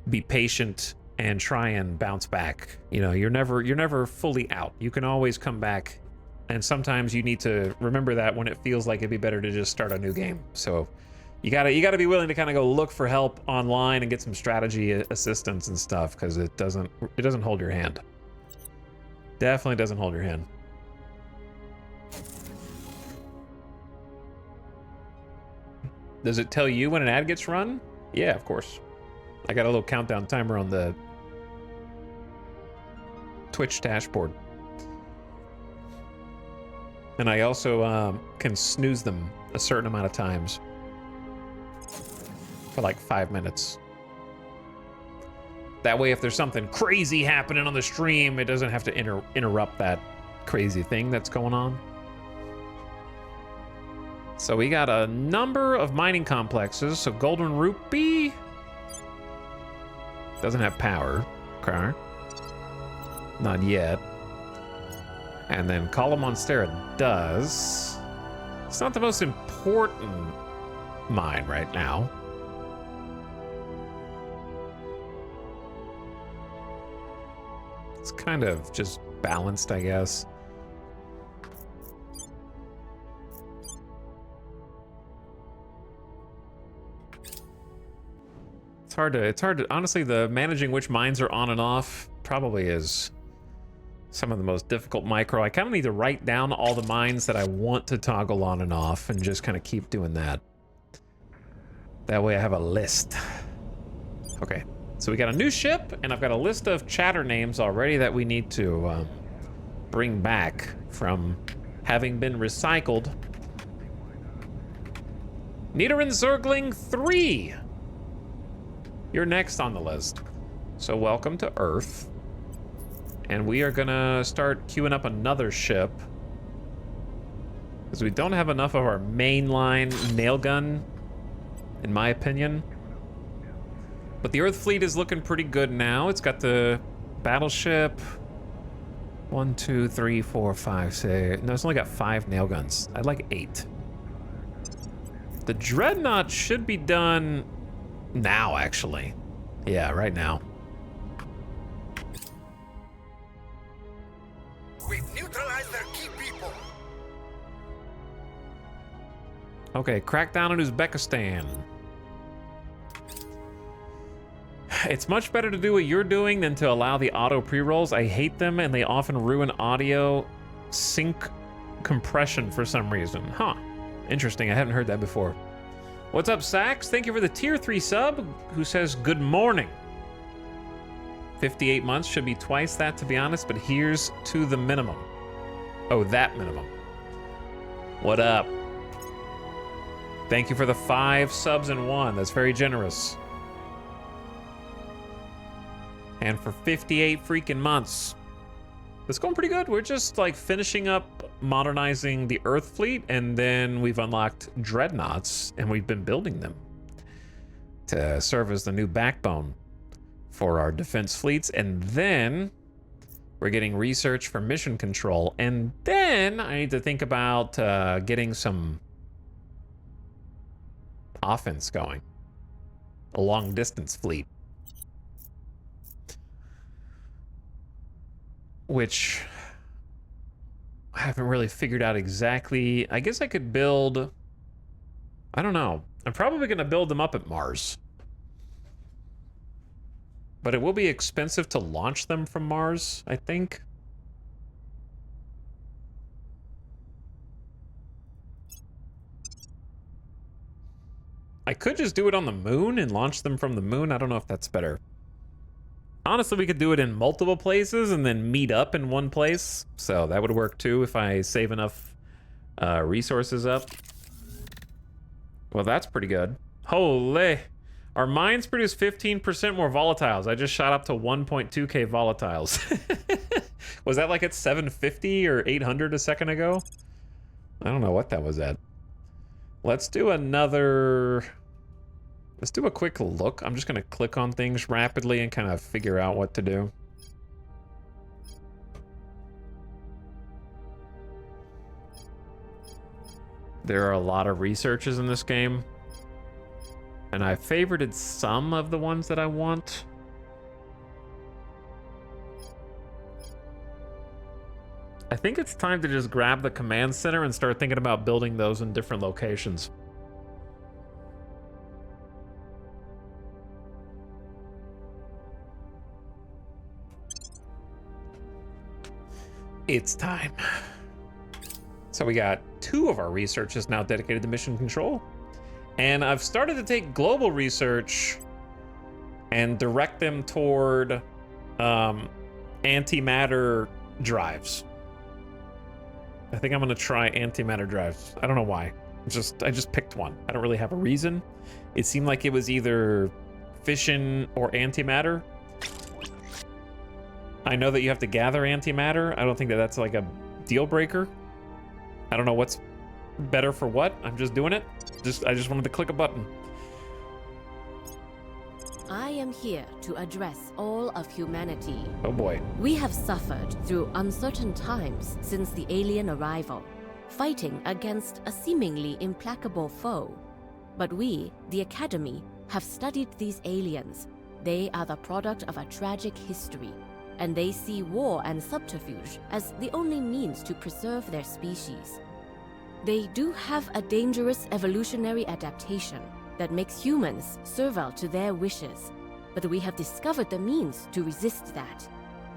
be patient and try and bounce back. You know, you're never fully out. You can always come back, and sometimes you need to remember that when it feels like it'd be better to just start a new game. So you gotta be willing to kind of go look for help online and get some strategy assistance and stuff, because it doesn't hold your hand. Definitely doesn't hold your hand. Does it tell you when an ad gets run? Yeah, of course. I got a little countdown timer on the Twitch dashboard. And I also can snooze them a certain amount of times for like 5 minutes. That way, if there's something crazy happening on the stream, it doesn't have to interrupt that crazy thing that's going on. So we got a number of mining complexes. So Golden Rupee doesn't have power. Okay. Not yet. And then Cala Monstera does. It's not the most important mine right now. It's kind of just balanced, I guess. It's hard to, honestly, the managing which mines are on and off probably is some of the most difficult micro. I kind of need to write down all the mines that I want to toggle on and off and just kind of keep doing that. That way I have a list. Okay, so we got a new ship, and I've got a list of chatter names already that we need to bring back from having been recycled. Niederin Zergling 3. You're next on the list. So welcome to Earth. And we are gonna start queuing up another ship, because we don't have enough of our mainline nail gun, in my opinion. But the Earth fleet is looking pretty good now. It's got the battleship. 1, 2, 3, 4, 5, 6. No, it's only got 5 nail guns. I'd like 8. The Dreadnought should be done now, actually. Yeah, right now. We've neutralized their key people. Okay, crackdown in Uzbekistan. It's much better to do what you're doing than to allow the auto pre-rolls. I hate them, and they often ruin audio sync compression for some reason. Huh. Interesting, I haven't heard that before. What's up, Sax? Thank you for the tier 3 sub, who says good morning. 58 months, should be twice that, to be honest, but here's to the minimum. Oh, that minimum. What up? Thank you for the 5 subs in 1. That's very generous. And for 58 freaking months. It's going pretty good. We're just like finishing up modernizing the Earth fleet, and then we've unlocked dreadnoughts, and we've been building them to serve as the new backbone for our defense fleets. And then we're getting research for mission control. And then I need to think about getting some offense going. A long distance fleet. Which I haven't really figured out exactly. I guess I could build, I don't know. I'm probably going to build them up at Mars. But it will be expensive to launch them from Mars, I think. I could just do it on the moon and launch them from the moon. I don't know if that's better. Honestly, we could do it in multiple places and then meet up in one place. So that would work too if I save enough resources up. Well, that's pretty good. Holy. Our mines produce 15% more volatiles. I just shot up to 1.2k volatiles. Was that like at 750 or 800 a second ago? I don't know what that was at. Let's do another... Let's do a quick look. I'm just going to click on things rapidly and kind of figure out what to do. There are a lot of researches in this game, and I favorited some of the ones that I want. I think it's time to just grab the command center and start thinking about building those in different locations. It's time. So we got 2 of our researches now dedicated to mission control. And I've started to take global research and direct them toward antimatter drives. I think I'm gonna try antimatter drives. I don't know why. I just picked one. I don't really have a reason. It seemed like it was either fission or antimatter. I know that you have to gather antimatter. I don't think that that's like a deal breaker. I don't know what's Better for what? I'm just doing it. I just wanted to click a button. I am here to address all of humanity. Oh boy. We have suffered through uncertain times since the alien arrival, fighting against a seemingly implacable foe. But we, the Academy, have studied these aliens. They are the product of a tragic history, and they see war and subterfuge as the only means to preserve their species. They do have a dangerous evolutionary adaptation that makes humans servile to their wishes, but we have discovered the means to resist that.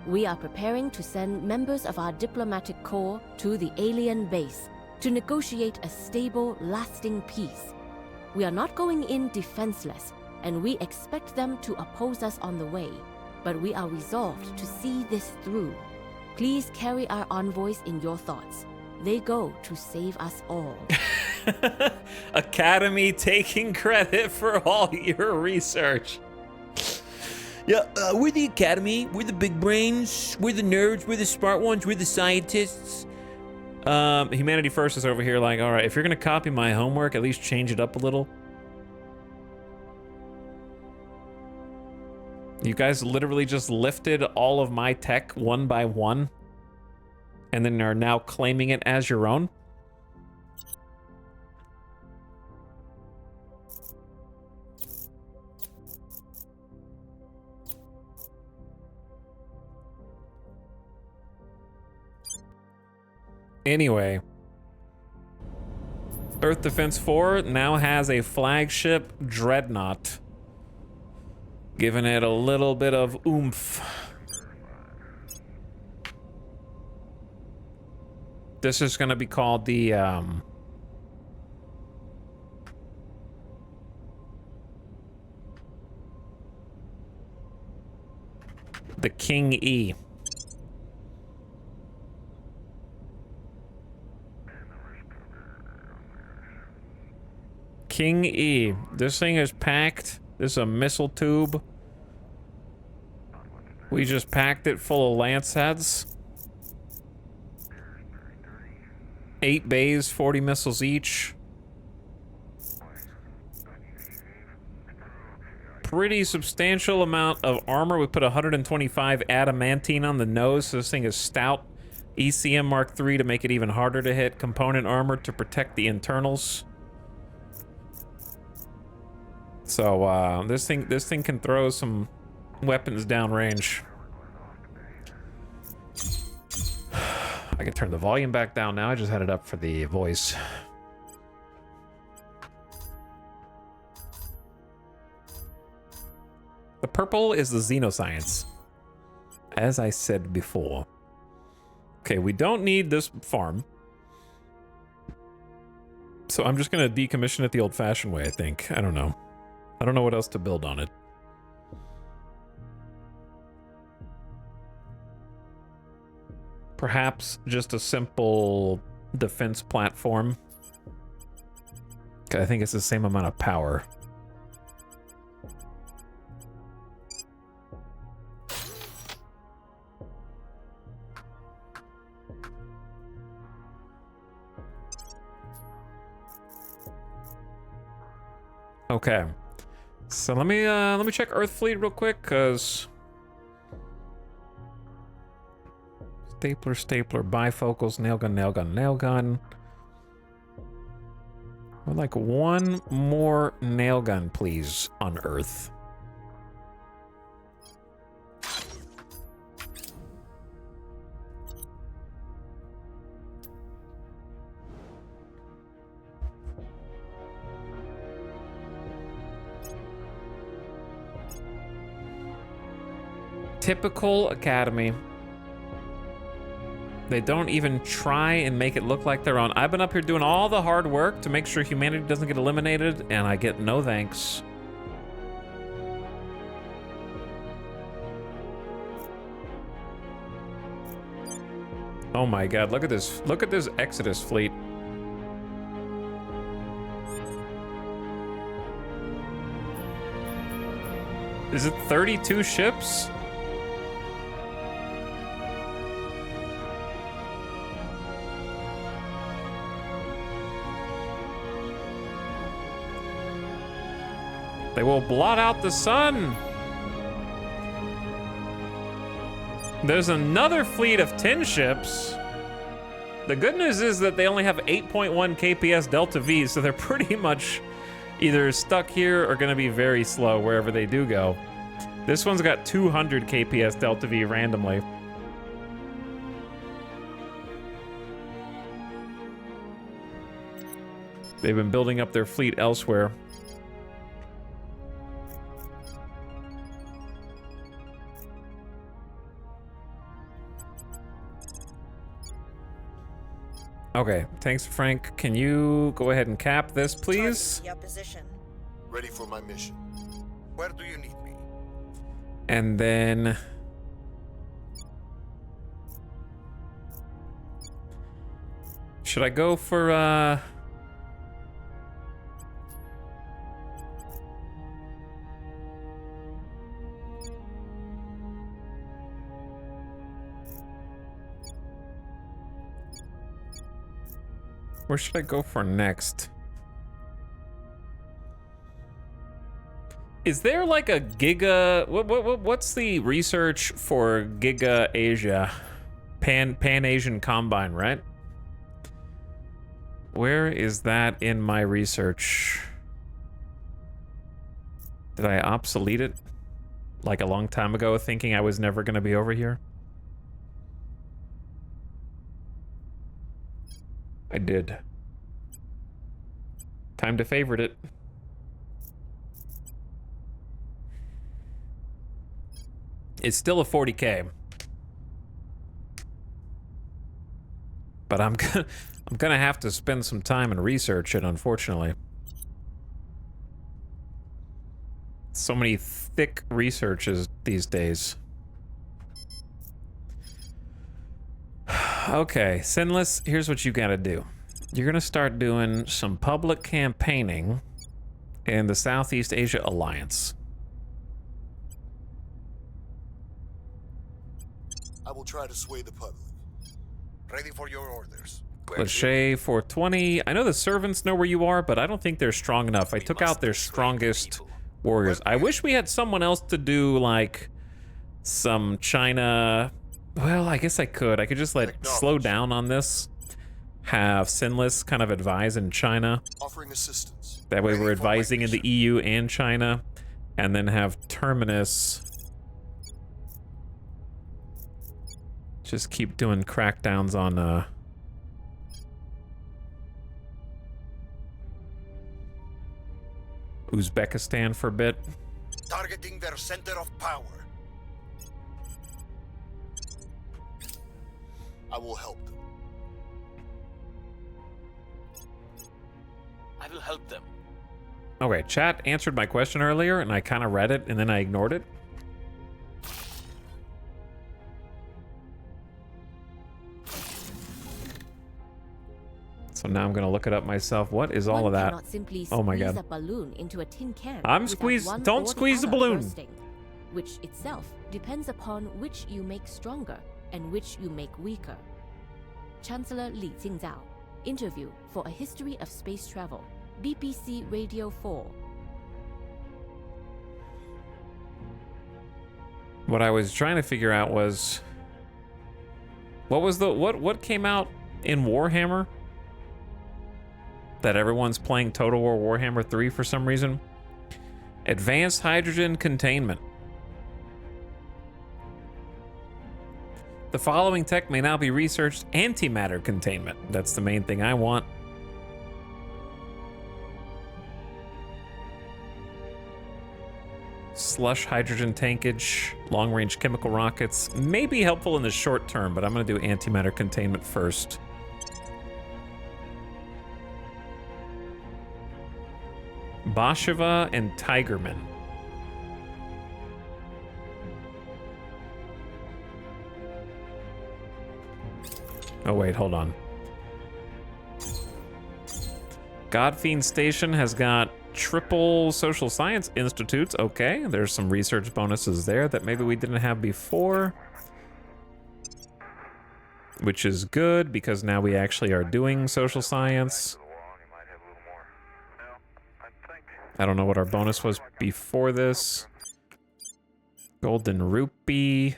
We are preparing to send members of our diplomatic corps to the alien base to negotiate a stable, lasting peace. We are not going in defenseless, and we expect them to oppose us on the way, but we are resolved to see this through. Please carry our envoys in your thoughts. They go to save us all. Academy taking credit for all your research. Yeah, we're the Academy. We're the big brains. We're the nerds. We're the smart ones. We're the scientists. Humanity First is over here like, all right, if you're going to copy my homework, at least change it up a little. You guys literally just lifted all of my tech one by one and then are now claiming it as your own. Anyway, Earth Defense 4 now has a flagship dreadnought, giving it a little bit of oomph. This is going to be called the King E. King E. This thing is packed. This is a missile tube. We just packed it full of lance heads. 8 bays, 40 missiles each. Pretty substantial amount of armor. We put 125 adamantine on the nose, so this thing is stout. ECM Mark III to make it even harder to hit. Component armor to protect the internals. So this thing can throw some weapons downrange. I can turn the volume back down now. I just had it up for the voice. The purple is the xenoscience, as I said before. Okay, we don't need this farm. So I'm just going to decommission it the old-fashioned way, I think. I don't know. I don't know what else to build on it. Perhaps just a simple defense platform. I think it's the same amount of power. Okay. So let me check Earth Fleet real quick, cause stapler, bifocals, nail gun. I'd like one more nail gun, please, on Earth. Typical Academy. They don't even try and make it look like they're on. I've been up here doing all the hard work to make sure humanity doesn't get eliminated, and I get no thanks. Oh my god, look at this. Look at this Exodus fleet. Is it 32 ships? They will blot out the sun. There's another fleet of 10 ships. The good news is that they only have 8.1 KPS Delta V, so they're pretty much either stuck here or gonna be very slow wherever they do go. This one's got 200 KPS Delta V randomly. They've been building up their fleet elsewhere. Okay, thanks, Frank. Can you go ahead and cap this, please? Targeting your position. Ready for my mission. Where do you need me? And then... should I go for, where should I go for next? Is there like a Giga... what's the research for Giga Asia? Pan-Asian Combine, right? Where is that in my research? Did I obsolete it? Like a long time ago, thinking I was never gonna be over here? I did. Time to favorite it. It's still a 40K. But I'm gonna have to spend some time and research it, unfortunately. So many thick researches these days. Okay, Sinless, here's what you gotta do. You're gonna start doing some public campaigning in the Southeast Asia Alliance. I will try to sway the public. Ready for your orders. Lachey 420. I know the servants know where you are, but I don't think they're strong enough. I took out their strongest warriors. I wish we had someone else to do, like, some China... Well, I guess I could. I could just, like, slow down on this. Have Sinless kind of advise in China. Offering assistance. That way we're advising in the EU and China. And then have Terminus... just keep doing crackdowns on, Uzbekistan for a bit. Targeting their center of power. I will help them. I will help them. Okay, chat answered my question earlier, and I kind of read it, and then I ignored it. So now I'm gonna look it up myself. What is all of that? Oh my god. A balloon into a tin can I'm squeezed. Don't squeeze the balloon. Bursting, which itself depends upon which you make stronger and which you make weaker. Chancellor Li Jingzhao. Interview for A History of Space Travel. BBC Radio 4. What I was trying to figure out was what came out in Warhammer? That everyone's playing Total War Warhammer 3 for some reason. Advanced hydrogen containment. The following tech may now be researched. Antimatter containment. That's the main thing I want. Slush hydrogen tankage, long-range chemical rockets. May be helpful in the short term, but I'm going to do antimatter containment first. Bashava and Tigerman. Oh wait, hold on. Godfiend Station has got triple social science institutes. Okay, there's some research bonuses there that maybe we didn't have before. Which is good, because now we actually are doing social science. I don't know what our bonus was before this. Golden rupee.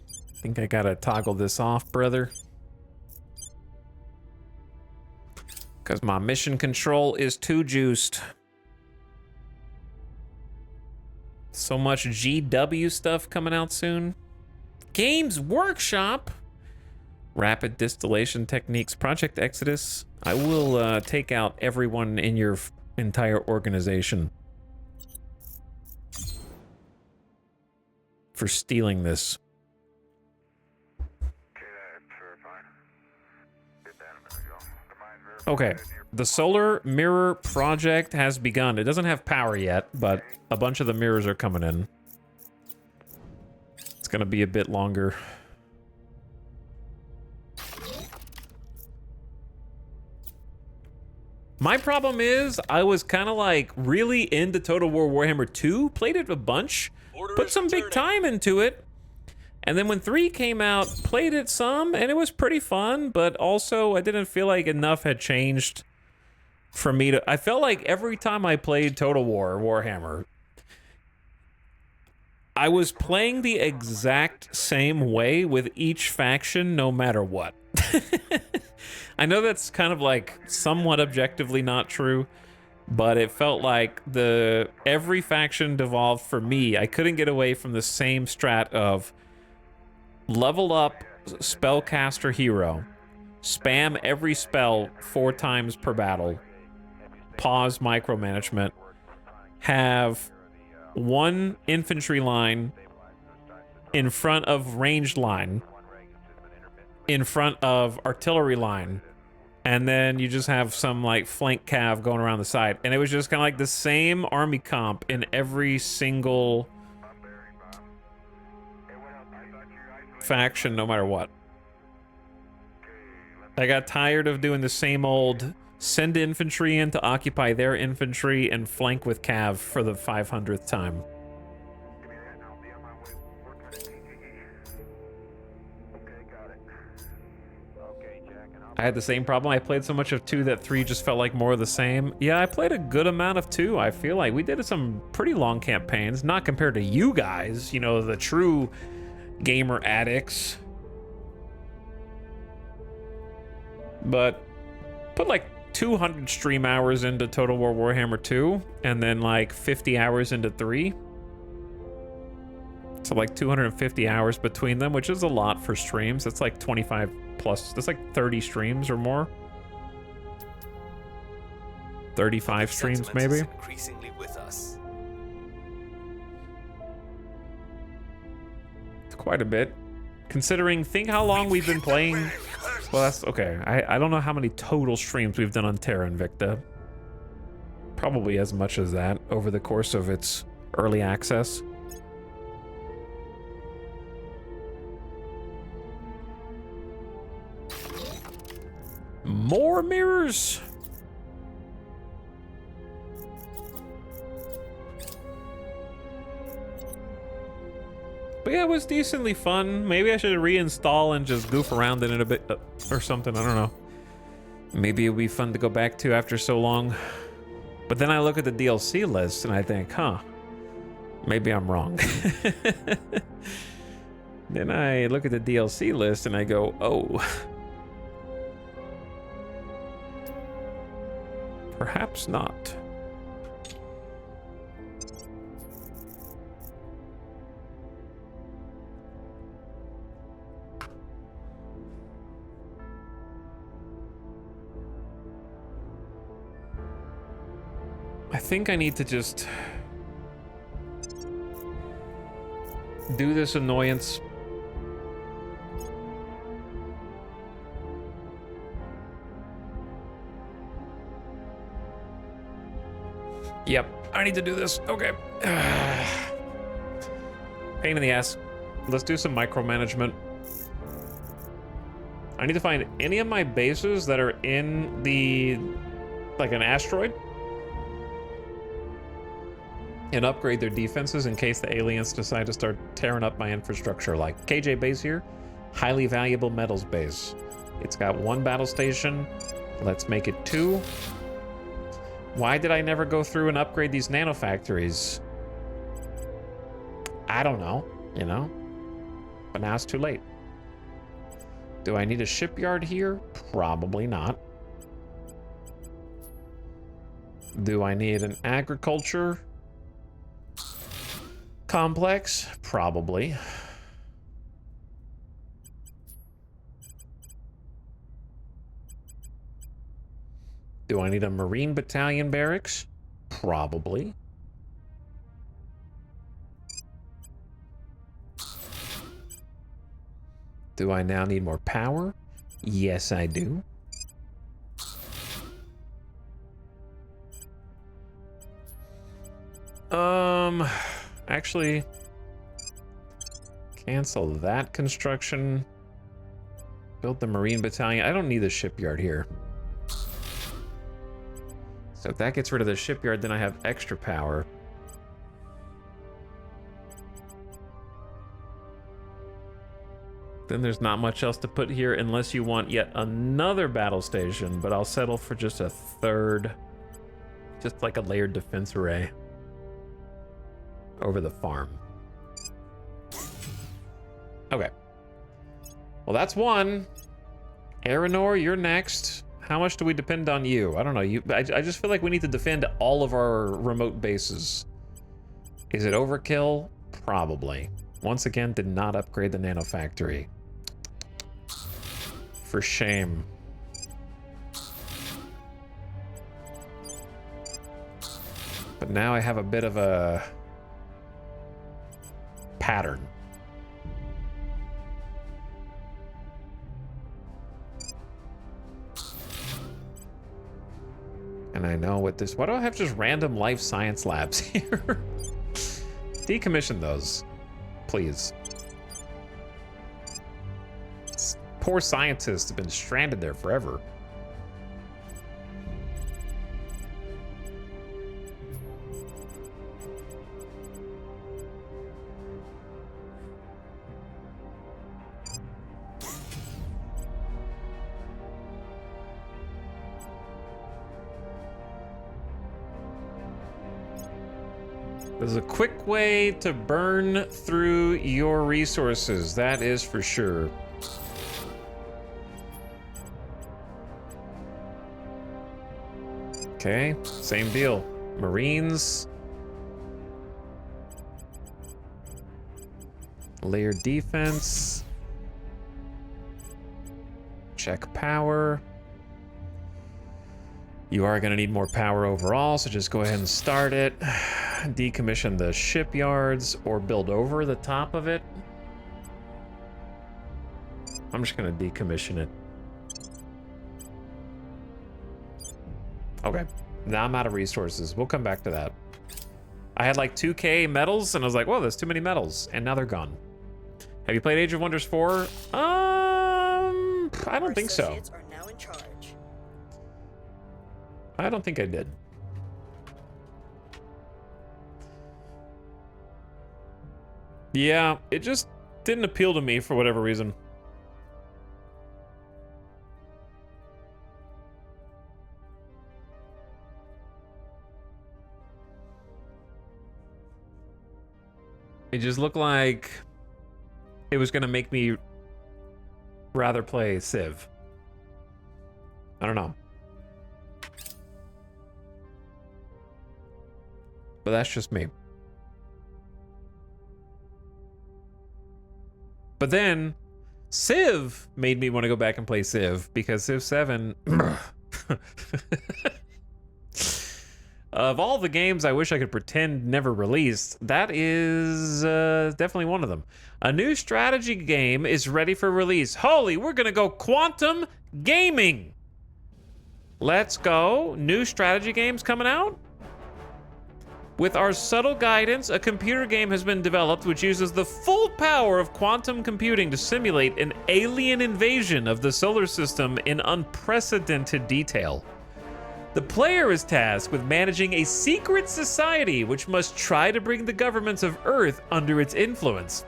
I think I gotta toggle this off, brother. Because my mission control is too juiced. So much GW stuff coming out soon. Games Workshop. Rapid distillation techniques. Project Exodus. I will take out everyone in your entire organization for stealing this. Okay, the solar mirror project has begun. It doesn't have power yet, but a bunch of the mirrors are coming in. It's gonna be a bit longer. My problem is, I was kind of like really into Total War Warhammer 2, played it a bunch, put some big time into it, and then when 3 came out, played it some, and it was pretty fun, but also I didn't feel like enough had changed for me to... I felt like every time I played Total War Warhammer, I was playing the exact same way with each faction no matter what. I know that's kind of like somewhat objectively not true, but it felt like every faction devolved for me. I couldn't get away from the same strat of level up spellcaster hero, spam every spell 4 times per battle, pause micromanagement, have 1 infantry line in front of ranged line, in front of artillery line, and then you just have some like flank cav going around the side. And it was just kind of like the same army comp in every single faction, no matter what. I got tired of doing the same old send infantry in to occupy their infantry and flank with cav for the 500th time. I had the same problem. I played so much of 2 that 3 just felt like more of the same. Yeah, I played a good amount of 2. I feel like we did some pretty long campaigns, not compared to you guys, you know, the true gamer addicts. But put like 200 stream hours into Total War Warhammer 2, and then like 50 hours into 3. So like 250 hours between them, which is a lot for streams. That's like 25 plus, that's like 30 streams or more. 35 streams maybe. Increasingly with us. It's quite a bit. Considering, think how long we've been playing. Well, that's okay. I don't know how many total streams we've done on Terra Invicta. Probably as much as that over the course of its early access. More mirrors. But yeah, it was decently fun. Maybe I should reinstall and just goof around in it a bit or something. I don't know. Maybe it'll be fun to go back to after so long. But then I look at the DLC list and I think, huh, maybe I'm wrong. Then I look at the DLC list and I go, oh. Perhaps not. I think I need to just do this annoyance. Yep, I need to do this. Okay. Pain in the ass. Let's do some micromanagement. I need to find any of my bases that are in the, like an asteroid, and upgrade their defenses in case the aliens decide to start tearing up my infrastructure. Like KJ base here, highly valuable metals base. It's got 1 battle station. Let's make it 2. Why did I never go through and upgrade these nanofactories? I don't know, you know? But now it's too late. Do I need a shipyard here? Probably not. Do I need an agriculture complex? Probably. Do I need a Marine Battalion barracks? Probably. Do I now need more power? Yes, I do. Actually, cancel that construction. Build the Marine Battalion. I don't need the shipyard here. So if that gets rid of the shipyard, then I have extra power. Then there's not much else to put here unless you want yet another battle station, but I'll settle for just a 3rd. Just like a layered defense array over the farm. Okay. Well, that's 1. Aranor, you're next. How much do we depend on you? I don't know. I just feel like we need to defend all of our remote bases. Is it overkill? Probably. Once again, did not upgrade the nanofactory. For shame. But now I have a bit of a pattern. And I know what this... Why do I have just random life science labs here? Decommission those, please. Poor scientists have been stranded there forever. There's a quick way to burn through your resources, that is for sure. Okay, same deal. Marines. Layered defense. Check power. You are going to need more power overall, so just go ahead and start it. Decommission the shipyards or build over the top of it. I'm just going to decommission it. Okay, now I'm out of resources. We'll come back to that. I had like 2k metals, and I was like, whoa, there's too many metals, and now they're gone. Have you played Age of Wonders 4? I don't think so. Are now in charge. I don't think I did. Yeah, it just didn't appeal to me for whatever reason. It just looked like it was going to make me rather play Civ. I don't know. But that's just me. But then Civ made me want to go back and play Civ because Civ 7 of all the games I wish I could pretend never released, that is definitely one of them. A new strategy game is ready for release. Holy, we're gonna go quantum gaming. Let's go. New strategy games coming out? With our subtle guidance, a computer game has been developed which uses the full power of quantum computing to simulate an alien invasion of the solar system in unprecedented detail. The player is tasked with managing a secret society which must try to bring the governments of Earth under its influence.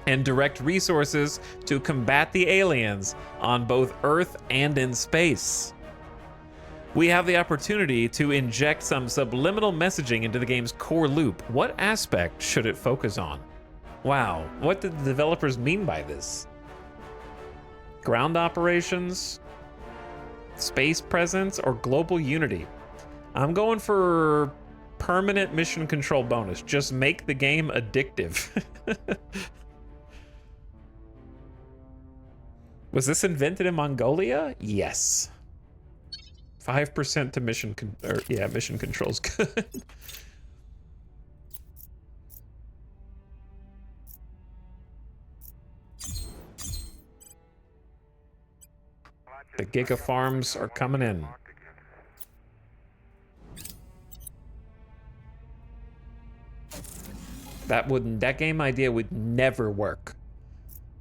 and direct resources to combat the aliens on both Earth and in space. We have the opportunity to inject some subliminal messaging into the game's core loop. What aspect should it focus on? Wow, what did the developers mean by this? Ground operations, space presence, or global unity? I'm going for permanent mission control bonus. Just make the game addictive. Was this invented in Mongolia? Yes. 5% to mission mission control's good. The Giga Farms are coming in. That game idea would never work.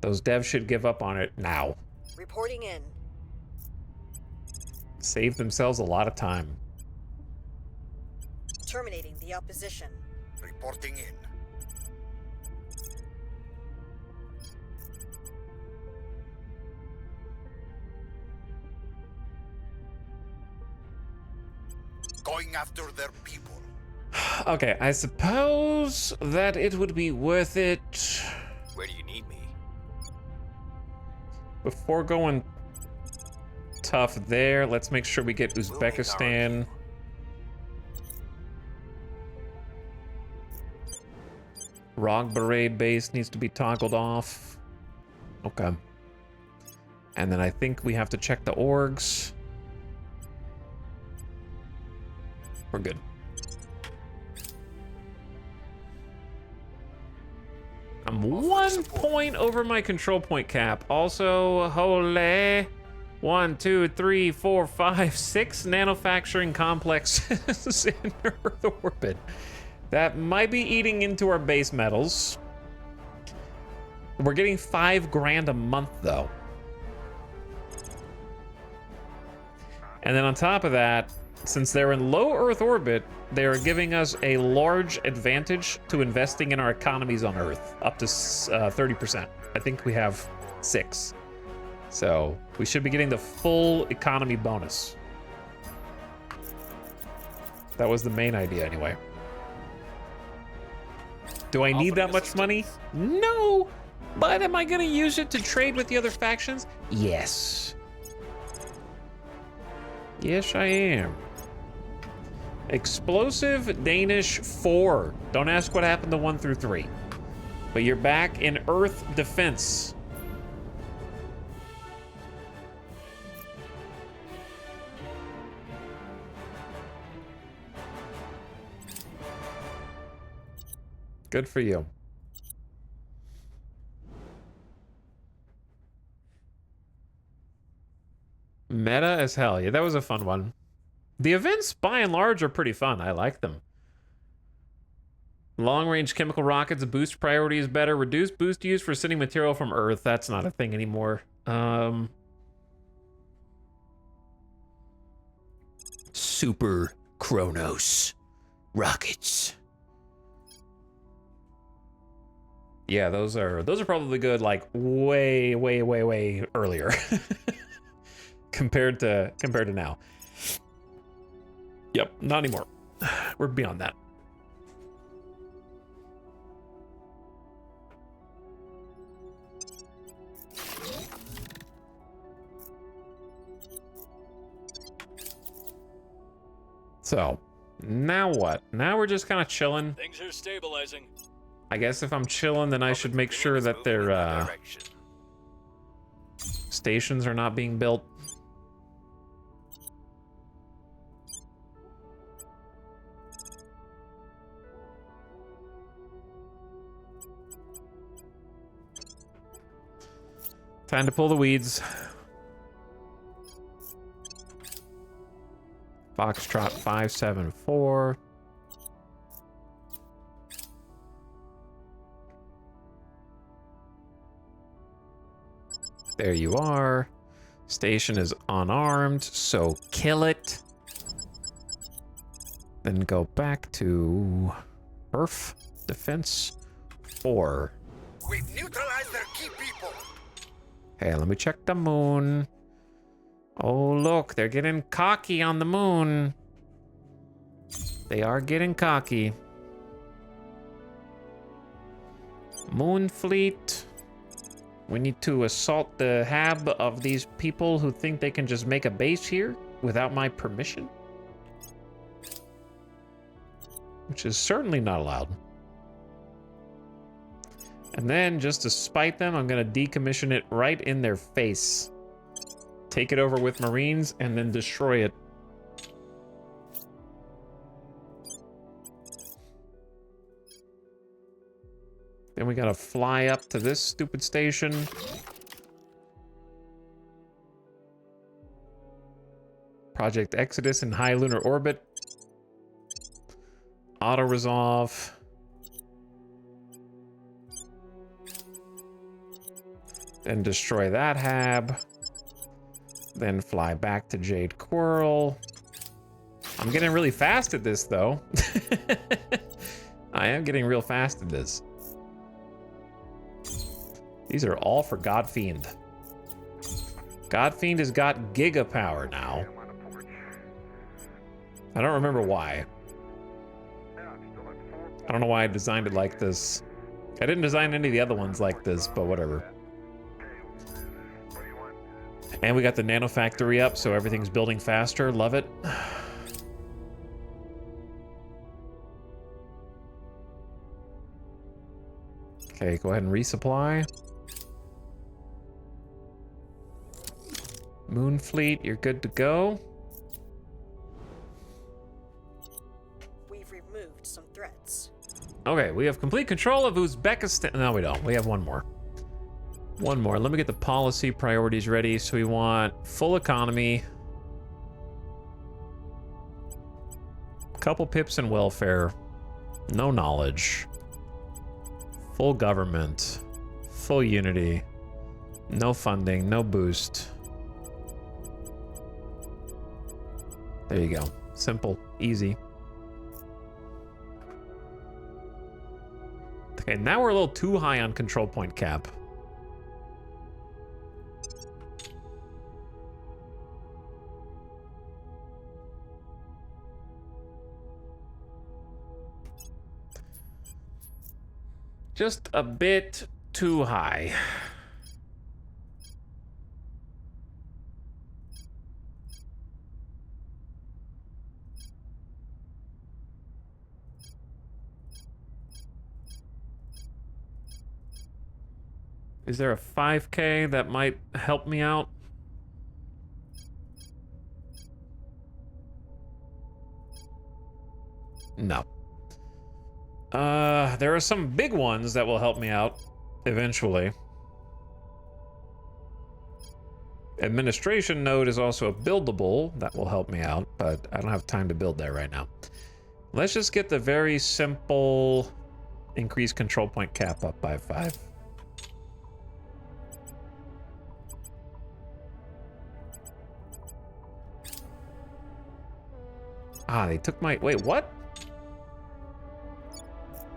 Those devs should give up on it now. Reporting in. Save themselves a lot of time. Terminating the opposition. Reporting in. Going after their people. Okay, I suppose that it would be worth it. Where do you need me? Before going tough there, let's make sure we get Uzbekistan. Rog Beret base needs to be toggled off. Okay. And then I think we have to check the orgs. We're good. I'm 1 point over my control point cap. Also, holy 1, 2, 3, 4, 5, 6 manufacturing complexes in Earth orbit. That might be eating into our base metals. We're getting $5 grand a month though. And then on top of that, since they're in low Earth orbit, they are giving us a large advantage to investing in our economies on Earth, up to 30%. I think we have 6. So we should be getting the full economy bonus. That was the main idea anyway. Do I need that much money? No, but am I gonna use it to trade with the other factions? Yes. Yes, I am. Explosive Danish 4. Don't ask what happened to 1 through 3. But you're back in Earth defense. Good for you. Meta as hell. Yeah, that was a fun one. The events, by and large, are pretty fun. I like them. Long-range chemical rockets, boost priority is better. Reduced boost use for sending material from Earth. That's not a thing anymore. Super Kronos rockets. Yeah, those are probably good, like way earlier compared to now. Yep, not anymore. We're beyond that. So, now what? Now we're just kind of chilling. Things are stabilizing. I guess if I'm chilling, then I should make sure that their stations are not being built. Time to pull the weeds. Foxtrot 574. There you are. Station is unarmed, so kill it. Then go back to Earth Defense 4. We've neutralized their key people. Hey, let me check the moon. Oh, look, they're getting cocky on the moon. They are getting cocky. Moon fleet. We need to assault the hab of these people who think they can just make a base here without my permission. Which is certainly not allowed. And then, just to spite them, I'm going to decommission it right in their face. Take it over with Marines, and then destroy it. Then we got to fly up to this stupid station. Project Exodus in high lunar orbit. Auto-resolve. Then destroy that hab. Then fly back to Jade Coral. I'm getting really fast at this, though. I am getting real fast at this. These are all for Godfiend. Godfiend has got giga power now. I don't remember why. I don't know why I designed it like this. I didn't design any of the other ones like this, but whatever. And we got the nano factory up, so everything's building faster. Love it. Okay, go ahead and resupply. Moon fleet, you're good to go. We've removed some threats. Okay, we have complete control of Uzbekistan. No, we don't. We have one more. One more. Let me get the policy priorities ready. So we want full economy. Couple pips in welfare. No knowledge. Full government. Full unity. No funding. No boost. There you go. Simple. Easy. Okay, now we're a little too high on control point cap. Just a bit too high. Is there a 5K that might help me out? No. There are some big ones that will help me out eventually. Administration node is also a buildable that will help me out, but I don't have time to build that right now. Let's just get the very simple increase control point cap up by 5. Ah, they took my... Wait, what?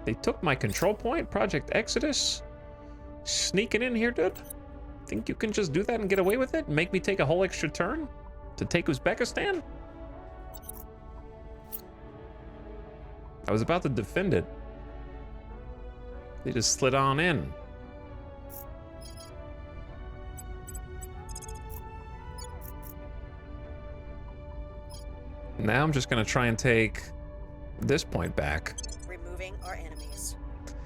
They took my control point? Project Exodus? Sneaking in here, dude? Think you can just do that and get away with it? And make me take a whole extra turn? To take Uzbekistan? I was about to defend it. They just slid on in. Now I'm just gonna try and take this point back. Removing our enemies.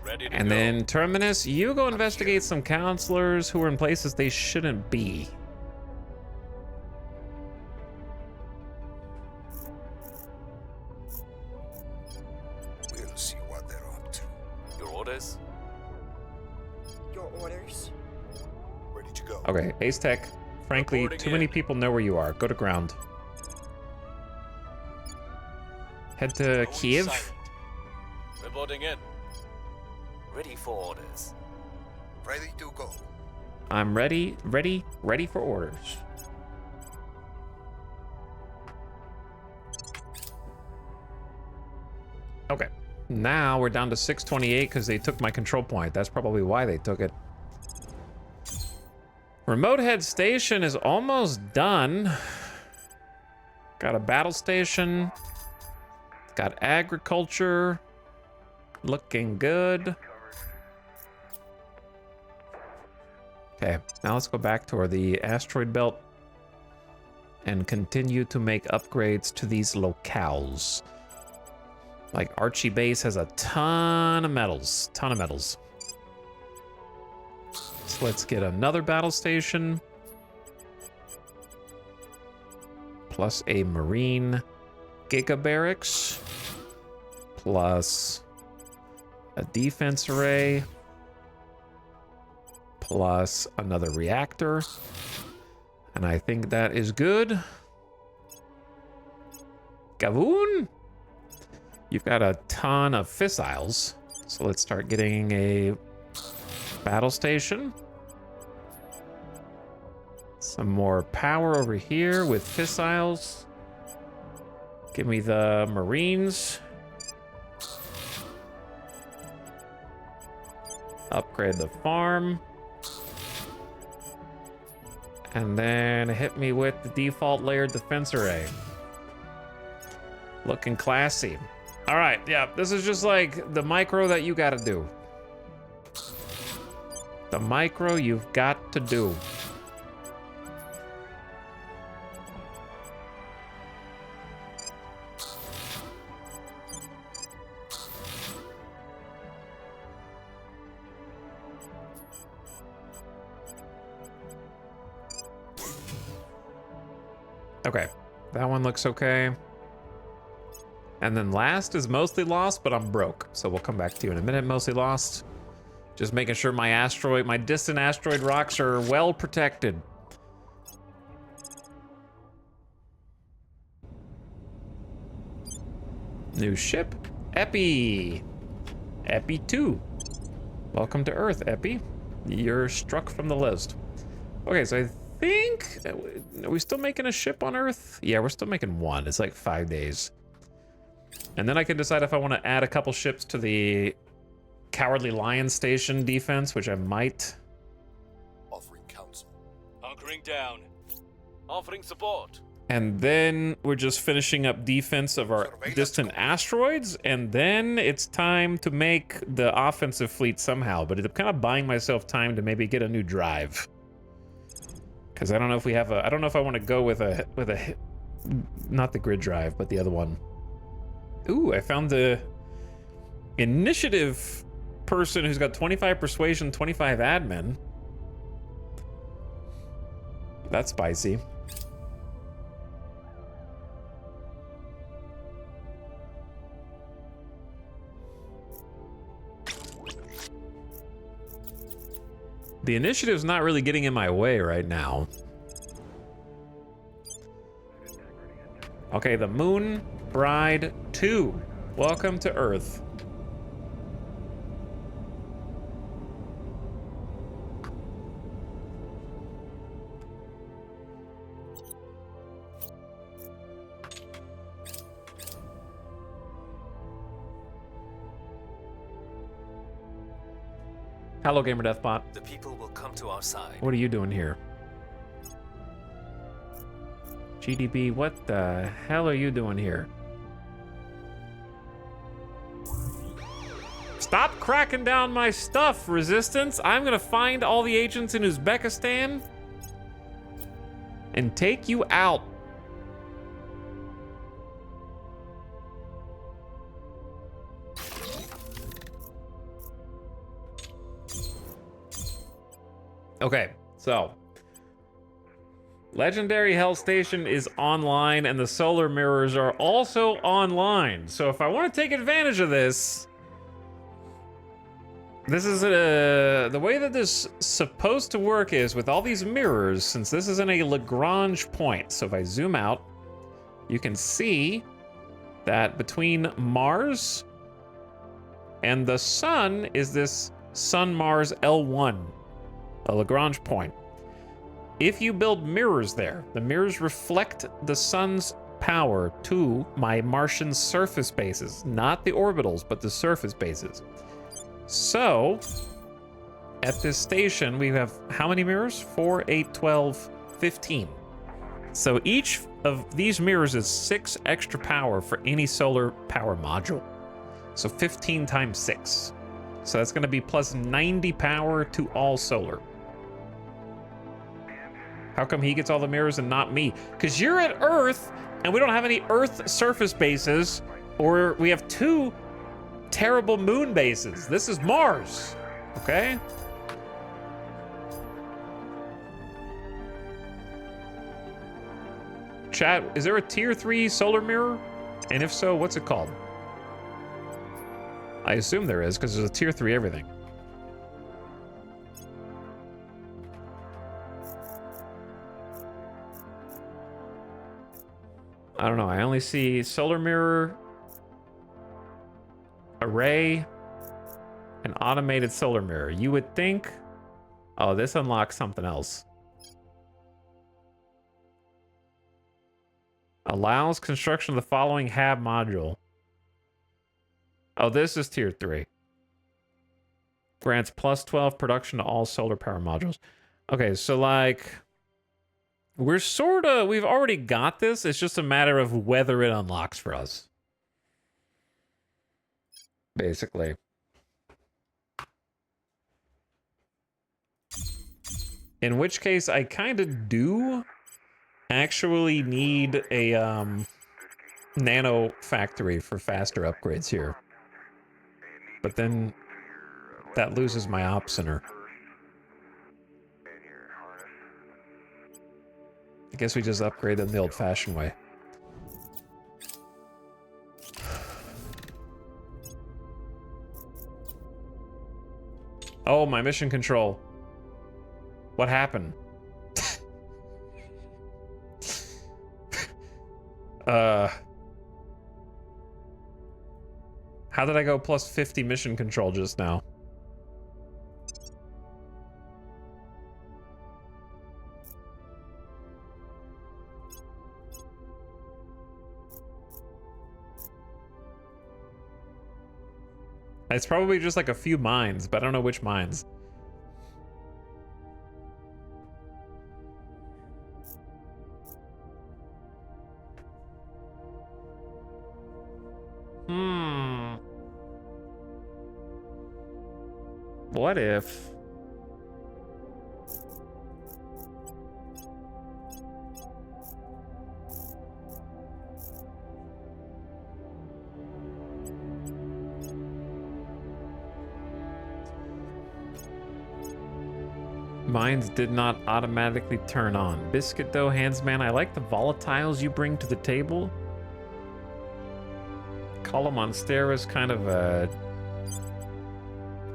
Ready to And go. then Terminus, you go investigate some counselors who are in places they shouldn't be. We'll see what they're up to. Your orders? Your orders? Ready to go. Okay, Ace Tech. Frankly, Reporting too many in. people know where you are. Go to ground. Head to Going Kiev. silent. Reporting in. Ready for orders. Ready to go. I'm ready for orders. Okay. Now we're down to 628 because they took my control point. That's probably why they took it. Remote head station is almost done. Got a battle station. Got agriculture. Looking good. Okay, now let's go back toward the asteroid belt and continue to make upgrades to these locales. Like Archie Base has a ton of metals, So let's get another battle station. Plus a Marine Giga Barracks. Plus a defense array. Plus another reactor. And I think that is good. Gavoon? You've got a ton of fissiles. So let's start getting a battle station. Some more power over here with fissiles. Give me the Marines. Upgrade the farm. And then hit me with the default layered defense array. Looking classy. All right, yeah, this is just like the micro that you gotta do. The micro you've got to do. Okay, that one looks okay. And then last is mostly lost, but I'm broke. So we'll come back to you in a minute, mostly lost. Just making sure my distant asteroid rocks are well protected. New ship, Epi. Epi 2. Welcome to Earth, Epi. You're struck from the list. Okay, so I think, are we still making a ship on Earth? Yeah, we're still making one. It's like 5 days. And then I can decide if I want to add a couple ships to the Cowardly Lion Station defense, which I might. Offering counsel. Hunkering down. Offering support. And then we're just finishing up defense of our distant asteroids, and then it's time to make the offensive fleet somehow. But I'm kind of buying myself time to maybe get a new drive, because I don't know if we have a. I don't know if I want to go with a not the grid drive, but the other one. Ooh, I found the initiative person who's got 25 persuasion, 25 admin. That's spicy. The initiative's not really getting in my way right now. Okay, the Moon Bride 2. Welcome to Earth. Hello, Gamer Deathbot. The people will come to our side. What are you doing here? GDB, what the hell are you doing here? Stop cracking down my stuff, Resistance. I'm gonna find all the agents in Uzbekistan and take you out. Okay, so Legendary Hell Station is online and the solar mirrors are also online. So if I want to take advantage of this, this is the way that this is supposed to work is with all these mirrors, since this is in a Lagrange point. So if I zoom out, you can see that between Mars and the sun is this Sun-Mars L1, a Lagrange point. If you build mirrors there, the mirrors reflect the sun's power to my Martian surface bases. Not the orbitals, but the surface bases. So, at this station, we have how many mirrors? 4, 8, 12, 15. So each of these mirrors is 6 extra power for any solar power module. So 15 times 6. So that's going to be plus 90 power to all solar. How come he gets all the mirrors and not me? Because you're at Earth, and we don't have any Earth surface bases, or we have 2 terrible moon bases. This is Mars, okay? Chat, is there a tier 3 solar mirror? And if so, what's it called? I assume there is, because there's a tier 3 everything. I don't know, I only see solar mirror, array, and automated solar mirror. You would think, oh, this unlocks something else. Allows construction of the following HAB module. Oh, this is tier 3. Grants plus 12 production to all solar power modules. Okay, so like, we've already got this. It's just a matter of whether it unlocks for us. Basically. In which case, I kind of do actually need a nano factory for faster upgrades here. But then that loses my op center. I guess we just upgrade them the old-fashioned way. Oh, my mission control. What happened? How did I go plus 50 mission control just now? It's probably just like a few mines, but I don't know which mines. What if... Mines did not automatically turn on. Biscuit dough, handsman, I like the volatiles you bring to the table. Column on stair is kind of a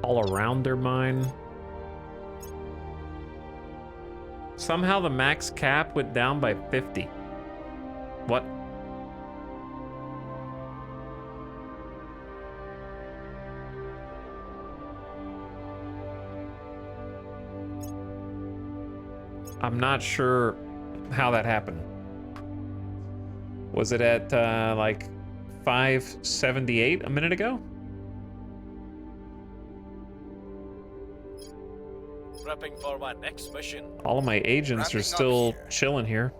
all-arounder mine. Somehow the max cap went down by 50. What? I'm not sure how that happened. Was it at like 578 a minute ago? Prepping for my next mission. All of my agents are still chilling here.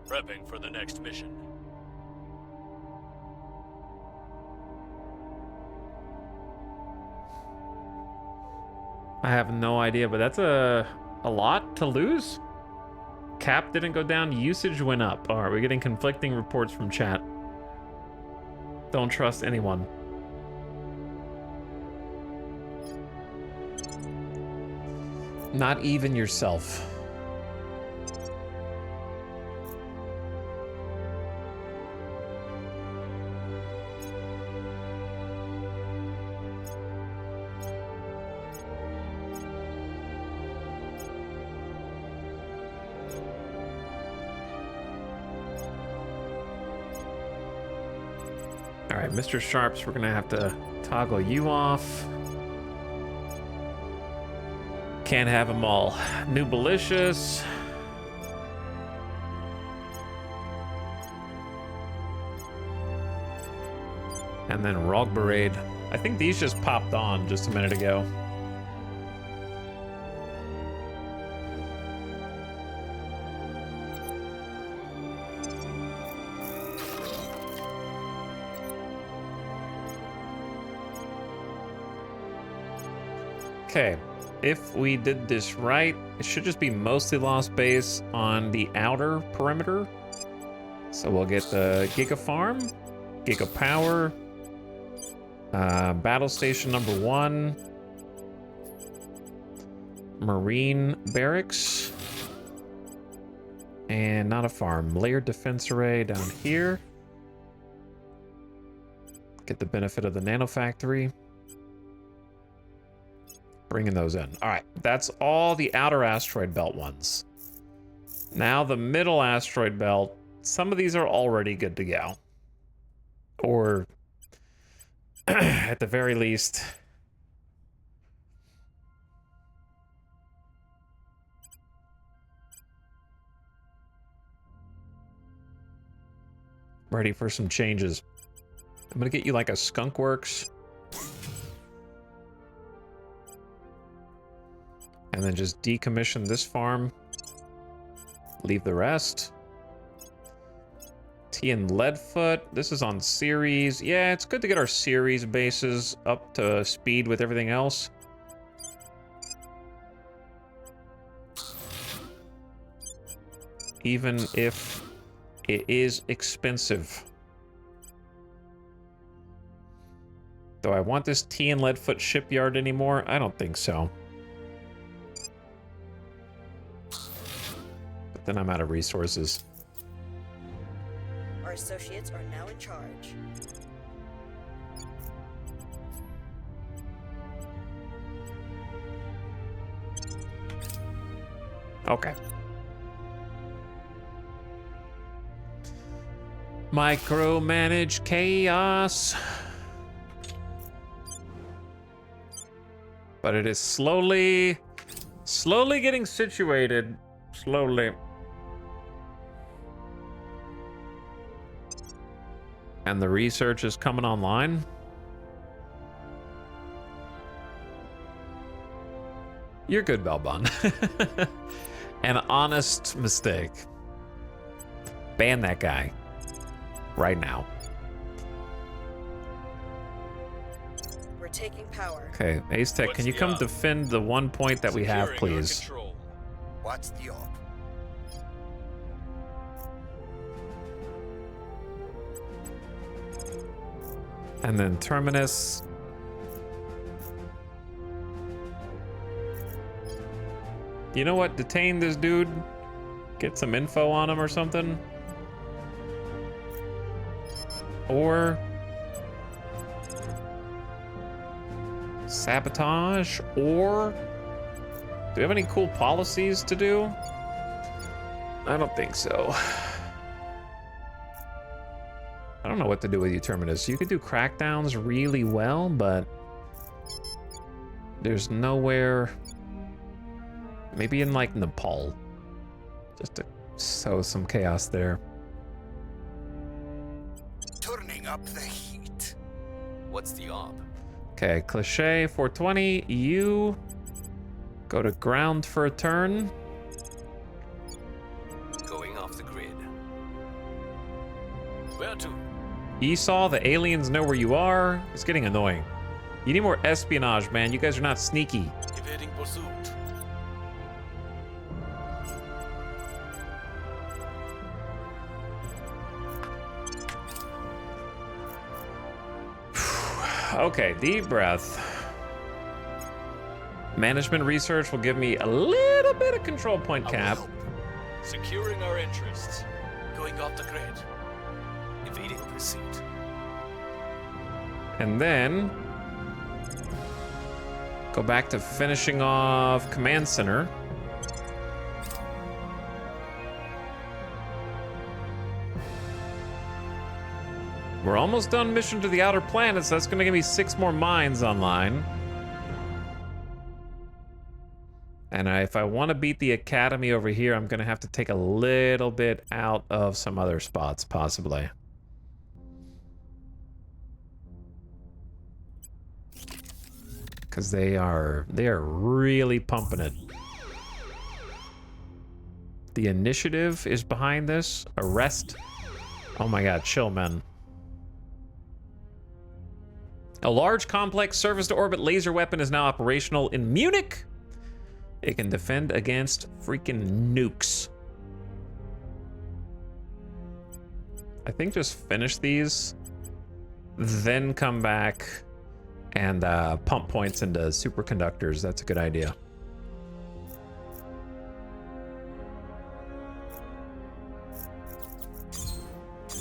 Prepping for the next mission. I have no idea, but that's a lot to lose. Cap didn't go down, usage went up. All right, we're getting conflicting reports from chat. Don't trust anyone. Not even yourself. All right, Mr. Sharps, we're gonna have to toggle you off. Can't have them all. Nubalicious. And then Rog Parade. I think these just popped on just a minute ago. Okay, if we did this right, it should just be mostly lost base on the outer perimeter. So we'll get the Giga Farm, Giga Power, Battle Station number 1, Marine Barracks, and not a farm, Layered Defense Array down here. Get the benefit of the Nano Factory. Bringing those in. All right, that's all the outer asteroid belt ones. Now the middle asteroid belt, some of these are already good to go. Or at the very least, ready for some changes. I'm gonna get you like a Skunk Works. And then just decommission this farm. Leave the rest. T and Leadfoot. This is on series. Yeah, it's good to get our series bases up to speed with everything else. Even if it is expensive. Do I want this T and Leadfoot shipyard anymore? I don't think so. But then I'm out of resources. Our associates are now in charge. Okay. Micromanage chaos. But it is slowly getting situated. Slowly. And the research is coming online. You're good, Belbon. An honest mistake. Ban that guy. Right now. We're taking power. Okay, Ace Tech, can you come defend the 1 point that we have, please? What's the op? And then Terminus. You know what? Detain this dude. Get some info on him or something. Or sabotage. Or do we have any cool policies to do? I don't think so. I don't know what to do with you, Terminus. You could do crackdowns really well, but there's nowhere. Maybe in like Nepal, just to sow some chaos there. Turning up the heat. What's the op? Okay, Cliche 420. You go to ground for a turn. Going off the grid. Where to? Esau, the aliens know where you are. It's getting annoying. You need more espionage, man. You guys are not sneaky. Evading pursuit. Okay, deep breath. Management research will give me a little bit of control point cap. Securing our interests. Going off the grid. Evading pursuit. And then go back to finishing off Command Center. We're almost done mission to the outer planets. That's going to give me 6 more mines online. And if I want to beat the Academy over here, I'm going to have to take a little bit out of some other spots, possibly. because they are really pumping it. The initiative is behind this. Arrest. Oh my god, chill, man. A large, complex surface-to-orbit laser weapon is now operational in Munich. It can defend against freaking nukes. I think just finish these, then come back and pump points into superconductors. That's a good idea.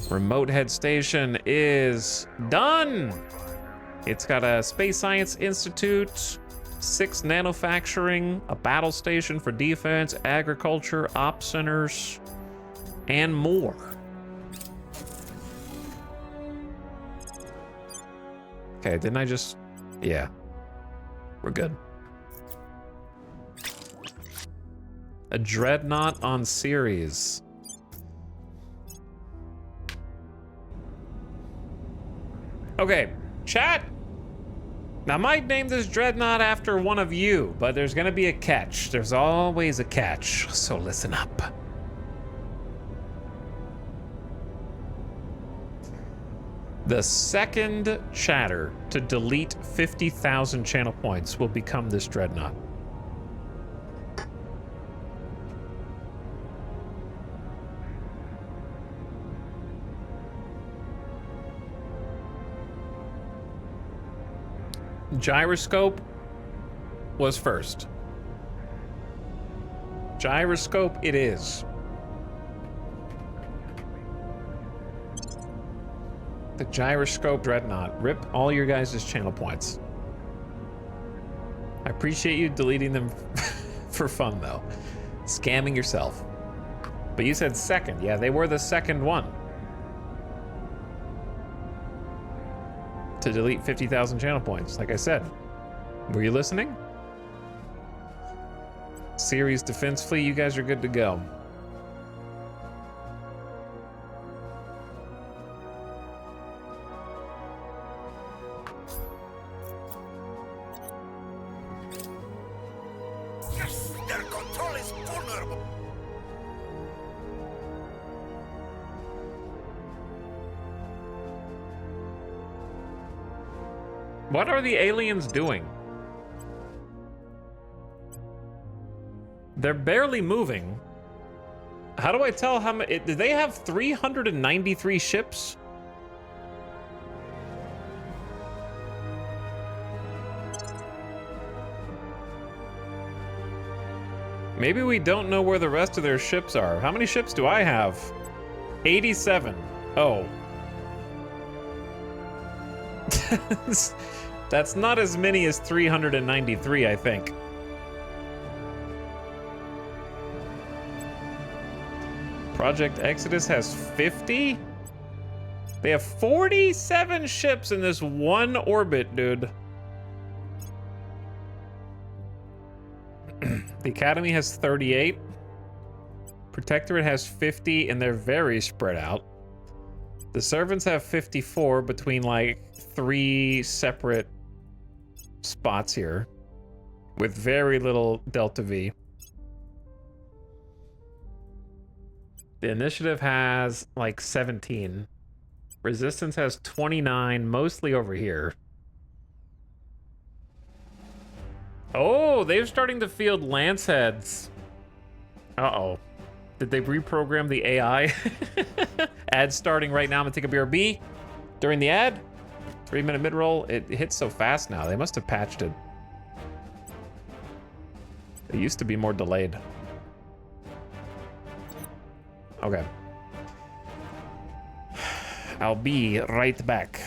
Remote head station is done. It's got a Space Science Institute, 6 nanofacturing, a battle station for defense, agriculture, op centers, and more. Okay, didn't I just... Yeah. We're good. A dreadnought on Ceres. Okay, chat. Now, I might name this dreadnought after one of you, but there's gonna be a catch. There's always a catch, so listen up. The second chatter to delete 50,000 channel points will become this dreadnought. Gyroscope was first. Gyroscope it is. The Gyroscope Dreadnought. Rip all your guys' channel points. I appreciate you deleting them for fun, though. Scamming yourself. But you said second. Yeah, they were the second one. To delete 50,000 channel points, like I said. Were you listening? Ceres Defense Fleet, you guys are good to go. Yes, their control is vulnerable. What are the aliens doing? They're barely moving. How do I tell how many? Do they have 393 ships? Maybe we don't know where the rest of their ships are. How many ships do I have? 87. Oh. That's not as many as 393, I think. Project Exodus has 50? They have 47 ships in this one orbit, dude. The Academy has 38. Protectorate has 50, and they're very spread out. The Servants have 54 between like 3 separate spots here with very little Delta V. The Initiative has like 17. Resistance has 29, mostly over here. Oh, they're starting to field lance heads. Uh-oh. Did they reprogram the AI? Ad starting right now. I'm gonna take a BRB during the ad. 3-minute mid-roll. It hits so fast now. They must have patched it. It used to be more delayed. Okay. I'll be right back.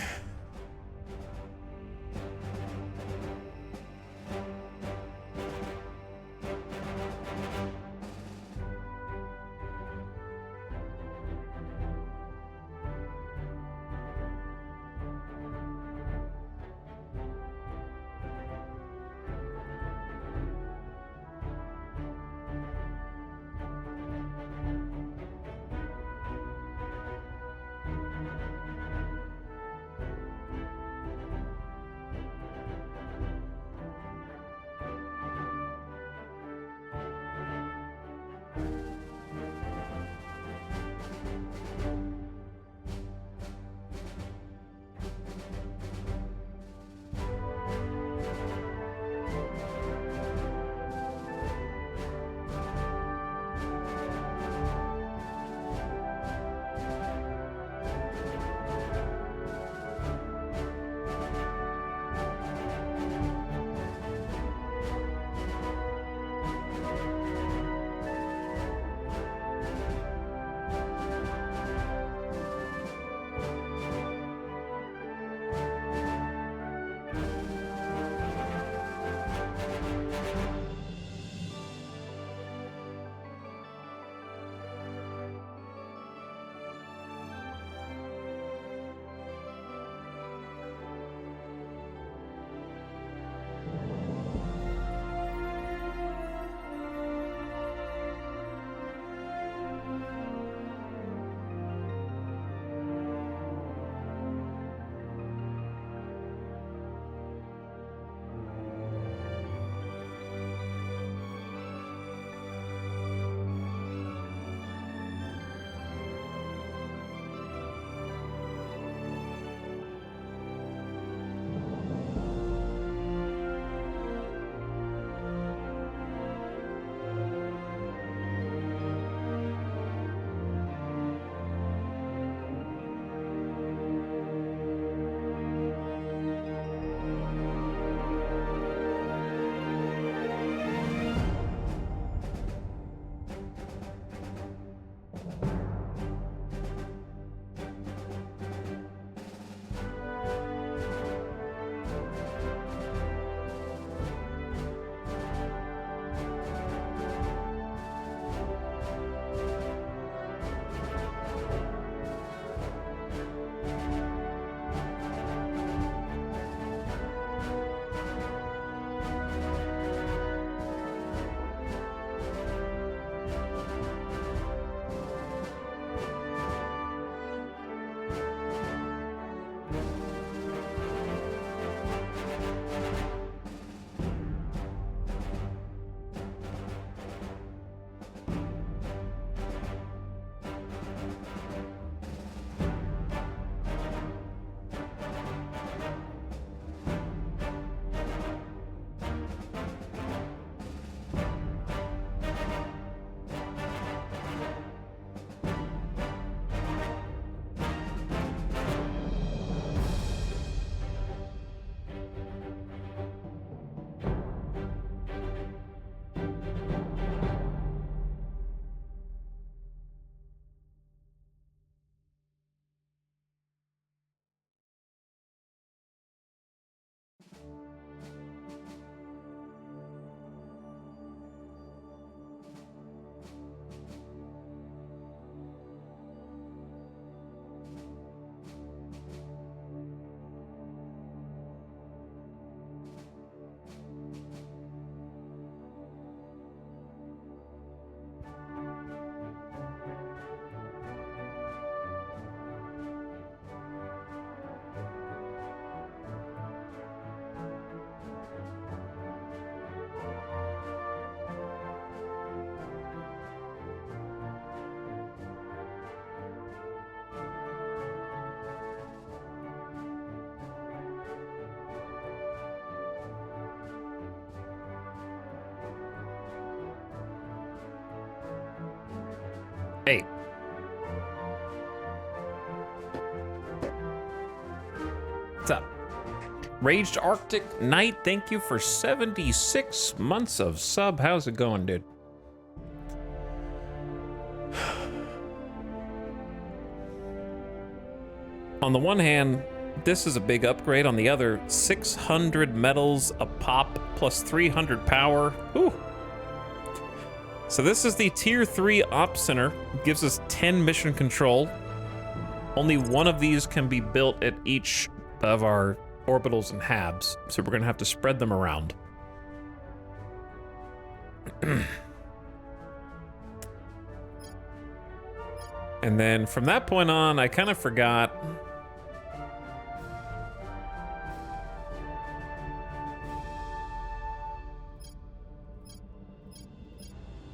Hey. What's up? Raged Arctic Knight, thank you for 76 months of sub. How's it going, dude? On the one hand, this is a big upgrade. On the other, 600 medals a pop plus 300 power. Whew. So this is the tier 3 op center. It gives us 10 mission control. Only one of these can be built at each of our orbitals and habs, so we're gonna have to spread them around. And then from that point on, I kind of forgot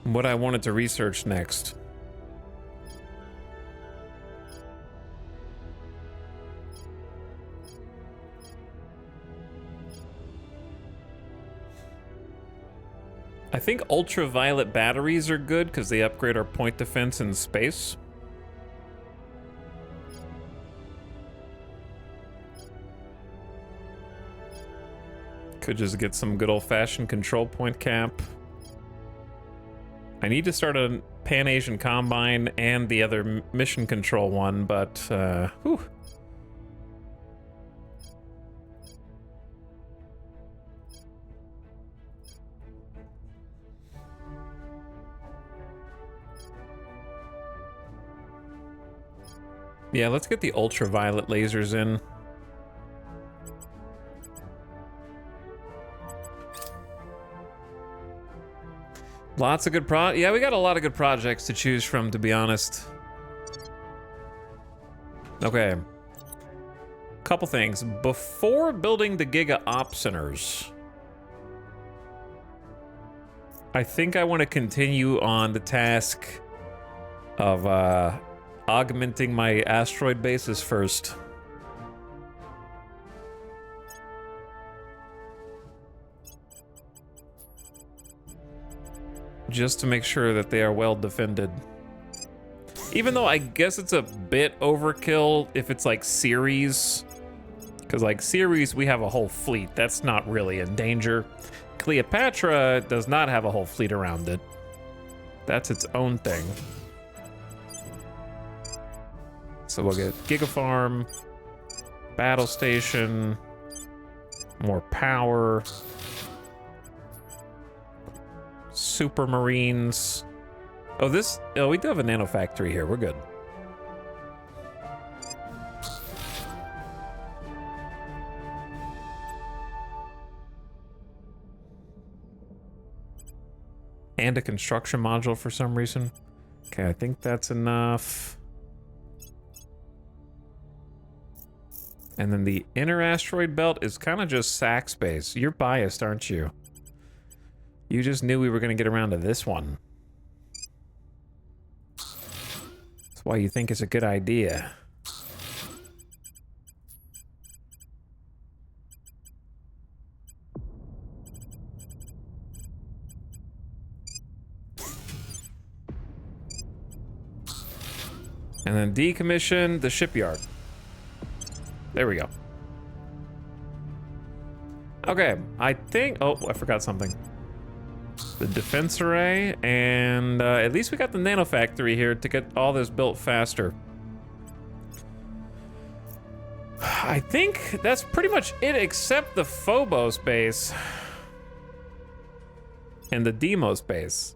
what I wanted to research next. I think ultraviolet batteries are good because they upgrade our point defense in space. Could just get some good old-fashioned control point cap. I need to start a Pan-Asian Combine and the other mission control one, but, whew. Yeah, let's get the ultraviolet lasers in. Lots of good yeah, we got a lot of good projects to choose from, to be honest. Okay. Couple things. Before building the Giga Op Centers, I think I want to continue on the task of augmenting my asteroid bases first. Just to make sure that they are well defended. Even though I guess it's a bit overkill if it's like Ceres. Because like Ceres, we have a whole fleet. That's not really in danger. Cleopatra does not have a whole fleet around it. That's its own thing. So we'll get Gigafarm, Battle Station, more power, Super Marines. Oh, we do have a nano factory here. We're good. And a construction module for some reason. Okay, I think that's enough. And then the inner asteroid belt is kind of just sack space. You're biased, aren't you? You just knew we were going to get around to this one. That's why you think it's a good idea. And then decommission the shipyard. There we go. Okay, I think... Oh, I forgot something. The defense array, and at least we got the nano factory here to get all this built faster. I think that's pretty much it, except the Phobos base. And the Deimos base.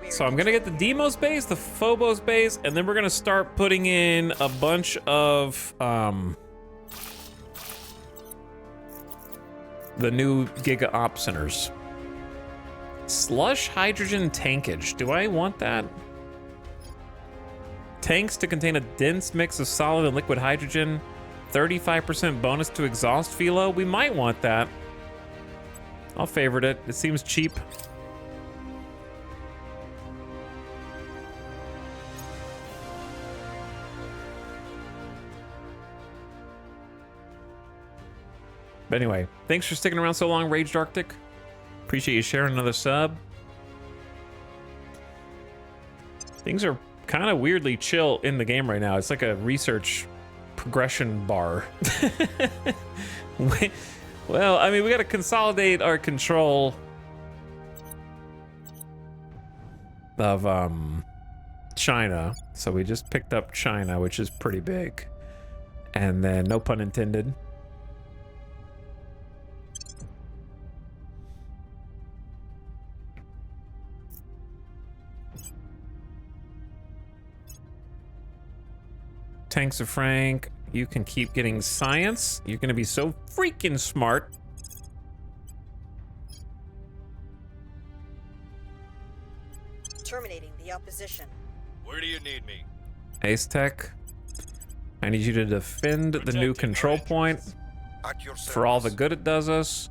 So I'm gonna get the Deimos base, the Phobos base, and then we're gonna start putting in a bunch of the new Giga Op Centers. Slush hydrogen tankage. Do I want that? Tanks to contain a dense mix of solid and liquid hydrogen. 35% bonus to exhaust philo. We might want that. I'll favorite it. It seems cheap. But anyway, thanks for sticking around so long, Raged Arctic. Appreciate you sharing another sub. Things are kind of weirdly chill in the game right now. It's like a research progression bar. Well, I mean, we got to consolidate our control of China. So we just picked up China, which is pretty big. And then, no pun intended. Tanks of Frank, you can keep getting science. You're gonna be so freaking smart. Terminating the opposition. Where do you need me? Ace Tech, I need you to defend the new control point for all the good it does us.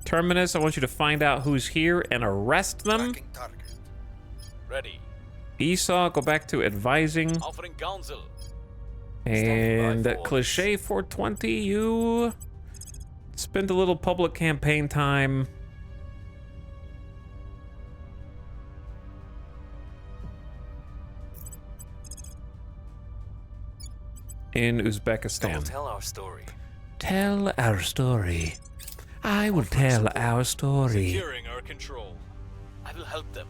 Terminus, I want you to find out who's here and arrest them. Ready. Esau, go back to advising. Offering counsel. And Cliche 420, you spend a little public campaign time. In Uzbekistan. We'll tell our story. Tell our story. I will tell our story. Securing our control. I will help them.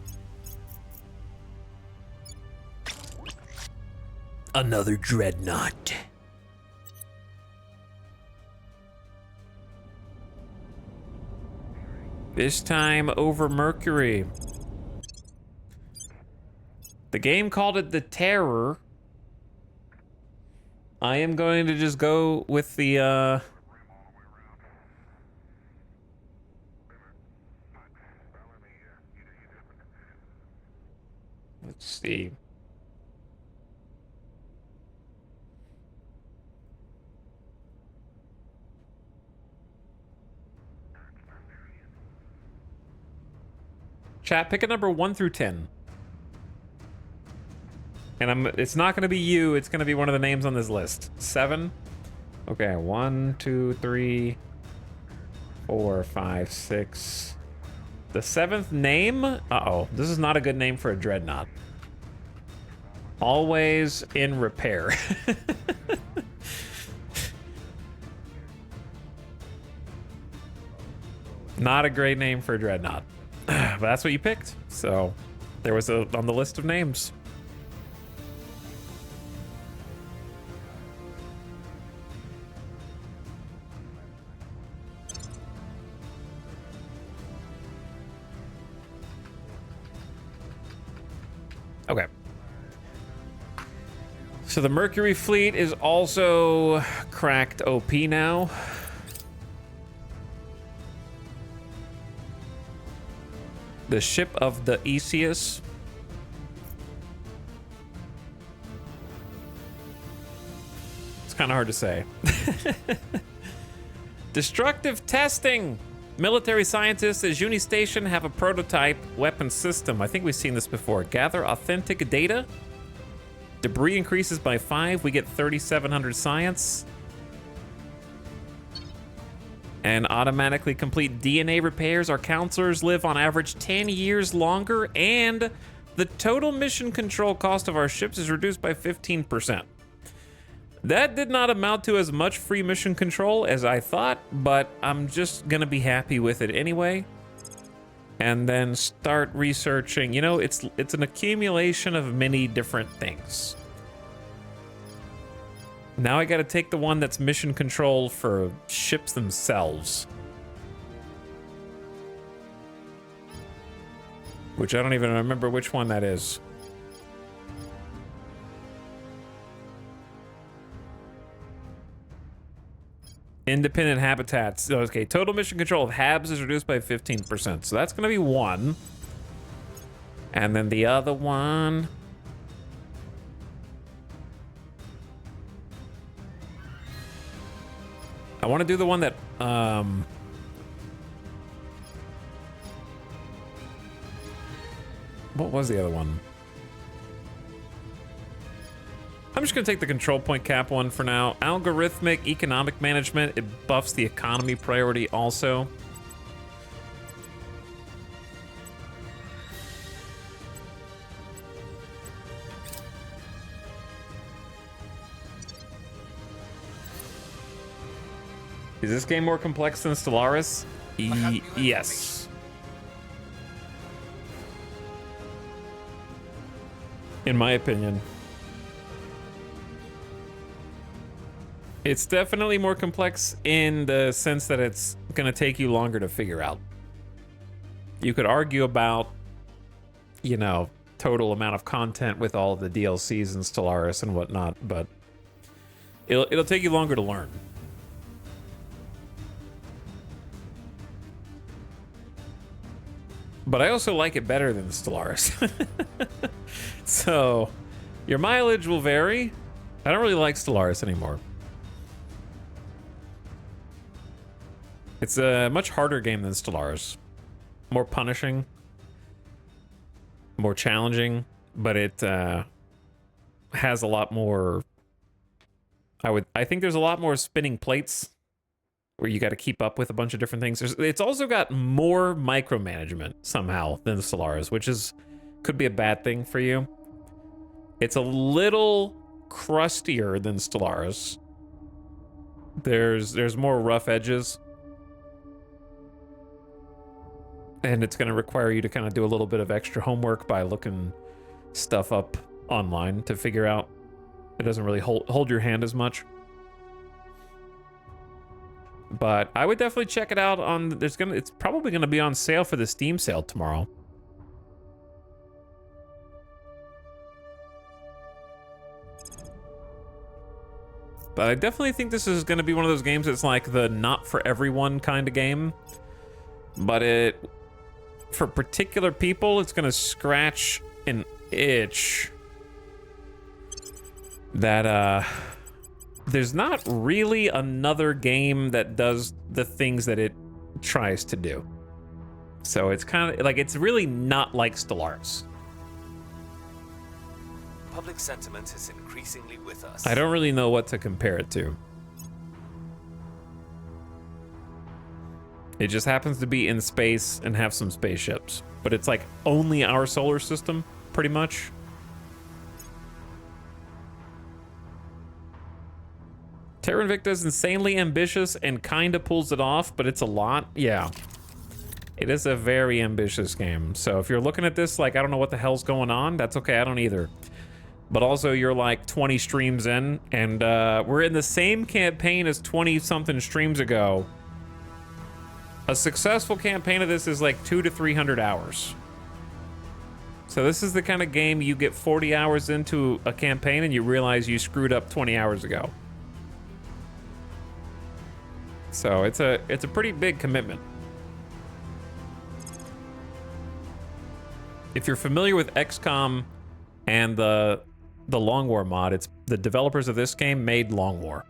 Another dreadnought. This time over Mercury. The game called it the Terror. I am going to just go with the, let's see. Chat, pick a number 1 through 10. And it's not going to be you, it's going to be one of the names on this list. 7? Okay, 1, 2, 3, 4, 5, 6. The 7th name? Uh-oh, this is not a good name for a dreadnought. Always in repair. Not a great name for a dreadnought. But that's what you picked. So there was on the list of names. Okay. So the Mercury fleet is also cracked OP now. The ship of the Aesius. It's kind of hard to say. Destructive testing. Military scientists at Juni Station have a prototype weapon system. I think we've seen this before. Gather authentic data. Debris increases by 5. We get 3,700 science. And automatically complete DNA repairs. Our counselors live on average 10 years longer. And the total mission control cost of our ships is reduced by 15%. That did not amount to as much free mission control as I thought, but I'm just gonna be happy with it anyway. And then start researching. You know, it's an accumulation of many different things. Now I gotta take the one that's mission control for ships themselves. Which I don't even remember which one that is. Independent habitats. Okay, total mission control of HABs is reduced by 15%. So that's going to be one. And then the other one. I want to do the one that... What was the other one? I'm just going to take the control point cap one for now. Algorithmic economic management. It buffs the economy priority also. Is this game more complex than Stellaris? Yes. In my opinion. It's definitely more complex in the sense that it's going to take you longer to figure out. You could argue about, you know, total amount of content with all of the DLCs and Stellaris and whatnot, but it'll take you longer to learn. But I also like it better than Stellaris. So, your mileage will vary. I don't really like Stellaris anymore. It's a much harder game than Stellaris. More punishing. More challenging. But it has a lot more... I think there's a lot more spinning plates where you got to keep up with a bunch of different things. It's also got more micromanagement somehow than Stellaris, which could be a bad thing for you. It's a little crustier than Stellaris. There's more rough edges. And it's going to require you to kind of do a little bit of extra homework by looking stuff up online to figure out. It doesn't really hold your hand as much. But I would definitely check it out on... It's probably going to be on sale for the Steam sale tomorrow. But I definitely think this is going to be one of those games that's like the not for everyone kind of game. But for particular people, it's going to scratch an itch that there's not really another game that does the things that it tries to do. So it's kind of like, it's really not like Stellaris. Public sentiment is increasingly with us. I don't really know what to compare it to. It just happens to be in space and have some spaceships. But it's like only our solar system, pretty much. Terra Invicta is insanely ambitious and kind of pulls it off, but it's a lot. Yeah. It is a very ambitious game. So if you're looking at this like, I don't know what the hell's going on, that's okay, I don't either. But also, you're like 20 streams in, and we're in the same campaign as 20-something streams ago. A successful campaign of this is like 200 to 300 hours. So this is the kind of game you get 40 hours into a campaign and you realize you screwed up 20 hours ago. So it's a pretty big commitment. If you're familiar with XCOM and the Long War mod, it's the developers of this game made Long War.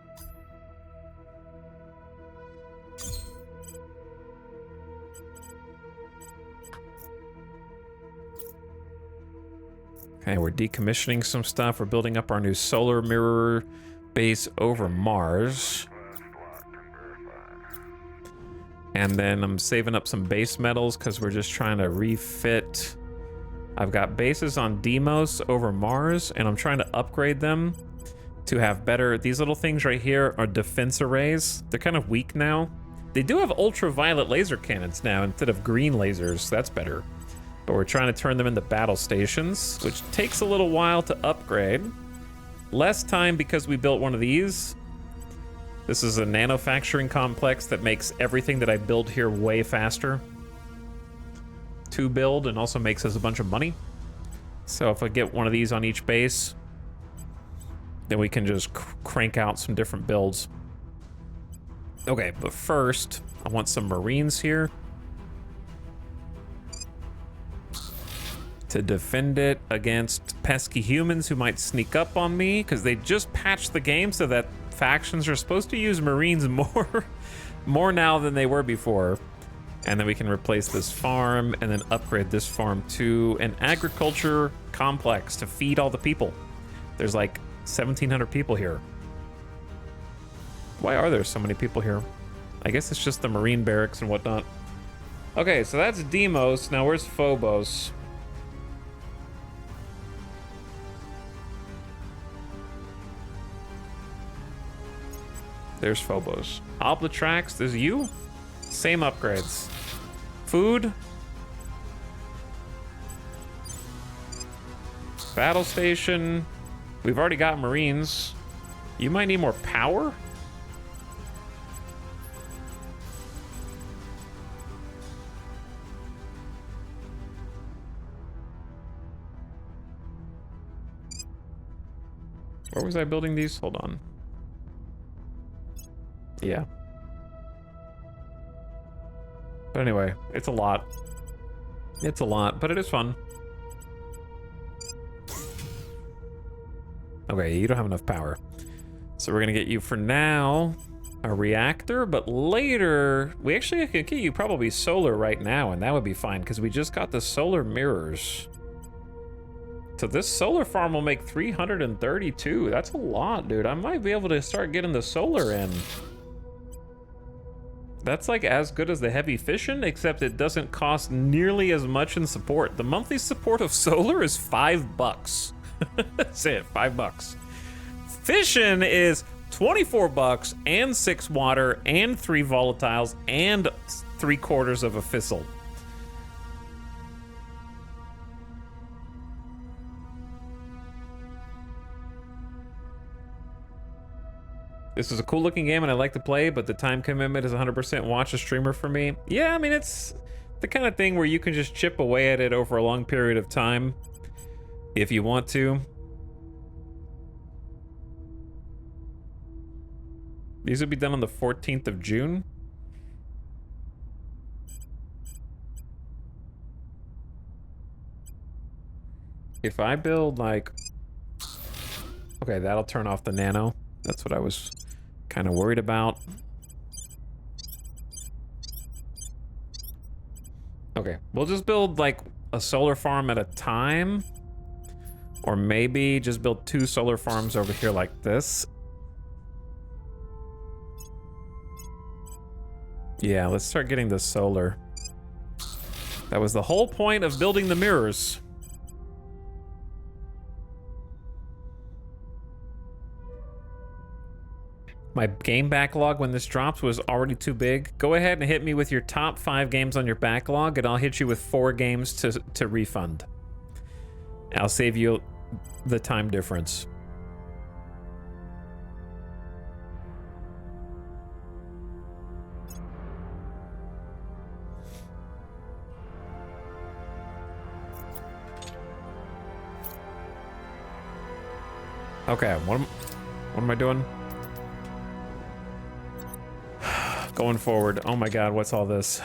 Okay, we're decommissioning some stuff. We're building up our new solar mirror base over Mars. And then I'm saving up some base metals because we're just trying to refit. I've got bases on Deimos over Mars, and I'm trying to upgrade them to have better... These little things right here are defense arrays. They're kind of weak now. They do have ultraviolet laser cannons now instead of green lasers. That's better. But we're trying to turn them into battle stations, which takes a little while to upgrade. Less time because we built one of these. This is a manufacturing complex that makes everything that I build here way faster to build, and also makes us a bunch of money. So if I get one of these on each base, then we can just crank out some different builds. Okay, but first, I want some Marines here to defend it against pesky humans who might sneak up on me, because they just patched the game so that factions are supposed to use Marines more now than they were before. And then we can replace this farm and then upgrade this farm to an agriculture complex to feed all the people. There's like 1,700 people here. Why are there so many people here? I guess it's just the Marine barracks and whatnot. Okay, so that's Deimos. Now where's Phobos? There's Phobos. Oblatrax, there's you? Same upgrades. Food. Battle station. We've already got Marines. You might need more power? Where was I building these? Hold on. Yeah. But anyway, it's a lot. It's a lot, but it is fun. Okay, you don't have enough power. So we're gonna get you, for now, a reactor, but later, we actually could get you probably solar right now, and that would be fine, because we just got the solar mirrors. So this solar farm will make 332. That's a lot, dude. I might be able to start getting the solar in. That's like as good as the heavy fission, except it doesn't cost nearly as much in support. The monthly support of solar is $5. That's it, $5. Fission is $24 and 6 water and 3 volatiles and 3/4 of a fissile. This is a cool looking game and I like to play, but the time commitment is 100% watch a streamer for me. Yeah, I mean, it's the kind of thing where you can just chip away at it over a long period of time if you want to. These would be done on the 14th of June. If I build like... Okay, that'll turn off the nano. That's what I was kind of worried about. Okay, we'll just build like a solar farm at a time. Or maybe just build 2 solar farms over here like this. Yeah, let's start getting the solar. That was the whole point of building the mirrors. My game backlog when this drops was already too big. Go ahead and hit me with your top 5 games on your backlog, and I'll hit you with 4 games to refund. I'll save you the time difference. Okay, what am I doing? Going forward. Oh my god, what's all this?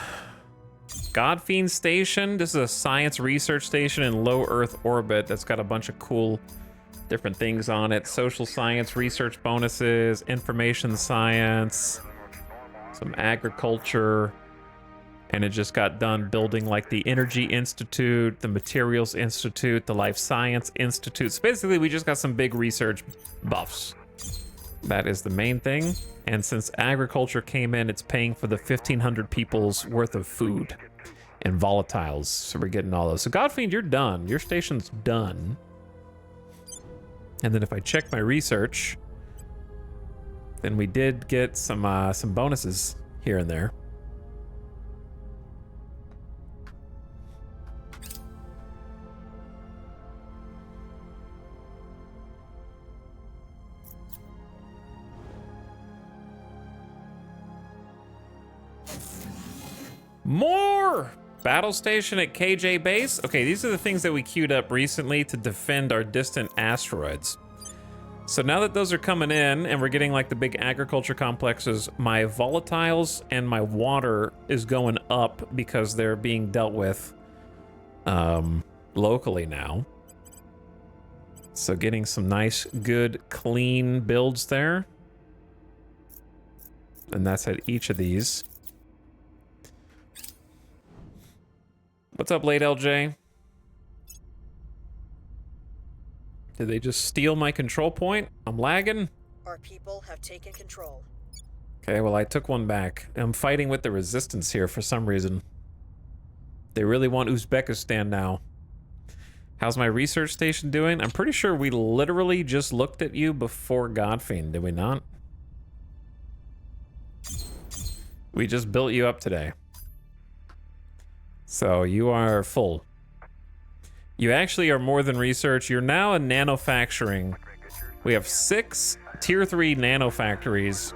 Godfiend Station. This is a science research station in low Earth orbit that's got a bunch of cool different things on it. Social science research bonuses, information science, some agriculture, and it just got done building like the Energy Institute, the Materials Institute, the Life Science Institute. So basically we just got some big research buffs. That is the main thing. And since agriculture came in, it's paying for the 1,500 people's worth of food and volatiles. So we're getting all those. So Godfiend, you're done. Your station's done. And then if I check my research, then we did get some bonuses here and there. More! Battle station at KJ base. Okay, these are the things that we queued up recently to defend our distant asteroids. So now that those are coming in and we're getting like the big agriculture complexes, my volatiles and my water is going up because they're being dealt with locally now. So getting some nice, good, clean builds there. And that's at each of these. What's up, late LJ? Did they just steal my control point? I'm lagging. Our people have taken control. Okay, well, I took one back. I'm fighting with the resistance here for some reason. They really want Uzbekistan now. How's my research station doing? I'm pretty sure we literally just looked at you before Godfiend, did we not? We just built you up today. So you are full. You actually are more than research. You're now a nanofacturing. We have 6 tier 3 nanofactories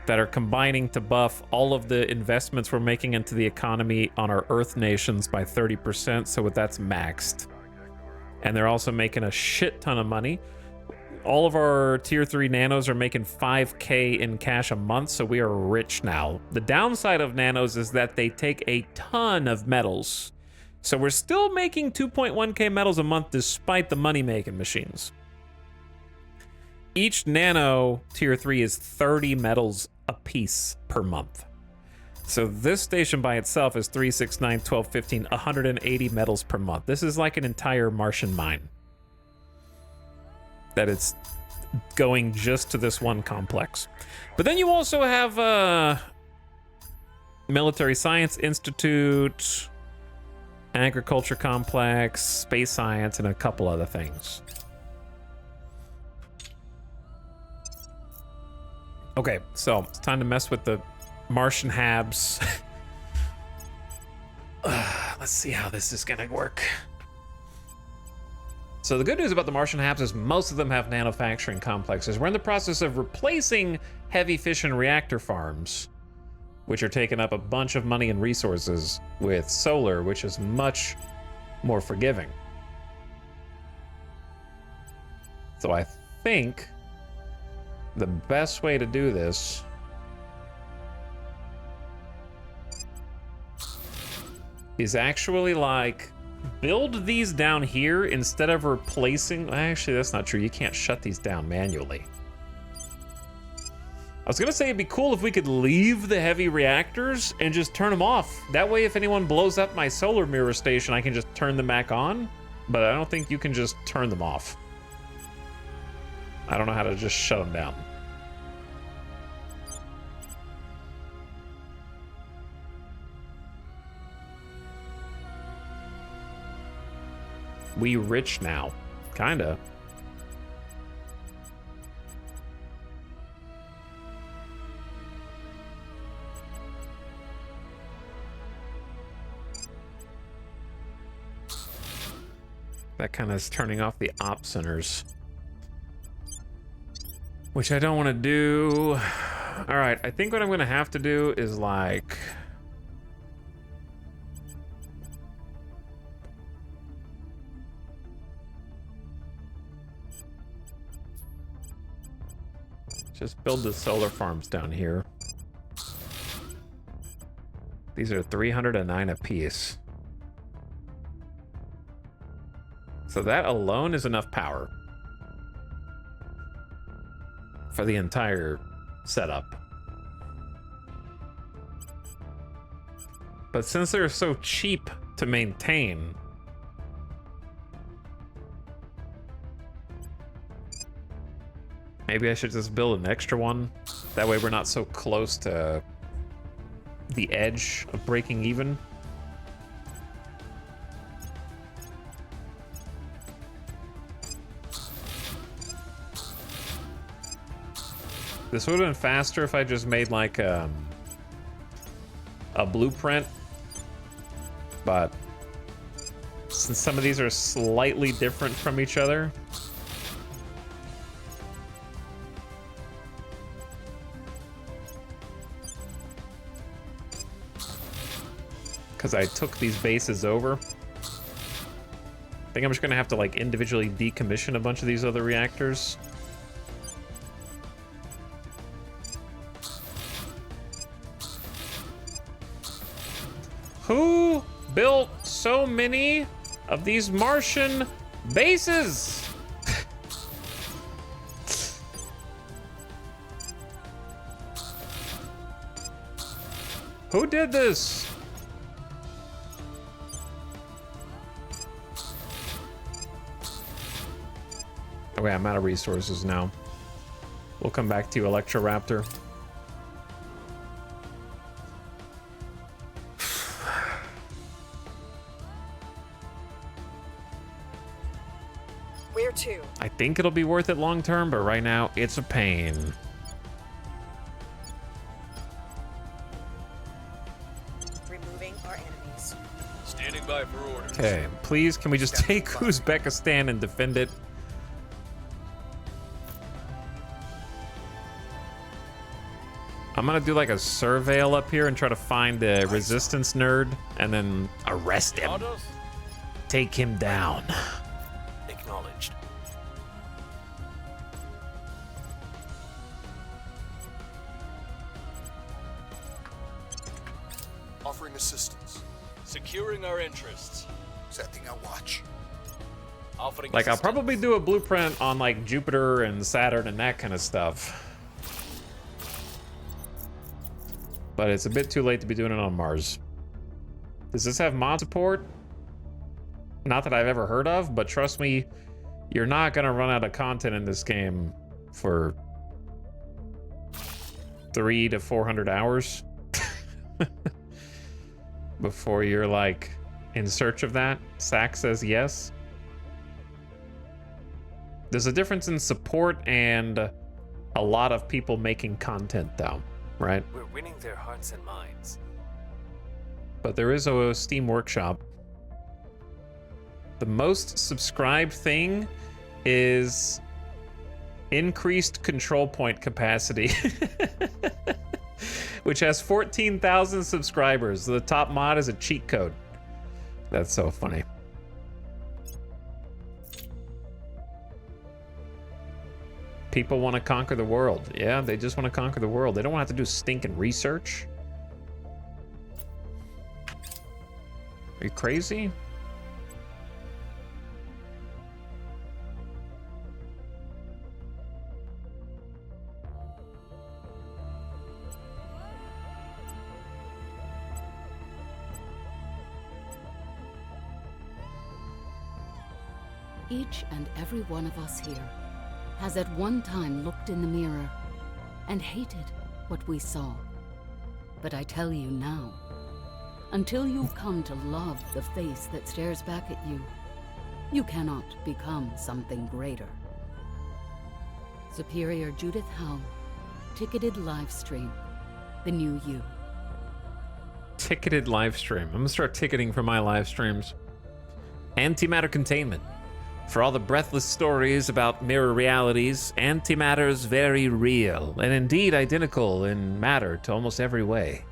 that are combining to buff all of the investments we're making into the economy on our Earth nations by 30%. So that's maxed. And they're also making a shit ton of money. All of our tier 3 nanos are making 5K in cash a month, so we are rich now. The downside of nanos is that they take a ton of metals. So we're still making 2.1K metals a month despite the money-making machines. Each nano tier 3 is 30 metals a piece per month. So this station by itself is 3, 6, 9, 12, 15, 180 metals per month. This is like an entire Martian mine. That it's going just to this one complex. But then you also have Military Science Institute, Agriculture Complex, Space Science, and a couple other things. Okay, so it's time to mess with the Martian habs. Let's see how this is gonna work. So the good news about the Martian habs is most of them have nanofacturing complexes. We're in the process of replacing heavy fission reactor farms, which are taking up a bunch of money and resources, with solar, which is much more forgiving. So I think the best way to do this is actually like build these down here instead of replacing. Actually, that's not true. You can't shut these down manually. I was gonna say it'd be cool if we could leave the heavy reactors and just turn them off. That way, if anyone blows up my solar mirror station, I can just turn them back on. But I don't think you can just turn them off. I don't know how to just shut them down. We rich now. Kinda. That kind of is turning off the op centers, which I don't want to do. All right, I think what I'm going to have to do is like... just build the solar farms down here. These are 309 apiece. So that alone is enough power for the entire setup. But since they're so cheap to maintain, maybe I should just build an extra one. That way we're not so close to the edge of breaking even. This would have been faster if I just made like a blueprint, but since some of these are slightly different from each other, because I took these bases over, I think I'm just gonna have to like individually decommission a bunch of these other reactors. Who built so many of these Martian bases? Who did this? Okay, I'm out of resources now. We'll come back to you, Electroraptor. Where to? I think it'll be worth it long term, but right now it's a pain. Removing our enemies. Standing by for orders. Okay, please, can we just take Uzbekistan and defend it? I'm gonna do like a surveil up here and try to find a resistance nerd and then arrest him. Orders? Take him down. Acknowledged. Offering assistance. Securing our interests. Setting a watch. Offering Like, I'll assistance. probably do a blueprint on like Jupiter and Saturn and that kind of stuff. But it's a bit too late to be doing it on Mars. Does this have mod support? Not that I've ever heard of, but trust me, you're not gonna run out of content in this game for 300 to 400 hours before you're like in search of that. Sack says yes. There's a difference in support and a lot of people making content though, right? We're winning their hearts and minds. But there is a Steam Workshop. The most subscribed thing is increased control point capacity, which has 14,000 subscribers. The top mod is a cheat code. That's so funny. People want to conquer the world. Yeah, they just want to conquer the world. They don't want to have to do stinking research. Are you crazy? Each and every one of us here has at one time looked in the mirror and hated what we saw. But I tell you now, until you come to love the face that stares back at you, you cannot become something greater. Superior Judith Howe, ticketed live stream, the new you. Ticketed live stream. I'm gonna start ticketing for my live streams. Antimatter containment. For all the breathless stories about mirror realities, antimatter is very real, and indeed identical in matter to almost every way.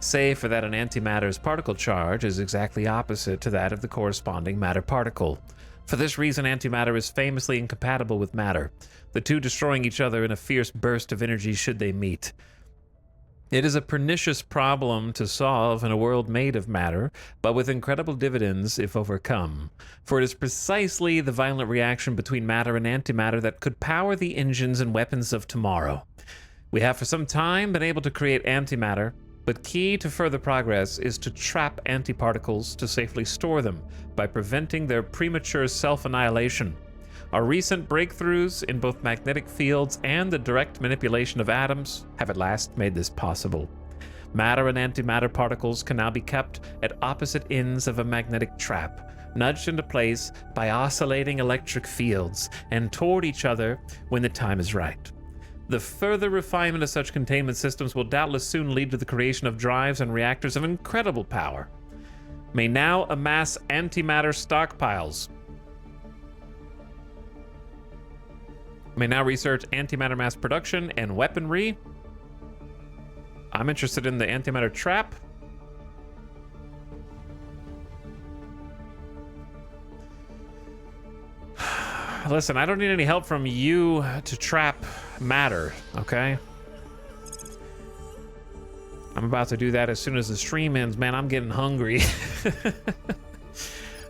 Save for that an antimatter's particle charge is exactly opposite to that of the corresponding matter particle. For this reason, antimatter is famously incompatible with matter, the two destroying each other in a fierce burst of energy should they meet. It is a pernicious problem to solve in a world made of matter, but with incredible dividends if overcome. For it is precisely the violent reaction between matter and antimatter that could power the engines and weapons of tomorrow. We have for some time been able to create antimatter, but key to further progress is to trap antiparticles to safely store them by preventing their premature self-annihilation. Our recent breakthroughs in both magnetic fields and the direct manipulation of atoms have at last made this possible. Matter and antimatter particles can now be kept at opposite ends of a magnetic trap, nudged into place by oscillating electric fields, and toward each other when the time is right. The further refinement of such containment systems will doubtless soon lead to the creation of drives and reactors of incredible power. May now amass antimatter stockpiles. May now research antimatter mass production and weaponry. I'm interested in the antimatter trap. Listen, I don't need any help from you to trap matter, okay? I'm about to do that as soon as the stream ends. Man, I'm getting hungry.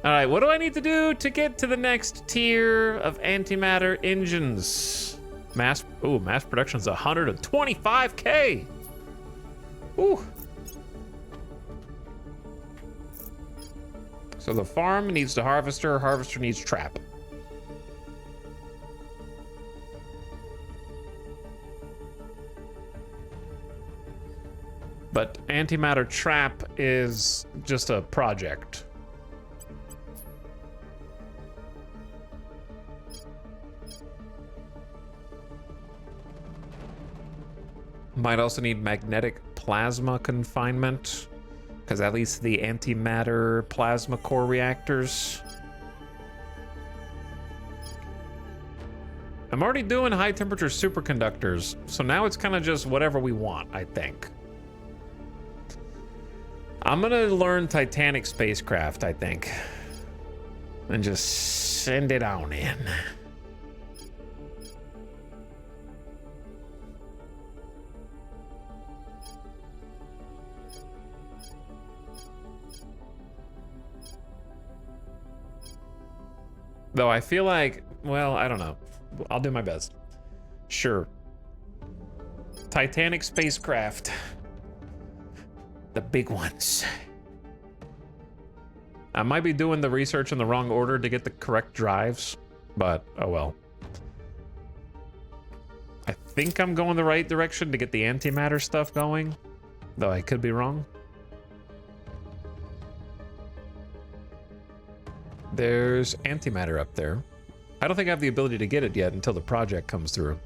All right, what do I need to do to get to the next tier of antimatter engines? Mass production's 125K. Ooh. So the farm needs the harvester needs trap. But antimatter trap is just a project. Might also need magnetic plasma confinement, because at least the antimatter plasma core reactors. I'm already doing high temperature superconductors, so now it's kind of just whatever we want, I think. I'm gonna learn Titanic spacecraft, I think, and just send it on in. Though I feel like, well, I don't know. I'll do my best. Sure. Titanic spacecraft. The big ones. I might be doing the research in the wrong order to get the correct drives, but oh well. I think I'm going the right direction to get the antimatter stuff going, though I could be wrong. There's antimatter up there. I don't think I have the ability to get it yet until the project comes through.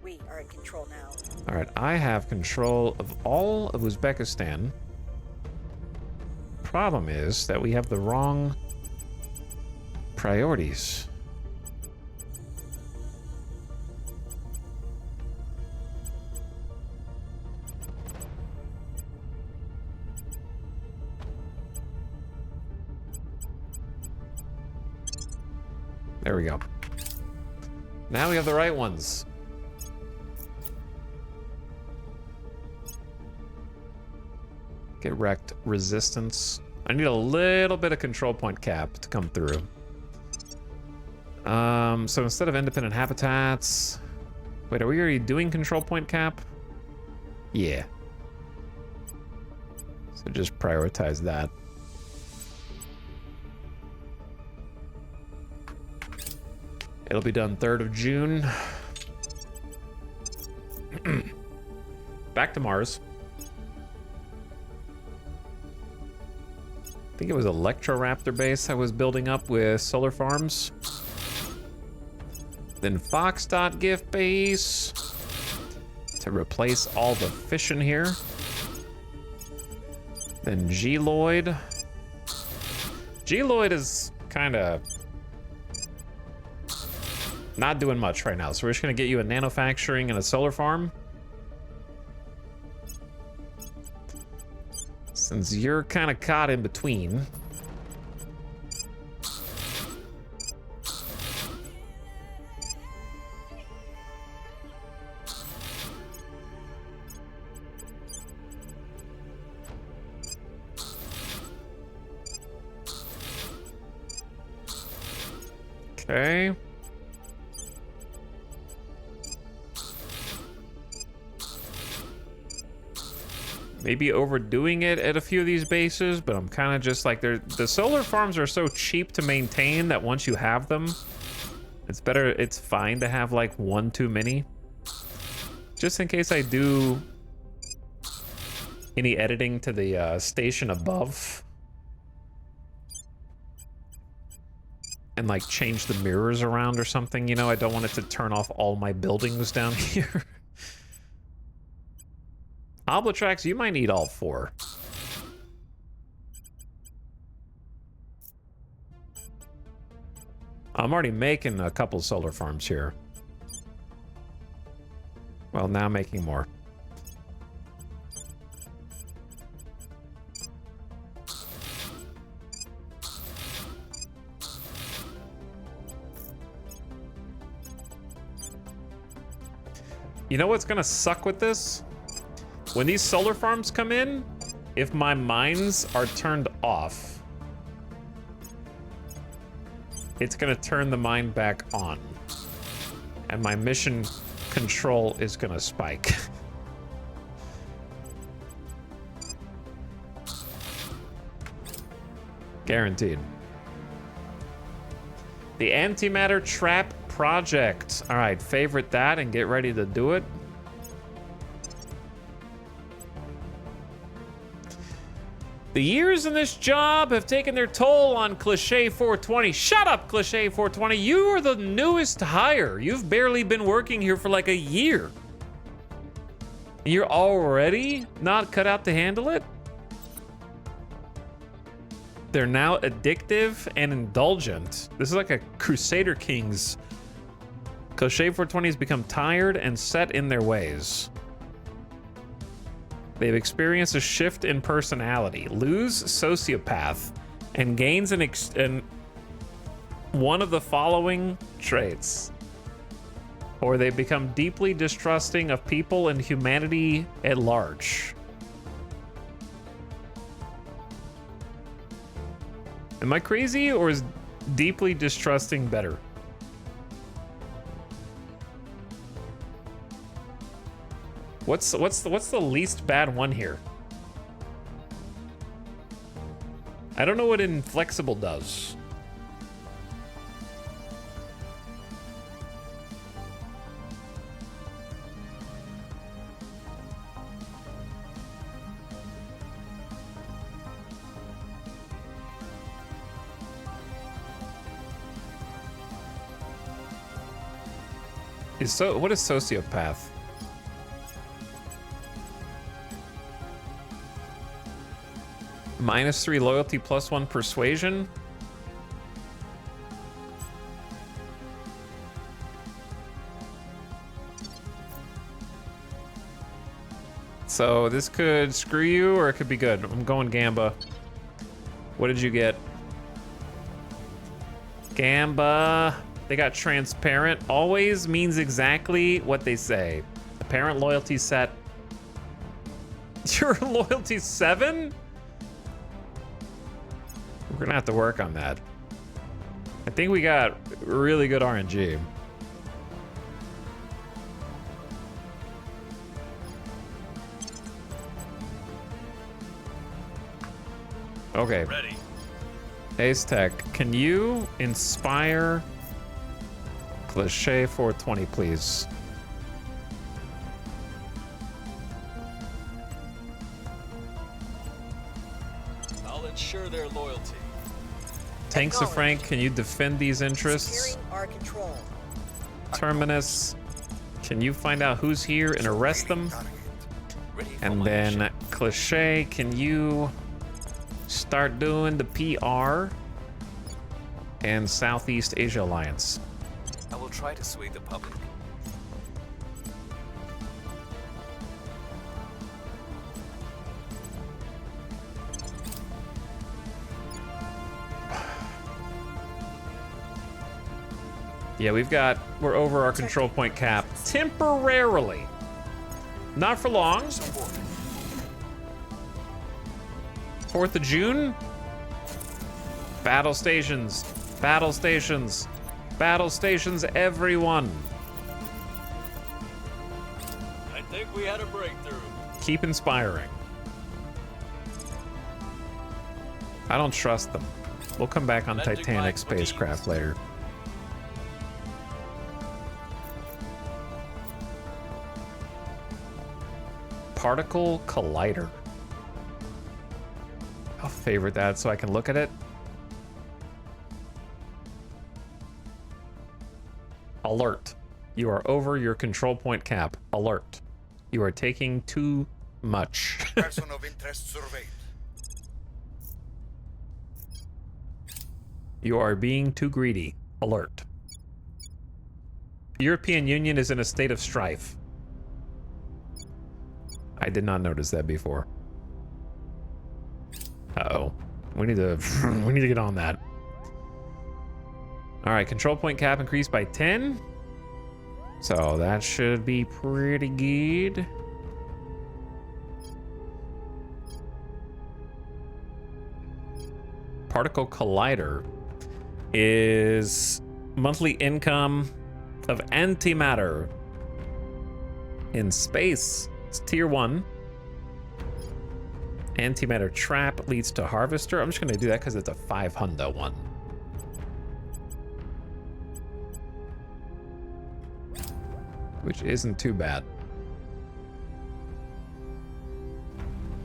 We are in control now. All right, I have control of all of Uzbekistan. Problem is that we have the wrong priorities. There we go. Now we have the right ones. Get wrecked. Resistance. I need a little bit of control point cap to come through. So instead of independent habitats... Wait, are we already doing control point cap? Yeah. So just prioritize that. It'll be done 3rd of June. Back to Mars. I think it was Electroraptor base I was building up with solar farms. Then Fox.GIF base to replace all the fish in here. Then Geloid. Geloid is kind of not doing much right now, so we're just gonna get you a nanofacturing and a solar farm. Since you're kind of caught in between. Okay. Maybe overdoing it at a few of these bases, but I'm kind of just like, the solar farms are so cheap to maintain that once you have them, it's fine to have like one too many. Just in case I do any editing to the station above. And like change the mirrors around or something, you know, I don't want it to turn off all my buildings down here. Oblatrax, you might need all 4. I'm already making a couple solar farms here. Well, now making more. You know what's gonna suck with this? When these solar farms come in, if my mines are turned off, it's gonna turn the mine back on. And my mission control is gonna spike. Guaranteed. The antimatter trap project. All right, favorite that and get ready to do it. The years in this job have taken their toll on Cliché 420. Shut up, Cliché 420. You are the newest hire. You've barely been working here for like a year. You're already not cut out to handle it? They're now addictive and indulgent. This is like a Crusader Kings. Cliché 420 has become tired and set in their ways. They've experienced a shift in personality, lose sociopath, and gains one of the following traits. Or they become deeply distrusting of people and humanity at large. Am I crazy, or is deeply distrusting better? What's the least bad one here? I don't know what inflexible does. What is sociopath? -3 loyalty, +1 persuasion. So this could screw you, or it could be good. I'm going Gamba. What did you get? Gamba. They got transparent. Always means exactly what they say. Apparent loyalty set. Your loyalty 7? We're gonna have to work on that. I think we got really good RNG. Okay. Ready. Ace Tech, can you inspire Cliche 420, please? I'll ensure their loyalty. Tanks of Frank, can you defend these interests? Securing our control. Terminus, can you find out who's here and arrest them? Ready for And my then mission. Cliche, can you start doing the PR and Southeast Asia Alliance? I will try to sway the public. Yeah, we're over our control point cap temporarily. Not for long. 4th of June. Battle stations, battle stations, battle stations, everyone. I think we had a breakthrough. Keep inspiring. I don't trust them. We'll come back on Landing Titanic light, spacecraft please. later. Particle Collider. I'll favorite that so I can look at it. Alert. You are over your control point cap. Alert. You are taking too much. Person of interest surveyed. You are being too greedy. Alert. European Union is in a state of strife. I did not notice that before. Uh-oh. We need to get on that. All right, control point cap increased by 10. So that should be pretty good. Particle Collider is monthly income of antimatter in space. It's tier 1. Antimatter trap leads to harvester. I'm just gonna do that because it's a 500 one. Which isn't too bad.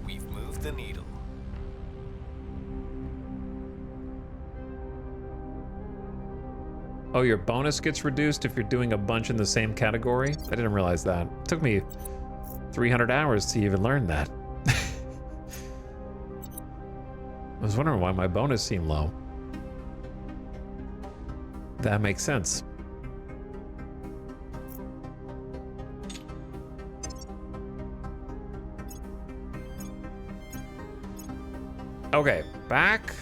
We've moved the needle. Oh, your bonus gets reduced if you're doing a bunch in the same category? I didn't realize that. It took me 300 hours to even learn that. I was wondering why my bonus seemed low. That makes sense. Okay, back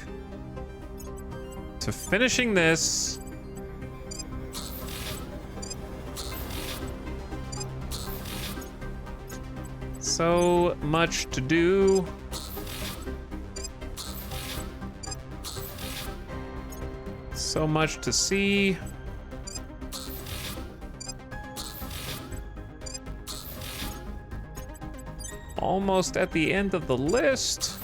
to finishing this. So much to do. So much to see. Almost at the end of the list.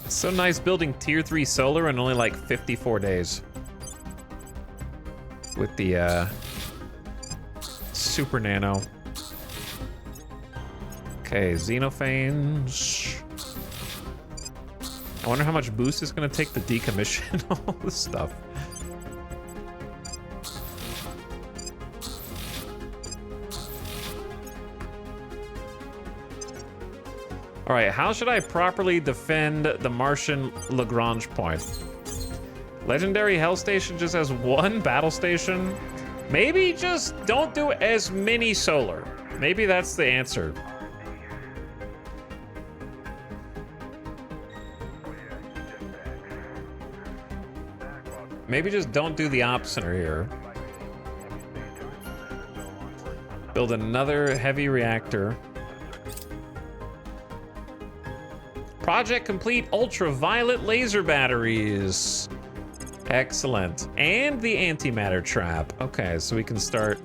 It's so nice building tier 3 solar in only like 54 days. With the super nano. Okay, Xenophanes. I wonder how much boost it's gonna take to decommission all this stuff. All right, how should I properly defend the Martian Lagrange point? Legendary Hell Station just has one battle station. Maybe just don't do as many solar. Maybe that's the answer. Maybe just don't do the op center here. Build another heavy reactor. Project complete ultraviolet laser batteries. Excellent. And the antimatter trap. Okay, so we can start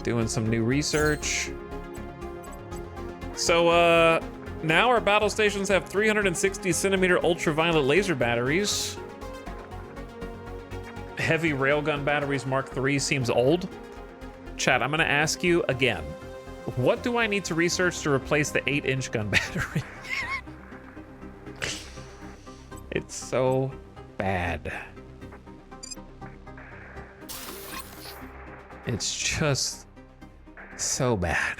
doing some new research. So, now our battle stations have 360 centimeter ultraviolet laser batteries. Heavy railgun batteries Mark III seems old. Chat, I'm gonna ask you again. What do I need to research to replace the 8-inch gun battery? It's so bad. It's just so bad.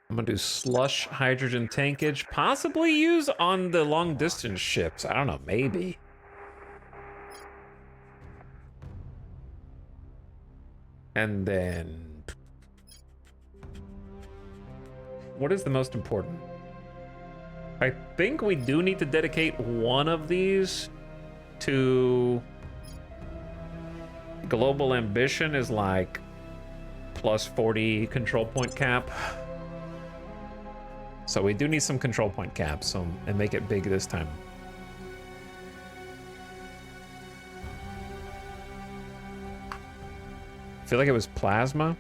I'm gonna do slush hydrogen tankage, possibly use on the long distance ships. I don't know, maybe. And then, what is the most important? I think we do need to dedicate one of these to global ambition is like plus 40 control point cap. So we do need some control point caps, so, and make it big this time. I feel like it was plasma.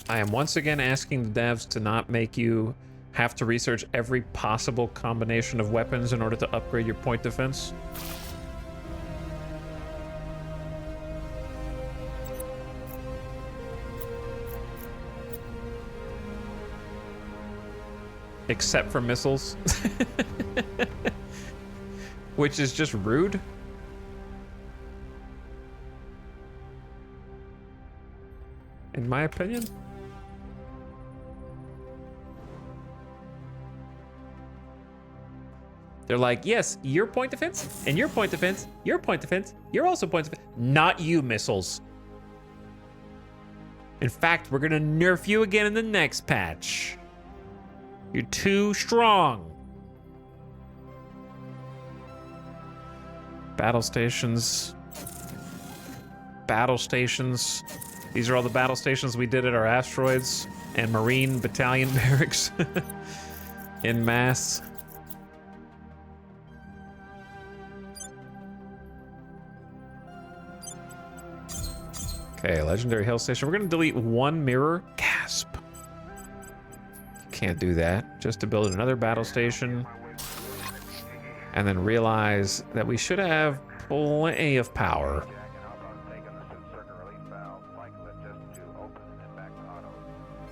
I am once again asking the devs to not make you have to research every possible combination of weapons in order to upgrade your point defense. Except for missiles. Which is just rude. In my opinion. They're like, yes, your point defense, and your point defense, your point defense, you're also point defense. Not you, missiles. In fact, we're gonna nerf you again in the next patch. You're too strong. Battle stations. Battle stations. These are all the battle stations we did at our asteroids and Marine Battalion barracks in mass. Okay, Legendary Hill Station. We're gonna delete one mirror. Gasp. Can't do that. Just to build another battle station. And then realize that we should have plenty of power.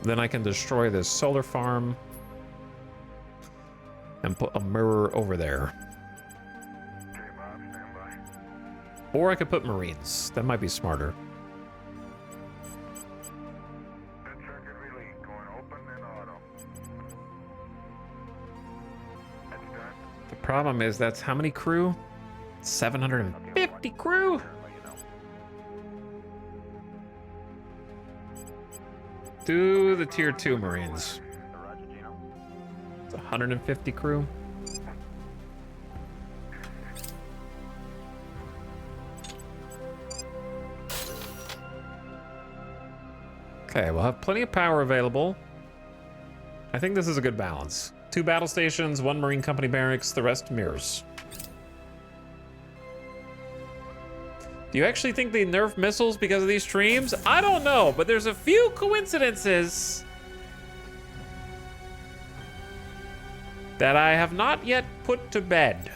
Then I can destroy this solar farm and put a mirror over there. Or I could put Marines. That might be smarter. The problem is that's how many crew? 750 crew? Do the tier 2 Marines. It's 150 crew. Okay, we'll have plenty of power available. I think this is a good balance. 2 battle stations, 1 Marine Company barracks, the rest mirrors. Do you actually think they nerf missiles because of these streams? I don't know, but there's a few coincidences that I have not yet put to bed.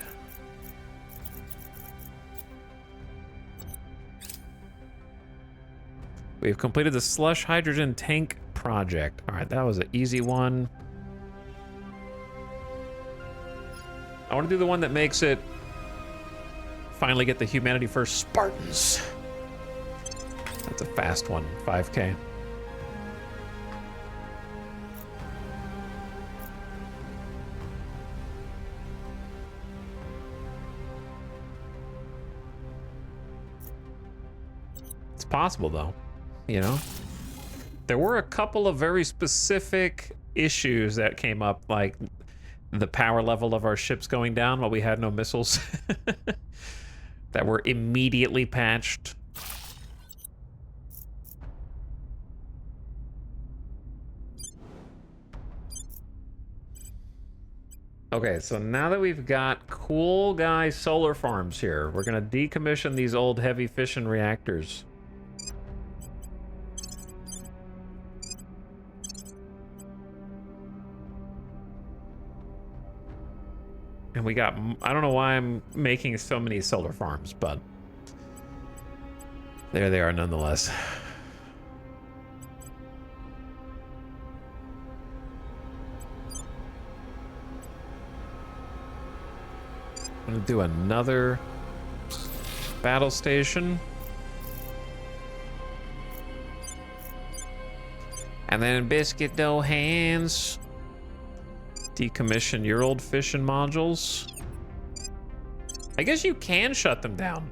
We've completed the slush hydrogen tank project. All right, that was an easy one. I want to do the one that makes it finally get the Humanity First Spartans. That's a fast one, 5K. possible, though. You know? There were a couple of very specific issues that came up, like the power level of our ships going down while we had no missiles. That were immediately patched. Okay, so now that we've got cool guy solar farms here, we're gonna decommission these old heavy fission reactors. And we got, I don't know why I'm making so many solar farms, but there they are nonetheless. I'm gonna do another battle station. And then biscuit dough hands. Decommission your old fission modules. I guess you can shut them down.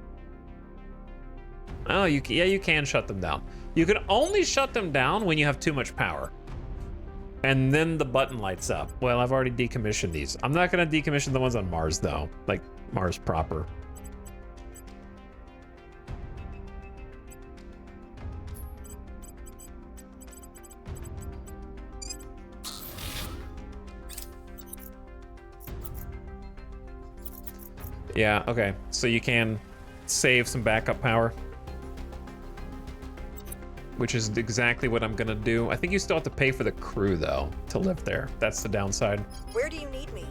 Oh, yeah, you can shut them down. You can only shut them down when you have too much power. And then the button lights up. Well, I've already decommissioned these. I'm not gonna decommission the ones on Mars, though. Like, Mars proper. Yeah, okay. So you can save some backup power. Which is exactly what I'm gonna do. I think you still have to pay for the crew, though, to live there. That's the downside. Where do you need me?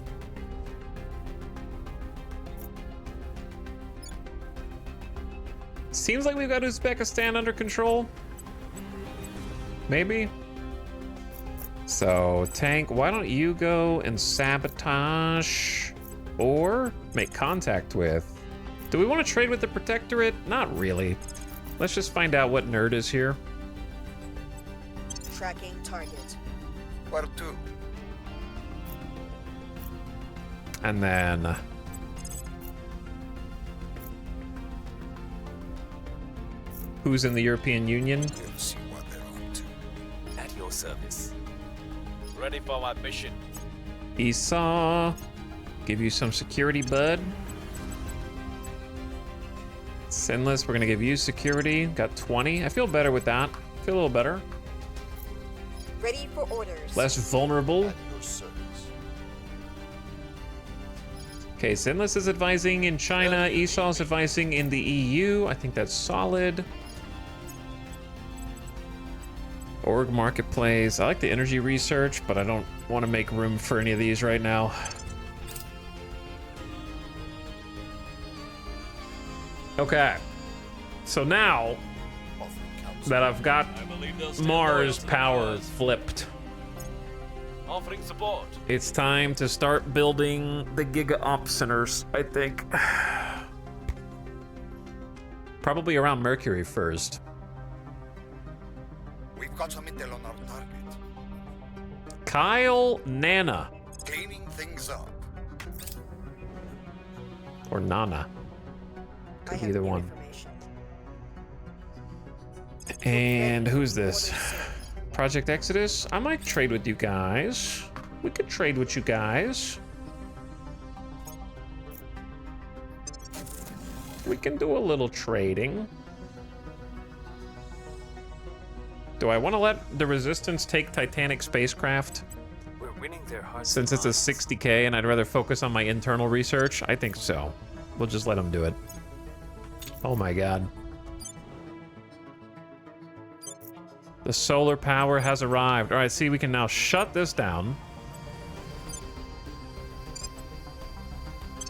Seems like we've got Uzbekistan under control. Maybe. So, Tank, why don't you go and sabotage or make contact with? Do we want to trade with the Protectorate? Not really. Let's just find out what nerd is here. Tracking target. Where to? And then who's in the European Union? We'll see what they're up to. At your service. Ready for my mission. Esau, give you some security, bud. Sinless, we're gonna give you security. Got 20. I feel better with that. Feel a little better. Ready for orders. Less vulnerable. At your service. Okay, Sinless is advising in China. Esau's advising in the EU. I think that's solid. Org Marketplace. I like the energy research, but I don't want to make room for any of these right now. Okay. So now that I've got Mars power flipped, Offering support. it's time to start building the Giga Op Centers, I think. Probably around Mercury first. We've got some intel on our target. Kyle Nana. Cleaning things up. Or Nana. I Could be have either new one. information. And who's this? Project Exodus? I might trade with you guys. We could trade with you guys. We can do a little trading. Do I want to let the Resistance take Titanic spacecraft? We're winning their hearts. Since it's a 60K and I'd rather focus on my internal research? I think so. We'll just let them do it. Oh my god. The solar power has arrived. All right, see, we can now shut this down.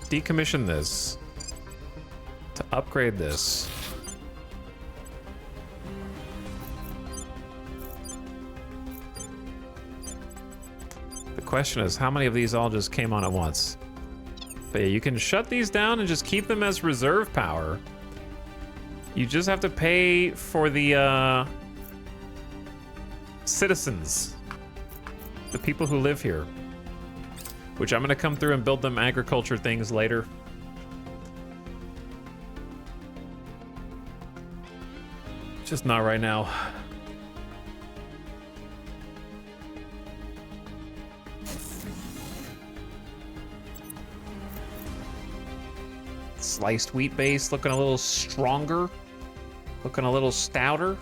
Decommission this. To upgrade this. The question is, how many of these all just came on at once? But yeah, you can shut these down and just keep them as reserve power. You just have to pay for the, citizens. The people who live here. Which I'm gonna come through and build them agriculture things later. Just not right now. Sliced wheat base looking a little stronger, looking a little stouter.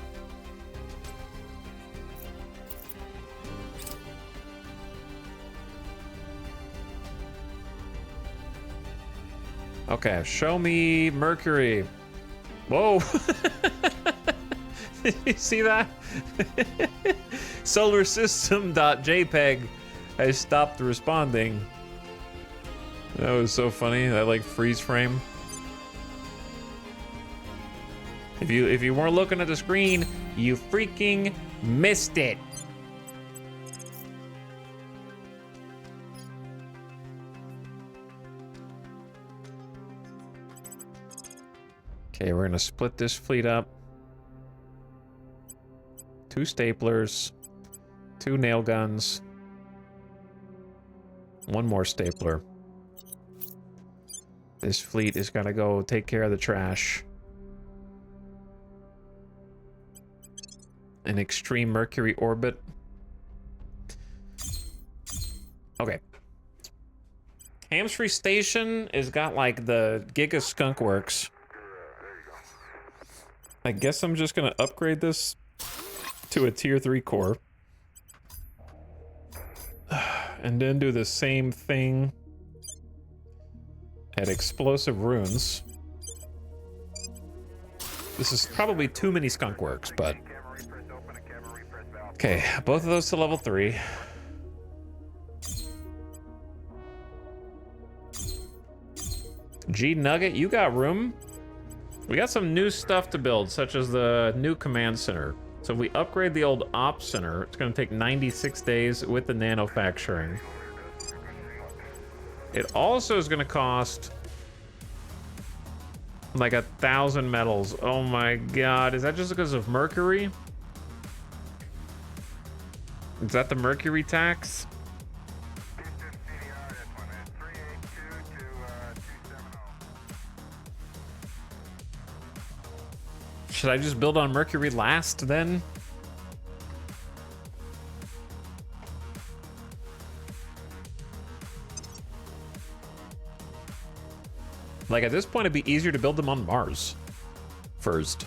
Okay, show me Mercury. Whoa. Did you see that? Solarsystem.jpg has stopped responding. That was so funny, that like freeze frame. If you weren't looking at the screen, you freaking missed it. Okay, we're gonna split this fleet up. 2 staplers, 2 nail guns, 1 more stapler. This fleet is gonna go take care of the trash. An extreme Mercury orbit. Okay. Hamstry Station has got like the Giga Skunk Works. I guess I'm just gonna upgrade this to a tier 3 core. And then do the same thing at Explosive Runes. This is probably too many skunk works, but... Okay, both of those to level 3. G Nugget, you got room? We got some new stuff to build, such as the new command center. So if we upgrade the old ops center, it's going to take 96 days with the nanofacturing. It also is going to cost like 1,000 metals. Oh my god, is that just because of Mercury? Is that the Mercury tax? Should I just build on Mercury last then? Like at this point it'd be easier to build them on Mars first.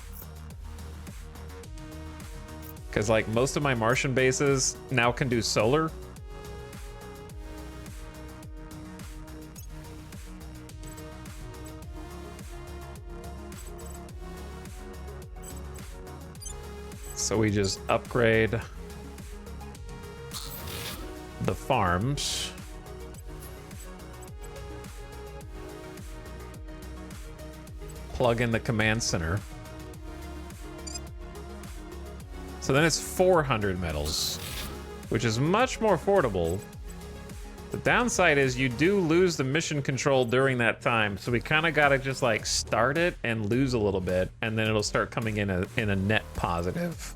Because like most of my Martian bases now can do solar. So we just upgrade the farms. Plug in the command center. So then it's 400 metals, which is much more affordable. The downside is you do lose the mission control during that time, so we kind of gotta just like start it and lose a little bit, and then it'll start coming in a net positive.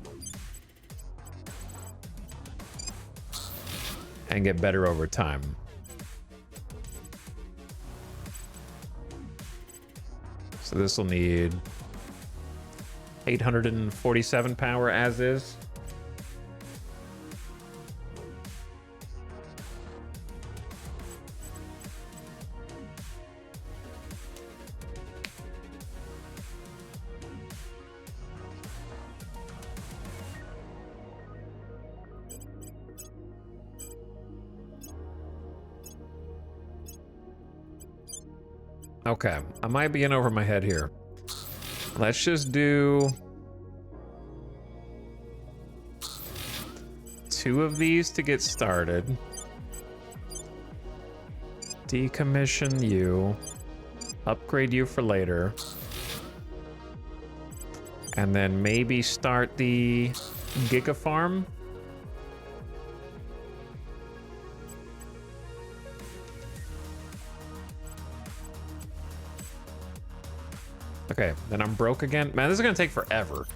And get better over time. So this will need 847 power as is. Okay, I might be in over my head here. Let's just do 2 of these to get started. Decommission you. Upgrade you for later. And then maybe start the Giga Farm. Okay, then I'm broke again. Man, this is gonna take forever.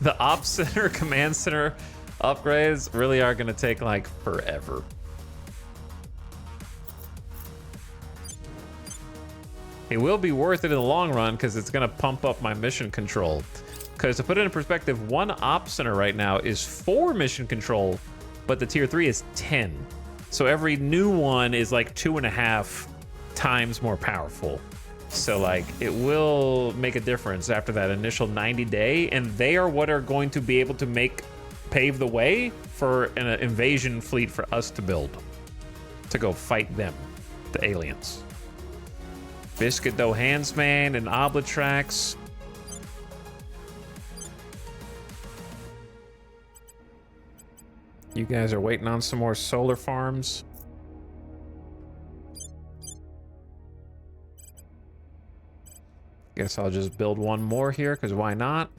The Ops Center, Command Center upgrades really are gonna take like forever. It will be worth it in the long run because it's gonna pump up my mission control. Because to put it in perspective, one op center right now is 4 mission control, but the tier 3 is 10. So every new one is like 2.5 times more powerful. So like it will make a difference after that initial 90-day, and they are what are going to be able to pave the way for an invasion fleet for us to build, to go fight them, the aliens. Biscuit Dough Handsman and Oblatrax. You guys are waiting on some more solar farms. Guess I'll just build one more here, because why not?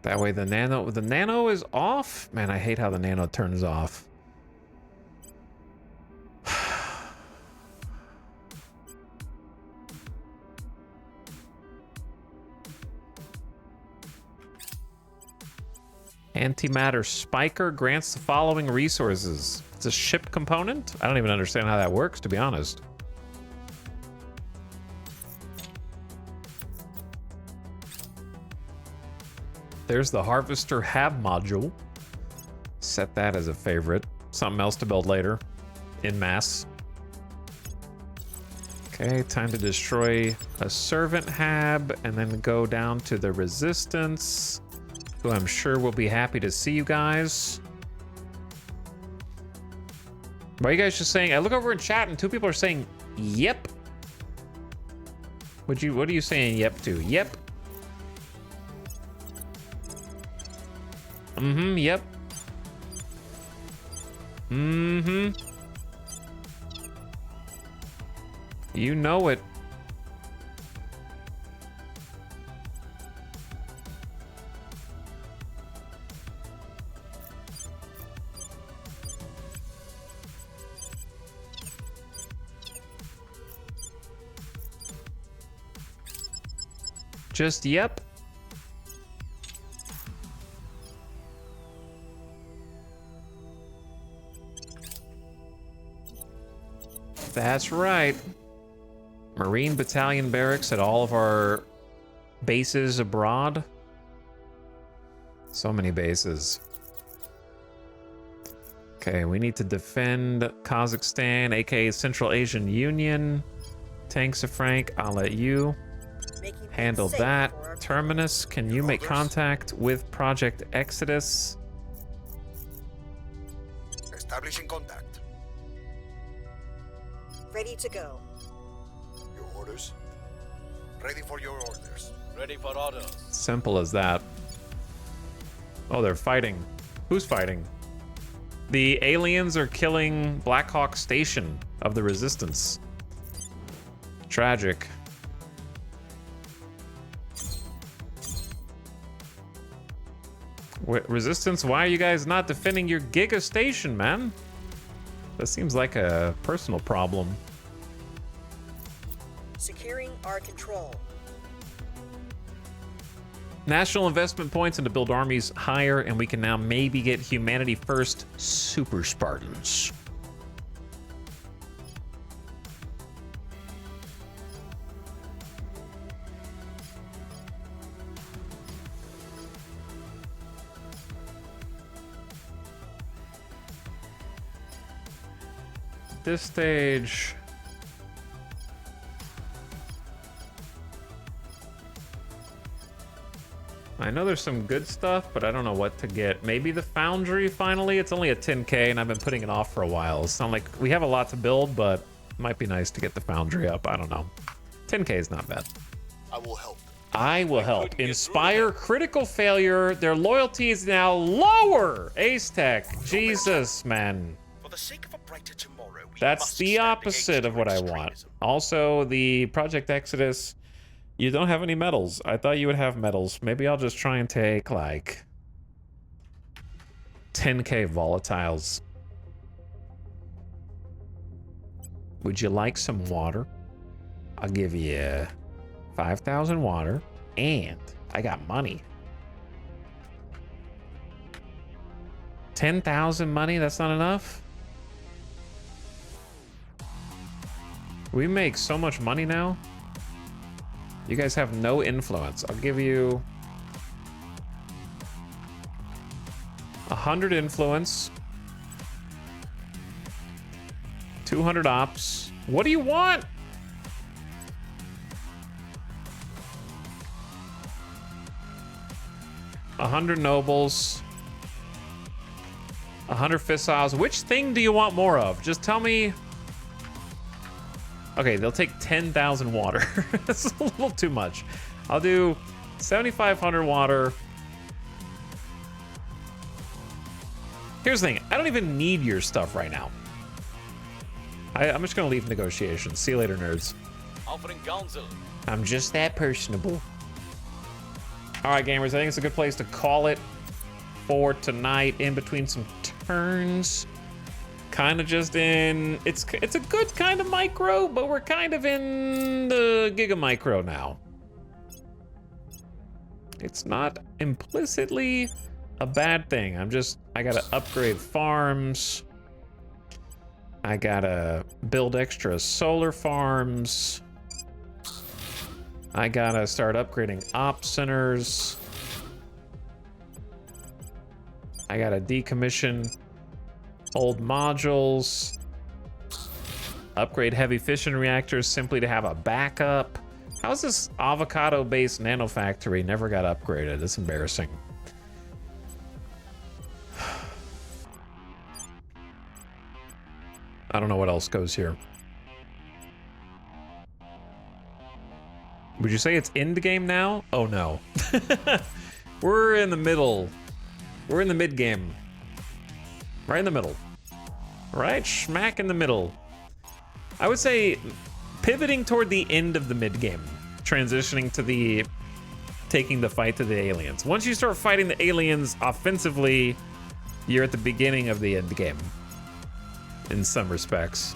That way the nano is off. Man, I hate how the nano turns off. Antimatter Spiker grants the following resources. It's a ship component? I don't even understand how that works, to be honest. There's the Harvester Hab module. Set that as a favorite. Something else to build later. In mass. Okay, time to destroy a Servant Hab and then go down to the Resistance, who I'm sure will be happy to see you guys. Why are you guys just saying? I look over in chat and 2 people are saying, yep. What are you saying yep to? Yep. Mm-hmm, yep. Mm-hmm. You know it. Just yep. That's right. Marine Battalion barracks at all of our bases abroad. So many bases. Okay, we need to defend Kazakhstan, aka Central Asian Union. Tanks of Frank, I'll let you handle that. Terminus, can you make contact with Project Exodus? Establishing contact. Ready to go. Your orders? Ready for your orders. Ready for orders. Simple as that. Oh, they're fighting. Who's fighting? The aliens are killing Black Hawk Station of the Resistance. Tragic. Resistance, why are you guys not defending your Giga Station, man? That seems like a personal problem. Securing our control. National investment points and to build armies higher, and we can now maybe get Humanity First Super Spartans. This stage, I know there's some good stuff, but I don't know what to get. Maybe the Foundry finally. It's only a 10K and I've been putting it off for a while. It's not like we have a lot to build, but it might be nice to get the Foundry up. I don't know. 10K is not bad. I will help. I will help. Inspire critical failure. Their loyalty is now lower. Ace Tech. Jesus, man. For the sake of a brighter tomorrow, we That's must the stand opposite against of what I your want. extremism. Also, the Project Exodus, you don't have any medals. I thought you would have medals. Maybe I'll just try and take, like, 10K volatiles. Would you like some water? I'll give you 5,000 water, and I got money. 10,000 money? That's not enough? We make so much money now. You guys have no influence. I'll give you 100 influence. 200 ops. What do you want? $100 nobles. 100 fissiles. Which thing do you want more of? Just tell me. Okay, they'll take 10,000 water. That's a little too much. I'll do 7,500 water. Here's the thing. I don't even need your stuff right now. I'm just gonna leave negotiations. See you later, nerds. Offering counsel. I'm just that personable. All right, gamers. I think it's a good place to call it for tonight. In between some turns, kind of just in. It's a good kind of micro, but we're kind of in the giga micro now. It's not implicitly a bad thing. I gotta upgrade farms. I gotta build extra solar farms. I gotta start upgrading op centers. I gotta decommission old modules. Upgrade heavy fission reactors simply to have a backup. How's this avocado-based nanofactory never got upgraded? That's embarrassing. I don't know what else goes here. Would you say it's end game now? Oh no. We're in the middle. We're in the mid game. Right in the middle. Right smack in the middle. I would say pivoting toward the end of the mid game. Transitioning to the taking the fight to the aliens. Once you start fighting the aliens offensively, you're at the beginning of the end game. In some respects.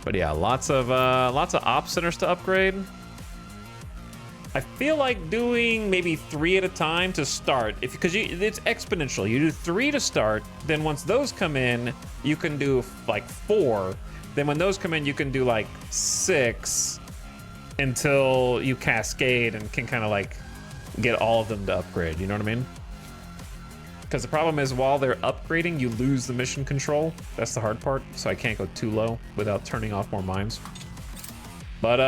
But yeah, lots of op centers to upgrade. I feel like doing maybe 3 at a time to start, because it's exponential. You do 3 to start, then once those come in, you can do like 4. Then when those come in, you can do like 6 until you cascade and can kind of like get all of them to upgrade. You know what I mean? Because the problem is while they're upgrading, you lose the mission control. That's the hard part. So I can't go too low without turning off more mines. But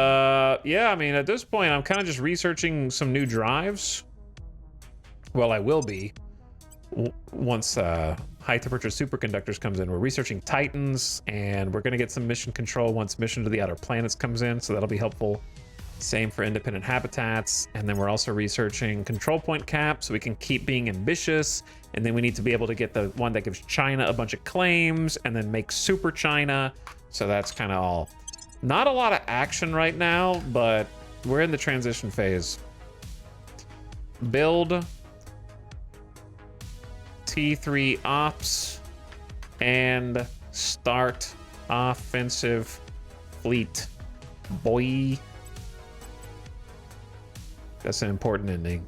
yeah, I mean, at this point, I'm kind of just researching some new drives. Well, I will be once high temperature superconductors comes in. We're researching Titans, and we're going to get some mission control once Mission to the Outer Planets comes in. So that'll be helpful. Same for independent habitats. And then we're also researching control point caps so we can keep being ambitious. And then we need to be able to get the one that gives China a bunch of claims and then make Super China. So that's kind of all. Not a lot of action right now, but we're in the transition phase. Build T3 ops and start offensive fleet. Boy. That's an important ending.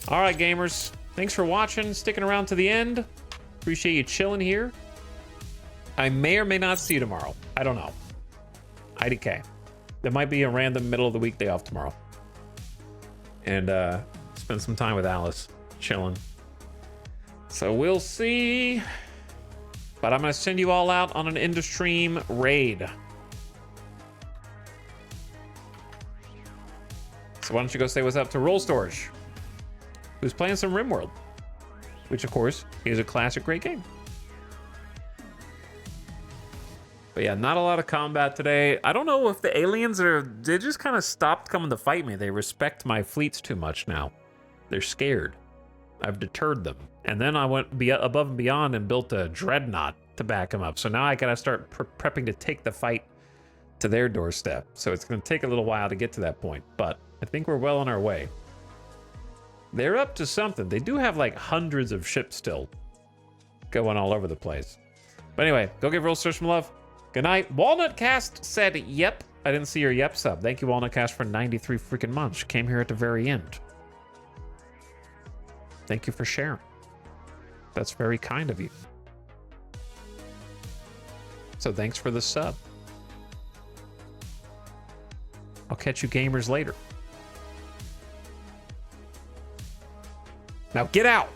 All right, gamers. Thanks for watching, sticking around to the end. Appreciate you chilling here. I may or may not see you tomorrow. I don't know. IDK. There might be a random middle of the week day off tomorrow. And spend some time with Alice, chilling. So we'll see. But I'm going to send you all out on an end-of-stream raid. So why don't you go say what's up to Roll Storage, who's playing some RimWorld, which of course is a classic great game. But yeah, not a lot of combat today. I don't know if the aliens they just kind of stopped coming to fight me. They respect my fleets too much now. They're scared. I've deterred them. And then I went above and beyond and built a dreadnought to back them up. So now I gotta start prepping to take the fight to their doorstep. So it's gonna take a little while to get to that point, but I think we're well on our way. They're up to something. They do have like hundreds of ships still going all over the place. But anyway, go give Roll Storage some love. Good night. WalnutCast said, yep. I didn't see your yep sub. Thank you, WalnutCast, for 93 freaking months. Came here at the very end. Thank you for sharing. That's very kind of you. So thanks for the sub. I'll catch you gamers later. Now get out!